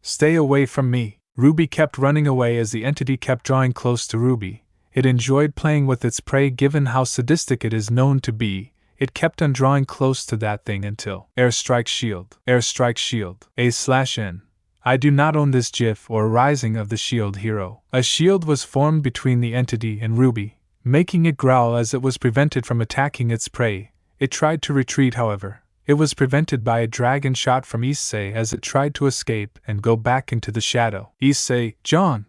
Stay away from me! Ruby kept running away as the entity kept drawing close to Ruby. It enjoyed playing with its prey given how sadistic it is known to be. It kept on drawing close to that thing until Airstrike Shield. Airstrike Shield. A/N. I do not own this GIF or Rising of the Shield Hero. A shield was formed between the entity and Ruby, making it growl as it was prevented from attacking its prey. It tried to retreat, however. It was prevented by a dragon shot from Issei as it tried to escape and go back into the shadow. Issei: Jon!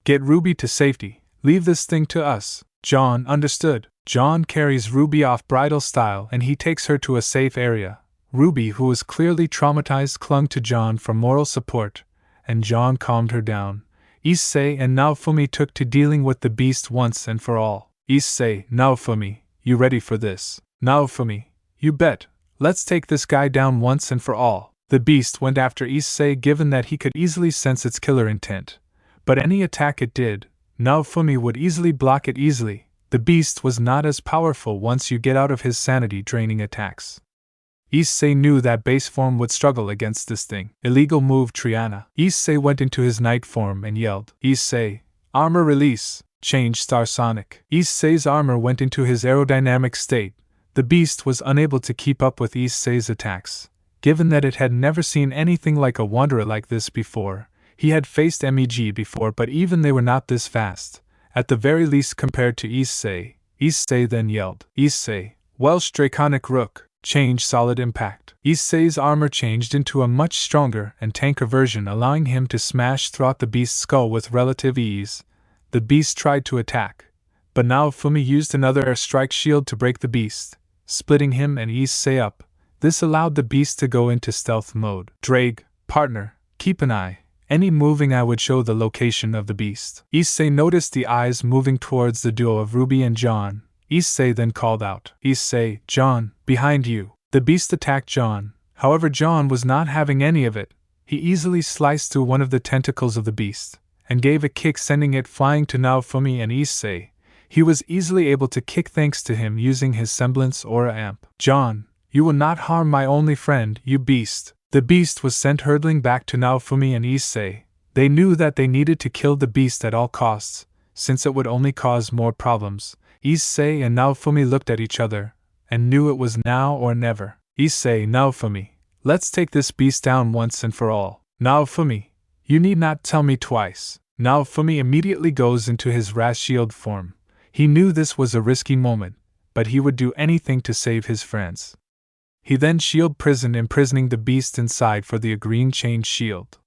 Get Ruby to safety. Leave this thing to us. Jon understood. Jon carries Ruby off bridal style and he takes her to a safe area. Ruby, who was clearly traumatized, clung to Jon for moral support, and Jon calmed her down. Issei and Naofumi took to dealing with the beast once and for all. Issei: Naofumi, you ready for this? Naofumi: you bet. Let's take this guy down once and for all. The beast went after Issei given that he could easily sense its killer intent. But any attack it did, Naofumi would easily block it easily. The beast was not as powerful once you get out of his sanity-draining attacks. Issei knew that base form would struggle against this thing. Illegal move Triana. Issei went into his night form and yelled, Issei, armor release, change Star Sonic. Issei's armor went into his aerodynamic state. The beast was unable to keep up with Issei's attacks. Given that it had never seen anything like a wanderer like this before, he had faced MEG before but even they were not this fast. At the very least compared to Issei. Issei then yelled, Issei, Welsh Draconic Rook. Change solid impact. Issei's armor changed into a much stronger and tanker version, allowing him to smash throughout the beast's skull with relative ease. The beast tried to attack, but now Fumi used another airstrike shield to break the beast, splitting him and Issei up. This allowed the beast to go into stealth mode. Drake, partner, keep an eye. Any moving eye would show the location of the beast. Issei noticed the eyes moving towards the duo of Ruby and Jon. Issei then called out, Issei, Jon, behind you. The beast attacked Jon. However, Jon was not having any of it. He easily sliced through one of the tentacles of the beast, and gave a kick sending it flying to Naofumi and Issei. He was easily able to kick thanks to him using his semblance aura amp. Jon, you will not harm my only friend, you beast. The beast was sent hurtling back to Naofumi and Issei. They knew that they needed to kill the beast at all costs, since it would only cause more problems. Issei and Naofumi looked at each other, and knew it was now or never. Issei, Naofumi, let's take this beast down once and for all. Naofumi, you need not tell me twice. Naofumi immediately goes into his Ras shield form. He knew this was a risky moment, but he would do anything to save his friends. He then shield prisoned, imprisoning the beast inside for the green chain shield.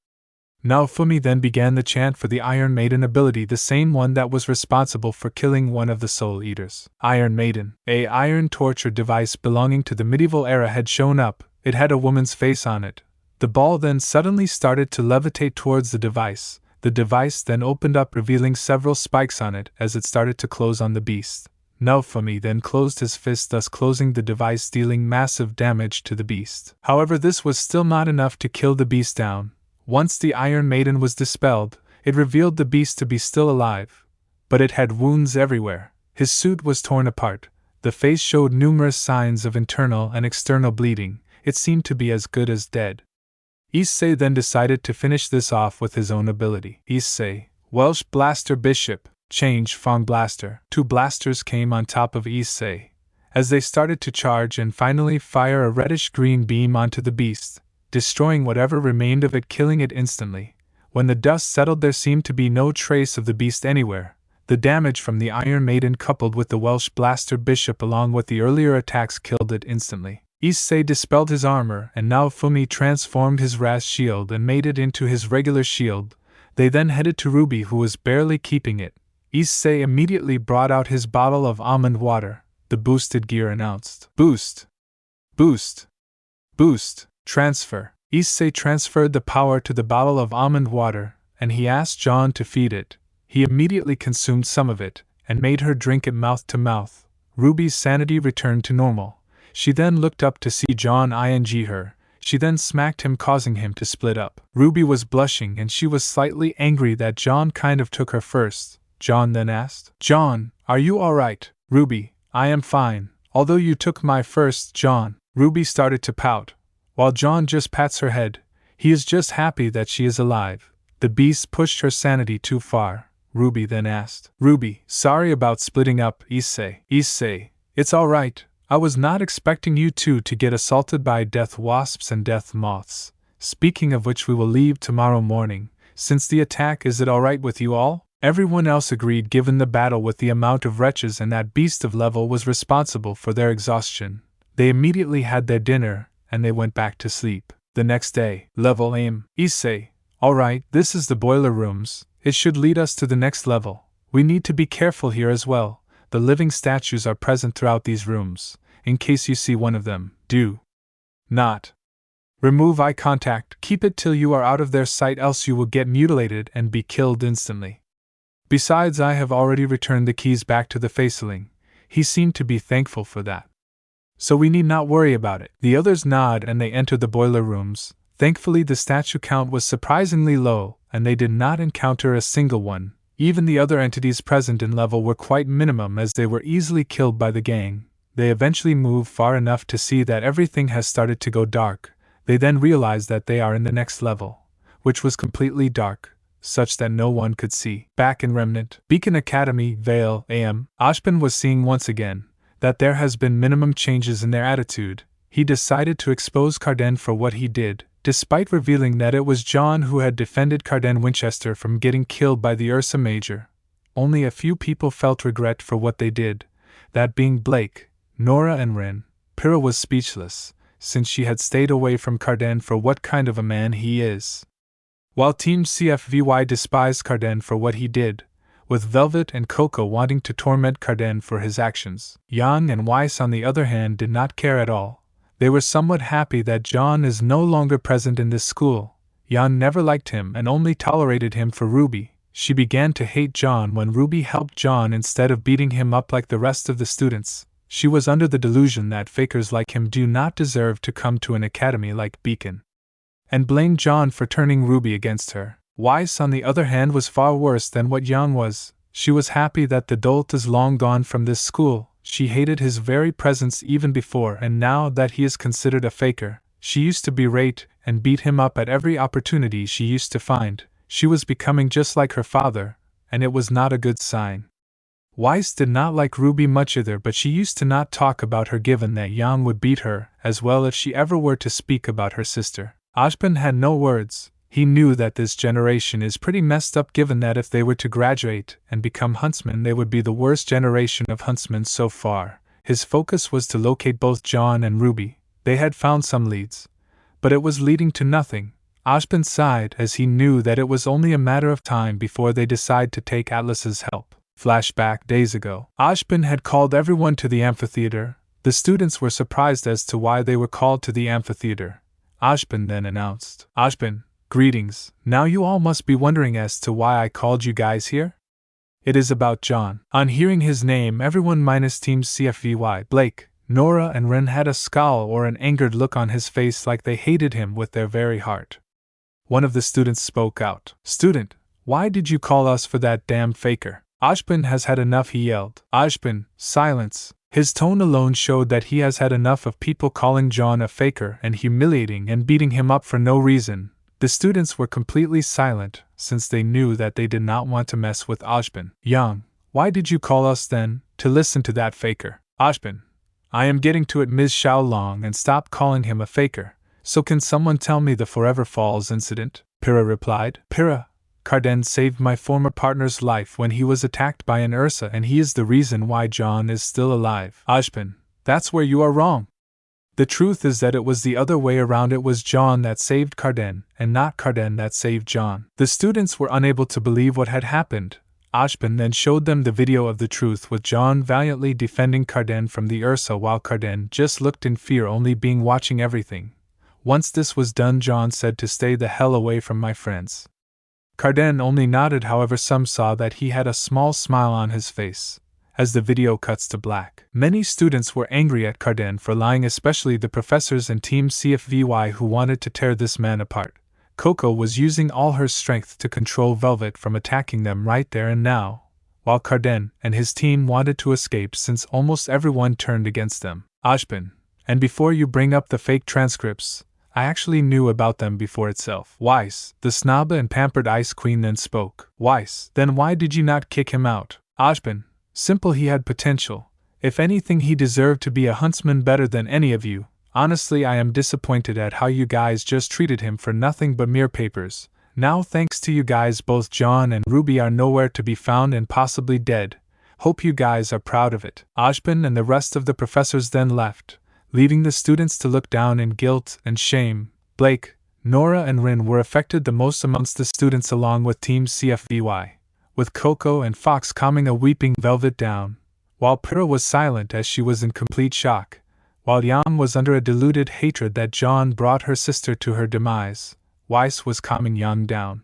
Naofumi then began the chant for the Iron Maiden ability, the same one that was responsible for killing one of the Soul Eaters. Iron Maiden, a iron torture device belonging to the medieval era, had shown up. It had a woman's face on it. The ball then suddenly started to levitate towards the device. The device then opened up, revealing several spikes on it as it started to close on the beast. Naofumi then closed his fist, thus closing the device, dealing massive damage to the beast. However, this was still not enough to kill the beast down. Once the Iron Maiden was dispelled, it revealed the beast to be still alive, but it had wounds everywhere. His suit was torn apart. The face showed numerous signs of internal and external bleeding. It seemed to be as good as dead. Issei then decided to finish this off with his own ability. Issei, Welsh Blaster Bishop, change Fong Blaster. Two blasters came on top of Issei, as they started to charge and finally fire a reddish-green beam onto the beast, destroying whatever remained of it, killing it instantly. When the dust settled, there seemed to be no trace of the beast anywhere. The damage from the Iron Maiden coupled with the Welsh Blaster Bishop along with the earlier attacks killed it instantly. Issei dispelled his armor, and Naofumi transformed his Ras shield and made it into his regular shield. They then headed to Ruby, who was barely keeping it. Issei immediately brought out his bottle of almond water. The boosted gear announced, Boost! Boost! Boost! Transfer. Issei transferred the power to the bottle of almond water, and he asked Jon to feed it. He immediately consumed some of it, and made her drink it mouth to mouth. Ruby's sanity returned to normal. She then looked up to see Jon ing her. She then smacked him, causing him to split up. Ruby was blushing, and she was slightly angry that Jon kind of took her first. Jon then asked, Jon, are you alright? Ruby, I am fine, although you took my first, Jon. Ruby started to pout, while Jon just pats her head. He is just happy that she is alive. The beast pushed her sanity too far. Ruby then asked, Ruby, sorry about splitting up, Issei. Issei, it's alright. I was not expecting you two to get assaulted by death wasps and death moths. Speaking of which, we will leave tomorrow morning. Since the attack, is it alright with you all? Everyone else agreed, given the battle with the amount of wretches and that beast of level was responsible for their exhaustion. They immediately had their dinner, and they went back to sleep. The next day, level aim. Issei, alright, this is the boiler rooms. It should lead us to the next level. We need to be careful here as well. The living statues are present throughout these rooms. In case you see one of them, do not remove eye contact. Keep it till you are out of their sight, else you will get mutilated and be killed instantly. Besides, I have already returned the keys back to the faceling. He seemed to be thankful for that. So we need not worry about it. The others nod and they enter the boiler rooms. Thankfully, the statue count was surprisingly low, and they did not encounter a single one. Even the other entities present in level were quite minimum, as they were easily killed by the gang. They eventually move far enough to see that everything has started to go dark. They then realize that they are in the next level, which was completely dark, such that no one could see. Back in Remnant, Beacon Academy, Vale, AM, Ashbin was seeing once again that there has been minimum changes in their attitude. He decided to expose Carden for what he did, despite revealing that it was Jon who had defended Carden Winchester from getting killed by the Ursa Major. Only a few people felt regret for what they did, that being Blake, Nora and Ren. Pyrrha was speechless, since she had stayed away from Carden for what kind of a man he is. While Team CFVY despised Carden for what he did, with Velvet and Coco wanting to torment Carden for his actions, Jan and Weiss on the other hand did not care at all. They were somewhat happy that Jon is no longer present in this school. Jan never liked him and only tolerated him for Ruby. She began to hate Jon when Ruby helped Jon instead of beating him up like the rest of the students. She was under the delusion that fakers like him do not deserve to come to an academy like Beacon, and blamed Jon for turning Ruby against her. Weiss, on the other hand, was far worse than what Jan was. She was happy that the dolt is long gone from this school. She hated his very presence even before, and now that he is considered a faker, she used to berate and beat him up at every opportunity she used to find. She was becoming just like her father, and it was not a good sign. Weiss did not like Ruby much either, but she used to not talk about her given that Jan would beat her as well if she ever were to speak about her sister. Ashben had no words. He knew that this generation is pretty messed up, given that if they were to graduate and become huntsmen, they would be the worst generation of huntsmen so far. His focus was to locate both Jon and Ruby. They had found some leads, but it was leading to nothing. Ashben sighed as he knew that it was only a matter of time before they decide to take Atlas's help. Flashback days ago. Ashben had called everyone to the amphitheater. The students were surprised as to why they were called to the amphitheater. Ashben then announced, "Ashben, greetings. Now you all must be wondering as to why I called you guys here? It is about Jon." On hearing his name, everyone minus Team CFVY, Blake, Nora and Ren had a scowl or an angered look on his face, like they hated him with their very heart. One of the students spoke out. "Student, why did you call us for that damned faker?" "Ashben has had enough," he yelled. "Ashben, silence." His tone alone showed that he has had enough of people calling Jon a faker and humiliating and beating him up for no reason. The students were completely silent, since they knew that they did not want to mess with Ashben. "Young, why did you call us then, to listen to that faker?" "Ashben, I am getting to it, Ms. Xiaolong, and stop calling him a faker. So can someone tell me the Forever Falls incident?" Pyrrha replied. "Pyrrha, Carden saved my former partner's life when he was attacked by an Ursa, and he is the reason why Jon is still alive." "Ashben, that's where you are wrong. The truth is that it was the other way around. It was Jon that saved Carden, and not Carden that saved Jon." The students were unable to believe what had happened. Ashben then showed them the video of the truth, with Jon valiantly defending Carden from the Ursa while Carden just looked in fear, only being watching everything. Once this was done, Jon said to stay the hell away from my friends. Carden only nodded. However, some saw that he had a small smile on his face. As the video cuts to black, many students were angry at Carden for lying, especially the professors and Team CFVY who wanted to tear this man apart. Coco was using all her strength to control Velvet from attacking them right there and now, while Carden and his team wanted to escape since almost everyone turned against them. "Ashben, and before you bring up the fake transcripts, I actually knew about them before itself." Weiss, the snob and pampered Ice Queen, then spoke. "Weiss, then why did you not kick him out?" "Ashben, simple, he had potential. If anything, he deserved to be a huntsman better than any of you. Honestly, I am disappointed at how you guys just treated him for nothing but mere papers. Now, thanks to you guys, both Jon and Ruby are nowhere to be found and possibly dead. Hope you guys are proud of it." Ashben and the rest of the professors then left, leaving the students to look down in guilt and shame. Blake, Nora and Rin were affected the most amongst the students, along with Team CFVY, with Coco and Fox calming a weeping Velvet down, while Pyrrha was silent as she was in complete shock, while Yang was under a deluded hatred that Jon brought her sister to her demise. Weiss was calming Yang down.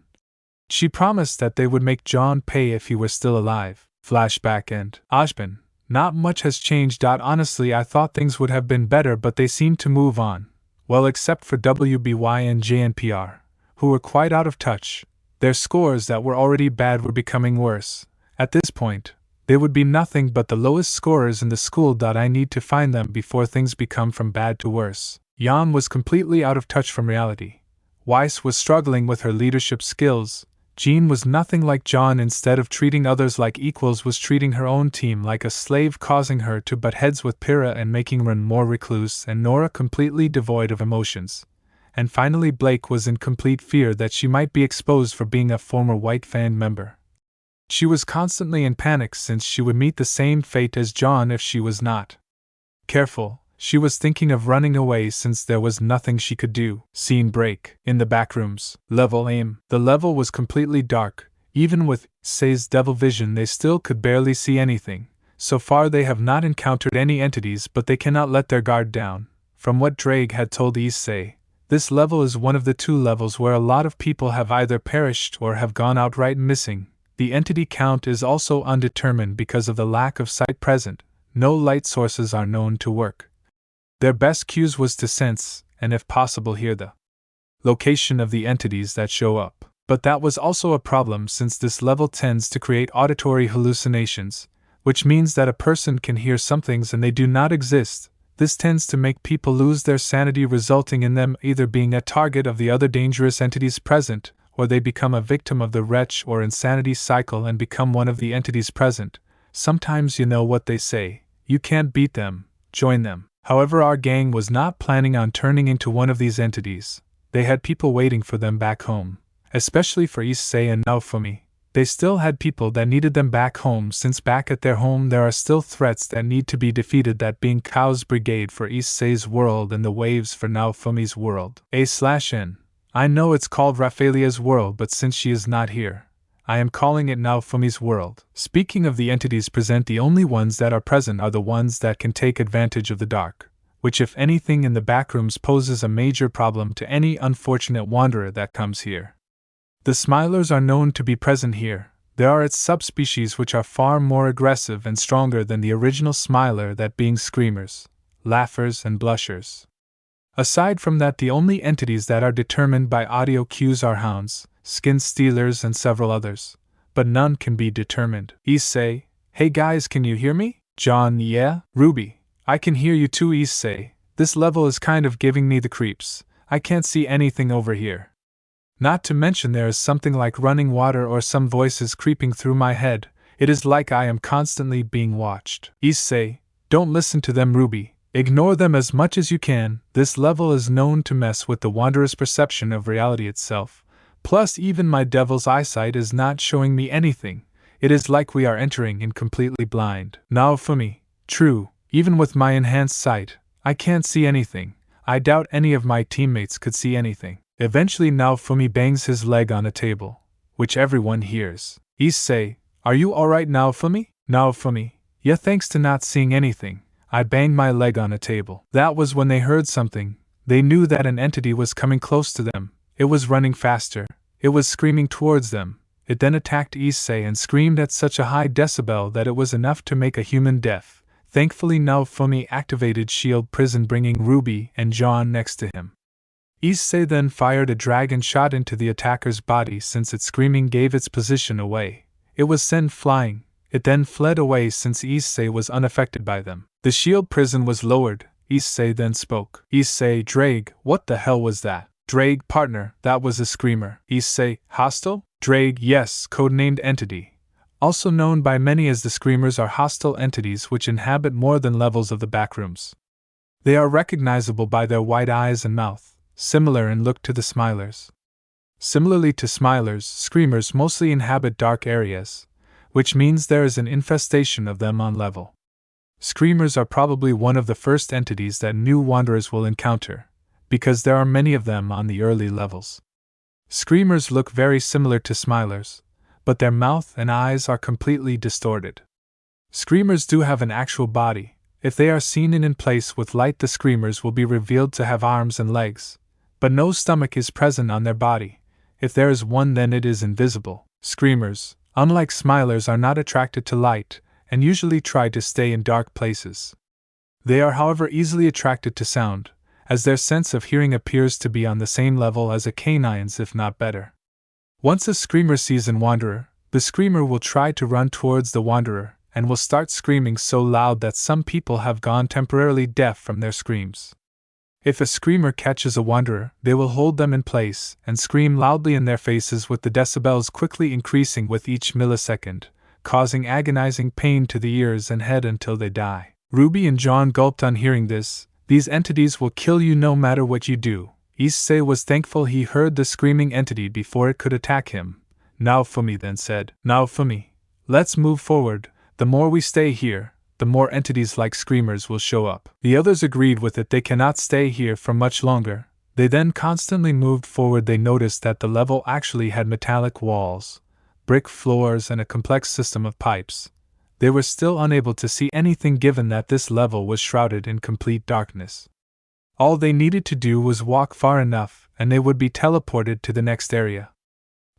She promised that they would make Jon pay if he were still alive. Flashback end. Ashben, not much has changed. Honestly, I thought things would have been better, but they seem to move on. Well, except for WBY and JNPR, who were quite out of touch. Their scores that were already bad were becoming worse. At this point, they would be nothing but the lowest scorers in the school. I need to find them before things become from bad to worse. Jan was completely out of touch from reality. Weiss was struggling with her leadership skills. Jean was nothing like Jon. Instead of treating others like equals, was treating her own team like a slave, causing her to butt heads with Pyrrha and making Ren more recluse, and Nora completely devoid of emotions. And finally, Blake was in complete fear that she might be exposed for being a former White Fan member. She was constantly in panic since she would meet the same fate as Jon if she was not careful. She was thinking of running away since there was nothing she could do. Scene break. In the backrooms. Level aim. The level was completely dark. Even with Issei's devil vision, they still could barely see anything. So far they have not encountered any entities, but they cannot let their guard down. From what Drake had told Issei, this level is one of the 2 levels where a lot of people have either perished or have gone outright missing. The entity count is also undetermined because of the lack of sight present. No light sources are known to work. Their best cues was to sense, and if possible hear the location of the entities that show up. But that was also a problem since this level tends to create auditory hallucinations, which means that a person can hear some things and they do not exist. This tends to make people lose their sanity, resulting in them either being a target of the other dangerous entities present, or they become a victim of the wretch or insanity cycle and become one of the entities present. Sometimes you know what they say, you can't beat them, join them. However, our gang was not planning on turning into one of these entities. They had people waiting for them back home. Especially for Issei and Naofumi. They still had people that needed them back home, since back at their home there are still threats that need to be defeated, that being Chaos Brigade for Issei's world and the Waves for Naofumi's world. A/N. I know it's called Raphalia's world, but since she is not here, I am calling it Naofumi's world. Speaking of the entities present, the only ones that are present are the ones that can take advantage of the dark, which if anything in the backrooms poses a major problem to any unfortunate wanderer that comes here. The Smilers are known to be present here. There are its subspecies which are far more aggressive and stronger than the original Smiler, that being Screamers, Laughers, and Blushers. Aside from that, the only entities that are determined by audio cues are Hounds, Skin Stealers, and several others. But none can be determined. Issei, hey guys, can you hear me? Jon, yeah? Ruby, I can hear you too. Issei, this level is kind of giving me the creeps. I can't see anything over here. Not to mention there is something like running water or some voices creeping through my head. It is like I am constantly being watched. Issei, don't listen to them, Ruby. Ignore them as much as you can. This level is known to mess with the wanderer's perception of reality itself. Plus, even my devil's eyesight is not showing me anything. It is like we are entering in completely blind. Naofumi, true, even with my enhanced sight, I can't see anything. I doubt any of my teammates could see anything. Eventually Naofumi bangs his leg on a table, which everyone hears. Issei, are you alright, Naofumi? Naofumi, yeah, thanks to not seeing anything, I banged my leg on a table. That was when they heard something. They knew that an entity was coming close to them. It was running faster. It was screaming towards them. It then attacked Issei and screamed at such a high decibel that it was enough to make a human deaf. Thankfully Naofumi activated Shield Prison, bringing Ruby and Jon next to him. Issei then fired a dragon shot into the attacker's body. Since its screaming gave its position away, it was sent flying. It then fled away since Issei was unaffected by them. The shield prison was lowered. Issei then spoke. Issei, Drake, what the hell was that? Drake, partner, that was a screamer. Issei, hostile? Drake, yes, codenamed entity. Also known by many as the Screamers, are hostile entities which inhabit more than levels of the backrooms. They are recognizable by their white eyes and mouth, similar in look to the Smilers. Similarly to Smilers, Screamers mostly inhabit dark areas, which means there is an infestation of them on level. Screamers are probably one of the first entities that new wanderers will encounter, because there are many of them on the early levels. Screamers look very similar to Smilers, but their mouth and eyes are completely distorted. Screamers do have an actual body. If they are seen in place with light, the Screamers will be revealed to have arms and legs, but no stomach is present on their body. If there is one, then it is invisible. Screamers, unlike Smilers, are not attracted to light, and usually try to stay in dark places. They are, however, easily attracted to sound, as their sense of hearing appears to be on the same level as a canine's, if not better. Once a Screamer sees a wanderer, the Screamer will try to run towards the wanderer, and will start screaming so loud that some people have gone temporarily deaf from their screams. If a Screamer catches a wanderer, they will hold them in place and scream loudly in their faces, with the decibels quickly increasing with each millisecond, causing agonizing pain to the ears and head until they die. Ruby and Jon gulped on hearing this. These entities will kill you no matter what you do. Issei was thankful he heard the screaming entity before it could attack him. Naofumi then said, Naofumi, let's move forward. The more we stay here, the more entities like screamers will show up. The others agreed with it. They cannot stay here for much longer. They then constantly moved forward. They noticed that the level actually had metallic walls, brick floors, and a complex system of pipes. They were still unable to see anything given that this level was shrouded in complete darkness. All they needed to do was walk far enough, and they would be teleported to the next area.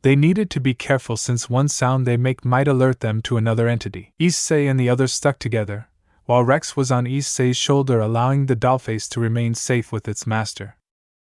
They needed to be careful since one sound they make might alert them to another entity. Issei and the others stuck together, while Rex was on Issei's shoulder, allowing the dollface to remain safe with its master.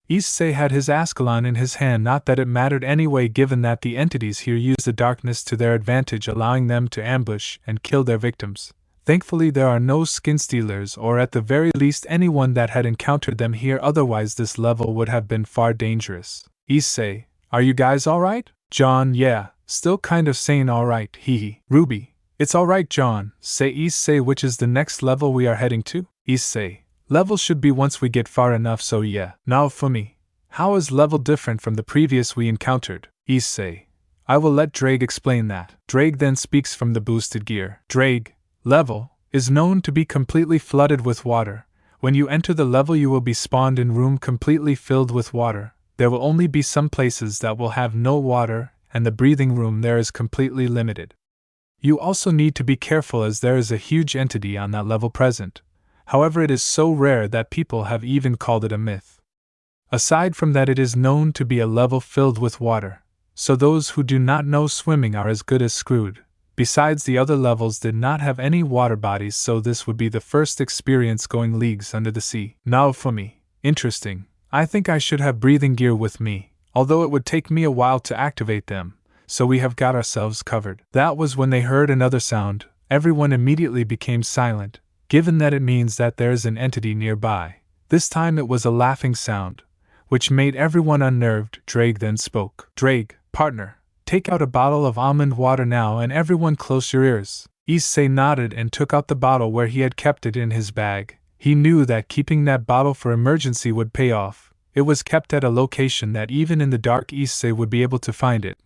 Issei had his Ascalon in his hand, not that it mattered anyway given that the entities here used the darkness to their advantage, allowing them to ambush and kill their victims. Thankfully there are no skin stealers, or at the very least anyone that had encountered them here, otherwise this level would have been far dangerous. Issei, are you guys alright? Jon, yeah, still kind of sane, alright, hehe. Ruby, it's alright Jon, say Issei. Which is the next level we are heading to? Issei, level should be once we get far enough, so yeah. Now for me, how is level different from the previous we encountered? Issei, I will let Drake explain that. Drake then speaks from the boosted gear. Drake, level is known to be completely flooded with water. When you enter the level you will be spawned in room completely filled with water. There will only be some places that will have no water, and the breathing room there is completely limited. You also need to be careful as there is a huge entity on that level present. However, it is so rare that people have even called it a myth. Aside from that, it is known to be a level filled with water, so those who do not know swimming are as good as screwed. Besides, the other levels did not have any water bodies, so this would be the first experience going leagues under the sea. Now for me, interesting. I think I should have breathing gear with me, although it would take me a while to activate them, so we have got ourselves covered. That was when they heard another sound. Everyone immediately became silent, given that it means that there is an entity nearby. This time it was a laughing sound, which made everyone unnerved. Drake then spoke. Drake, partner, take out a bottle of almond water now and everyone close your ears. Issei nodded and took out the bottle where he had kept it in his bag. He knew that keeping that bottle for emergency would pay off. It was kept at a location that even in the dark Issei would be able to find it.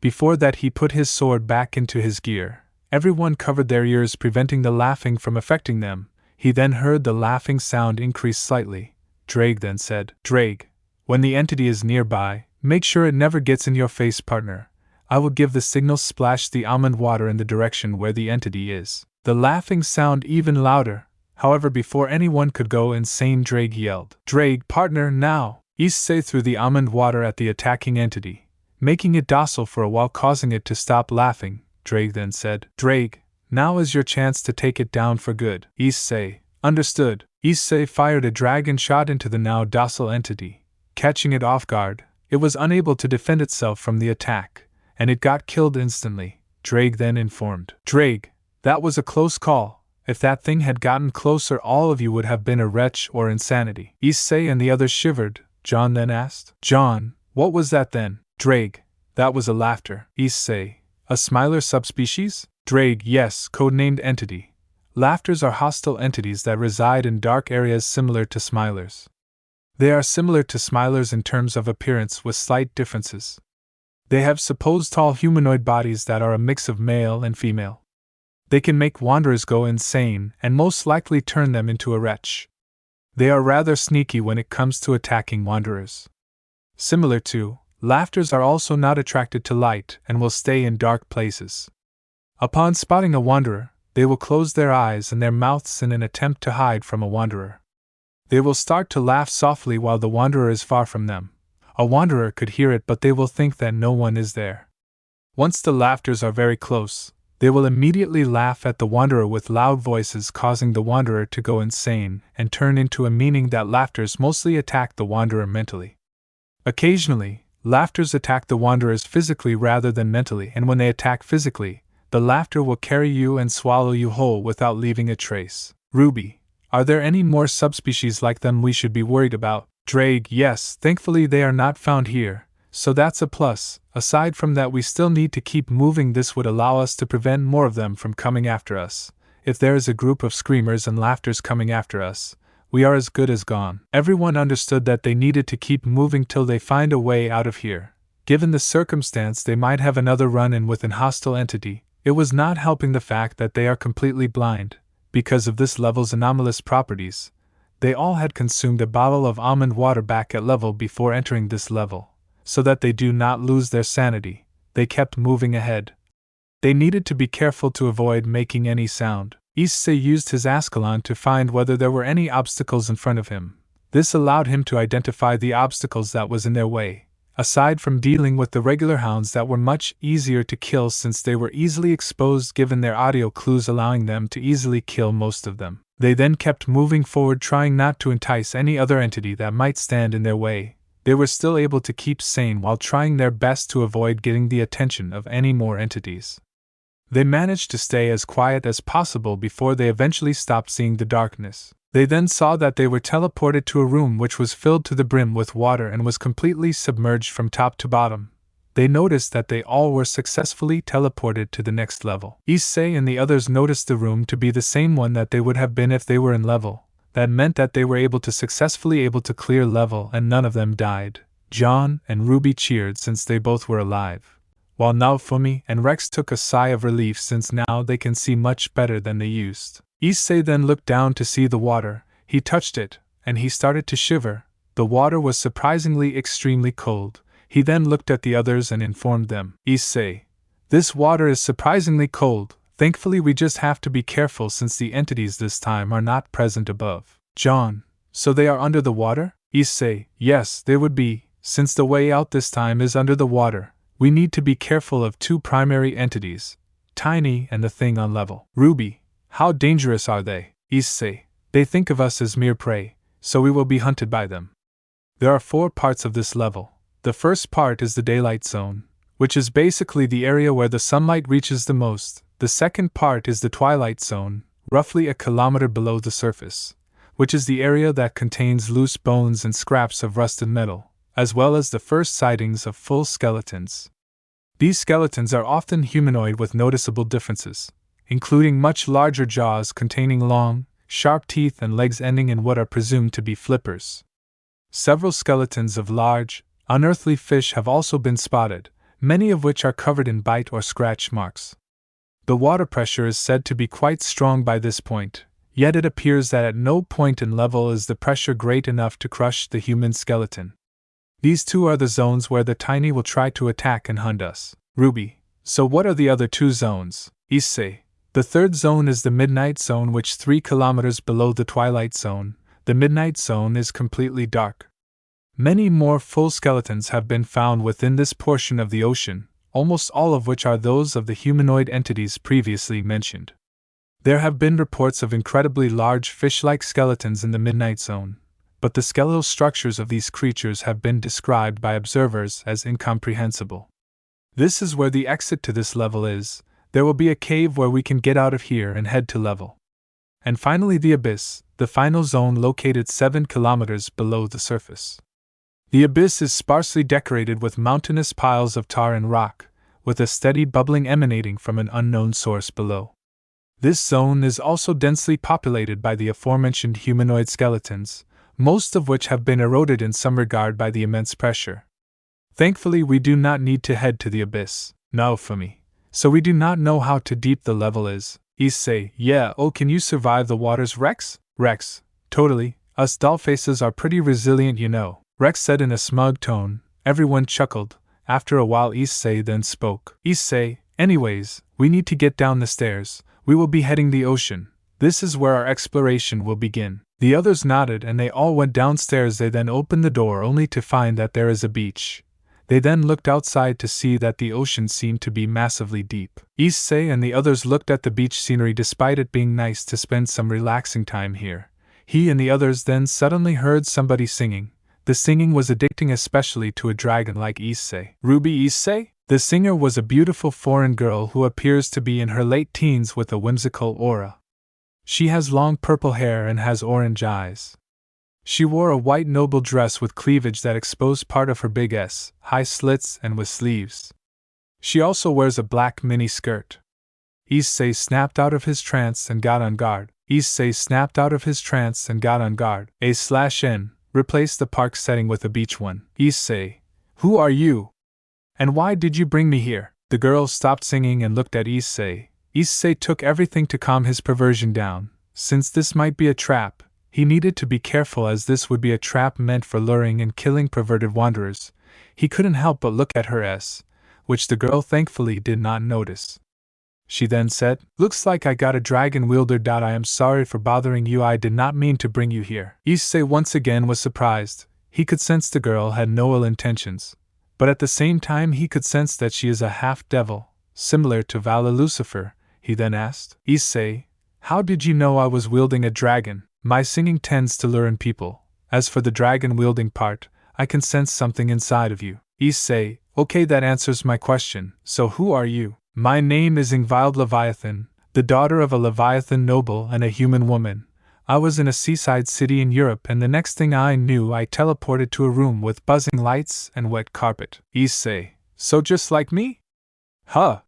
Before that he put his sword back into his gear. Everyone covered their ears, preventing the laughing from affecting them. He then heard the laughing sound increase slightly. Drake then said, Drake, when the entity is nearby, make sure it never gets in your face, partner. I will give the signal, splash the almond water in the direction where the entity is. The laughing sound even louder. However, before anyone could go insane, Drake yelled, Drake, partner, now! Issei threw the almond water at the attacking entity, making it docile for a while, causing it to stop laughing. Drake then said, Drake, now is your chance to take it down for good. Issei, understood. Issei fired a dragon shot into the now docile entity. Catching it off guard, it was unable to defend itself from the attack, and it got killed instantly. Drake then informed, Drake, that was a close call. If that thing had gotten closer, all of you would have been a wretch or insanity. Issei and the others shivered. Jon then asked, Jon, what was that then? Drake, that was a laughter. Issei, a smiler subspecies? Drake, yes, codenamed entity. Laughters are hostile entities that reside in dark areas similar to smilers. They are similar to smilers in terms of appearance with slight differences. They have supposed tall humanoid bodies that are a mix of male and female. They can make wanderers go insane and most likely turn them into a wretch. They are rather sneaky when it comes to attacking wanderers. Similar to, laughers are also not attracted to light and will stay in dark places. Upon spotting a wanderer, they will close their eyes and their mouths in an attempt to hide from a wanderer. They will start to laugh softly while the wanderer is far from them. A wanderer could hear it, but they will think that no one is there. Once the laughters are very close, they will immediately laugh at the wanderer with loud voices, causing the wanderer to go insane and turn into a, meaning that laughters mostly attack the wanderer mentally. Occasionally, laughters attack the wanderers physically rather than mentally, and when they attack physically, the laughter will carry you and swallow you whole without leaving a trace. Ruby, are there any more subspecies like them we should be worried about? Drake, yes, thankfully they are not found here, so that's a plus. Aside from that, we still need to keep moving. This would allow us to prevent more of them from coming after us. If there is a group of screamers and laughers coming after us, we are as good as gone. Everyone understood that they needed to keep moving till they find a way out of here. Given the circumstance, they might have another run-in with an hostile entity. It was not helping the fact that they are completely blind. Because of this level's anomalous properties, they all had consumed a bottle of almond water back at level before entering this level, so that they do not lose their sanity. They kept moving ahead. They needed to be careful to avoid making any sound. Issei used his Ascalon to find whether there were any obstacles in front of him. This allowed him to identify the obstacles that was in their way. Aside from dealing with the regular hounds that were much easier to kill since they were easily exposed given their audio clues allowing them to easily kill most of them. They then kept moving forward trying not to entice any other entity that might stand in their way. They were still able to keep sane while trying their best to avoid getting the attention of any more entities. They managed to stay as quiet as possible before they eventually stopped seeing the darkness. They then saw that they were teleported to a room which was filled to the brim with water and was completely submerged from top to bottom. They noticed that they all were successfully teleported to the next level. Issei and the others noticed the room to be the same one that they would have been if they were in level. That meant that they were able to clear level and none of them died. Jon and Ruby cheered since they both were alive, while Naofumi and Rex took a sigh of relief since now they can see much better than they used. Issei then looked down to see the water. He touched it, and he started to shiver. The water was surprisingly extremely cold. He then looked at the others and informed them. Issei, this water is surprisingly cold. Thankfully we just have to be careful since the entities this time are not present above. Jon, so they are under the water? Issei, yes, they would be, since the way out this time is under the water. We need to be careful of two primary entities, Tiny and the thing on level. Ruby, how dangerous are they? Issei, they think of us as mere prey, so we will be hunted by them. There are 4 parts of this level. The first part is the daylight zone, which is basically the area where the sunlight reaches the most. The second part is the twilight zone, roughly a kilometer below the surface, which is the area that contains loose bones and scraps of rusted metal, as well as the first sightings of full skeletons. These skeletons are often humanoid with noticeable differences, including much larger jaws containing long, sharp teeth and legs ending in what are presumed to be flippers. Several skeletons of large, unearthly fish have also been spotted, many of which are covered in bite or scratch marks. The water pressure is said to be quite strong by this point, yet it appears that at no point in level is the pressure great enough to crush the human skeleton. These 2 are the zones where the Tiny will try to attack and hunt us. Ruby, so what are the other 2 zones? Issei, the third zone is the midnight zone, which 3 kilometers below the twilight zone. The midnight zone is completely dark. Many more full skeletons have been found within this portion of the ocean, almost all of which are those of the humanoid entities previously mentioned. There have been reports of incredibly large fish-like skeletons in the midnight zone, but the skeletal structures of these creatures have been described by observers as incomprehensible. This is where the exit to this level is. There will be a cave where we can get out of here and head to level. And finally the abyss, the final zone located 7 kilometers below the surface. The abyss is sparsely decorated with mountainous piles of tar and rock, with a steady bubbling emanating from an unknown source below. This zone is also densely populated by the aforementioned humanoid skeletons, most of which have been eroded in some regard by the immense pressure. Thankfully we do not need to head to the abyss, Naofumi, so we do not know how deep the level is. Issei, yeah, oh, can you survive the waters, Rex? Rex, totally, us dollfaces are pretty resilient, you know, Rex said in a smug tone. Everyone chuckled. After a while Issei then spoke. Issei, anyways, we need to get down the stairs. We will be heading the ocean. This is where our exploration will begin. The others nodded and they all went downstairs. They then opened the door only to find that there is a beach. They then looked outside to see that the ocean seemed to be massively deep. Issei and the others looked at the beach scenery despite it being nice to spend some relaxing time here. He and the others then suddenly heard somebody singing. The singing was addicting, especially to a dragon like Issei. Ruby Issei? The singer was a beautiful foreign girl who appears to be in her late teens with a whimsical aura. She has long purple hair and has orange eyes. She wore a white noble dress with cleavage that exposed part of her big S, high slits and with sleeves. She also wears a black mini skirt. Issei snapped out of his trance and got on guard. Issei snapped out of his trance and got on guard. A/N. Replace the park setting with a beach one. Issei, who are you? And why did you bring me here? The girl stopped singing and looked at Issei. Issei took everything to calm his perversion down, Since this might be a trap, he needed to be careful, as this would be a trap meant for luring and killing perverted wanderers. He couldn't help but look at her S, which the girl thankfully did not notice. She then said, "Looks like I got a dragon wielder. I am sorry for bothering you. I did not mean to bring you here." Issei once again was surprised. He could sense the girl had no ill intentions, but at the same time he could sense that she is a half-devil, similar to Vali Lucifer. He then asked, "Issei, how did you know I was wielding a dragon? My singing tends to lure in people. As for the dragon-wielding part, I can sense something inside of you." Issei, "Okay, that answers my question. So who are you?" "My name is Ingvild Leviathan, the daughter of a Leviathan noble and a human woman. I was in a seaside city in Europe, and the next thing I knew I teleported to a room with buzzing lights and wet carpet." Issei, "So just like me?" "Huh.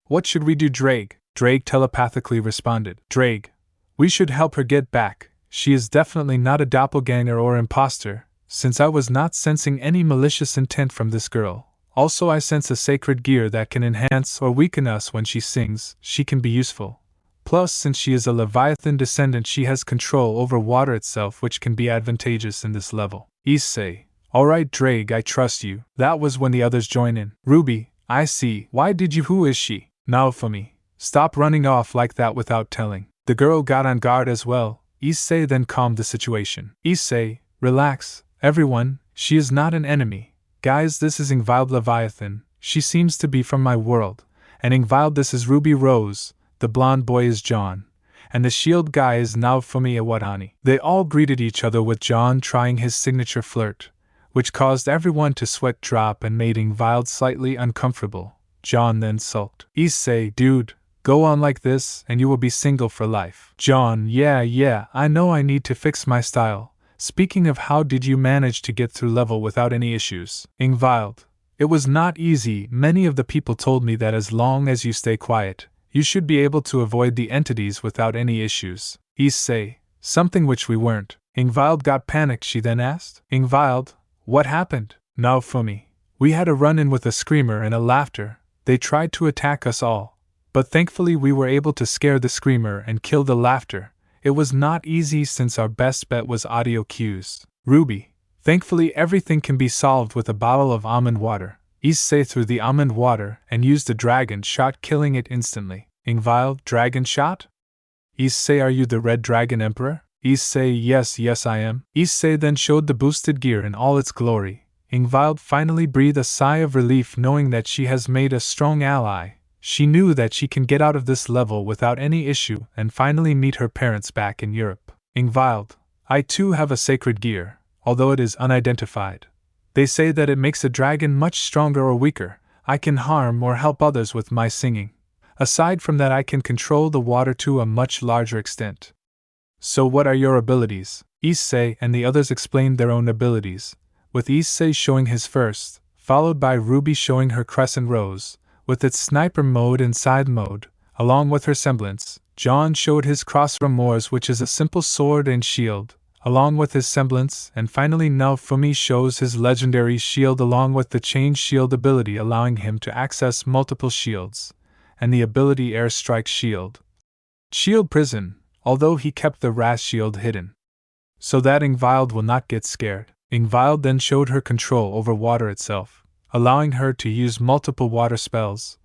What should we do, Drake?" Drake telepathically responded. "Drake, we should help her get back. She is definitely not a doppelganger or imposter, since I was not sensing any malicious intent from this girl. Also, I sense a sacred gear that can enhance or weaken us when she sings. She can be useful. Plus, since she is a Leviathan descendant, she has control over water itself, which can be advantageous in this level." Issei, "Alright, Drake, I trust you." That was when the others joined in. "Ruby, I see. Why did you? Who is she?" "Now for me. Stop running off like that without telling." The girl got on guard as well. Issei then calmed the situation. "Issei, relax, everyone, she is not an enemy. Guys, this is Ingvild Leviathan, she seems to be from my world. And Ingvild, this is Ruby Rose, the blonde boy is Jon, and the shield guy is now Fumi Iwatani." They all greeted each other, with Jon trying his signature flirt, which caused everyone to sweat drop and made Ingvild slightly uncomfortable. Jon then sulked. "Issei, dude, go on like this and you will be single for life." Jon, yeah, I know I need to fix my style. Speaking of, how did you manage to get through level without any issues? Ingvild, it was not easy. Many of the people told me that as long as you stay quiet, you should be able to avoid the entities without any issues. Issei, something which we weren't. Ingvild got panicked. She then asked, "Ingvild, what happened?" "Now Fumi, we had a run-in with a screamer and a laughter. They tried to attack us all, but thankfully we were able to scare the screamer and kill the laughter. It was not easy since our best bet was audio cues." Ruby, thankfully everything can be solved with a bottle of almond water. Issei threw the almond water and used the dragon shot, killing it instantly. Ingvile, dragon shot? Issei, are you the Red Dragon Emperor? Issei, yes I am. Issei then showed the boosted gear in all its glory. Ingvile finally breathed a sigh of relief, knowing that she has made a strong ally. She knew that she can get out of this level without any issue and finally meet her parents back in Europe. Ingvile, I too have a sacred gear, although it is unidentified. They say that it makes a dragon much stronger or weaker. I can harm or help others with my singing. Aside from that, I can control the water to a much larger extent. So what are your abilities? Issei and the others explained their own abilities, with Issei showing his first, followed by Ruby showing her crescent rose, with its sniper mode and side mode, along with her semblance. Jon showed his cross remorse, which is a simple sword and shield, along with his semblance, and finally now Fumi shows his legendary shield along with the change shield ability, allowing him to access multiple shields, and the ability Air Strike Shield. Shield Prison, although he kept the Ras shield hidden, so that Ingvild will not get scared. Ingvild then showed her control over water itself, allowing her to use multiple water spells,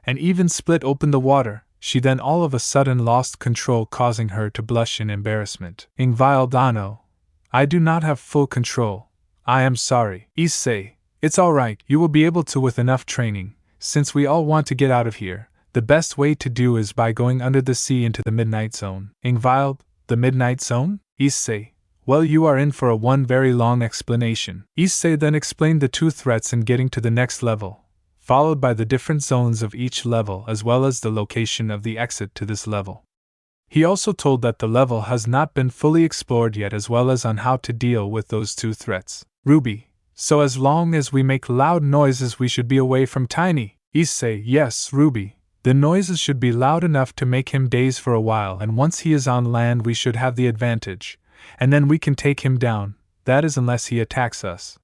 and even split open the water. She then all of a sudden lost control, causing her to blush in embarrassment. Ingvile, Dano, I do not have full control. I am sorry. Issei, it's alright, you will be able to with enough training. Since we all want to get out of here, the best way to do is by going under the sea into the Midnight Zone. Ingvile, the Midnight Zone? Issei, well, you are in for one very long explanation. Issei then explained the two threats in getting to the next level, followed by the different zones of each level as well as the location of the exit to this level. He also told that the level has not been fully explored yet, as well as on how to deal with those two threats. Ruby, so as long as we make loud noises we should be away from Tiny. Issei, yes, Ruby. The noises should be loud enough to make him daze for a while, and once he is on land we should have the advantage, and then we can take him down, that is unless he attacks us.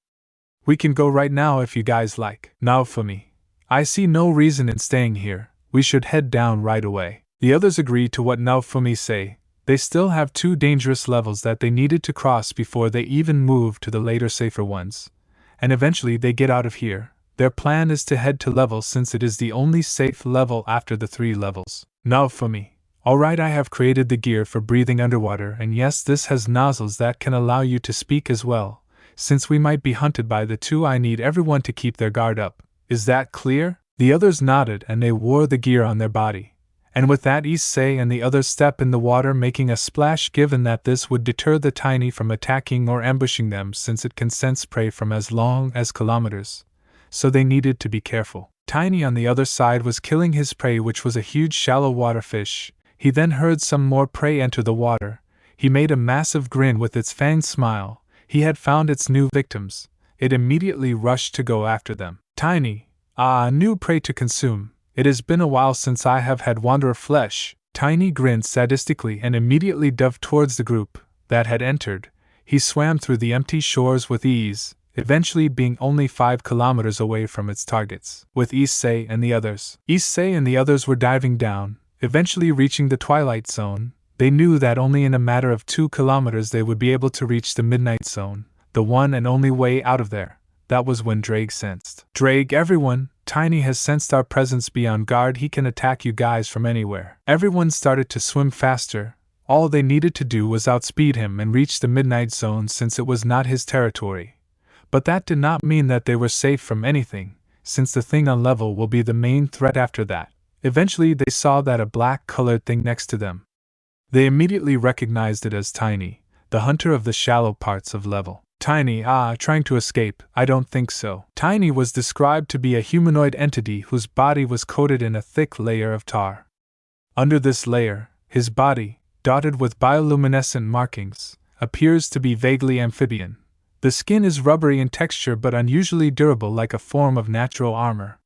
We can go right now if you guys like. Now for me. I see no reason in staying here, we should head down right away. The others agreed to what Naofumi say. They still have 2 dangerous levels that they needed to cross before they even move to the later safer ones. And eventually they get out of here. Their plan is to head to level since it is the only safe level after the 3 levels. Now for me. Alright, I have created the gear for breathing underwater, and yes, this has nozzles that can allow you to speak as well. Since we might be hunted by the 2, I need everyone to keep their guard up. Is that clear? The others nodded and they wore the gear on their body. And with that, Issei and the others step in the water, making a splash, given that this would deter the tiny from attacking or ambushing them since it can sense prey from as long as kilometers. So they needed to be careful. Tiny on the other side was killing his prey, which was a huge shallow water fish. He then heard some more prey enter the water. He made a massive grin with its fanged smile. He had found its new victims. It immediately rushed to go after them. Tiny, new prey to consume. It has been a while since I have had wanderer flesh. Tiny grinned sadistically and immediately dove towards the group that had entered. He swam through the empty shores with ease, eventually being only 5 kilometers away from its targets. With Issei and the others were diving down, eventually reaching the twilight zone. They knew that only in a matter of 2 kilometers they would be able to reach the midnight zone, the one and only way out of there. That was when Drake sensed. Drake, everyone, Tiny has sensed our presence. Be on guard, he can attack you guys from anywhere. Everyone started to swim faster. All they needed to do was outspeed him and reach the midnight zone since it was not his territory. But that did not mean that they were safe from anything, since the thing on level will be the main threat after that. Eventually they saw that a black-colored thing next to them. They immediately recognized it as Tiny, the hunter of the shallow parts of level. Tiny, trying to escape? I don't think so. Tiny was described to be a humanoid entity whose body was coated in a thick layer of tar. Under this layer, his body, dotted with bioluminescent markings, appears to be vaguely amphibian. The skin is rubbery in texture but unusually durable, like a form of natural armor.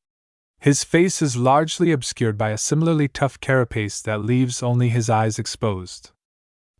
His face is largely obscured by a similarly tough carapace that leaves only his eyes exposed.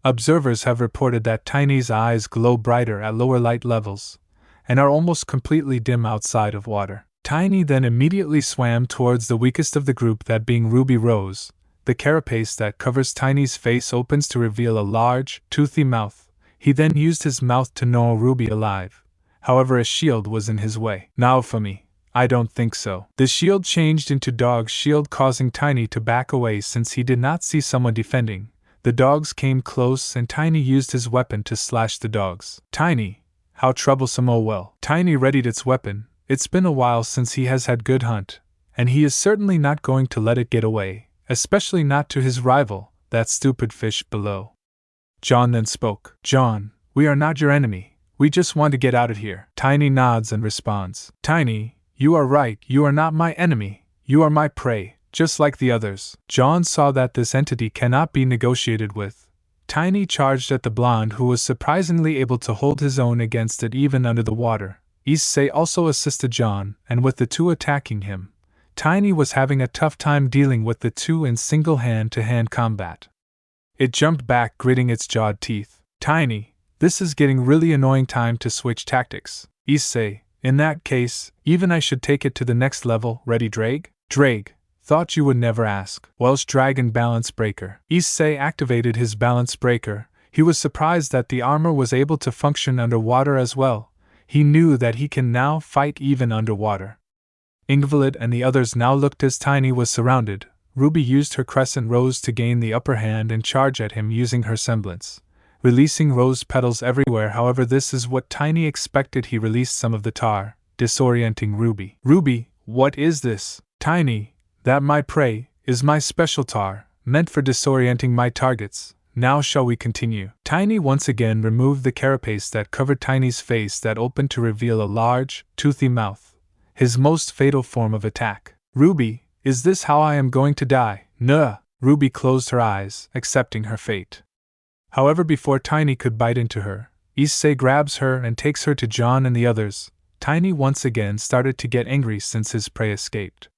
Observers have reported that Tiny's eyes glow brighter at lower light levels, and are almost completely dim outside of water. Tiny then immediately swam towards the weakest of the group, that being Ruby Rose. The carapace that covers Tiny's face opens to reveal a large, toothy mouth. He then used his mouth to gnaw Ruby alive. However, a shield was in his way. Now for me. I don't think so. The shield changed into Dog's shield, causing Tiny to back away since he did not see someone defending. The dogs came close and Tiny used his weapon to slash the dogs. Tiny, how troublesome, oh well. Tiny readied its weapon. It's been a while since he has had good hunt, and he is certainly not going to let it get away, especially not to his rival, that stupid fish below. Jon then spoke. Jon, we are not your enemy. We just want to get out of here. Tiny nods and responds. Tiny, you are right, you are not my enemy. You are my prey. Just like the others. Jon saw that this entity cannot be negotiated with. Tiny charged at the blonde, who was surprisingly able to hold his own against it even under the water. Issei also assisted Jon, and with the 2 attacking him, Tiny was having a tough time dealing with the 2 in single hand-to-hand combat. It jumped back, gritting its jawed teeth. Tiny, this is getting really annoying, time to switch tactics. Issei, in that case, even I should take it to the next level. Ready, Drake? Drake. Thought you would never ask. Welsh Dragon Balance Breaker. Issei activated his balance breaker. He was surprised that the armor was able to function underwater as well. He knew that he can now fight even underwater. Ingvild and the others now looked as Tiny was surrounded. Ruby used her crescent rose to gain the upper hand and charge at him using her semblance, releasing rose petals everywhere. However, this is what Tiny expected. He released some of the tar, disorienting Ruby. Ruby, what is this? Tiny, that my prey, is my special tar, meant for disorienting my targets. Now shall we continue? Tiny once again removed the carapace that covered Tiny's face, that opened to reveal a large, toothy mouth, his most fatal form of attack. Ruby, is this how I am going to die? Nuh! Ruby closed her eyes, accepting her fate. However, before Tiny could bite into her, Issei grabs her and takes her to Jon and the others. Tiny once again started to get angry since his prey escaped.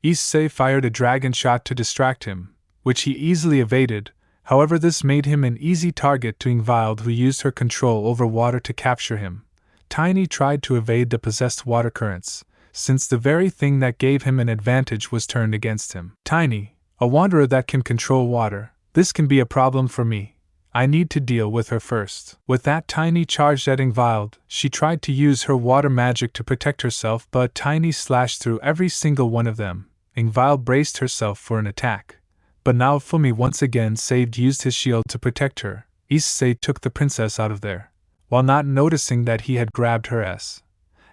Issei fired a dragon shot to distract him, which he easily evaded. However, this made him an easy target to Ingvile, who used her control over water to capture him. Tiny tried to evade the possessed water currents, since the very thing that gave him an advantage was turned against him. Tiny, a wanderer that can control water, this can be a problem for me. I need to deal with her first. With that, Tiny charged at Ingvile. She tried to use her water magic to protect herself, but Tiny slashed through every single one of them. Ingvile braced herself for an attack, but now Fumi once again used his shield to protect her. Issei took the princess out of there, while not noticing that he had grabbed her ass.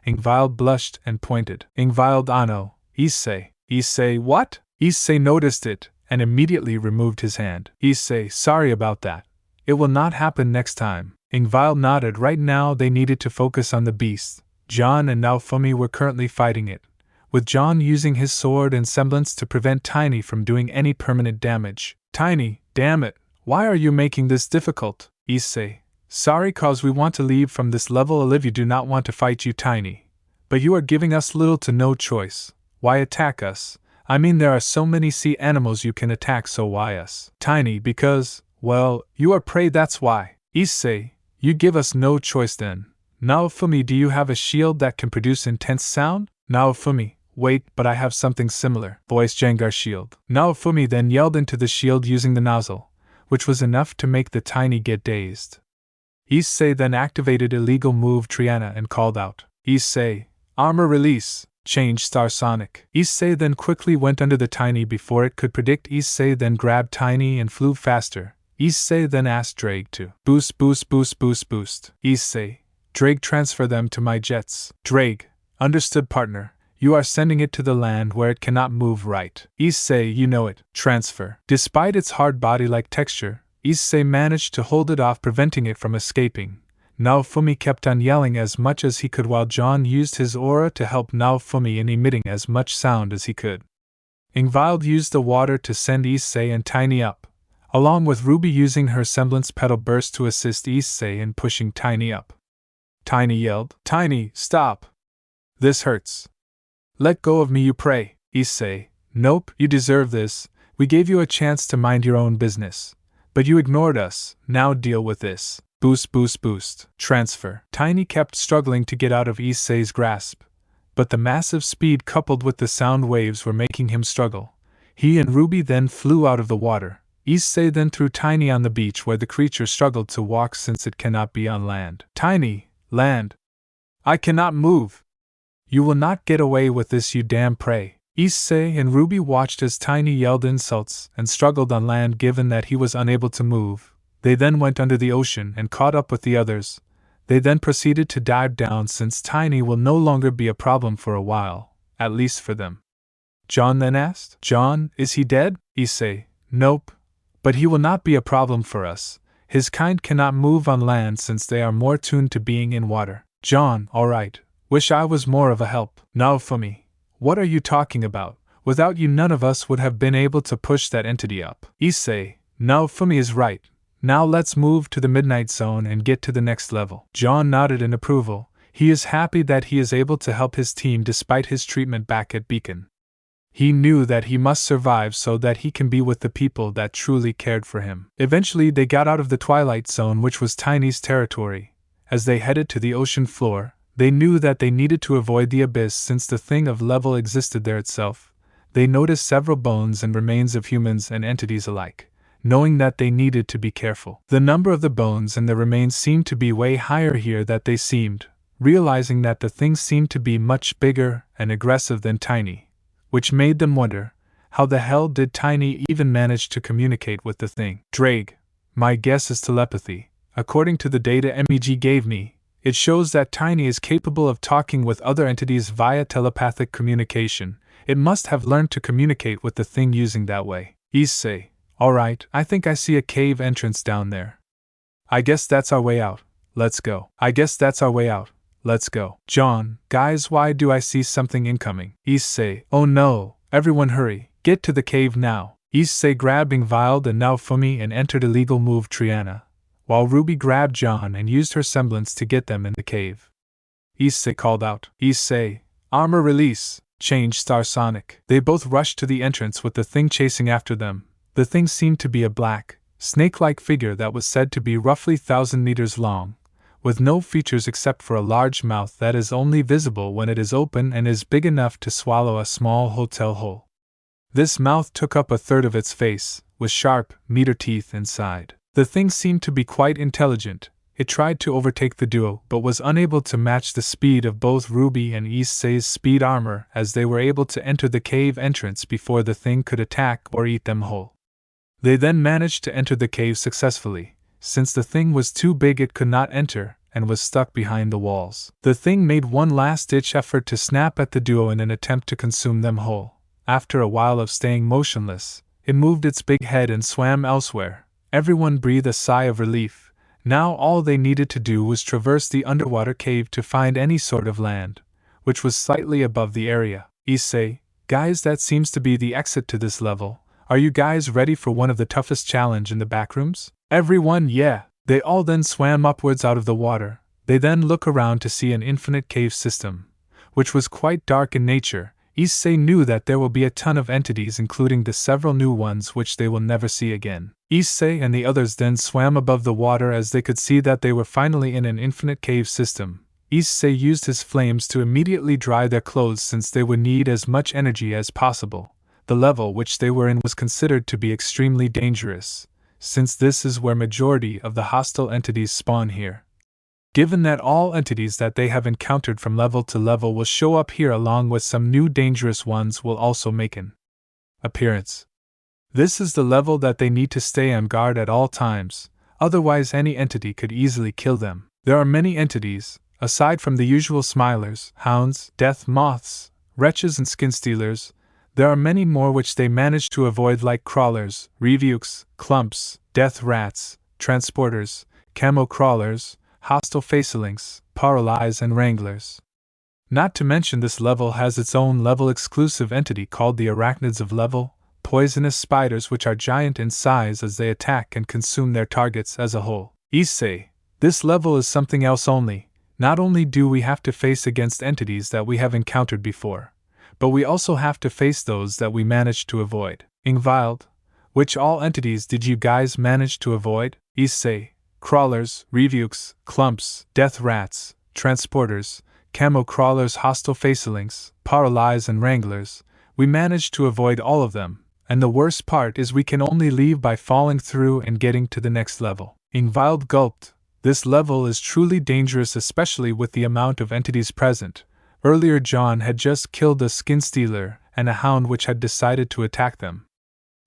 Ingvile blushed and pointed. Ingvile Ano, Issei. Issei, what? Issei noticed it, and immediately removed his hand. Issei, sorry about that. It will not happen next time. Ingvile nodded. Right now they needed to focus on the beast. Jon and Naofumi were currently fighting it, with Jon using his sword and semblance to prevent Tiny from doing any permanent damage. Tiny, damn it, why are you making this difficult? Issei, sorry cause we want to leave from this level. Olivia do not want to fight you, Tiny. But you are giving us little to no choice. Why attack us? I mean, there are so many sea animals you can attack, so why us? Tiny, because, well, you are prey, that's why. Issei, you give us no choice then. Naofumi, do you have a shield that can produce intense sound? Naofumi, wait, but I have something similar. Voice Jengar shield. Naofumi then yelled into the shield using the nozzle, which was enough to make the Tiny get dazed. Issei then activated illegal move Triana and called out, Issei, armor release. Change Star Sonic. Issei then quickly went under the Tiny before it could predict. Issei then grabbed Tiny and flew faster. Issei then asked Drake to boost. Issei, Drake, transfer them to my jets. Drake, understood partner, you are sending it to the land where it cannot move, right? Issei, you know it. Transfer. Despite its hard body-like texture, Issei managed to hold it off, preventing it from escaping. Naofumi kept on yelling as much as he could while Jon used his aura to help Naofumi in emitting as much sound as he could. Ingvile used the water to send Issei and Tiny up, along with Ruby using her semblance petal burst to assist Issei in pushing Tiny up. Tiny yelled, Tiny, stop! This hurts. Let go of me, you prey. Issei, nope, you deserve this. We gave you a chance to mind your own business, but you ignored us. Now deal with this. Boost. Transfer. Tiny kept struggling to get out of Issei's grasp, but the massive speed coupled with the sound waves were making him struggle. He and Ruby then flew out of the water. Issei then threw Tiny on the beach where the creature struggled to walk since it cannot be on land. Tiny, land. I cannot move. You will not get away with this, you damn prey. Issei and Ruby watched as Tiny yelled insults and struggled on land. Given that he was unable to move, they then went under the ocean and caught up with the others. They then proceeded to dive down since Tiny will no longer be a problem for a while, at least for them. Jon then asked, Jon, is he dead? Issei, nope. But he will not be a problem for us. His kind cannot move on land since they are more tuned to being in water. Jon, alright. Wish I was more of a help. Naofumi, what are you talking about? Without you none of us would have been able to push that entity up. Issei, Naofumi is right. Now let's move to the Midnight Zone and get to the next level. Jon nodded in approval. He is happy that he is able to help his team despite his treatment back at Beacon. He knew that he must survive so that he can be with the people that truly cared for him. Eventually they got out of the Twilight Zone, which was Tiny's territory. As they headed to the ocean floor, they knew that they needed to avoid the abyss since the thing of level existed there itself. They noticed several bones and remains of humans and entities alike, knowing that they needed to be careful. The number of the bones and the remains seemed to be way higher here than they seemed, realizing that the thing seemed to be much bigger and aggressive than Tiny, which made them wonder, how the hell did Tiny even manage to communicate with the thing? Drake, my guess is telepathy. According to the data MEG gave me, it shows that Tiny is capable of talking with other entities via telepathic communication. It must have learned to communicate with the thing using that way. Issei, alright, I think I see a cave entrance down there. I guess that's our way out. Let's go. Let's go. Jon, guys, why do I see something incoming? Issei, oh no, everyone hurry, get to the cave now. Issei grabbed Ingvile and Naofumi and entered illegal move Triana, while Ruby grabbed Jon and used her semblance to get them in the cave. Issei called out, Issei, armor release, change Star Sonic. They both rushed to the entrance with the thing chasing after them. The thing seemed to be a black, snake-like figure that was said to be roughly 1,000 meters long, with no features except for a large mouth that is only visible when it is open and is big enough to swallow a small hotel hole. This mouth took up a third of its face, with sharp, meter teeth inside. The thing seemed to be quite intelligent. It tried to overtake the duo but was unable to match the speed of both Ruby and Issei's speed armor, as they were able to enter the cave entrance before the thing could attack or eat them whole. They then managed to enter the cave successfully, since the thing was too big it could not enter and was stuck behind the walls. The thing made one last-ditch effort to snap at the duo in an attempt to consume them whole. After a while of staying motionless, it moved its big head and swam elsewhere. Everyone breathed a sigh of relief. Now all they needed to do was traverse the underwater cave to find any sort of land, which was slightly above the area. Issei, guys, that seems to be the exit to this level. Are you guys ready for one of the toughest challenge in the backrooms? Everyone, yeah. They all then swam upwards out of the water. They then look around to see an infinite cave system, which was quite dark in nature. Issei knew that there will be a ton of entities, including the several new ones which they will never see again. Issei and the others then swam above the water as they could see that they were finally in an infinite cave system. Issei used his flames to immediately dry their clothes since they would need as much energy as possible. The level which they were in was considered to be extremely dangerous, since this is where majority of the hostile entities spawn here. Given that all entities that they have encountered from level to level will show up here along with some new dangerous ones will also make an appearance. This is the level that they need to stay on guard at all times, otherwise any entity could easily kill them. There are many entities, aside from the usual smilers, hounds, death moths, wretches and skin stealers. There are many more which they manage to avoid, like crawlers, revukes, clumps, death rats, transporters, camo crawlers, hostile facelings, paralyzed and wranglers. Not to mention this level has its own level-exclusive entity called the arachnids of level, poisonous spiders which are giant in size as they attack and consume their targets as a whole. Issei, this level is something else only. Not only do we have to face against entities that we have encountered before, but we also have to face those that we managed to avoid. Ingvile, which all entities did you guys manage to avoid? Issei, crawlers, revukes, clumps, death rats, transporters, camo crawlers, hostile facelings, paralyzed and wranglers. We managed to avoid all of them, and the worst part is we can only leave by falling through and getting to the next level. Ingvile gulped. This level is truly dangerous, especially with the amount of entities present. Earlier Jon had just killed a skin stealer and a hound which had decided to attack them.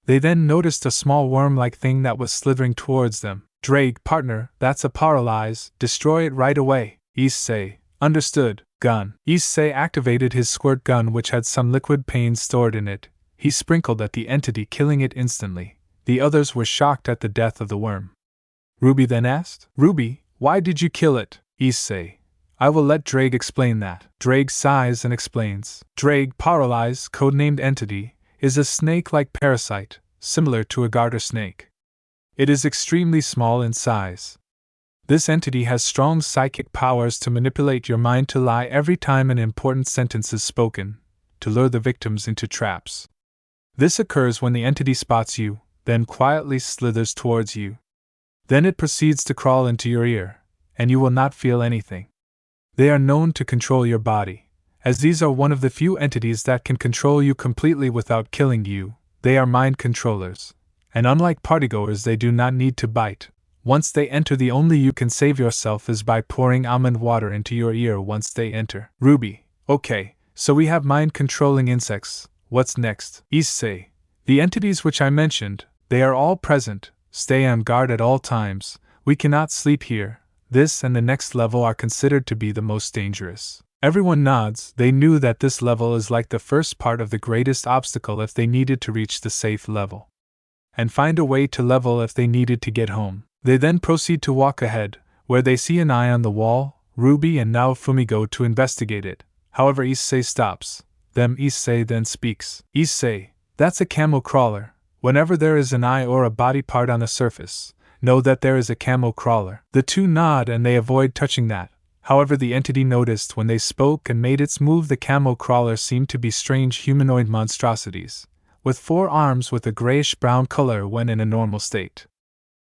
They then noticed a small worm-like thing that was slithering towards them. Drake, partner, that's a paralyze, destroy it right away. Issei, understood, gun. Issei activated his squirt gun which had some liquid pain stored in it. He sprinkled at the entity, killing it instantly. The others were shocked at the death of the worm. Ruby then asked, Ruby, why did you kill it? Issei, I will let Drake explain that. Drake sighs and explains. Drake, paralyzed, codenamed entity, is a snake-like parasite, similar to a garter snake. It is extremely small in size. This entity has strong psychic powers to manipulate your mind to lie every time an important sentence is spoken, to lure the victims into traps. This occurs when the entity spots you, then quietly slithers towards you. Then it proceeds to crawl into your ear, and you will not feel anything. They are known to control your body. As these are one of the few entities that can control you completely without killing you, they are mind controllers. And unlike partygoers, they do not need to bite. Once they enter, the only you can save yourself is by pouring almond water into your ear once they enter. Ruby, okay, so we have mind-controlling insects. What's next? Issei, the entities which I mentioned, they are all present. Stay on guard at all times. We cannot sleep here. This and the next level are considered to be the most dangerous. Everyone nods. They knew that this level is like the first part of the greatest obstacle if they needed to reach the safe level, and find a way to level if they needed to get home. They then proceed to walk ahead, where they see an eye on the wall. Ruby and Naofumi go to investigate it. However, Issei stops them. Issei then speaks. Issei, that's a camo crawler. Whenever there is an eye or a body part on the surface, know that there is a camo crawler. The two nod and they avoid touching that. However, the entity noticed when they spoke and made its move. The camo crawler seemed to be strange humanoid monstrosities, with 4 arms with a grayish-brown color when in a normal state.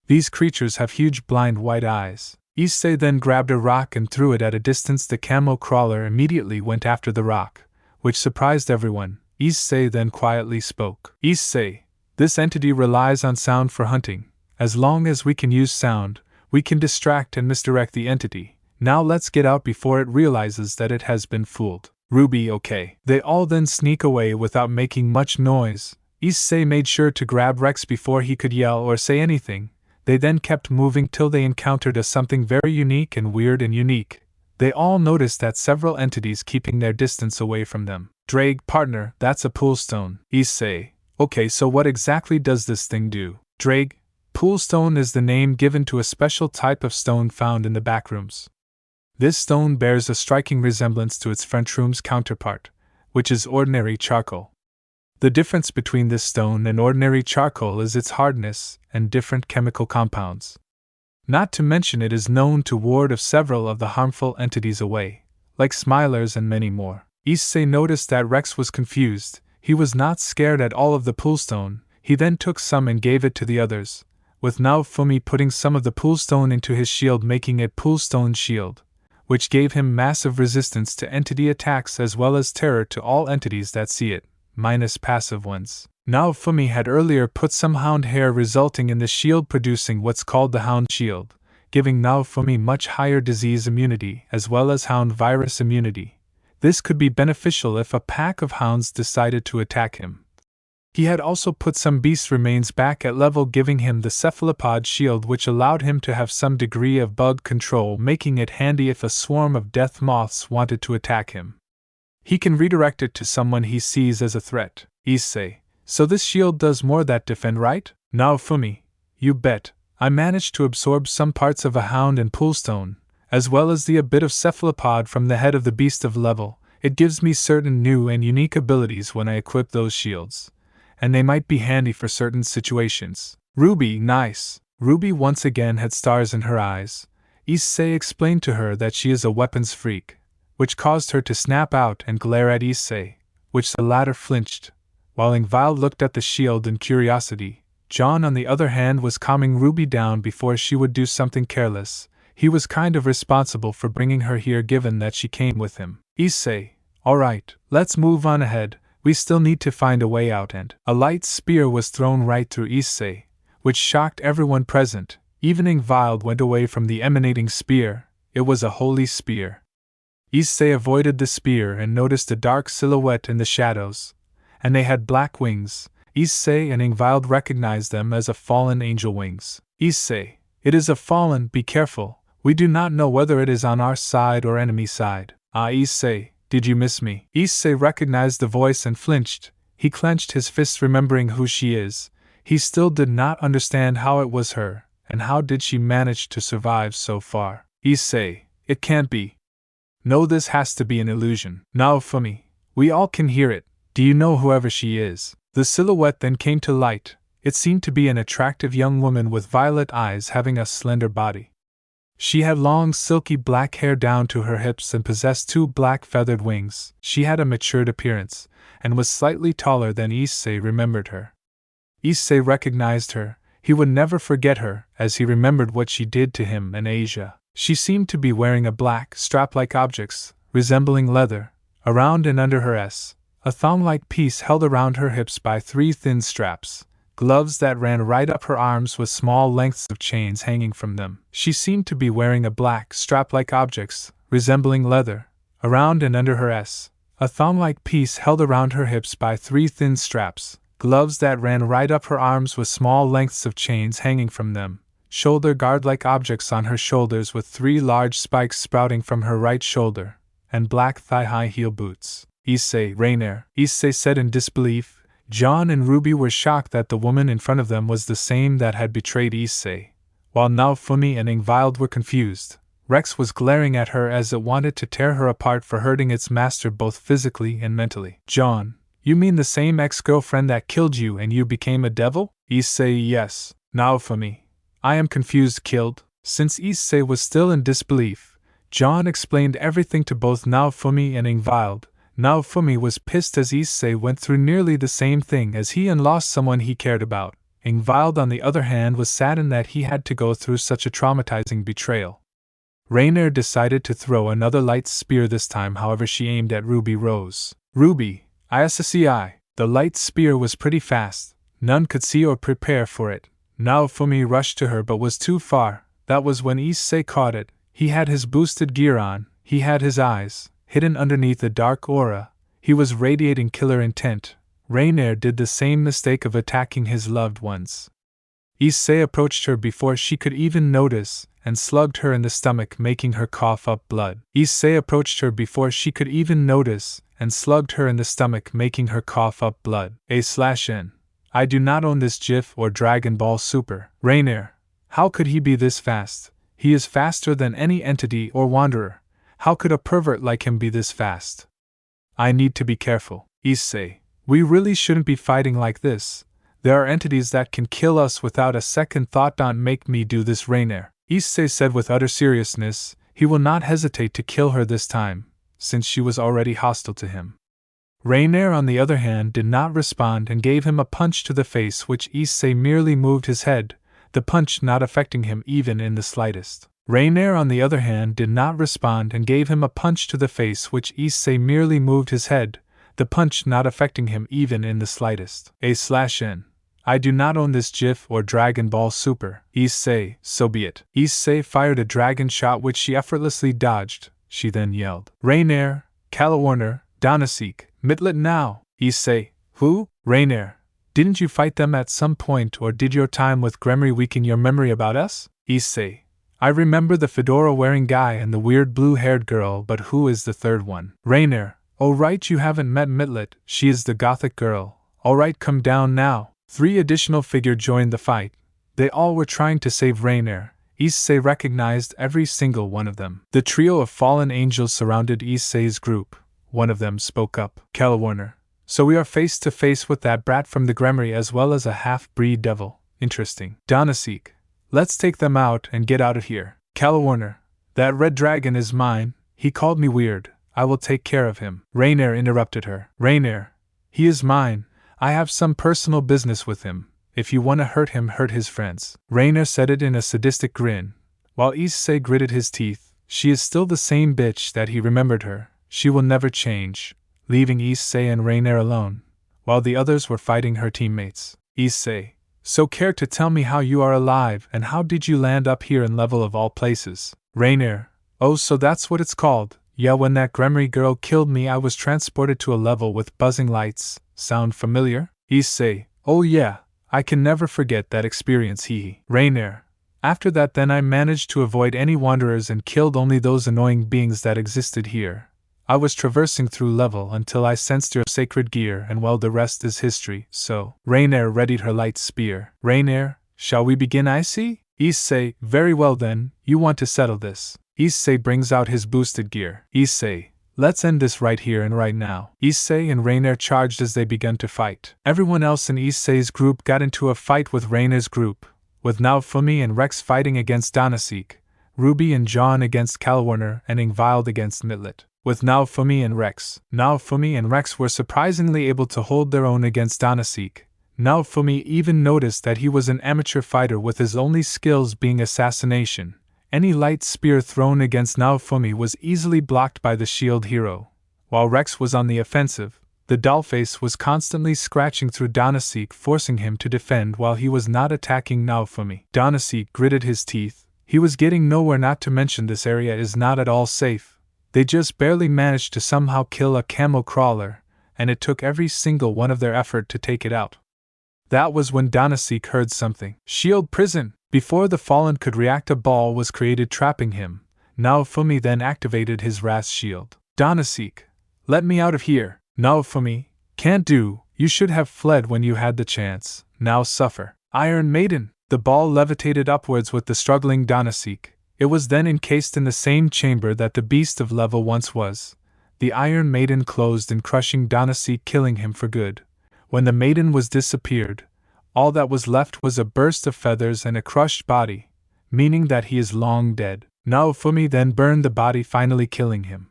These creatures have huge blind white eyes. Issei then grabbed a rock and threw it at a distance. The camo crawler immediately went after the rock, which surprised everyone. Issei then quietly spoke. Issei, this entity relies on sound for hunting. As long as we can use sound, we can distract and misdirect the entity. Now let's get out before it realizes that it has been fooled. Ruby, okay. They all then sneak away without making much noise. Issei made sure to grab Rex before he could yell or say anything. They then kept moving till they encountered something very unique and weird and unique. They all noticed that several entities keeping their distance away from them. Drake, partner, that's a poolstone. Issei, okay, so what exactly does this thing do? Drake, poolstone is the name given to a special type of stone found in the backrooms. This stone bears a striking resemblance to its front room's counterpart, which is ordinary charcoal. The difference between this stone and ordinary charcoal is its hardness and different chemical compounds. Not to mention it is known to ward off several of the harmful entities away, like smilers and many more. Issei noticed that Rex was confused. He was not scared at all of the poolstone. He then took some and gave it to the others, with Naofumi putting some of the poolstone into his shield, making it poolstone shield, which gave him massive resistance to entity attacks as well as terror to all entities that see it, minus passive ones. Naofumi had earlier put some hound hair, resulting in the shield producing what's called the hound shield, giving Naofumi much higher disease immunity as well as hound virus immunity. This could be beneficial if a pack of hounds decided to attack him. He had also put some beast remains back at level, giving him the cephalopod shield, which allowed him to have some degree of bug control, making it handy if a swarm of death moths wanted to attack him. He can redirect it to someone he sees as a threat. Issei, so this shield does more that defend, right? Naofumi, you bet. I managed to absorb some parts of a hound and poolstone, as well as a bit of cephalopod from the head of the beast of level. It gives me certain new and unique abilities when I equip those shields, and they might be handy for certain situations. Ruby, nice. Ruby once again had stars in her eyes. Issei explained to her that she is a weapons freak, which caused her to snap out and glare at Issei, which the latter flinched. While Ingvile looked at the shield in curiosity, Jon on the other hand was calming Ruby down before she would do something careless. He was kind of responsible for bringing her here given that she came with him. Issei, alright, let's move on ahead, we still need to find a way out. And a light spear was thrown right through Issei, which shocked everyone present. Even Ingvile went away from the emanating spear. It was a holy spear. Issei avoided the spear and noticed a dark silhouette in the shadows, and they had black wings. Issei and Ingvile recognized them as a fallen angel wings. Issei, it is a fallen, be careful, we do not know whether it is on our side or enemy side. Ah, Issei, did you miss me? Issei recognized the voice and flinched. He clenched his fists, remembering who she is. He still did not understand how it was her, and how did she manage to survive so far. Issei, it can't be. No, this has to be an illusion. Naofumi, we all can hear it. Do you know whoever she is? The silhouette then came to light. It seemed to be an attractive young woman with violet eyes having a slender body. She had long silky black hair down to her hips and possessed two black feathered wings. She had a matured appearance, and was slightly taller than Issei remembered her. Issei recognized her. He would never forget her, as he remembered what she did to him in Asia. She seemed to be wearing a black, strap-like objects, resembling leather, around and under her a thong-like piece held around her hips by three thin straps, gloves that ran right up her arms with small lengths of chains hanging from them. She seemed to be wearing a black, strap-like objects, resembling leather, around and under her a thong-like piece held around her hips by three thin straps, gloves that ran right up her arms with small lengths of chains hanging from them, shoulder guard-like objects on her shoulders with three large spikes sprouting from her right shoulder, and black thigh-high heel boots. Issei, Rainier, Issei said in disbelief. Jon and Ruby were shocked that the woman in front of them was the same that had betrayed Issei, while Naofumi and Ingvile were confused. Rex was glaring at her as it wanted to tear her apart for hurting its master both physically and mentally. Jon, you mean the same ex-girlfriend that killed you and you became a devil? Issei, yes. Naofumi, I am confused. Killed? Since Issei was still in disbelief, Jon explained everything to both Naofumi and Ingvile. Naofumi was pissed as Issei went through nearly the same thing as he and lost someone he cared about. Ingvile, on the other hand, was saddened that he had to go through such a traumatizing betrayal. Rainier decided to throw another light spear this time, however she aimed at Ruby Rose. Ruby, Issei. The light spear was pretty fast. None could see or prepare for it. Naofumi rushed to her but was too far. That was when Issei caught it. He had his boosted gear on, he had his eyes hidden underneath a dark aura, he was radiating killer intent. Wrangler did the same mistake of attacking his loved ones. Issei approached her before she could even notice, and slugged her in the stomach, making her cough up blood. Issei approached her before she could even notice, and slugged her in the stomach, making her cough up blood. A/N. I do not own this GIF or Dragon Ball Super. Wrangler. How could he be this fast? He is faster than any entity or wanderer. How could a pervert like him be this fast? I need to be careful. Issei. We really shouldn't be fighting like this. There are entities that can kill us without a second thought. Don't make me do this, Wrangler. Issei said with utter seriousness. He will not hesitate to kill her this time, since she was already hostile to him. Wrangler, on the other hand, did not respond and gave him a punch to the face, which Issei merely moved his head, the punch not affecting him even in the slightest. Wrangler, on the other hand, did not respond and gave him a punch to the face, which Issei merely moved his head, the punch not affecting him even in the slightest. A/N. I do not own this GIF or Dragon Ball Super. Issei. So be it. Issei fired a dragon shot which she effortlessly dodged. She then yelled. Wrangler, Kalawarner, Donasik, Mitlet now. Issei. Who? Wrangler. Didn't you fight them at some point, or did your time with Gremry weaken your memory about us? Issei. I remember the fedora-wearing guy and the weird blue-haired girl, but who is the third one? Wrangler. Oh right, you haven't met Mitlet, she is the gothic girl. Alright, come down now. 3 additional figures joined the fight. They all were trying to save Wrangler. Issei recognized every single one of them. The trio of fallen angels surrounded Issei's group. One of them spoke up. Kalawarner. So we are face to face with that brat from the Gremry as well as a half-breed devil. Interesting. Donasik. Let's take them out and get out of here. Kalawarner. That red dragon is mine. He called me weird. I will take care of him. Wrangler interrupted her. Wrangler. He is mine. I have some personal business with him. If you want to hurt him, hurt his friends. Wrangler said it in a sadistic grin, while Issei gritted his teeth. She is still the same bitch that he remembered her. She will never change, leaving Issei and Wrangler alone, while the others were fighting her teammates. Issei. So care to tell me how you are alive and how did you land up here in level of all places? Wrangler. Oh, so that's what it's called. Yeah, when that Gremry girl killed me I was transported to a level with buzzing lights. Sound familiar? Issei. Oh yeah, I can never forget that experience, hee. Wrangler. After that then I managed to avoid any wanderers and killed only those annoying beings that existed here. I was traversing through level until I sensed your sacred gear and well the rest is history, so. Wrangler readied her light spear. Wrangler, shall we begin, Issei? Issei. Very well then, you want to settle this. Issei brings out his boosted gear. Issei. Let's end this right here and right now. Issei and Wrangler charged as they began to fight. Everyone else in Issei's group got into a fight with Wrangler's group, with Naofumi and Rex fighting against Donasik, Ruby and Jon against Kalawarner, and Ingvile against Mitlet. With Naofumi and Rex were surprisingly able to hold their own against Donasik. Naofumi even noticed that he was an amateur fighter with his only skills being assassination. Any light spear thrown against Naofumi was easily blocked by the shield hero. While Rex was on the offensive, the dollface was constantly scratching through Donasik, forcing him to defend while he was not attacking Naofumi. Donasik gritted his teeth. He was getting nowhere, not to mention this area is not at all safe. They just barely managed to somehow kill a camel crawler, and it took every single one of their effort to take it out. That was when Donasik heard something. Shield prison! Before the fallen could react, a ball was created trapping him. Naofumi then activated his Ras shield. Donasik, let me out of here. Naofumi, can't do, you should have fled when you had the chance, now suffer. Iron Maiden, the ball levitated upwards with the struggling Donasik. It was then encased in the same chamber that the beast of level once was. The Iron Maiden closed in crushing Donasik, killing him for good. When the maiden was disappeared, all that was left was a burst of feathers and a crushed body, meaning that he is long dead. Naofumi then burned the body, finally killing him.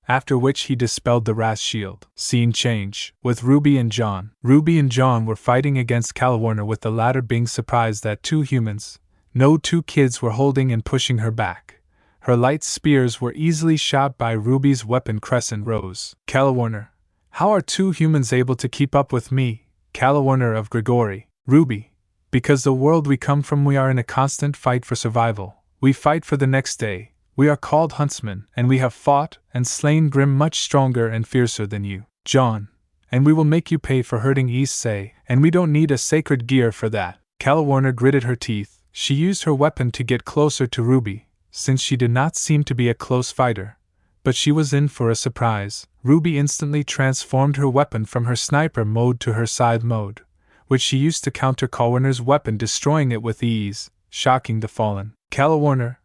After which he dispelled the Ras shield. Scene change. With Ruby and Jon. Ruby and Jon were fighting against Kalawarner, with the latter being surprised that 2 humans, no 2 kids, were holding and pushing her back. Her light spears were easily shot by Ruby's weapon Crescent Rose. Kalawarner. How are 2 humans able to keep up with me? Kalawarner of Grigori. Ruby. Because the world we come from, we are in a constant fight for survival. We fight for the next day. We are called huntsmen, and we have fought and slain Grim much stronger and fiercer than you, Jon. And we will make you pay for hurting Issei, and we don't need a sacred gear for that. Calawarner gritted her teeth. She used her weapon to get closer to Ruby, since she did not seem to be a close fighter. But she was in for a surprise. Ruby instantly transformed her weapon from her sniper mode to her scythe mode, which she used to counter Calawarner's weapon, destroying it with ease, shocking the fallen. Calawarner,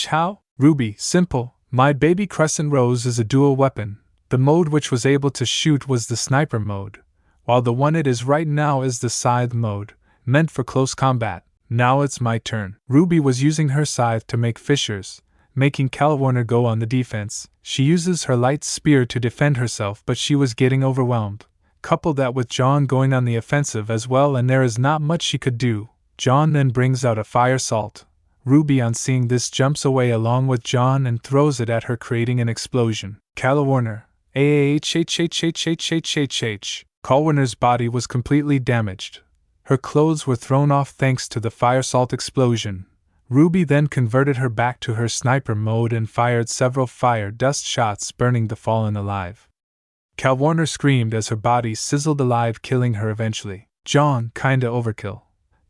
how? Ruby, simple. My baby crescent rose is a dual weapon. The mode which was able to shoot was the sniper mode, while the one it is right now is the scythe mode, meant for close combat. Now it's my turn. Ruby was using her scythe to make fissures, making Calawarner go on the defense. She uses her light spear to defend herself, but she was getting overwhelmed. Couple that with Jon going on the offensive as well, and there is not much she could do. Jon then brings out a fire salt. Ruby, on seeing this, jumps away along with Jon and throws it at her, creating an explosion. Calawarner, Calawarner's body was completely damaged. Her clothes were thrown off thanks to the fire salt explosion. Ruby then converted her back to her sniper mode and fired several fire dust shots, burning the fallen alive. Calawarner screamed as her body sizzled alive, killing her eventually. Jon, kinda overkill.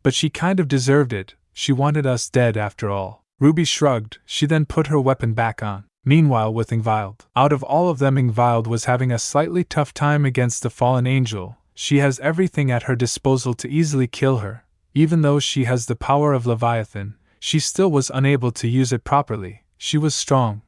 But she kind of deserved it. She wanted us dead after all. Ruby shrugged. She then put her weapon back on. Meanwhile, with Ingvild. Out of all of them, Ingvild was having a slightly tough time against the fallen angel. She has everything at her disposal to easily kill her. Even though she has the power of Leviathan, she still was unable to use it properly. She was strong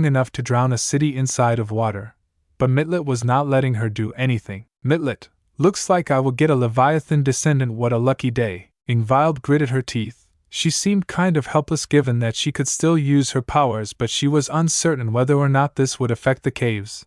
enough to drown a city inside of water. But Mitlet was not letting her do anything. Mitlet, looks like I will get a Leviathan descendant. What a lucky day. Ingvild gritted her teeth. She seemed kind of helpless given that she could still use her powers, but she was uncertain whether or not this would affect the caves.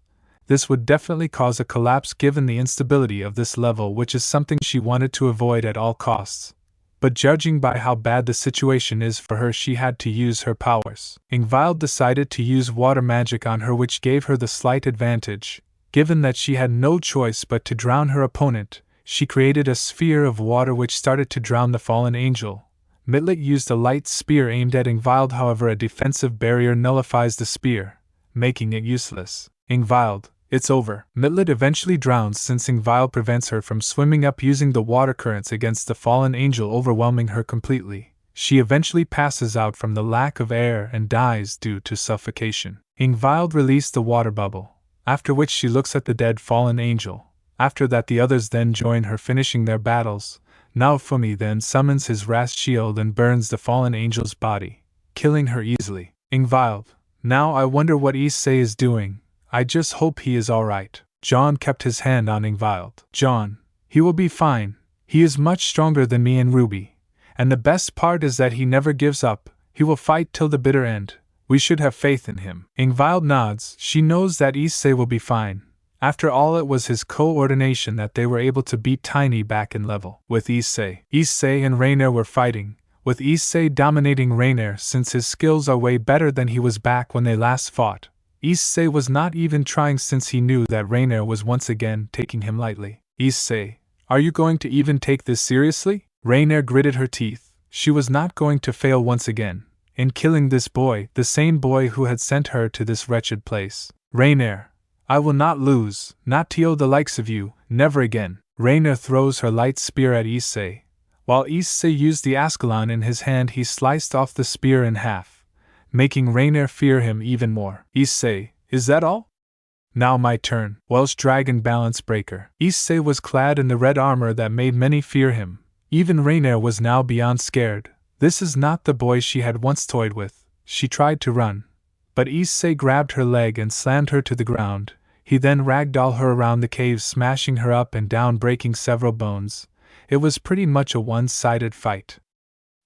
This would definitely cause a collapse given the instability of this level, which is something she wanted to avoid at all costs. But judging by how bad the situation is for her, she had to use her powers. Ingvild decided to use water magic on her, which gave her the slight advantage. Given that she had no choice but to drown her opponent, she created a sphere of water which started to drown the fallen angel. Mitlet used a light spear aimed at Ingvild, however a defensive barrier nullifies the spear, making it useless. Ingvild, it's over. Mitlet eventually drowns since Ingvile prevents her from swimming up using the water currents against the fallen angel, overwhelming her completely. She eventually passes out from the lack of air and dies due to suffocation. Ingvile released the water bubble, after which she looks at the dead fallen angel. After that, the others then join her, finishing their battles. Now Fumi then summons his Rast shield and burns the fallen angel's body, killing her easily. Ingvile, now I wonder what Issei is doing. I just hope he is alright. Jon kept his hand on Ingvile. Jon, he will be fine. He is much stronger than me and Ruby. And the best part is that he never gives up. He will fight till the bitter end. We should have faith in him. Ingvile nods. She knows that Issei will be fine. After all, it was his coordination that they were able to beat Tiny back in level. With Issei and Rainier were fighting, with Issei dominating Rainier since his skills are way better than he was back when they last fought. Issei was not even trying since he knew that Rainier was once again taking him lightly. Issei, are you going to even take this seriously? Rainier gritted her teeth. She was not going to fail once again in killing this boy, the same boy who had sent her to this wretched place. Rainier, I will not lose, not to the likes of you, never again. Rainier throws her light spear at Issei. While Issei used the Ascalon in his hand, he sliced off the spear in half, making Rainier fear him even more. Issei, is that all? Now my turn. Welsh Dragon Balance Breaker. Issei was clad in the red armor that made many fear him. Even Rainier was now beyond scared. This is not the boy she had once toyed with. She tried to run, but Issei grabbed her leg and slammed her to the ground. He then ragdolled her around the cave, smashing her up and down, breaking several bones. It was pretty much a one-sided fight.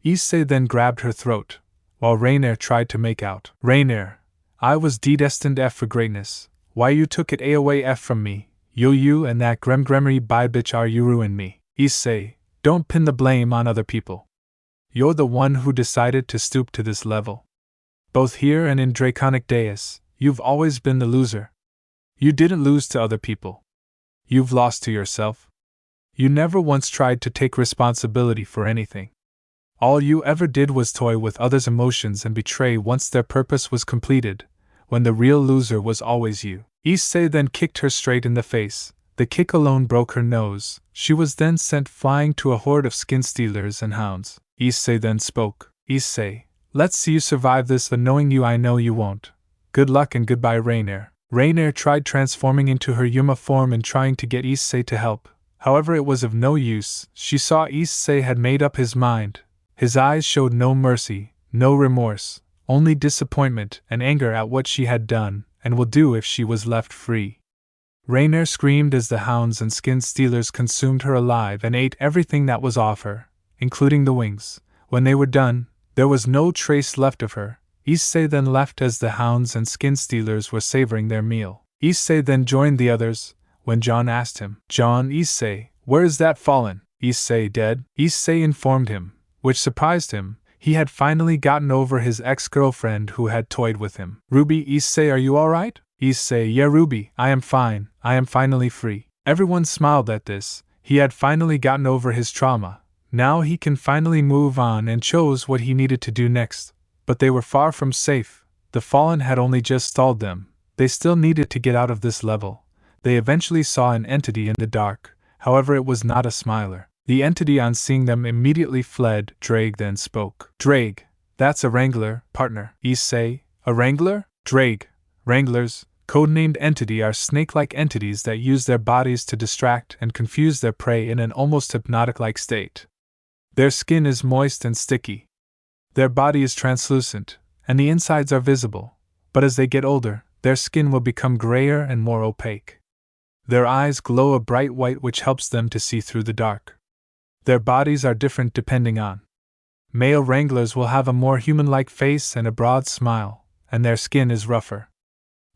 Issei then grabbed her throat, while Rainier tried to make out. Rainier, I was destined F for greatness. Why you took it away F from me? You and that gremgremery bide bitch are you ruined me. Issei, don't pin the blame on other people. You're the one who decided to stoop to this level. Both here and in Draconic Deus, you've always been the loser. You didn't lose to other people. You've lost to yourself. You never once tried to take responsibility for anything. All you ever did was toy with others' emotions and betray once their purpose was completed, when the real loser was always you. Issei then kicked her straight in the face. The kick alone broke her nose. She was then sent flying to a horde of skin stealers and hounds. Issei then spoke. Issei, let's see you survive this, but knowing you I know you won't. Good luck and goodbye, Rainier. Rainier tried transforming into her Yuma form and trying to get Issei to help. However, it was of no use. She saw Issei had made up his mind. His eyes showed no mercy, no remorse, only disappointment and anger at what she had done and will do if she was left free. Rainier screamed as the hounds and skin stealers consumed her alive and ate everything that was off her, including the wings. When they were done, there was no trace left of her. Issei then left as the hounds and skin stealers were savoring their meal. Issei then joined the others. When Jon asked him, Jon, Issei, where is that fallen? Issei dead? Issei informed him, which surprised him. He had finally gotten over his ex-girlfriend who had toyed with him. Ruby, Issei, are you alright? Issei, yeah Ruby, I am fine, I am finally free. Everyone smiled at this. He had finally gotten over his trauma. Now he can finally move on and chose what he needed to do next. But they were far from safe. The Fallen had only just stalled them. They still needed to get out of this level. They eventually saw an entity in the dark. However, it was not a smiler. The entity, on seeing them, immediately fled. Drake then spoke. Drake, that's a Wrangler, partner. Issei, a Wrangler? Drake, Wranglers, codenamed entity, are snake-like entities that use their bodies to distract and confuse their prey in an almost hypnotic-like state. Their skin is moist and sticky. Their body is translucent, and the insides are visible, but as they get older, their skin will become grayer and more opaque. Their eyes glow a bright white which helps them to see through the dark. Their bodies are different depending on. Male Wranglers will have a more human-like face and a broad smile, and their skin is rougher.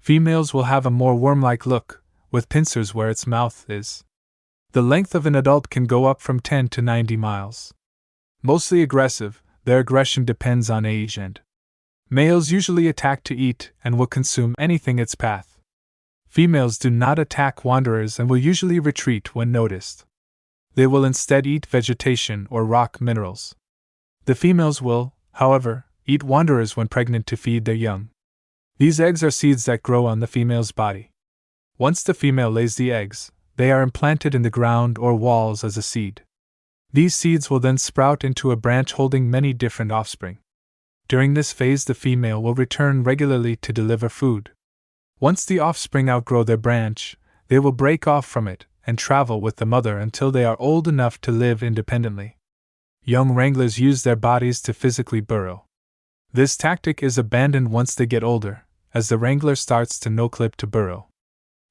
Females will have a more worm-like look, with pincers where its mouth is. The length of an adult can go up from 10 to 90 miles. Mostly aggressive, their aggression depends on age and. Males usually attack to eat and will consume anything its path. Females do not attack wanderers and will usually retreat when noticed. They will instead eat vegetation or rock minerals. The females will, however, eat wanderers when pregnant to feed their young. These eggs are seeds that grow on the female's body. Once the female lays the eggs, they are implanted in the ground or walls as a seed. These seeds will then sprout into a branch holding many different offspring. During this phase, the female will return regularly to deliver food. Once the offspring outgrow their branch, they will break off from it and travel with the mother until they are old enough to live independently. Young Wranglers use their bodies to physically burrow. This tactic is abandoned once they get older, as the Wrangler starts to no-clip to burrow.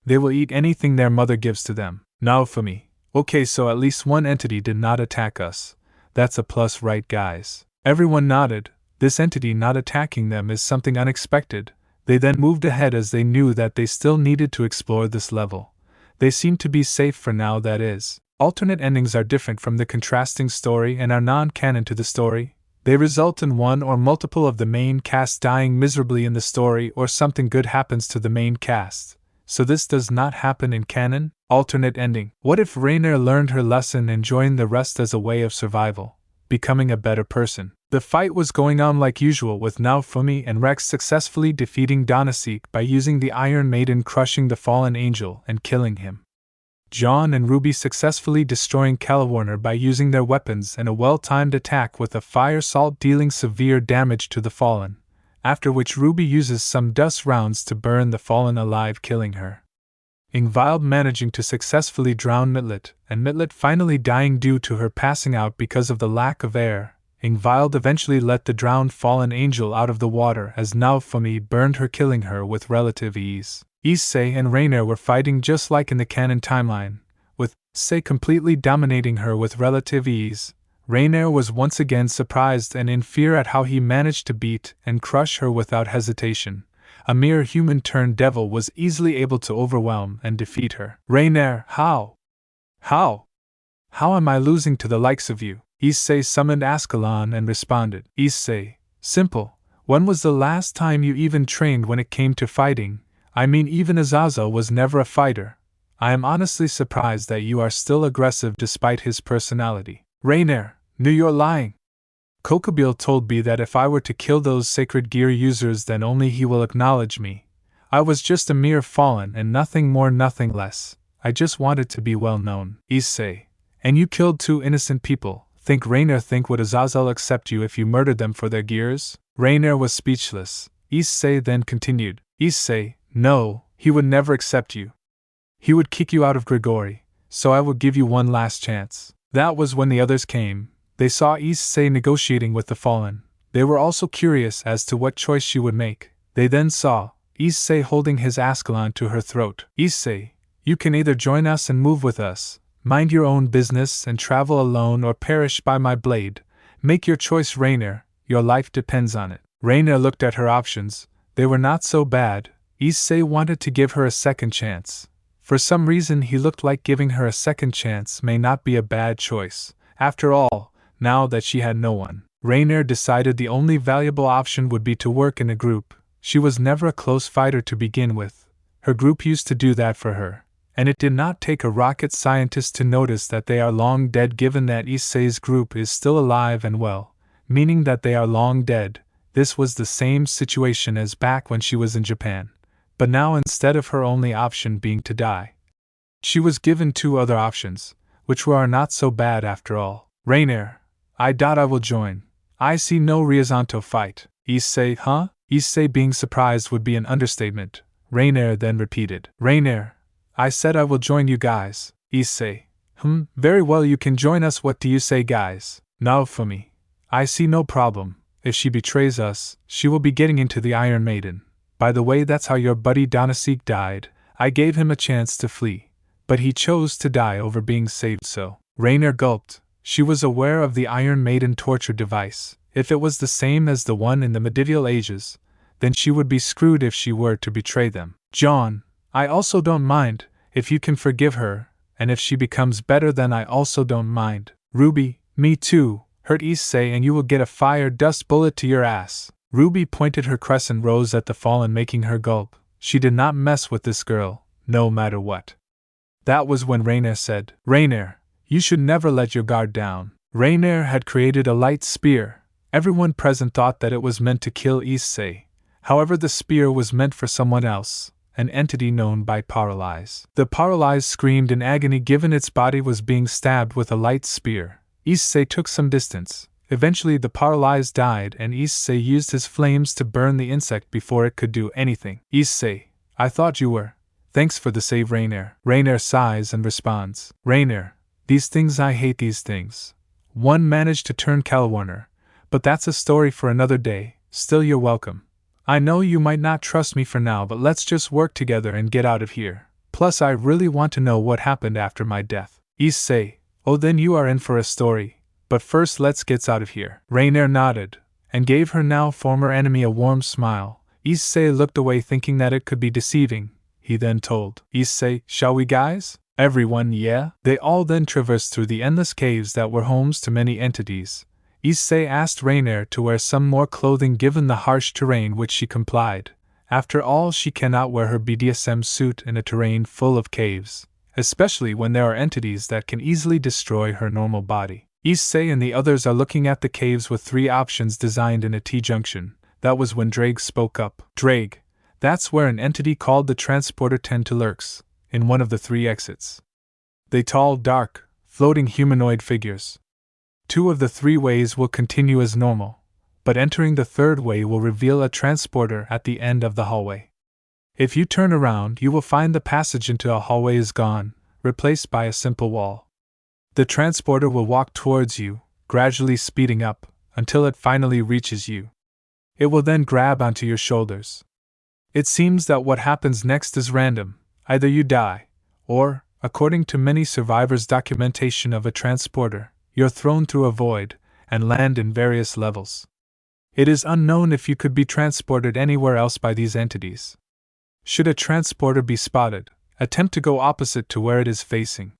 They will eat anything their mother gives to them. Now for me. Okay, so at least one entity did not attack us. That's a plus, right guys? Everyone nodded. This entity not attacking them is something unexpected. They then moved ahead as they knew that they still needed to explore this level. They seem to be safe for now, that is. Alternate endings are different from the contrasting story and are non-canon to the story. They result in one or multiple of the main cast dying miserably in the story, or something good happens to the main cast. So this does not happen in canon. Alternate ending. What if Rainier learned her lesson and joined the rest as a way of survival, becoming a better person? The fight was going on like usual, with Naofumi and Rex successfully defeating Donaseek by using the Iron Maiden, crushing the fallen angel and killing him. Jon and Ruby successfully destroying Calawarner by using their weapons and a well-timed attack with a fire salt, dealing severe damage to the fallen, after which Ruby uses some dust rounds to burn the fallen alive, killing her. Ingvile managing to successfully drown Mitlet, and Mitlet finally dying due to her passing out because of the lack of air. Ingvile eventually let the drowned fallen angel out of the water as Naofumi burned her, killing her with relative ease. Issei and Rainier were fighting just like in the canon timeline, with Issei completely dominating her with relative ease. Rainier was once again surprised and in fear at how he managed to beat and crush her without hesitation. A mere human-turned-devil was easily able to overwhelm and defeat her. Rainier, how? How am I losing to the likes of you? Issei summoned Ascalon and responded. Issei, simple. When was the last time you even trained when it came to fighting? I mean, even Azazel was never a fighter. I am honestly surprised that you are still aggressive despite his personality. Rainier, knew you're lying. Kokobile told me that if I were to kill those sacred gear users, then only he will acknowledge me. I was just a mere fallen and nothing more, nothing less. I just wanted to be well known. Issei. And you killed 2 innocent people. Think would Azazel accept you if you murdered them for their gears? Rainier was speechless. Issei then continued. Issei, no, he would never accept you. He would kick you out of Grigori, so I will give you one last chance. That was when the others came. They saw Issei negotiating with the fallen. They were also curious as to what choice she would make. They then saw Issei holding his Ascalon to her throat. Issei, you can either join us and move with us, mind your own business and travel alone, or perish by my blade. Make your choice, Rainier. Your life depends on it. Rainier looked at her options. They were not so bad. Issei wanted to give her a second chance. For some reason he looked like giving her a second chance may not be a bad choice. After all, now that she had no one, Rainier decided the only valuable option would be to work in a group. She was never a close fighter to begin with. Her group used to do that for her, and it did not take a rocket scientist to notice that they are long dead, given that Issei's group is still alive and well, meaning that they are long dead. This was the same situation as back when she was in Japan. But now, instead of her only option being to die, she was given 2 other options, which were not so bad after all. Rainier, I will join. I see no reason to fight. Issei, huh? Issei being surprised would be an understatement. Rainier then repeated. Rainier, I said I will join you guys. Issei, very well, you can join us. What do you say, guys? Now for me. I see no problem. If she betrays us, she will be getting into the Iron Maiden. By the way, that's how your buddy Donasek died. I gave him a chance to flee, but he chose to die over being saved, so. Rainier gulped. She was aware of the Iron Maiden torture device. If it was the same as the one in the medieval ages, then she would be screwed if she were to betray them. Jon, I also don't mind, if you can forgive her, and if she becomes better, then I also don't mind. Ruby, me too. Hurt Issei and you will get a fire dust bullet to your ass. Ruby pointed her crescent rose at the fallen, making her gulp. She did not mess with this girl, no matter what. That was when Rainier said, Rainier, you should never let your guard down. Rainier had created a light spear. Everyone present thought that it was meant to kill Issei. However, the spear was meant for someone else, an entity known by Paralyze. The Paralyze screamed in agony given its body was being stabbed with a light spear. Issei took some distance. Eventually the Paralyze died and Issei used his flames to burn the insect before it could do anything. Issei, I thought you were. Thanks for the save, Rainier. Rainier sighs and responds. Rainier, these things, I hate these things. One managed to turn Calwarner, but that's a story for another day. Still, you're welcome. I know you might not trust me for now, but let's just work together and get out of here. Plus, I really want to know what happened after my death. Issei, oh, then you are in for a story. But first, let's get out of here. Rainier nodded, and gave her now former enemy a warm smile. Issei looked away, thinking that it could be deceiving. He then told Issei, shall we, guys? Everyone, yeah? They all then traversed through the endless caves that were homes to many entities. Issei asked Rainier to wear some more clothing given the harsh terrain, which she complied. After all, she cannot wear her BDSM suit in a terrain full of caves, especially when there are entities that can easily destroy her normal body. Issei and the others are looking at the caves with 3 options designed in a T-junction. That was when Drake spoke up. Drake, that's where an entity called the Transporter tend to lurks, in one of the 3 exits. They tall, dark, floating humanoid figures. 2 of the 3 ways will continue as normal, but entering the 3rd way will reveal a transporter at the end of the hallway. If you turn around, you will find the passage into a hallway is gone, replaced by a simple wall. The transporter will walk towards you, gradually speeding up, until it finally reaches you. It will then grab onto your shoulders. It seems that what happens next is random. Either you die, or, according to many survivors' documentation of a transporter, you're thrown through a void, and land in various levels. It is unknown if you could be transported anywhere else by these entities. Should a transporter be spotted, attempt to go opposite to where it is facing.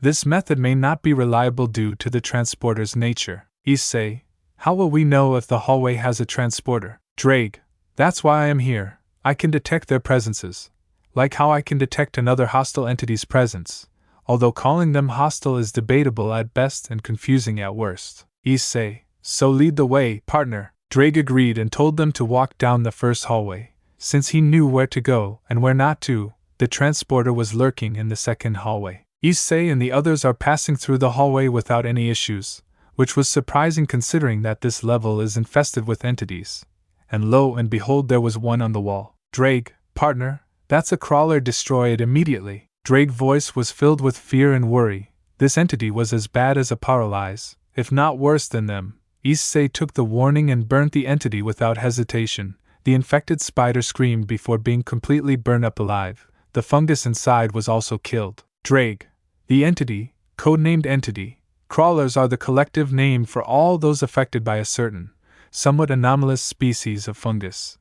This method may not be reliable due to the transporter's nature. Issei, how will we know if the hallway has a transporter? Drake, that's why I am here. I can detect their presences. like how I can detect another hostile entity's presence, although calling them hostile is debatable at best and confusing at worst. Issei, so lead the way, partner. Drake agreed and told them to walk down the first hallway, since he knew where to go and where not to. The transporter was lurking in the second hallway. Issei and the others are passing through the hallway without any issues, which was surprising considering that this level is infested with entities. And lo and behold, there was one on the wall. Drake, partner, that's a crawler, destroy it immediately. Drake's voice was filled with fear and worry. This entity was as bad as a paralyze, if not worse than them. Issei took the warning and burnt the entity without hesitation. The infected spider screamed before being completely burned up alive. The fungus inside was also killed. Drake, the entity, codenamed entity. Crawlers are the collective name for all those affected by a certain, somewhat anomalous species of fungus.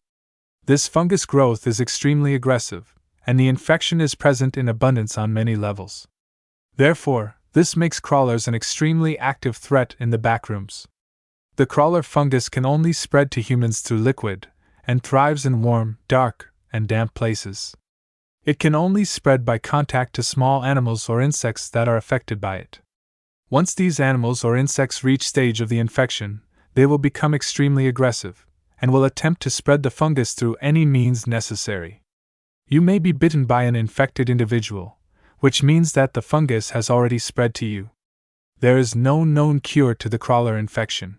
This fungus growth is extremely aggressive, and the infection is present in abundance on many levels. Therefore, this makes crawlers an extremely active threat in the backrooms. The crawler fungus can only spread to humans through liquid, and thrives in warm, dark, and damp places. It can only spread by contact to small animals or insects that are affected by it. Once these animals or insects reach stage of the infection, they will become extremely aggressive, and will attempt to spread the fungus through any means necessary. You may be bitten by an infected individual, which means that the fungus has already spread to you. There is no known cure to the crawler infection.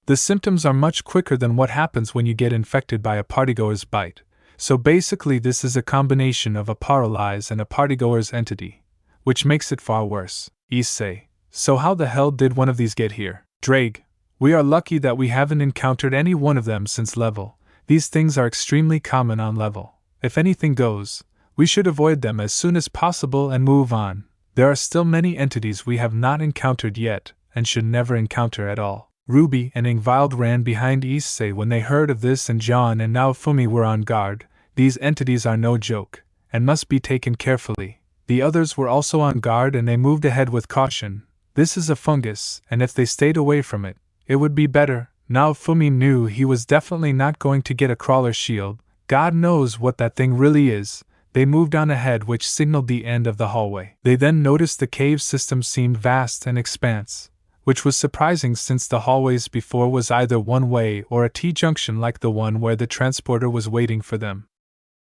The symptoms are much quicker than what happens when you get infected by a partygoer's bite, so basically this is a combination of a paralyze and a partygoer's entity, which makes it far worse. Issei, so how the hell did one of these get here? Drake, we are lucky that we haven't encountered any one of them since level. These things are extremely common on level. If anything goes, we should avoid them as soon as possible and move on. There are still many entities we have not encountered yet, and should never encounter at all. Ruby and Ingvile ran behind Issei when they heard of this, and Jon and now Fumi were on guard. These entities are no joke, and must be taken carefully. The others were also on guard and they moved ahead with caution. This is a fungus, and if they stayed away from it, it would be better. Now Fumi knew he was definitely not going to get a crawler shield. God knows what that thing really is. They moved on ahead, which signaled the end of the hallway. They then noticed the cave system seemed vast and expanse, which was surprising since the hallways before was either one way or a T-junction like the one where the transporter was waiting for them.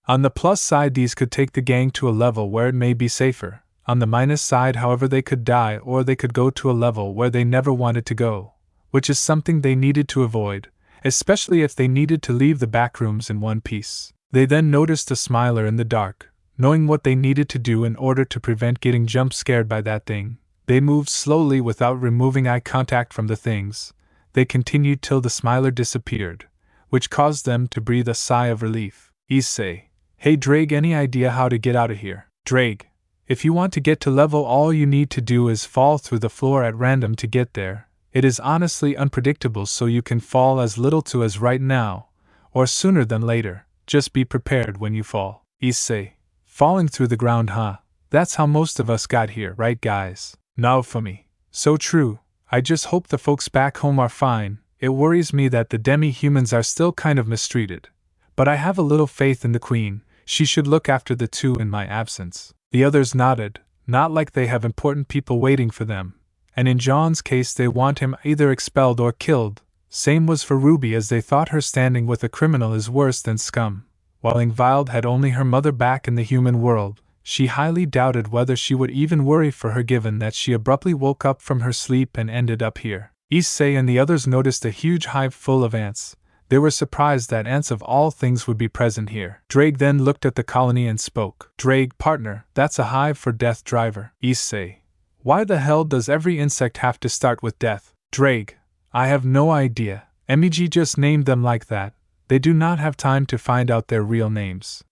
On the plus side, these could take the gang to a level where it may be safer. On the minus side, however, they could die or they could go to a level where they never wanted to go, which is something they needed to avoid, especially if they needed to leave the backrooms in one piece. They then noticed a smiler in the dark. Knowing what they needed to do in order to prevent getting jump scared by that thing, they moved slowly without removing eye contact from the things. They continued till the smiler disappeared, which caused them to breathe a sigh of relief. Issei, hey Drake, any idea how to get out of here? Drake, if you want to get to level, all you need to do is fall through the floor at random to get there. It is honestly unpredictable, so you can fall as little to as right now, or sooner than later. Just be prepared when you fall. Issei, falling through the ground, huh? That's how most of us got here, right guys? Now for me. So true. I just hope the folks back home are fine. It worries me that the demi-humans are still kind of mistreated. But I have a little faith in the Queen. She should look after the two in my absence. The others nodded, not like they have important people waiting for them. And in Jon's case, they want him either expelled or killed. Same was for Ruby, as they thought her standing with a criminal is worse than scum. While Ingvile had only her mother back in the human world, she highly doubted whether she would even worry for her given that she abruptly woke up from her sleep and ended up here. Issei and the others noticed a huge hive full of ants. They were surprised that ants of all things would be present here. Drake then looked at the colony and spoke. Drake, partner, that's a hive for Death Driver. Issei, why the hell does every insect have to start with death? Drake, I have no idea. MEG just named them like that. They do not have time to find out their real names.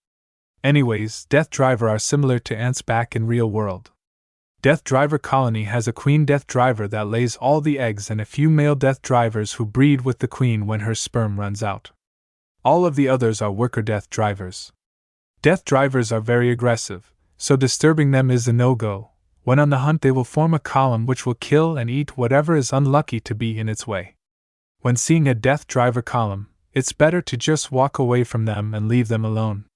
Anyways, Death Driver are similar to ants back in real world. Death Driver colony has a queen Death Driver that lays all the eggs and a few male Death Drivers who breed with the queen when her sperm runs out. All of the others are worker Death Drivers. Death Drivers are very aggressive, so disturbing them is a no-go. When on the hunt, they will form a column which will kill and eat whatever is unlucky to be in its way. When seeing a Death Driver column, it's better to just walk away from them and leave them alone.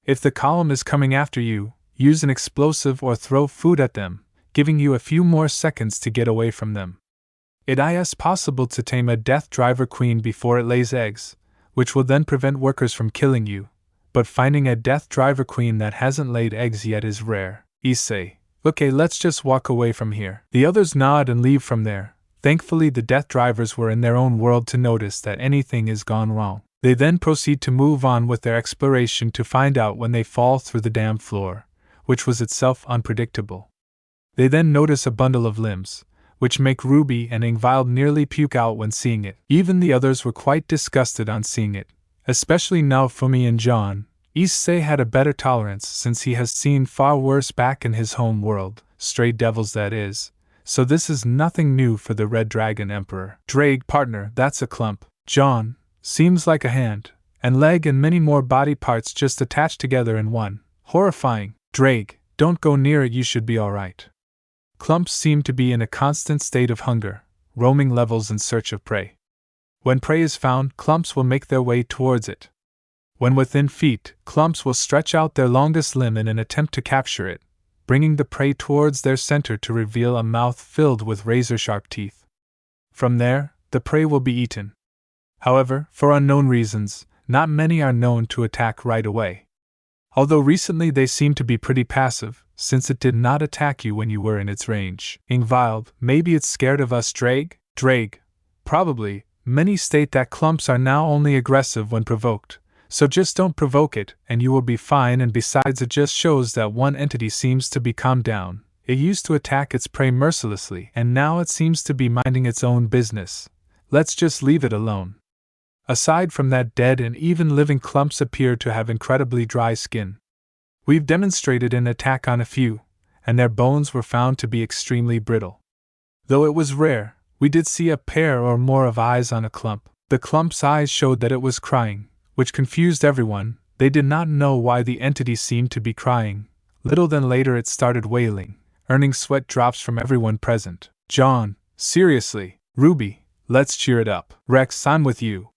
If the column is coming after you, use an explosive or throw food at them, giving you a few more seconds to get away from them. It is possible to tame a death driver queen before it lays eggs, which will then prevent workers from killing you, but finding a death driver queen that hasn't laid eggs yet is rare. Issei, okay, let's just walk away from here. The others nod and leave from there. Thankfully, the death drivers were in their own world to notice that anything is gone wrong. They then proceed to move on with their exploration to find out when they fall through the damn floor, which was itself unpredictable. They then notice a bundle of limbs, which make Ruby and Ingvile nearly puke out when seeing it. Even the others were quite disgusted on seeing it, especially now Ruby and Jon. Issei had a better tolerance since he has seen far worse back in his home world, stray devils that is, so this is nothing new for the Red Dragon Emperor. Drake, partner, that's a clump. Jon, seems like a hand, and leg and many more body parts just attached together in one. Horrifying. Drake, don't go near it, you should be alright. Clumps seem to be in a constant state of hunger, roaming levels in search of prey. When prey is found, clumps will make their way towards it. When within feet, clumps will stretch out their longest limb in an attempt to capture it, bringing the prey towards their center to reveal a mouth filled with razor-sharp teeth. From there, the prey will be eaten. However, for unknown reasons, not many are known to attack right away. Although recently they seem to be pretty passive, since it did not attack you when you were in its range. Ingvile, maybe it's scared of us, Drake? Drake, probably. Many state that clumps are now only aggressive when provoked, so just don't provoke it and you will be fine, and besides it just shows that one entity seems to be calmed down. It used to attack its prey mercilessly and now it seems to be minding its own business. Let's just leave it alone. Aside from that, dead and even living clumps appear to have incredibly dry skin. We've demonstrated an attack on a few, and their bones were found to be extremely brittle. Though it was rare, we did see a pair or more of eyes on a clump. The clump's eyes showed that it was crying, which confused everyone. They did not know why the entity seemed to be crying. Little then later it started wailing, earning sweat drops from everyone present. Jon, seriously. Ruby, let's cheer it up. Rex, I'm with you.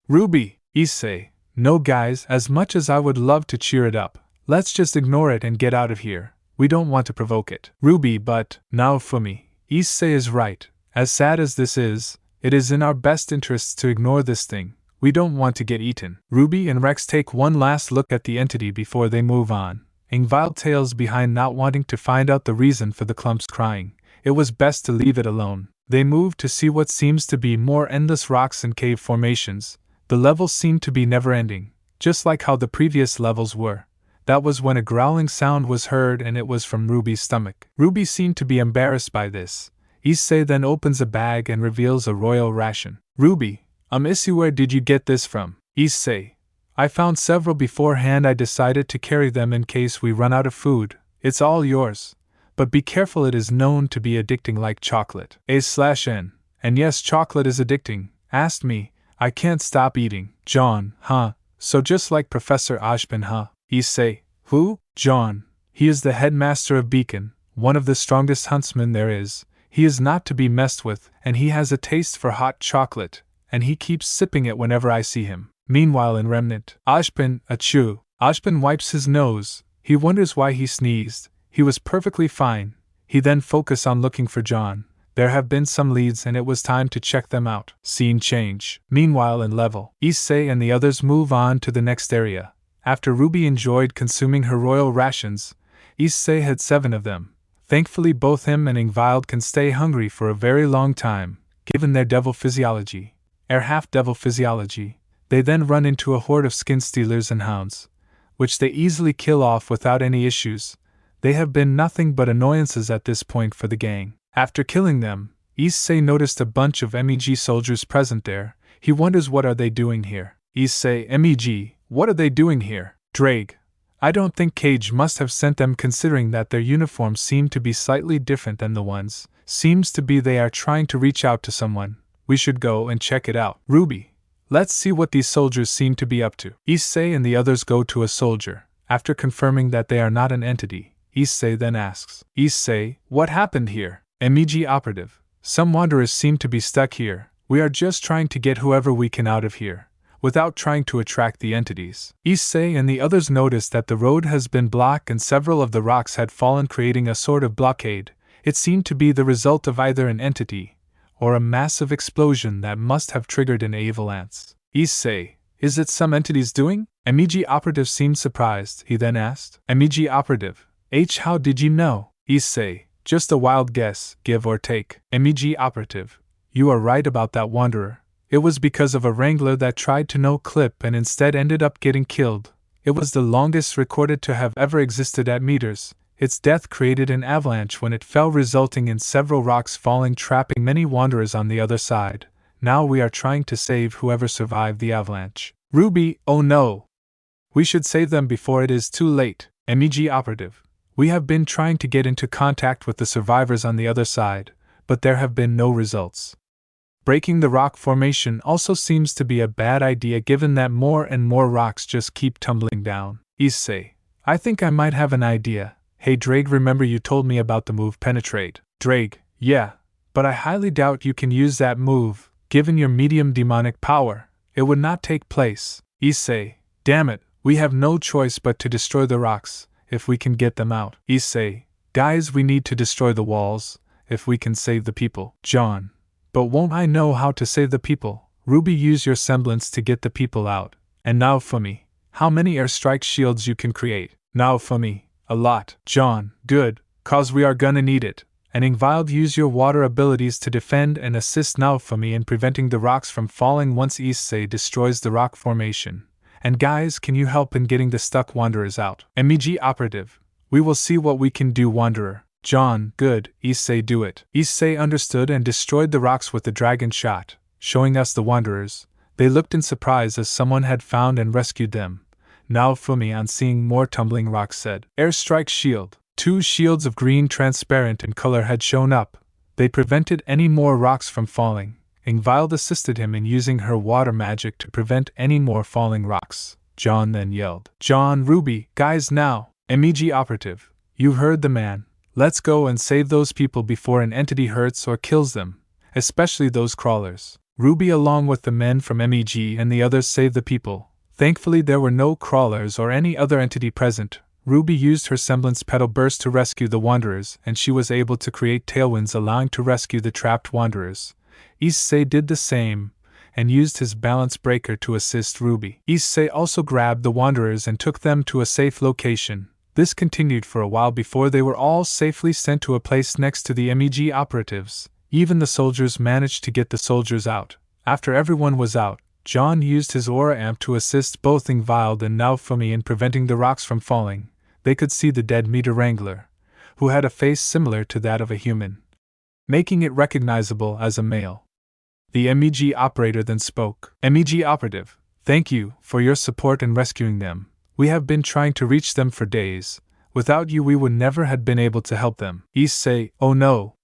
Ruby, Issei, no guys, as much as I would love to cheer it up, let's just ignore it and get out of here. We don't want to provoke it. Ruby, but, now Fumi, Issei is right. As sad as this is, it is in our best interests to ignore this thing. We don't want to get eaten. Ruby and Rex take one last look at the entity before they move on. Ingvile tails behind, not wanting to find out the reason for the clumps crying. It was best to leave it alone. They move to see what seems to be more endless rocks and cave formations. The levels seem to be never-ending, just like how the previous levels were. That was when a growling sound was heard and it was from Ruby's stomach. Ruby seemed to be embarrassed by this. Issei then opens a bag and reveals a royal ration. Ruby, Issei, where did you get this from? Issei, I found several beforehand. I decided to carry them in case we run out of food. It's all yours. But be careful, it is known to be addicting like chocolate. A/N. And yes, chocolate is addicting. Asked me. I can't stop eating. Jon, huh? So just like Professor Ashbin, huh? Issei, who? Jon, he is the headmaster of Beacon, one of the strongest huntsmen there is. He is not to be messed with, and he has a taste for hot chocolate, and he keeps sipping it whenever I see him. Meanwhile in Remnant, Ashbin, achoo. Ashbin wipes his nose. He wonders why he sneezed. He was perfectly fine. He then focuses on looking for Jon. There have been some leads and it was time to check them out. Scene change. Meanwhile in Level, Issei and the others move on to the next area. After Ruby enjoyed consuming her royal rations, Issei had 7 of them. Thankfully both him and Ingvile can stay hungry for a very long time, given their devil physiology. Half-devil physiology. They then run into a horde of skin stealers and hounds, which they easily kill off without any issues. They have been nothing but annoyances at this point for the gang. After killing them, Issei noticed a bunch of MEG soldiers present there. He wonders what are they doing here. Issei, MEG, what are they doing here? Drake, I don't think Cage must have sent them, considering that their uniforms seem to be slightly different than the ones. Seems to be they are trying to reach out to someone. We should go and check it out. Ruby, let's see what these soldiers seem to be up to. Issei and the others go to a soldier. After confirming that they are not an entity, Issei then asks, Issei, what happened here? MEG operative, some wanderers seem to be stuck here. We are just trying to get whoever we can out of here. without trying to attract the entities. Issei and the others noticed that the road has been blocked and several of the rocks had fallen, creating a sort of blockade. It seemed to be the result of either an entity or a massive explosion that must have triggered an avalanche. Issei, is it some entity's doing? MEG operative seemed surprised. He then asked, MEG operative, how did you know? Issei, just a wild guess, give or take. MEG operative, you are right about that wanderer. It was because of a Wrangler that tried to no-clip and instead ended up getting killed. It was the longest recorded to have ever existed at meters. Its death created an avalanche when it fell, resulting in several rocks falling, trapping many wanderers on the other side. Now we are trying to save whoever survived the avalanche. Ruby, oh no! We should save them before it is too late. MEG operative, we have been trying to get into contact with the survivors on the other side, but there have been no results. Breaking the rock formation also seems to be a bad idea given that more and more rocks just keep tumbling down. Issei, I think I might have an idea. Hey Drake, remember you told me about the move Penetrate? Drake, yeah, but I highly doubt you can use that move. Given your medium demonic power, it would not take place. Issei, damn it, we have no choice but to destroy the rocks, if we can get them out. Issei, guys, we need to destroy the walls, if we can save the people. Jon, but won't I know how to save the people? Ruby, use your semblance to get the people out. And now for me, how many airstrike shields you can create? Now for me, a lot. Jon, good, cause we are gonna need it. And Ingvile, use your water abilities to defend and assist now for me in preventing the rocks from falling once Issei destroys the rock formation. And guys, can you help in getting the stuck wanderers out? MEG operative, we will see what we can do, wanderer. Jon, good, Issei, do it. Issei understood and destroyed the rocks with the dragon shot, showing us the wanderers. They looked in surprise as someone had found and rescued them. Now Fumi, on seeing more tumbling rocks, said, Airstrike shield. 2 shields of green transparent in color had shown up. They prevented any more rocks from falling. Ingvile assisted him in using her water magic to prevent any more falling rocks. Jon then yelled, Jon, Ruby, guys now. MEG operative, you heard the man. Let's go and save those people before an entity hurts or kills them, especially those crawlers. Ruby along with the men from MEG and the others saved the people. Thankfully there were no crawlers or any other entity present. Ruby used her semblance petal burst to rescue the wanderers, and she was able to create tailwinds allowing to rescue the trapped wanderers. Issei did the same, and used his balance breaker to assist Ruby. Issei also grabbed the wanderers and took them to a safe location. This continued for a while before they were all safely sent to a place next to the MEG operatives. Even the soldiers managed to get the soldiers out. After everyone was out, Jon used his aura amp to assist both Ingvile and Naofumi in preventing the rocks from falling. They could see the dead meter Wrangler, who had a face similar to that of a human, making it recognizable as a male. The MEG operator then spoke. MEG operative, thank you for your support in rescuing them. We have been trying to reach them for days. Without you we would never have been able to help them. Issei, oh no.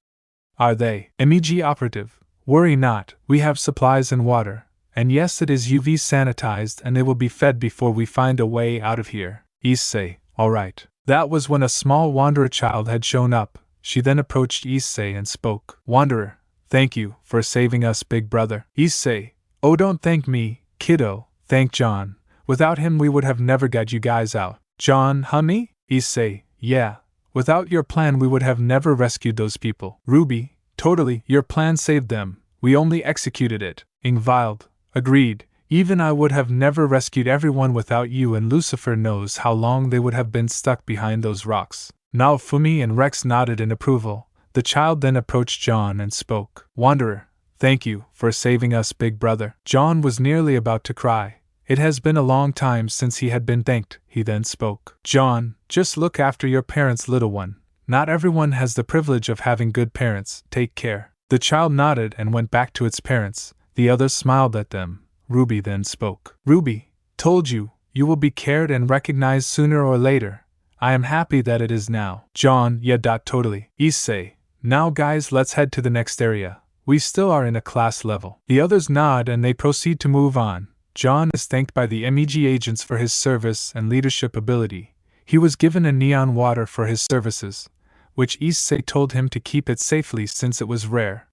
Are they? MEG operative, worry not, we have supplies and water. And yes, it is UV sanitized and they will be fed before we find a way out of here. Issei, alright. That was when a small wanderer child had shown up. She then approached Issei and spoke. Wanderer, thank you for saving us, big brother. Issei, oh don't thank me, kiddo, thank Jon. Without him we would have never got you guys out. Jon, honey? Issei, yeah. Without your plan we would have never rescued those people. Ruby, totally, your plan saved them. We only executed it. Ingvile, agreed. Even I would have never rescued everyone without you, and Lucifer knows how long they would have been stuck behind those rocks. Naofumi and Rex nodded in approval. The child then approached Jon and spoke. Wanderer, thank you for saving us, big brother. Jon was nearly about to cry. It has been a long time since he had been thanked. He then spoke. Jon, just look after your parents, little one. Not everyone has the privilege of having good parents. Take care. The child nodded and went back to its parents. The others smiled at them. Ruby then spoke. Ruby, told you, you will be cared and recognized sooner or later. I am happy that it is now. Jon, yeah, totally. Issei, now guys, let's head to the next area. We still are in a class level. The others nod and they proceed to move on. Jon is thanked by the MEG agents for his service and leadership ability. He was given a neon water for his services, which Issei told him to keep it safely since it was rare.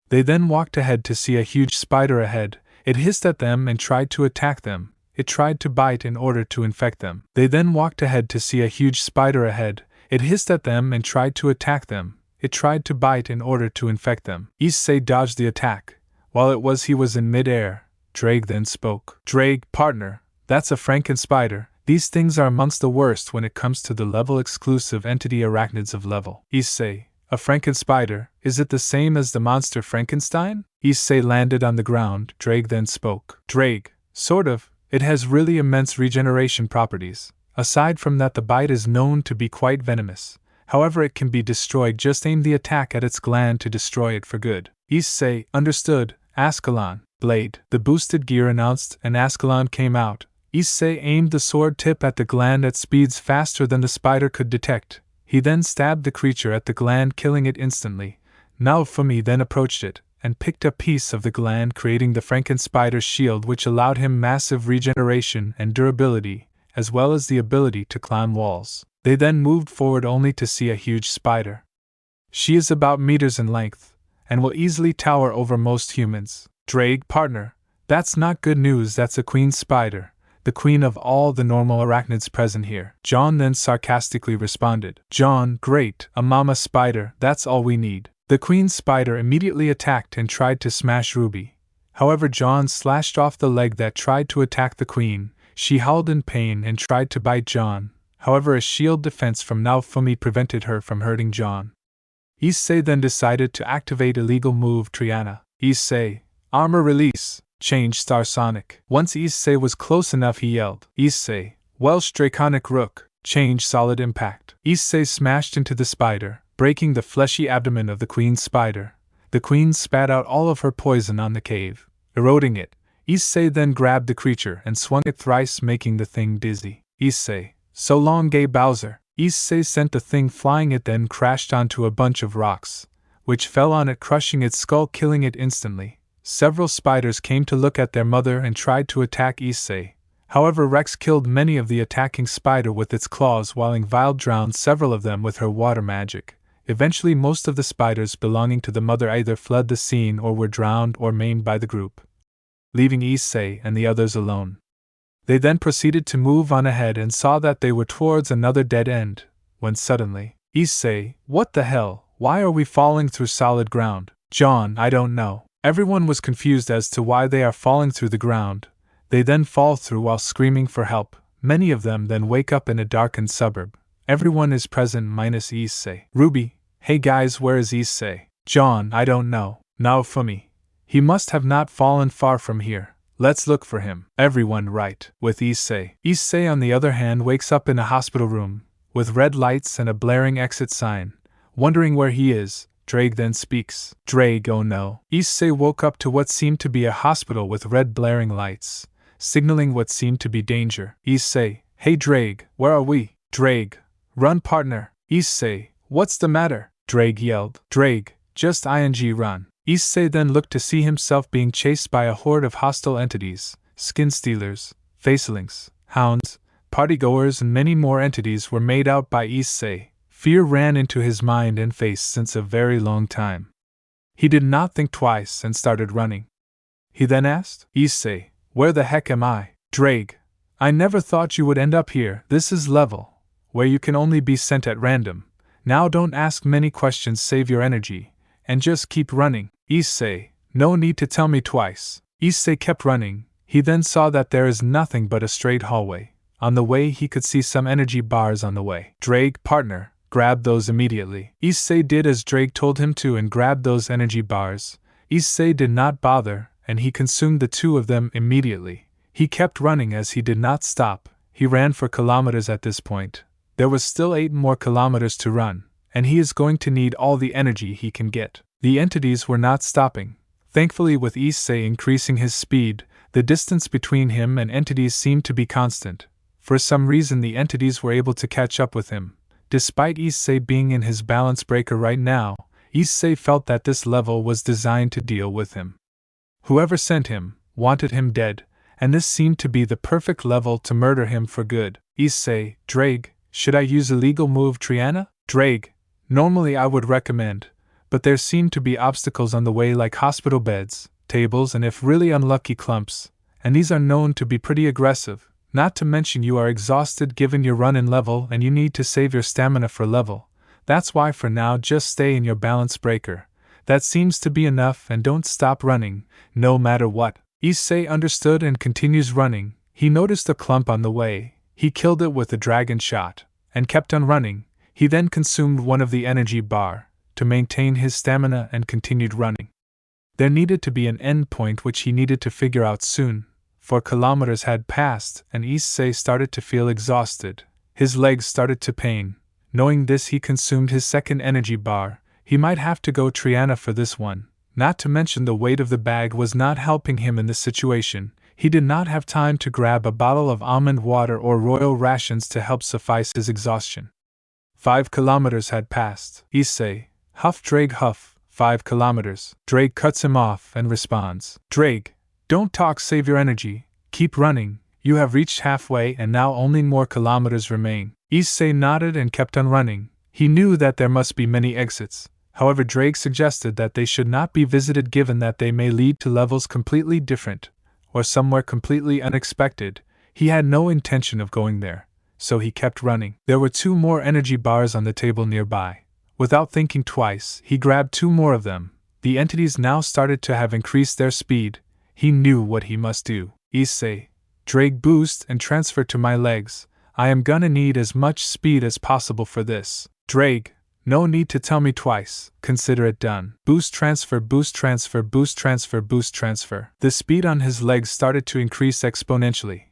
They then walked ahead to see a huge spider ahead. It hissed at them and tried to attack them. It tried to bite in order to infect them. They then walked ahead to see a huge spider ahead. It hissed at them and tried to attack them. It tried to bite in order to infect them. Issei dodged the attack. While he was in mid-air, Drake then spoke. Drake, partner, that's a Franken spider. These things are amongst the worst when it comes to the level-exclusive entity arachnids of level. Issei, a Franken spider, is it the same as the monster Frankenstein? Issei landed on the ground. Drake then spoke. Drake, sort of. It has really immense regeneration properties. Aside from that, the bite is known to be quite venomous. However, it can be destroyed. Just aim the attack at its gland to destroy it for good. Issei, understood. Ascalon, blade. The boosted gear announced, and Ascalon came out. Issei aimed the sword tip at the gland at speeds faster than the spider could detect. He then stabbed the creature at the gland, killing it instantly. Naofumi then approached it, and picked a piece of the gland, creating the Franken spider's shield, which allowed him massive regeneration and durability, as well as the ability to climb walls. They then moved forward only to see a huge spider. She is about meters in length, and will easily tower over most humans. Drake, partner, that's not good news. That's a queen spider, the queen of all the normal arachnids present here. Jon then sarcastically responded. Jon, great, a mama spider, that's all we need. The queen spider immediately attacked and tried to smash Ruby. However, Jon slashed off the leg that tried to attack the queen. She howled in pain and tried to bite Jon. However, a shield defense from Naofumi prevented her from hurting Jon. Issei then decided to activate illegal move Triana. Issei, armor release, change Star Sonic. Once Issei was close enough, he yelled. Issei, Welsh Draconic Rook, change solid impact. Issei smashed into the spider, breaking the fleshy abdomen of the queen spider. The queen spat out all of her poison on the cave, eroding it. Issei then grabbed the creature and swung it thrice, making the thing dizzy. Issei, so long, gay Bowser. Issei sent the thing flying. It then crashed onto a bunch of rocks, which fell on it, crushing its skull, killing it instantly. Several spiders came to look at their mother and tried to attack Issei. However, Rex killed many of the attacking spider with its claws, while Ingvile drowned several of them with her water magic. Eventually, most of the spiders belonging to the mother either fled the scene or were drowned or maimed by the group, leaving Issei and the others alone. They then proceeded to move on ahead and saw that they were towards another dead end, when suddenly, Issei, what the hell, why are we falling through solid ground? Jon, I don't know. Everyone was confused as to why they are falling through the ground. They then fall through while screaming for help. Many of them then wake up in a darkened suburb. Everyone is present minus Issei. Ruby, hey guys, where is Issei? Jon, I don't know. Naofumi, he must have not fallen far from here. Let's look for him. Everyone, right, with Issei. Issei, on the other hand, wakes up in a hospital room, with red lights and a blaring exit sign. Wondering where he is, Drake then speaks. Drake, oh no. Issei woke up to what seemed to be a hospital with red blaring lights, signaling what seemed to be danger. Issei, hey Drake, where are we? Drake, run partner. Issei, what's the matter? Drake yelled. Drake, just ing run. Issei then looked to see himself being chased by a horde of hostile entities. Skin stealers, facelings, hounds, partygoers, and many more entities were made out by Issei. Fear ran into his mind and face since a very long time. He did not think twice and started running. He then asked, Issei, where the heck am I? Drake, I never thought you would end up here. This is level where you can only be sent at random. Now don't ask many questions, save your energy, and just keep running. Issei, no need to tell me twice. Issei kept running. He then saw that there is nothing but a straight hallway. On the way, he could see some energy bars on the way. Drake, partner, grab those immediately. Issei did as Drake told him to and grabbed those energy bars. Issei did not bother, and he consumed the two of them immediately. He kept running as he did not stop. He ran for kilometers at this point. There was still 8 more kilometers to run, and he is going to need all the energy he can get. The entities were not stopping. Thankfully, with Issei increasing his speed, the distance between him and entities seemed to be constant. For some reason, the entities were able to catch up with him. Despite Issei being in his balance breaker right now, Issei felt that this level was designed to deal with him. Whoever sent him wanted him dead, and this seemed to be the perfect level to murder him for good. Issei, Drake, should I use illegal move Triana? Drake, normally I would recommend, but there seemed to be obstacles on the way like hospital beds, tables, and if really unlucky clumps, and these are known to be pretty aggressive, not to mention you are exhausted given your run in level and you need to save your stamina for level. That's why for now just stay in your balance breaker. That seems to be enough and don't stop running, no matter what. Issei understood and continues running. He noticed a clump on the way. He killed it with a dragon shot, and kept on running. He then consumed one of the energy bar to maintain his stamina and continued running. There needed to be an end point which he needed to figure out soon. 4 kilometers had passed, and Issei started to feel exhausted. His legs started to pain. Knowing this, he consumed his second energy bar. He might have to go Triana for this one. Not to mention the weight of the bag was not helping him in this situation. He did not have time to grab a bottle of almond water or royal rations to help suffice his exhaustion. 5 kilometers had passed. Issei, huff Drake huff, 5 kilometers. Drake cuts him off and responds, Drake, don't talk, save your energy, keep running, you have reached halfway and now only more kilometers remain. Issei nodded and kept on running. He knew that there must be many exits. However, Drake suggested that they should not be visited given that they may lead to levels completely different, or somewhere completely unexpected. He had no intention of going there, so he kept running. There were 2 more energy bars on the table nearby. Without thinking twice, he grabbed 2 more of them. The entities now started to have increased their speed. He knew what he must do. Issei, Drake, boost and transfer to my legs. I am gonna need as much speed as possible for this. Drake, no need to tell me twice, consider it done. Boost transfer, boost transfer, boost transfer, boost transfer. The speed on his legs started to increase exponentially.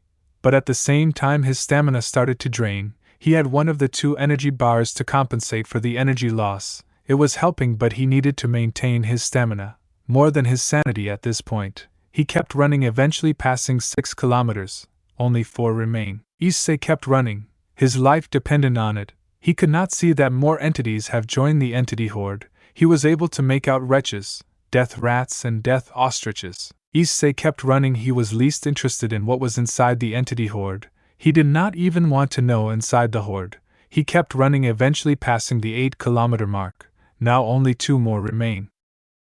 But at the same time his stamina started to drain. He had one of the 2 energy bars to compensate for the energy loss. It was helping, but he needed to maintain his stamina, more than his sanity at this point. He kept running, eventually passing 6 kilometers. Only 4 remain. Issei kept running. His life depended on it. He could not see that more entities have joined the entity horde. He was able to make out wretches, death rats and death ostriches. Issei kept running. He was least interested in what was inside the entity horde. He did not even want to know inside the horde. He kept running, eventually passing the 8-kilometer mark. Now only 2 more remain.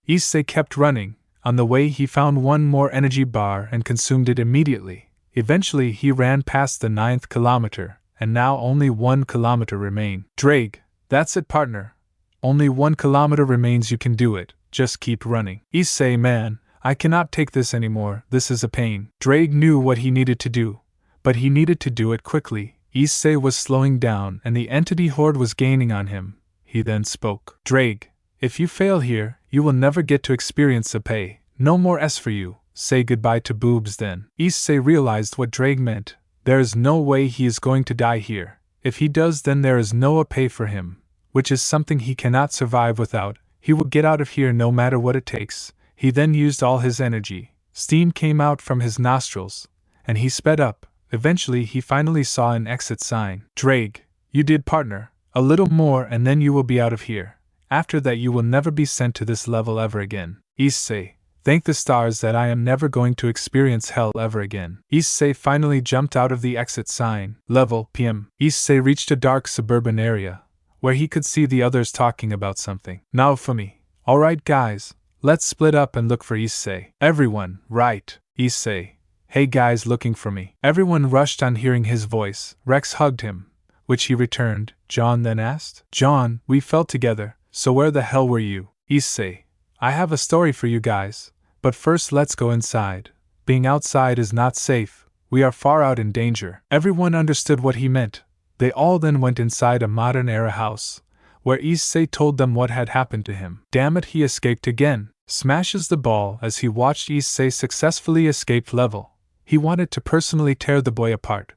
Issei kept running. On the way he found 1 more energy bar and consumed it immediately. Eventually he ran past the 9th kilometer, and now only 1 kilometer remain. Drake, that's it partner. Only 1 kilometer remains, you can do it, just keep running. Issei, man, I cannot take this anymore, this is a pain. Drake knew what he needed to do, but he needed to do it quickly. Issei was slowing down and the entity horde was gaining on him. He then spoke. Drake, if you fail here, you will never get to experience a pay. No more S for you. Say goodbye to boobs then. Issei realized what Drake meant. There is no way he is going to die here. If he does, then there is no pay for him, which is something he cannot survive without. He will get out of here no matter what it takes. He then used all his energy. Steam came out from his nostrils, and he sped up. Eventually he finally saw an exit sign. Drake, you did partner. A little more and then you will be out of here. After that you will never be sent to this level ever again. Issei, thank the stars that I am never going to experience hell ever again. Issei finally jumped out of the exit sign. Level PM. Issei reached a dark suburban area, where he could see the others talking about something. Now for me. Alright guys, let's split up and look for Issei. Everyone, right. Issei, hey guys, looking for me. Everyone rushed on hearing his voice. Rex hugged him, which he returned. Jon then asked. Jon, we fell together, so where the hell were you? Issei, I have a story for you guys, but first let's go inside. Being outside is not safe, we are far out in danger. Everyone understood what he meant. They all then went inside a modern-era house, where Issei told them what had happened to him. Damn it, he escaped again. Smashes the ball as he watched Issei successfully escape level. He wanted to personally tear the boy apart,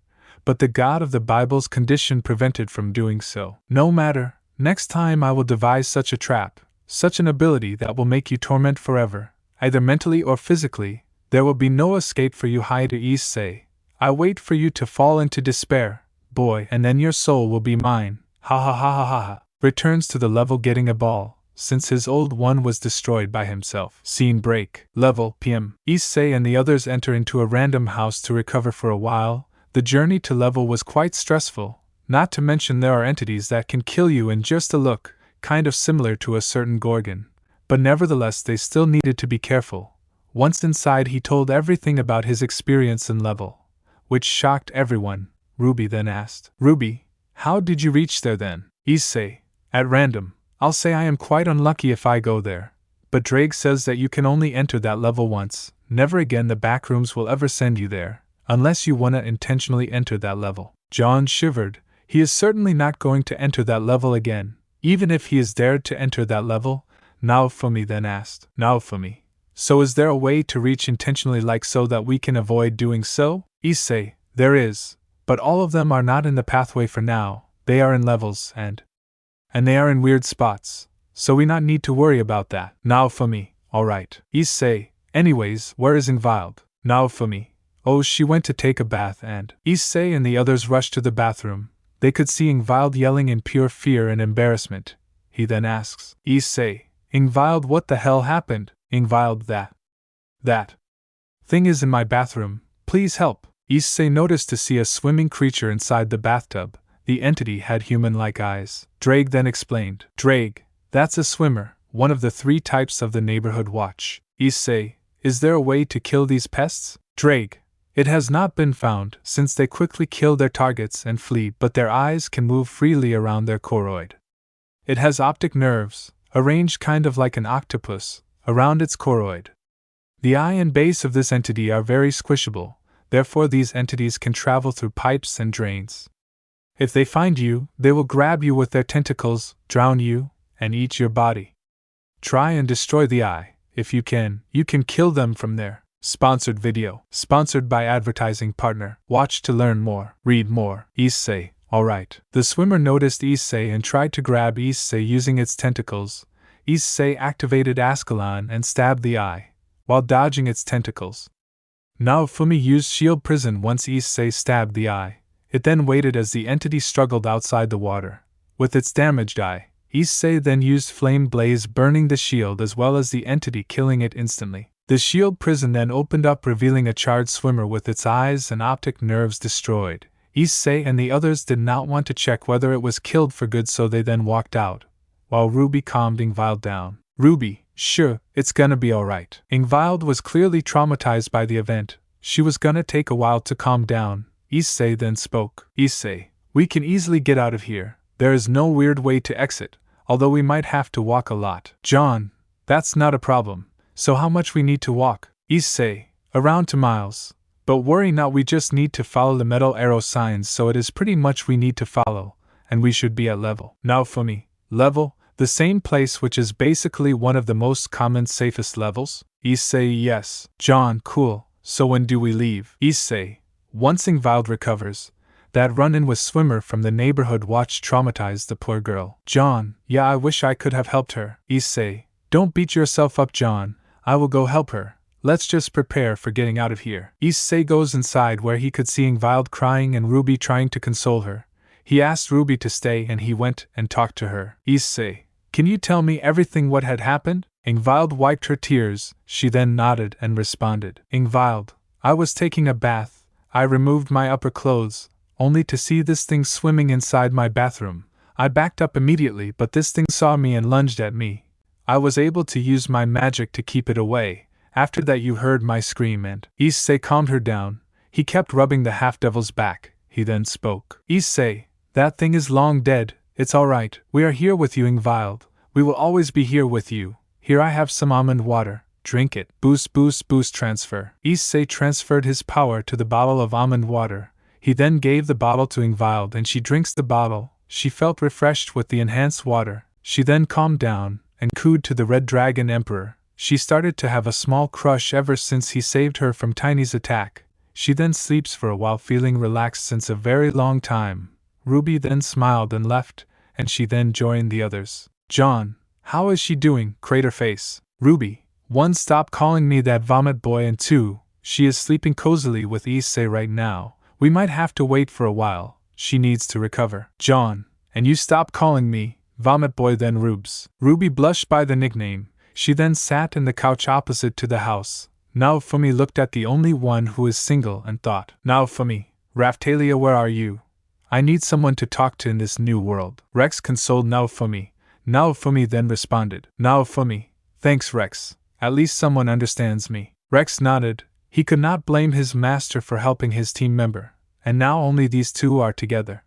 but the God of the Bible's condition prevented from doing so. No matter, next time I will devise such a trap, such an ability that will make you torment forever, either mentally or physically. There will be no escape for you, Haida Issei. I wait for you to fall into despair, boy, and then your soul will be mine. Ha ha ha ha ha ha. Returns to the level getting a ball, since his old one was destroyed by himself. Scene break. Level PM. Issei and the others enter into a random house to recover for a while. The journey to level was quite stressful, not to mention there are entities that can kill you in just a look, kind of similar to a certain Gorgon. But nevertheless they still needed to be careful. Once inside, he told everything about his experience and level, which shocked everyone. Ruby then asked, Ruby, how did you reach there then? Issei, at random, I'll say I am quite unlucky if I go there. But Drake says that you can only enter that level once, never again the Backrooms will ever send you there, unless you wanna intentionally enter that level. Jon shivered. He is certainly not going to enter that level again, even if he is dared to enter that level. Naofumi then asked, Naofumi, so is there a way to reach intentionally like so that we can avoid doing so? Issei, there is, but all of them are not in the pathway for now, they are in levels and they are in weird spots, so we not need to worry about that. Naofumi, alright. Issei, anyways, where is Ingvild? Naofumi, oh, she went to take a bath and Issei and the others rushed to the bathroom. They could see Ingvild yelling in pure fear and embarrassment. He then asks, Issei, Ingvild, what the hell happened? Ingvild, that thing is in my bathroom, please help. Issei noticed to see a swimming creature inside the bathtub. The entity had human-like eyes. Drake then explained, Drake, that's a swimmer, one of the 3 types of the neighborhood watch. Issei, is there a way to kill these pests? Drake, it has not been found, since they quickly kill their targets and flee, but their eyes can move freely around their choroid. It has optic nerves, arranged kind of like an octopus, around its choroid. The eye and base of this entity are very squishable, therefore these entities can travel through pipes and drains. If they find you, they will grab you with their tentacles, drown you, and eat your body. Try and destroy the eye. If you can kill them from there. Sponsored video. Sponsored by advertising partner. Watch to learn more. Read more. Issei, alright. The swimmer noticed Issei and tried to grab Issei using its tentacles. Issei activated Ascalon and stabbed the eye, while dodging its tentacles. Naofumi used shield prison once Issei stabbed the eye. It then waited as the entity struggled outside the water. With its damaged eye, Issei then used flame blaze burning the shield as well as the entity killing it instantly. The shield prison then opened up revealing a charred swimmer with its eyes and optic nerves destroyed. Issei and the others did not want to check whether it was killed for good, so they then walked out, while Ruby calmed Ingvile down. Ruby, sure, it's gonna be alright. Ingvile was clearly traumatized by the event. She was gonna take a while to calm down. Issei then spoke. Issei, we can easily get out of here. There is no weird way to exit, although we might have to walk a lot. Jon, that's not a problem. So how much we need to walk? Issei, around 2 miles. But worry not, we just need to follow the metal arrow signs, so it is pretty much we need to follow, and we should be at level. Naofumi, level? The same place, which is basically one of the most common safest levels? Issei, yes. Jon, cool. So when do we leave? Issei, once Ingvile recovers. That run-in with swimmer from the neighborhood watch traumatized the poor girl. Jon, yeah, I wish I could have helped her. Issei, don't beat yourself up, Jon. I will go help her. Let's just prepare for getting out of here. Issei goes inside where he could see Ingvile crying and Ruby trying to console her. He asked Ruby to stay and he went and talked to her. Issei, can you tell me everything what had happened? Ingvile wiped her tears. She then nodded and responded. Ingvile, I was taking a bath. I removed my upper clothes, only to see this thing swimming inside my bathroom. I backed up immediately, but this thing saw me and lunged at me. I was able to use my magic to keep it away. After that you heard my scream and Issei calmed her down. He kept rubbing the half-devil's back. He then spoke. Issei, that thing is long dead. It's alright. We are here with you, Ingvile. We will always be here with you. Here I have some almond water. Drink it. Boost, boost, boost, transfer. Issei transferred his power to the bottle of almond water. He then gave the bottle to Ingvile and she drinks the bottle. She felt refreshed with the enhanced water. She then calmed down and cooed to the Red Dragon Emperor. She started to have a small crush ever since he saved her from Tiny's attack. She then sleeps for a while feeling relaxed since a very long time. Ruby then smiled and left, and she then joined the others. Jon, how is she doing? Crater face. Ruby, 1, stop calling me that vomit boy, and 2, she is sleeping cozily with Issei right now. We might have to wait for a while. She needs to recover. Jon, and you stop calling me vomit boy then, Rubes. Ruby blushed by the nickname. She then sat in the couch opposite to the house. Naofumi looked at the only one who is single and thought, Naofumi, Raftalia, where are you? I need someone to talk to in this new world. Rex consoled Naofumi. Naofumi then responded, Naofumi, thanks Rex, at least someone understands me. Rex nodded. He could not blame his master for helping his team member, and now only these two are together.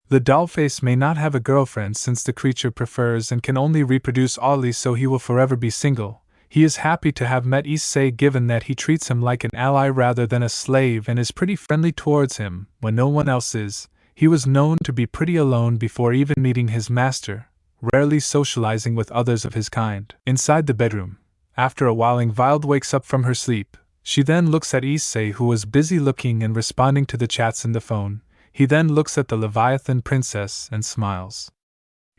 The dollface may not have a girlfriend since the creature prefers and can only reproduce orally, so he will forever be single. He is happy to have met Issei, given that he treats him like an ally rather than a slave and is pretty friendly towards him when no one else is. He was known to be pretty alone before even meeting his master, rarely socializing with others of his kind. Inside the bedroom, after a while Ingvild wakes up from her sleep. She then looks at Issei, who was busy looking and responding to the chats in the phone. He then looks at the Leviathan princess and smiles.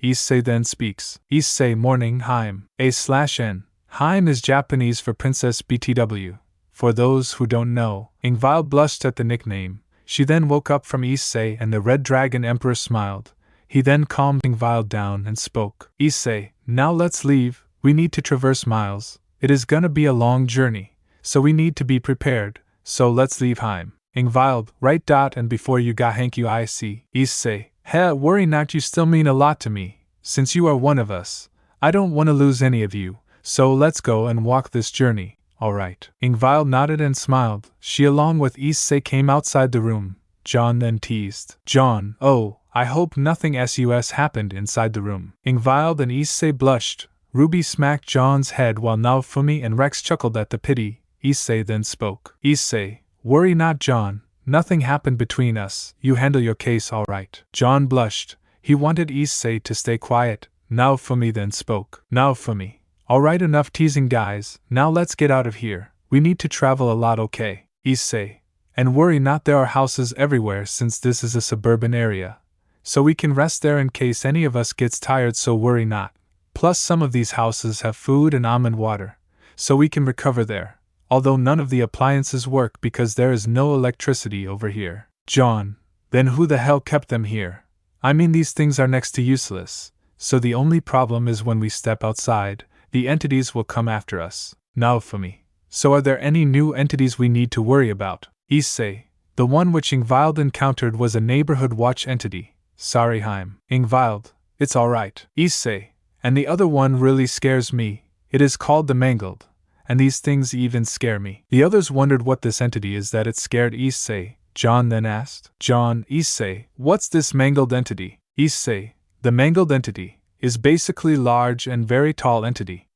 Issei then speaks. Issei morning Heim. A/N. Heim is Japanese for Princess BTW. For those who don't know, Ingvile blushed at the nickname. She then woke up from Issei and the Red Dragon Emperor smiled. He then calmed Ingvile down and spoke. Issei, now let's leave. We need to traverse miles. It is gonna be a long journey, so we need to be prepared. So let's leave Heim. Ingvile, right. And before you got hank you I see. Issei, worry not, you still mean a lot to me. Since you are one of us, I don't want to lose any of you, so let's go and walk this journey, alright. Ingvile nodded and smiled. She along with Issei came outside the room. Jon then teased. Jon, oh, I hope nothing sus happened inside the room. Ingvile and Issei blushed. Ruby smacked Jon's head while Naofumi and Rex chuckled at the pity. Issei then spoke. Issei, worry not Jon, nothing happened between us, you handle your case alright. Jon blushed. He wanted Issei to stay quiet. Naofumi then spoke. Naofumi, alright, enough teasing guys, now let's get out of here. We need to travel a lot, okay? Issei, and worry not, there are houses everywhere since this is a suburban area, so we can rest there in case any of us gets tired, so worry not. Plus some of these houses have food and almond water, so we can recover there. Although none of the appliances work because there is no electricity over here. Jon, then who the hell kept them here? I mean, these things are next to useless, so the only problem is when we step outside, the entities will come after us. Naofumi, so are there any new entities we need to worry about? Issei, the one which Ingvild encountered was a neighborhood watch entity. Sorry Heim. Ingvild, it's alright. Issei, and the other one really scares me. It is called the Mangled, and these things even scare me. The others wondered what this entity is that it scared Issei. Jon then asked. Jon, Issei, what's this Mangled Entity? Issei, the Mangled Entity is basically large and very tall entity.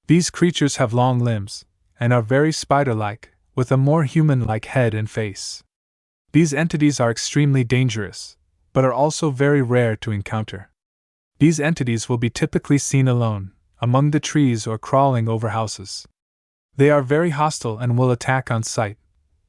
These creatures have long limbs, and are very spider-like, with a more human-like head and face. These entities are extremely dangerous, but are also very rare to encounter. These entities will be typically seen alone, among the trees or crawling over houses. They are very hostile and will attack on sight,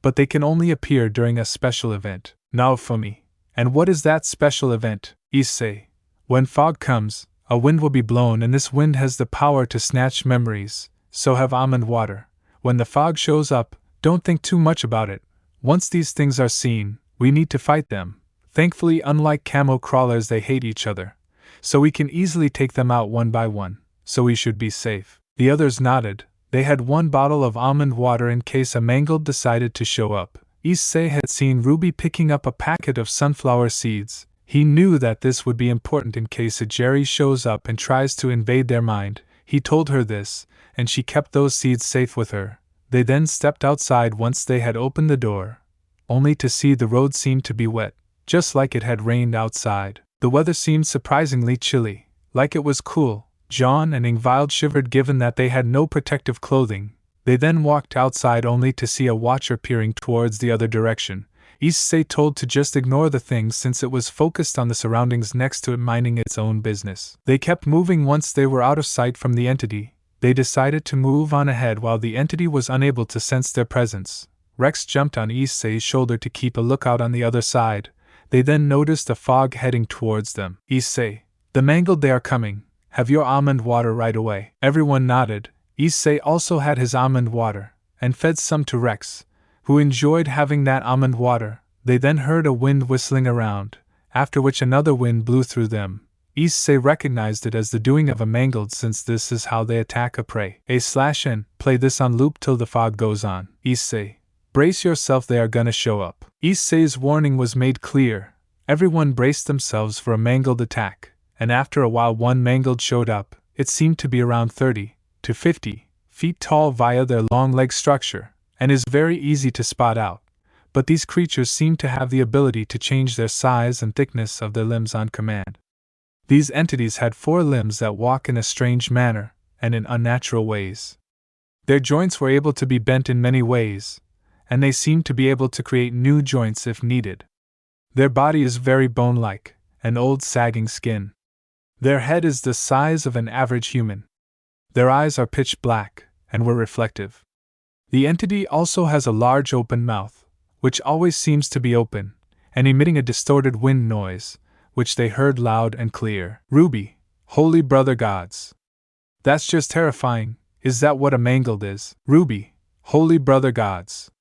but they can only appear during a special event. Naofumi, and what is that special event? Issei, when fog comes, a wind will be blown, and this wind has the power to snatch memories, so have almond water. When the fog shows up, don't think too much about it. Once these things are seen, we need to fight them. Thankfully, unlike camo crawlers, they hate each other, so we can easily take them out one by one, so we should be safe. The others nodded. They had one bottle of almond water in case a Mangled decided to show up. Issei had seen Ruby picking up a packet of sunflower seeds. He knew that this would be important in case a Jerry shows up and tries to invade their mind. He told her this, and she kept those seeds safe with her. They then stepped outside once they had opened the door, only to see the road seemed to be wet, just like it had rained outside. The weather seemed surprisingly chilly, like it was cool. Jon and Ingvile shivered given that they had no protective clothing. They then walked outside only to see a watcher peering towards the other direction. Issei told to just ignore the thing since it was focused on the surroundings next to it, minding its own business. They kept moving. Once they were out of sight from the entity, they decided to move on ahead while the entity was unable to sense their presence. Rex jumped on Issei's shoulder to keep a lookout on the other side. They then noticed a fog heading towards them. Issei, the Mangled, they are coming. Have your almond water right away. Everyone nodded. Issei also had his almond water, and fed some to Rex, who enjoyed having that almond water. They then heard a wind whistling around, after which another wind blew through them. Issei recognized it as the doing of a Mangled since this is how they attack a prey. A/N, play this on loop till the fog goes on. Issei, brace yourself, they are gonna show up. Issei's warning was made clear. Everyone braced themselves for a Mangled attack, and after a while one Mangled showed up. It seemed to be around 30 to 50 feet tall via their long leg structure, and is very easy to spot out, but these creatures seem to have the ability to change their size and thickness of their limbs on command. These entities had 4 limbs that walk in a strange manner, and in unnatural ways. Their joints were able to be bent in many ways, and they seemed to be able to create new joints if needed. Their body is very bone-like, an old sagging skin. Their head is the size of an average human. Their eyes are pitch black, and were reflective. The entity also has a large open mouth, which always seems to be open, and emitting a distorted wind noise, which they heard loud and clear. Ruby, holy brother gods. That's just terrifying. Is that what a mangled is? Ruby, holy brother gods.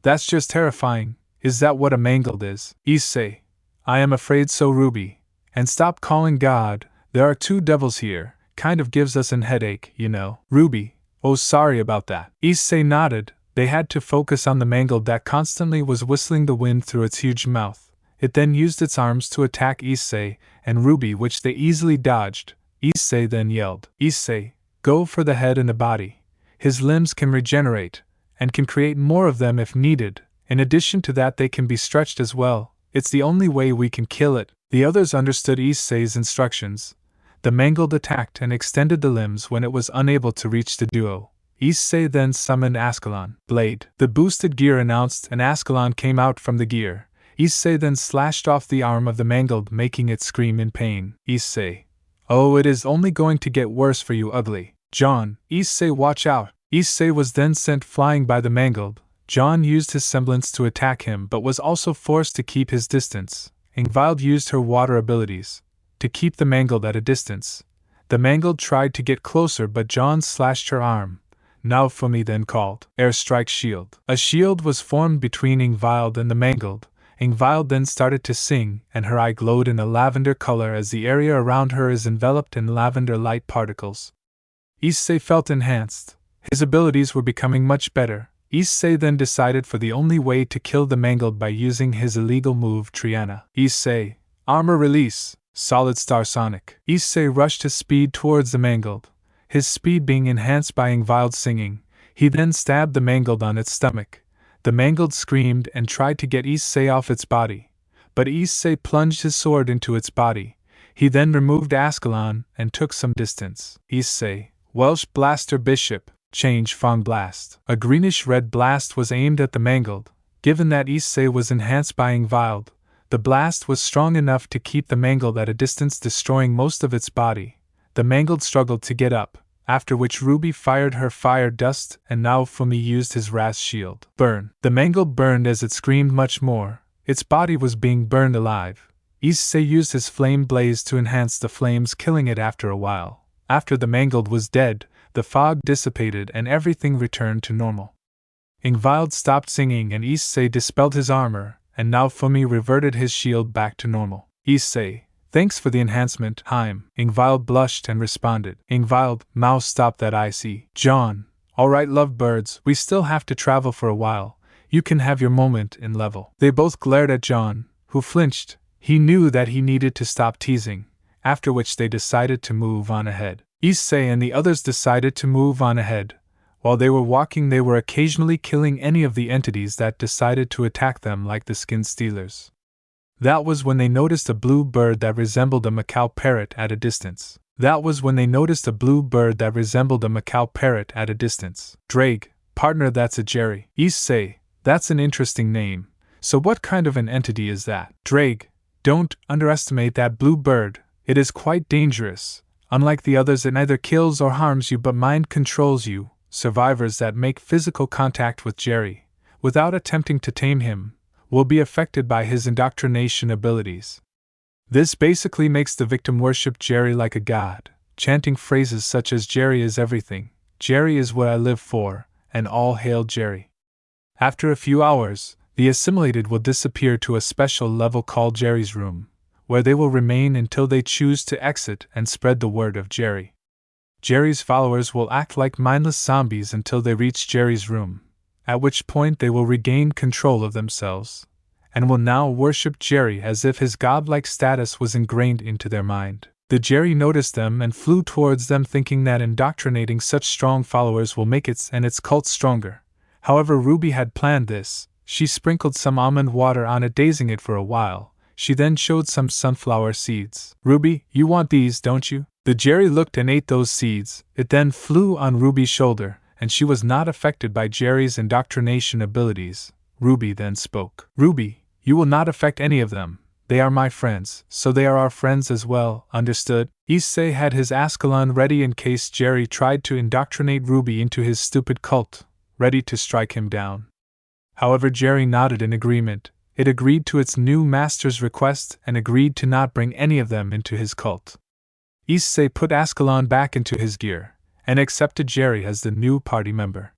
That's just terrifying. Is that what a mangled is? Issei, I am afraid so, Ruby. And stop calling God, there are 2 devils here, kind of gives us an headache, you know. Ruby, oh sorry about that. Issei nodded. They had to focus on the mangled that constantly was whistling the wind through its huge mouth. It then used its arms to attack Issei and Ruby, which they easily dodged. Issei then yelled, Issei, go for the head and the body. His limbs can regenerate, and can create more of them if needed. In addition to that, they can be stretched as well. It's the only way we can kill it. The others understood Issei's instructions. The mangled attacked and extended the limbs when it was unable to reach the duo. Issei then summoned Ascalon. Blade. The boosted gear announced, and Ascalon came out from the gear. Issei then slashed off the arm of the mangled, making it scream in pain. Issei. Oh, it is only going to get worse for you, ugly. Jon, Issei, watch out. Issei was then sent flying by the mangled. Jon used his semblance to attack him but was also forced to keep his distance. Ingvild used her water abilities to keep the mangled at a distance. The mangled tried to get closer but Jon slashed her arm. Now Fumi then called, Airstrike Shield. A shield was formed between Ingvild and the mangled. Ingvile then started to sing, and her eye glowed in a lavender color as the area around her is enveloped in lavender light particles. Issei felt enhanced. His abilities were becoming much better. Issei then decided for the only way to kill the mangled by using his illegal move Triana. Issei, armor release, solid star sonic. Issei rushed his speed towards the mangled, his speed being enhanced by Ingvile's singing. He then stabbed the mangled on its stomach. The mangled screamed and tried to get Issei off its body, but Issei plunged his sword into its body. He then removed Ascalon and took some distance. Issei, Welsh Blaster Bishop, change Fong Blast. A greenish-red blast was aimed at the mangled. Given that Issei was enhanced by Ingvild, the blast was strong enough to keep the mangled at a distance, destroying most of its body. The mangled struggled to get up, after which Ruby fired her fire dust and now Fumi used his Ras shield. Burn. The mangled burned as it screamed much more. Its body was being burned alive. Issei used his flame blaze to enhance the flames, killing it after a while. After the mangled was dead, the fog dissipated and everything returned to normal. Ingvild stopped singing and Issei dispelled his armor, and now Fumi reverted his shield back to normal. Issei, thanks for the enhancement, Heim. Ingvild blushed and responded. Ingvild, mouse, stop that, I see. Jon, alright lovebirds, we still have to travel for a while. You can have your moment in level. They both glared at Jon, who flinched. He knew that he needed to stop teasing, after which they decided to move on ahead. Issei and the others decided to move on ahead. While they were walking, they were occasionally killing any of the entities that decided to attack them, like the skin stealers. That was when they noticed a blue bird that resembled a macaw parrot at a distance. Drake, partner, that's a Jerry. Issei, that's an interesting name. So what kind of an entity is that? Drake, don't underestimate that blue bird. It is quite dangerous. Unlike the others, it neither kills or harms you but mind controls you. Survivors that make physical contact with Jerry, without attempting to tame him, will be affected by his indoctrination abilities. This basically makes the victim worship Jerry like a god, chanting phrases such as Jerry is everything, Jerry is what I live for, and all hail Jerry. After a few hours, the assimilated will disappear to a special level called Jerry's Room, where they will remain until they choose to exit and spread the word of Jerry. Jerry's followers will act like mindless zombies until they reach Jerry's Room, at which point they will regain control of themselves, and will now worship Jerry as if his godlike status was ingrained into their mind. The Jerry noticed them and flew towards them, thinking that indoctrinating such strong followers will make its cult stronger. However, Ruby had planned this. She sprinkled some almond water on it, dazing it for a while. She then showed some sunflower seeds. Ruby, you want these, don't you? The Jerry looked and ate those seeds. It then flew on Ruby's shoulder, and she was not affected by Jerry's indoctrination abilities. Ruby then spoke. Ruby, you will not affect any of them. They are my friends, so they are our friends as well, understood? Issei had his Ascalon ready in case Jerry tried to indoctrinate Ruby into his stupid cult, ready to strike him down. However, Jerry nodded in agreement. It agreed to its new master's request and agreed to not bring any of them into his cult. Issei put Ascalon back into his gear, and accepted Jerry as the new party member.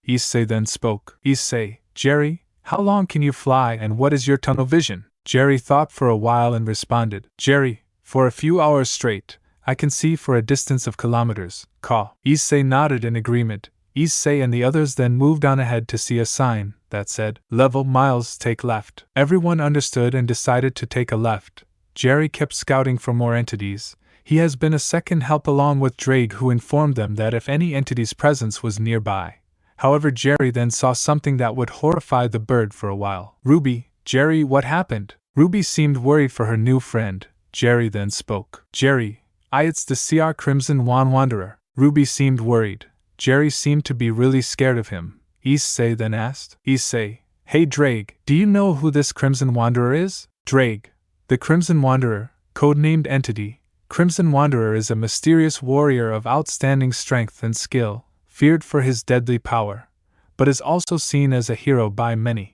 Issei then spoke. Issei, Jerry, how long can you fly and what is your tunnel vision? Jerry thought for a while and responded. Jerry, for a few hours straight, I can see for a distance of kilometers. Call. Issei nodded in agreement. Issei and the others then moved on ahead to see a sign that said, level miles, take left. Everyone understood and decided to take a left. Jerry kept scouting for more entities. He has been a second help along with Drake, who informed them that if any entity's presence was nearby. However, Jerry then saw something that would horrify the bird for a while. Ruby, Jerry, what happened? Ruby seemed worried for her new friend. Jerry then spoke. Jerry, it's the CR Crimson Wanderer. Ruby seemed worried. Jerry seemed to be really scared of him. Issei then asked. Issei, hey Drake, do you know who this Crimson Wanderer is? Drake, the Crimson Wanderer, codenamed Entity. Crimson Wanderer is a mysterious warrior of outstanding strength and skill, feared for his deadly power, but is also seen as a hero by many.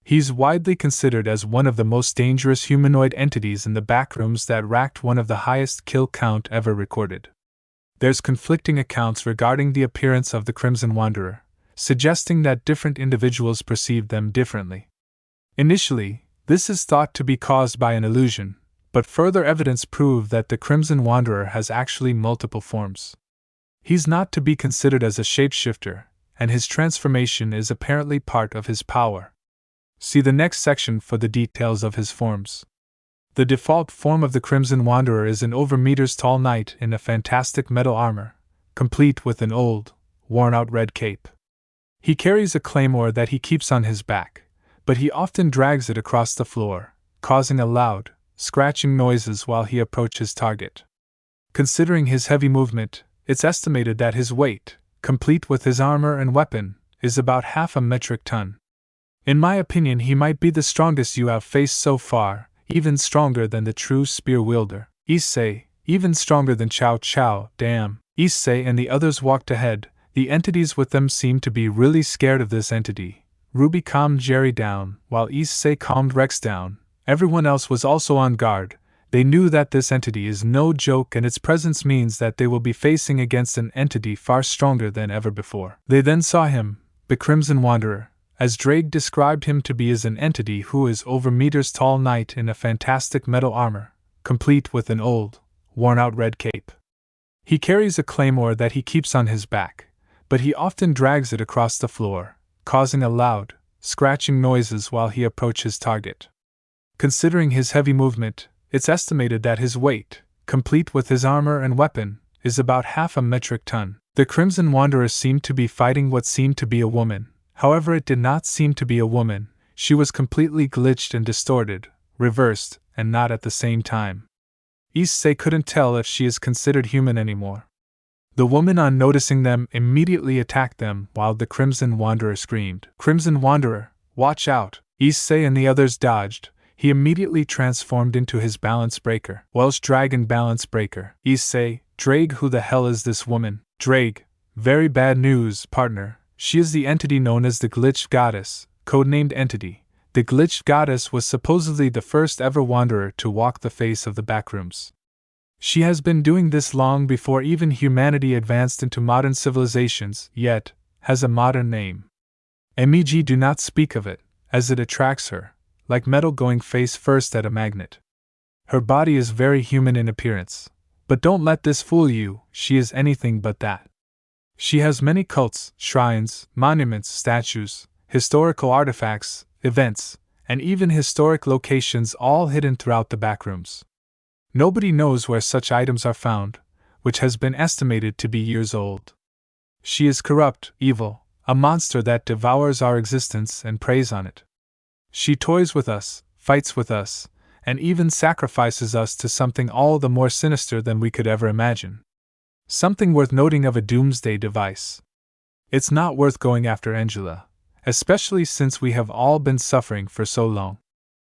He's widely considered as one of the most dangerous humanoid entities in the backrooms that racked one of the highest kill count ever recorded. There's conflicting accounts regarding the appearance of the Crimson Wanderer, suggesting that different individuals perceive them differently. Initially, this is thought to be caused by an illusion, but further evidence proved that the Crimson Wanderer has actually multiple forms. He's not to be considered as a shapeshifter, and his transformation is apparently part of his power. See the next section for the details of his forms. The default form of the Crimson Wanderer is an over meters tall knight in a fantastic metal armor, complete with an old, worn-out red cape. He carries a claymore that he keeps on his back, but he often drags it across the floor, causing a loud, scratching noises while he approaches his target. Considering his heavy movement, it's estimated that his weight, complete with his armor and weapon, is about 0.5 metric ton. In my opinion, he might be the strongest you have faced so far, even stronger than the true spear wielder. Issei, even stronger than Chow Chow, damn. Issei and the others walked ahead. The entities with them seemed to be really scared of this entity. Ruby calmed Jerry down, while Issei calmed Rex down. Everyone else was also on guard. They knew that this entity is no joke, and its presence means that they will be facing against an entity far stronger than ever before. They then saw him, the Crimson Wanderer, as Drake described him to be, as an entity who is over meters tall knight in a fantastic metal armor, complete with an old, worn-out red cape. He carries a claymore that he keeps on his back, but he often drags it across the floor, causing a loud, scratching noises while he approaches his target. Considering his heavy movement, it's estimated that his weight, complete with his armor and weapon, is about 0.5 metric ton. The Crimson Wanderer seemed to be fighting what seemed to be a woman. However, it did not seem to be a woman. She was completely glitched and distorted, reversed, and not at the same time. Issei couldn't tell if she is considered human anymore. The woman, on noticing them, immediately attacked them while the Crimson Wanderer screamed, Crimson Wanderer, watch out! Issei and the others dodged. He immediately transformed into his balance breaker. Welsh Dragon Balance Breaker. Issei, Drake, who the hell is this woman? Drake, very bad news, partner. She is the entity known as the Glitched Goddess, codenamed Entity. The Glitched Goddess was supposedly the first ever wanderer to walk the face of the backrooms. She has been doing this long before even humanity advanced into modern civilizations, yet has a modern name. MEG do not speak of it, as it attracts her, like metal going face first at a magnet. Her body is very human in appearance, but don't let this fool you, she is anything but that. She has many cults, shrines, monuments, statues, historical artifacts, events, and even historic locations all hidden throughout the backrooms. Nobody knows where such items are found, which has been estimated to be years old. She is corrupt, evil, a monster that devours our existence and preys on it. She toys with us, fights with us, and even sacrifices us to something all the more sinister than we could ever imagine. Something worth noting of a doomsday device. It's not worth going after Angela, especially since we have all been suffering for so long.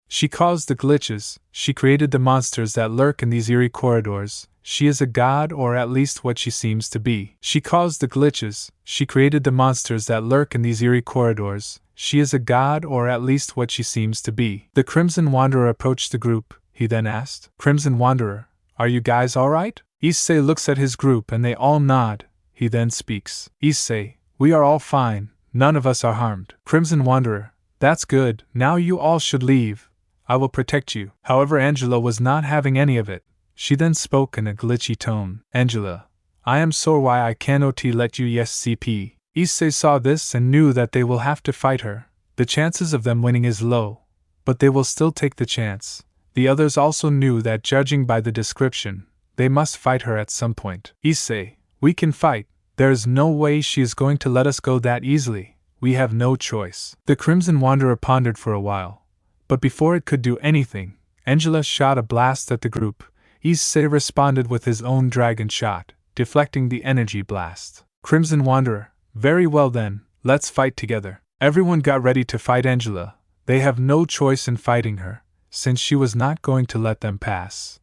She caused the glitches, she created the monsters that lurk in these eerie corridors. She is a god, or at least what she seems to be. She caused the glitches, she created the monsters that lurk in these eerie corridors. She is a god, or at least what she seems to be. The Crimson Wanderer approached the group, he then asked. Crimson Wanderer, are you guys alright? Issei looks at his group and they all nod. He then speaks. Issei, we are all fine, none of us are harmed. Crimson Wanderer, that's good, now you all should leave. I will protect you. However, Angela was not having any of it. She then spoke in a glitchy tone. Angela, I am sore why I cannot let you SCP. Issei saw this and knew that they will have to fight her. The chances of them winning is low, but they will still take the chance. The others also knew that judging by the description, they must fight her at some point. Issei, we can fight. There is no way she is going to let us go that easily. We have no choice. The Crimson Wanderer pondered for a while, but before it could do anything, Angela shot a blast at the group. Issei responded with his own dragon shot, deflecting the energy blast. Crimson Wanderer, very well then, let's fight together. Everyone got ready to fight Angela. They have no choice in fighting her, since she was not going to let them pass.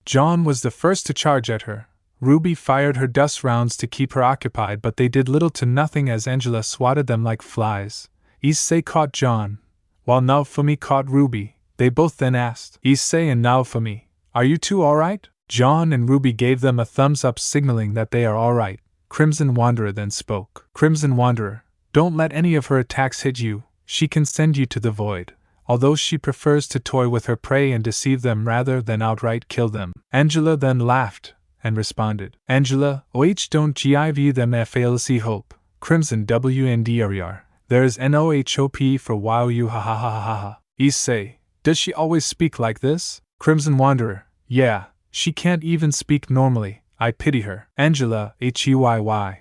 Jon was the first to charge at her. Ruby fired her dust rounds to keep her occupied, but they did little to nothing as Angela swatted them like flies. Issei caught Jon, while Naofumi caught Ruby. They both then asked, Issei and Naofumi, are you two alright? Jon and Ruby gave them a thumbs up signaling that they are alright. Crimson Wanderer then spoke. Crimson Wanderer, don't let any of her attacks hit you. She can send you to the void, although she prefers to toy with her prey and deceive them rather than outright kill them. Angela then laughed and responded. Angela, don't give them false hope. Crimson WNDRER. There is NOHOP for wow you ha ha ha ha ha. Issei, does she always speak like this? Crimson Wanderer, yeah, she can't even speak normally. I pity her. Angela, HEYY.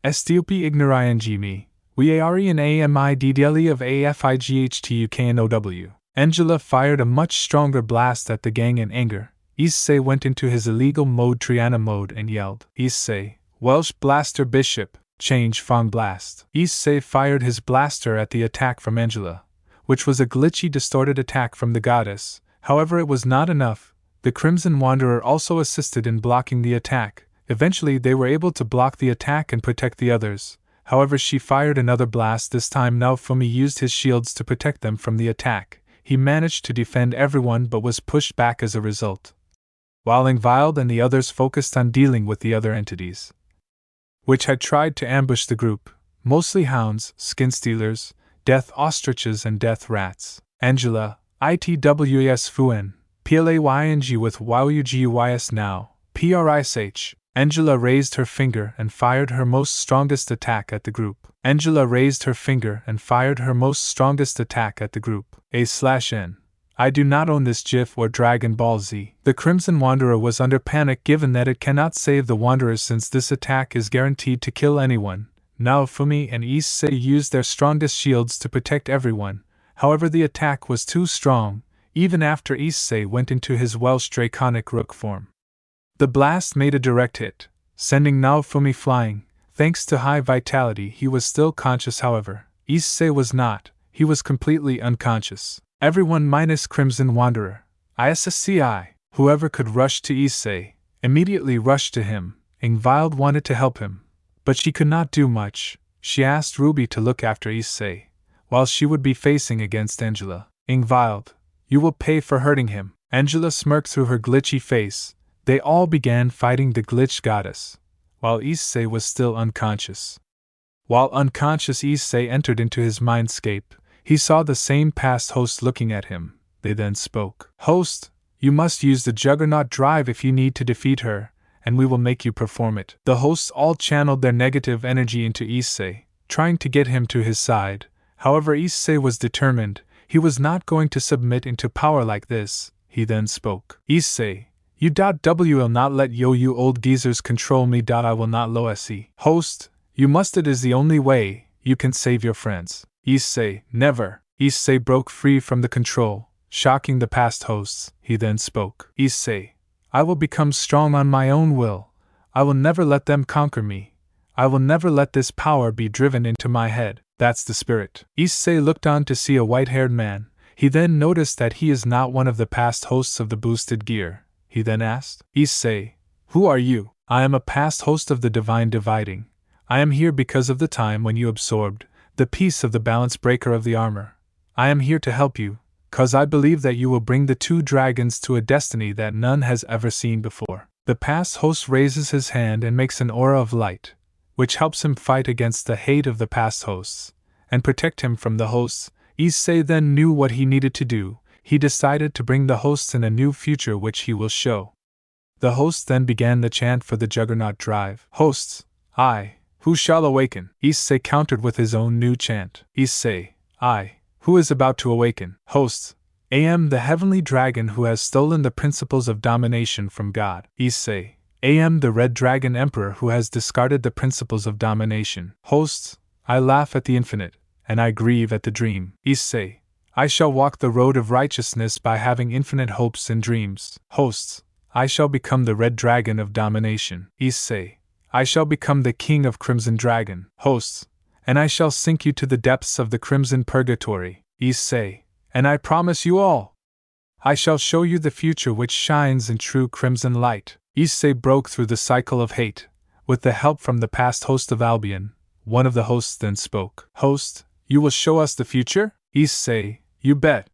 Estop ignoring me. We are in AMIDDLE of AFIGHTUKNOW. Angela fired a much stronger blast at the gang in anger. Issei went into his illegal mode Triana mode and yelled. Issei, Welsh Blaster Bishop, change Fong Blast. Issei fired his blaster at the attack from Angela, which was a glitchy distorted attack from the goddess. However, it was not enough. The Crimson Wanderer also assisted in blocking the attack. Eventually they were able to block the attack and protect the others. However, she fired another blast. This time Naofumi used his shields to protect them from the attack. He managed to defend everyone but was pushed back as a result, while Ingvile and the others focused on dealing with the other entities, which had tried to ambush the group, mostly hounds, skin stealers, death ostriches and death rats. Angela, ITWS Fuen, PLAYNG with WOWUGUYS now, PRISH. Angela raised her finger and fired her most strongest attack at the group. Angela raised her finger and fired her most strongest attack at the group. A/N. I do not own this GIF or Dragon Ball Z. The Crimson Wanderer was under panic given that it cannot save the Wanderers since this attack is guaranteed to kill anyone. Naofumi and Issei used their strongest shields to protect everyone. However, the attack was too strong, even after Issei went into his Welsh Draconic Rook form. The blast made a direct hit, sending Naofumi flying. Thanks to high vitality, he was still conscious. However, Issei was not. He was completely unconscious. Everyone minus Crimson Wanderer. ISSCI. Whoever could rush to Issei immediately rushed to him. Ingvild wanted to help him, but she could not do much. She asked Ruby to look after Issei, while she would be facing against Angela. Ingvild, you will pay for hurting him. Angela smirked through her glitchy face. They all began fighting the glitched goddess, while Issei was still unconscious. While unconscious, Issei entered into his mindscape. He saw the same past host looking at him. They then spoke. Host, you must use the Juggernaut Drive if you need to defeat her, and we will make you perform it. The hosts all channeled their negative energy into Issei, trying to get him to his side. However, Issei was determined. He was not going to submit into power like this. he then spoke. Issei, you will not let you old geezers control me. I will not lo se. Host, you must, it is the only way you can save your friends. Issei, never. Issei broke free from the control, shocking the past hosts. He then spoke. Issei, I will become strong on my own will. I will never let them conquer me. I will never let this power be driven into my head. That's the spirit. Issei looked on to see a white-haired man. He then noticed that he is not one of the past hosts of the boosted gear. He then asked, Issei, who are you? I am a past host of the Divine Dividing. I am here because of the time when you absorbed the piece of the balance breaker of the armor. I am here to help you, cause I believe that you will bring the two dragons to a destiny that none has ever seen before. The past host raises his hand and makes an aura of light, which helps him fight against the hate of the past hosts, and protect him from the hosts. Issei then knew what he needed to do. He decided to bring the hosts in a new future which he will show. The hosts then began the chant for the Juggernaut Drive. Hosts, who shall awaken? Issei countered with his own new chant. Issei, who is about to awaken? Hosts, I am the heavenly dragon who has stolen the principles of domination from God. Issei, I am the red dragon emperor who has discarded the principles of domination. Hosts, I laugh at the infinite, and I grieve at the dream. Issei, I shall walk the road of righteousness by having infinite hopes and dreams. Hosts, I shall become the red dragon of domination. Issei, I shall become the king of Crimson Dragon. Hosts, and I shall sink you to the depths of the Crimson Purgatory. Issei, and I promise you all, I shall show you the future which shines in true crimson light. Issei broke through the cycle of hate. With the help from the past host of Albion, one of the hosts then spoke. Host, you will show us the future? Issei, you bet.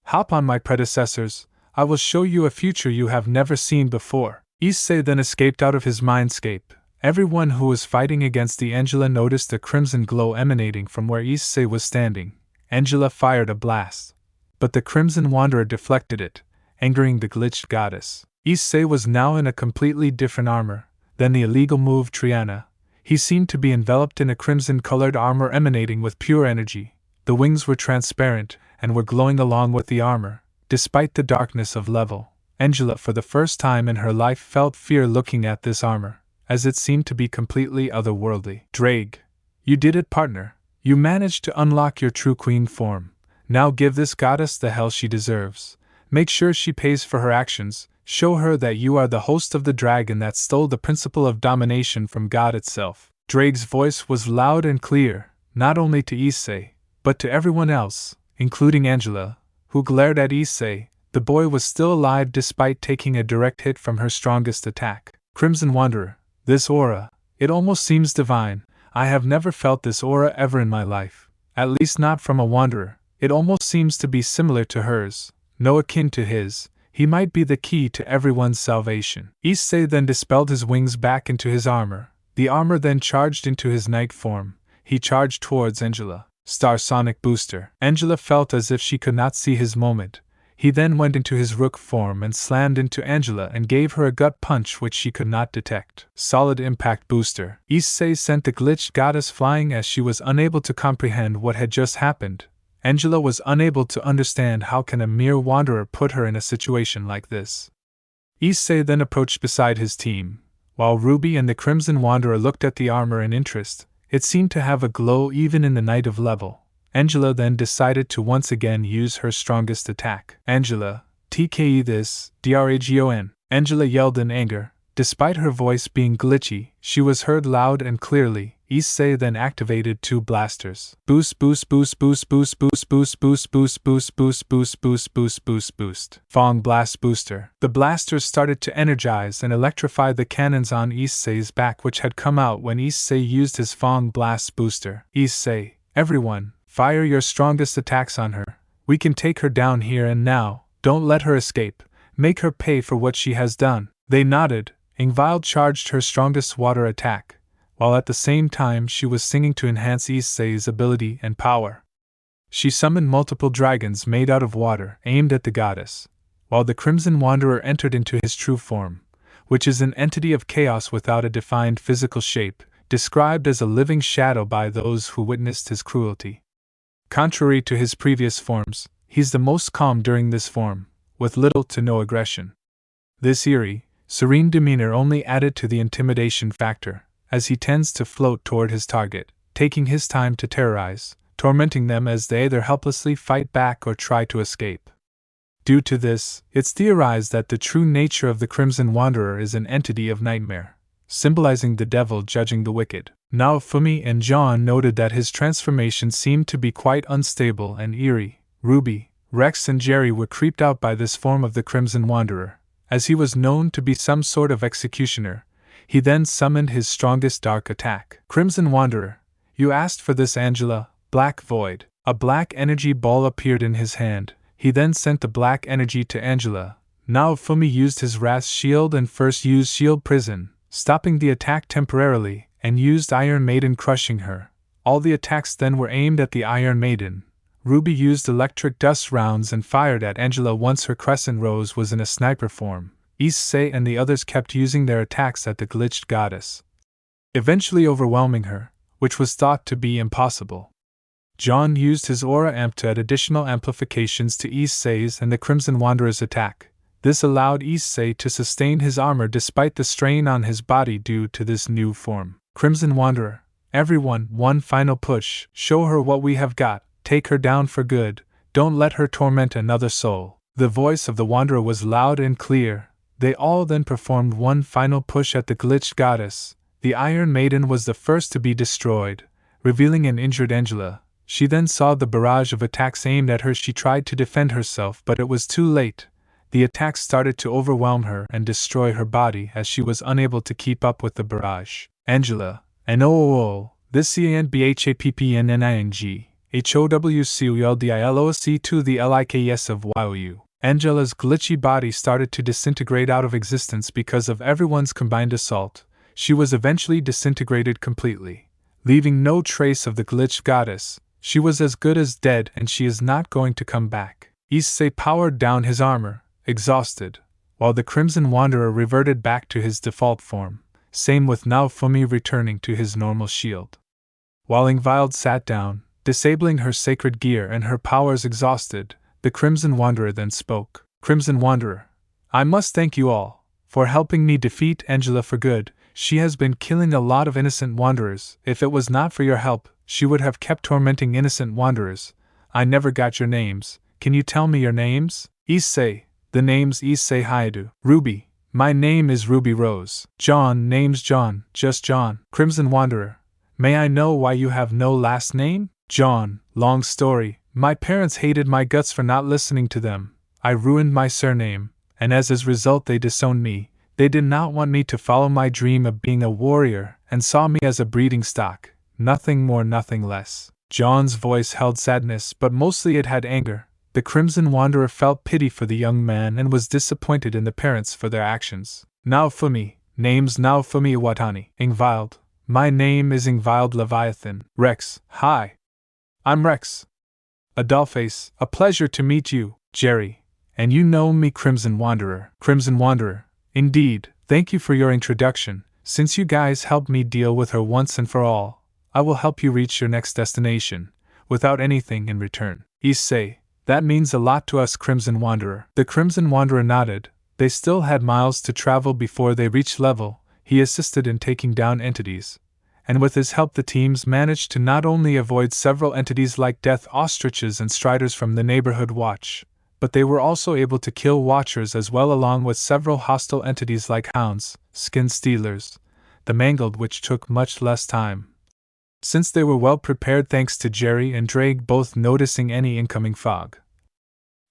Hop on my predecessors, I will show you a future you have never seen before. Issei then escaped out of his mindscape. Everyone who was fighting against the Angela noticed a crimson glow emanating from where Issei was standing. Angela fired a blast, but the Crimson Wanderer deflected it, angering the glitched goddess. Issei was now in a completely different armor than the illegal move Triana. He seemed to be enveloped in a crimson-colored armor emanating with pure energy. The wings were transparent and were glowing along with the armor, despite the darkness of level. Angela for the first time in her life felt fear looking at this armor, as it seemed to be completely otherworldly. Drake, you did it, partner. You managed to unlock your true queen form. Now give this goddess the hell she deserves. Make sure she pays for her actions. Show her that you are the host of the dragon that stole the principle of domination from God itself. Drake's voice was loud and clear, not only to Issei, but to everyone else, including Angela, who glared at Issei. The boy was still alive despite taking a direct hit from her strongest attack. Crimson Wanderer, this aura, it almost seems divine. I have never felt this aura ever in my life, at least not from a wanderer. It almost seems to be similar to hers, no akin to his. He might be the key to everyone's salvation. Issei then dispelled his wings back into his armor. The armor then charged into his knight form. He charged towards Angela. Star Sonic Booster. Angela felt as if she could not see his moment. He then went into his rook form and slammed into Angela and gave her a gut punch which she could not detect. Solid Impact Booster. Issei sent the glitched goddess flying as she was unable to comprehend what had just happened. Angela was unable to understand how can a mere wanderer put her in a situation like this. Issei then approached beside his team. While Ruby and the Crimson Wanderer looked at the armor in interest, it seemed to have a glow even in the night of level. Angela then decided to once again use her strongest attack. Angela, TKE this, DRAGON. Angela yelled in anger. Despite her voice being glitchy, she was heard loud and clearly. Issei then activated two blasters. Boost boost boost boost boost boost boost boost boost boost boost boost boost boost boost boost. Fong Blast Booster. The blasters started to energize and electrify the cannons on Issei's back which had come out when Issei used his Fong Blast Booster. Issei, everyone, fire your strongest attacks on her. We can take her down here and now. Don't let her escape. Make her pay for what she has done. They nodded. Ingvile charged her strongest water attack, while at the same time she was singing to enhance Issei's ability and power. She summoned multiple dragons made out of water, aimed at the goddess, while the Crimson Wanderer entered into his true form, which is an entity of chaos without a defined physical shape, described as a living shadow by those who witnessed his cruelty. Contrary to his previous forms, he's the most calm during this form. with little to no aggression. This eerie, serene demeanor only added to the intimidation factor, as he tends to float toward his target, taking his time to terrorize, tormenting them as they either helplessly fight back or try to escape. Due to this, it's theorized that the true nature of the Crimson Wanderer is an entity of nightmare, symbolizing the devil judging the wicked. Now Ruby and Jon noted that his transformation seemed to be quite unstable and eerie. Ruby, Rex and Jerry were creeped out by this form of the Crimson Wanderer, as he was known to be some sort of executioner. He then summoned his strongest dark attack. Crimson Wanderer, you asked for this, Angela. Black Void. A black energy ball appeared in his hand. He then sent the black energy to Angela. Now Ruby used his Wrath shield and first used Shield Prison, stopping the attack temporarily, and used Iron Maiden, crushing her. All the attacks then were aimed at the Iron Maiden. Ruby used electric dust rounds and fired at Angela once her crescent rose was in a sniper form. Issei and the others kept using their attacks at the glitched goddess, eventually overwhelming her, which was thought to be impossible. Jon used his aura amp to add additional amplifications to Issei's and the Crimson Wanderer's attack. This allowed Issei to sustain his armor despite the strain on his body due to this new form. Crimson Wanderer, everyone, one final push. Show her what we have got. Take her down for good. Don't let her torment another soul. The voice of the Wanderer was loud and clear. They all then performed one final push at the glitched goddess. The Iron Maiden was the first to be destroyed, revealing an injured Angela. She then saw the barrage of attacks aimed at her. She tried to defend herself, but it was too late. The attacks started to overwhelm her and destroy her body as she was unable to keep up with the barrage. Angela, N-O-O-O, this C-N-B-H-A-P-P-N-N-I-N-G, H-O-W-C-U-L-D-I-L-O-C to the L-I-K-S of Y-O-U. Angela's glitchy body started to disintegrate out of existence because of everyone's combined assault. She was eventually disintegrated completely, leaving no trace of the glitched goddess. She was as good as dead, and she is not going to come back. Issei powered down his armor, exhausted, while the Crimson Wanderer reverted back to his default form. Same with now Ruby returning to his normal shield. While Ingvild sat down, disabling her sacred gear and her powers exhausted, the Crimson Wanderer then spoke. Crimson Wanderer, I must thank you all for helping me defeat Angela for good. She has been killing a lot of innocent wanderers. If it was not for your help, she would have kept tormenting innocent wanderers. I never got your names. Can you tell me your names? Issei, the name's Issei Haidu. Ruby, my name is Ruby Rose. Jon, name's Jon, just Jon. Crimson Wanderer, may I know why you have no last name? Jon, long story. My parents hated my guts for not listening to them. I ruined my surname, and as a result they disowned me. They did not want me to follow my dream of being a warrior, and saw me as a breeding stock. Nothing more, nothing less. Jon's voice held sadness, but mostly it had anger. The Crimson Wanderer felt pity for the young man and was disappointed in the parents for their actions. Now Ruby, name's now Ruby Watani. Ingvild, my name is Ingvild Leviathan. Rex, hi. I'm Rex. Adolphace, a pleasure to meet you. Jerry, and you know me, Crimson Wanderer. Crimson Wanderer, indeed, thank you for your introduction. Since you guys helped me deal with her once and for all, I will help you reach your next destination, without anything in return. Issei, that means a lot to us, Crimson Wanderer. The Crimson Wanderer nodded. They still had miles to travel before they reached level. He assisted in taking down entities, and with his help the teams managed to not only avoid several entities like death ostriches and striders from the neighborhood watch, but they were also able to kill watchers as well, along with several hostile entities like hounds, skin stealers, the Mangled, which took much less time, since they were well prepared thanks to Jerry and Drake both noticing any incoming fog.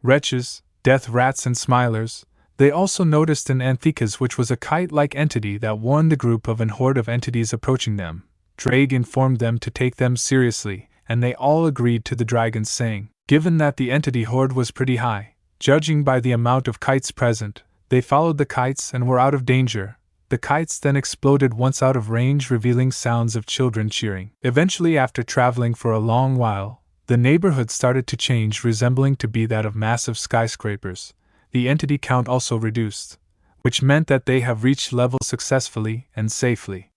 Wretches, death rats and smilers. They also noticed an antagonist, which was a kite-like entity that warned the group of an horde of entities approaching them. Drake informed them to take them seriously, and they all agreed to the dragon's saying. Given that the entity horde was pretty high, judging by the amount of kites present, they followed the kites and were out of danger. The kites then exploded once out of range, revealing sounds of children cheering. Eventually, after traveling for a long while, the neighborhood started to change, resembling to be that of massive skyscrapers. The entity count also reduced, which meant that they have reached level successfully and safely.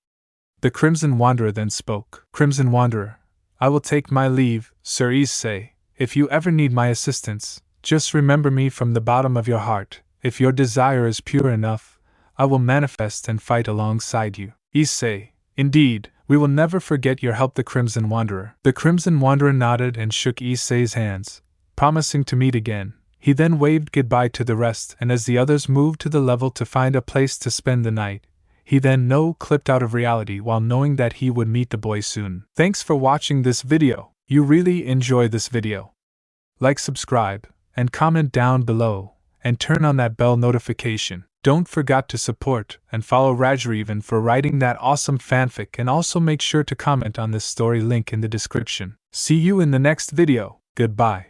The Crimson Wanderer then spoke. Crimson Wanderer, I will take my leave, Sir Issei. If you ever need my assistance, Just remember me from the bottom of your heart. If your desire is pure enough, I will manifest and fight alongside you. Issei, indeed, we will never forget your help. The Crimson Wanderer. The Crimson Wanderer nodded and shook Issei's hands, promising to meet again. He then waved goodbye to the rest, and as the others moved to the level to find a place to spend the night, he then clipped out of reality while knowing that he would meet the boy soon. Thanks for watching this video. You really enjoy this video. Like, subscribe, and comment down below, and turn on that bell notification. Don't forget to support and follow RageRevan for writing that awesome fanfic, and also make sure to comment on this story, link in the description. See you in the next video. Goodbye.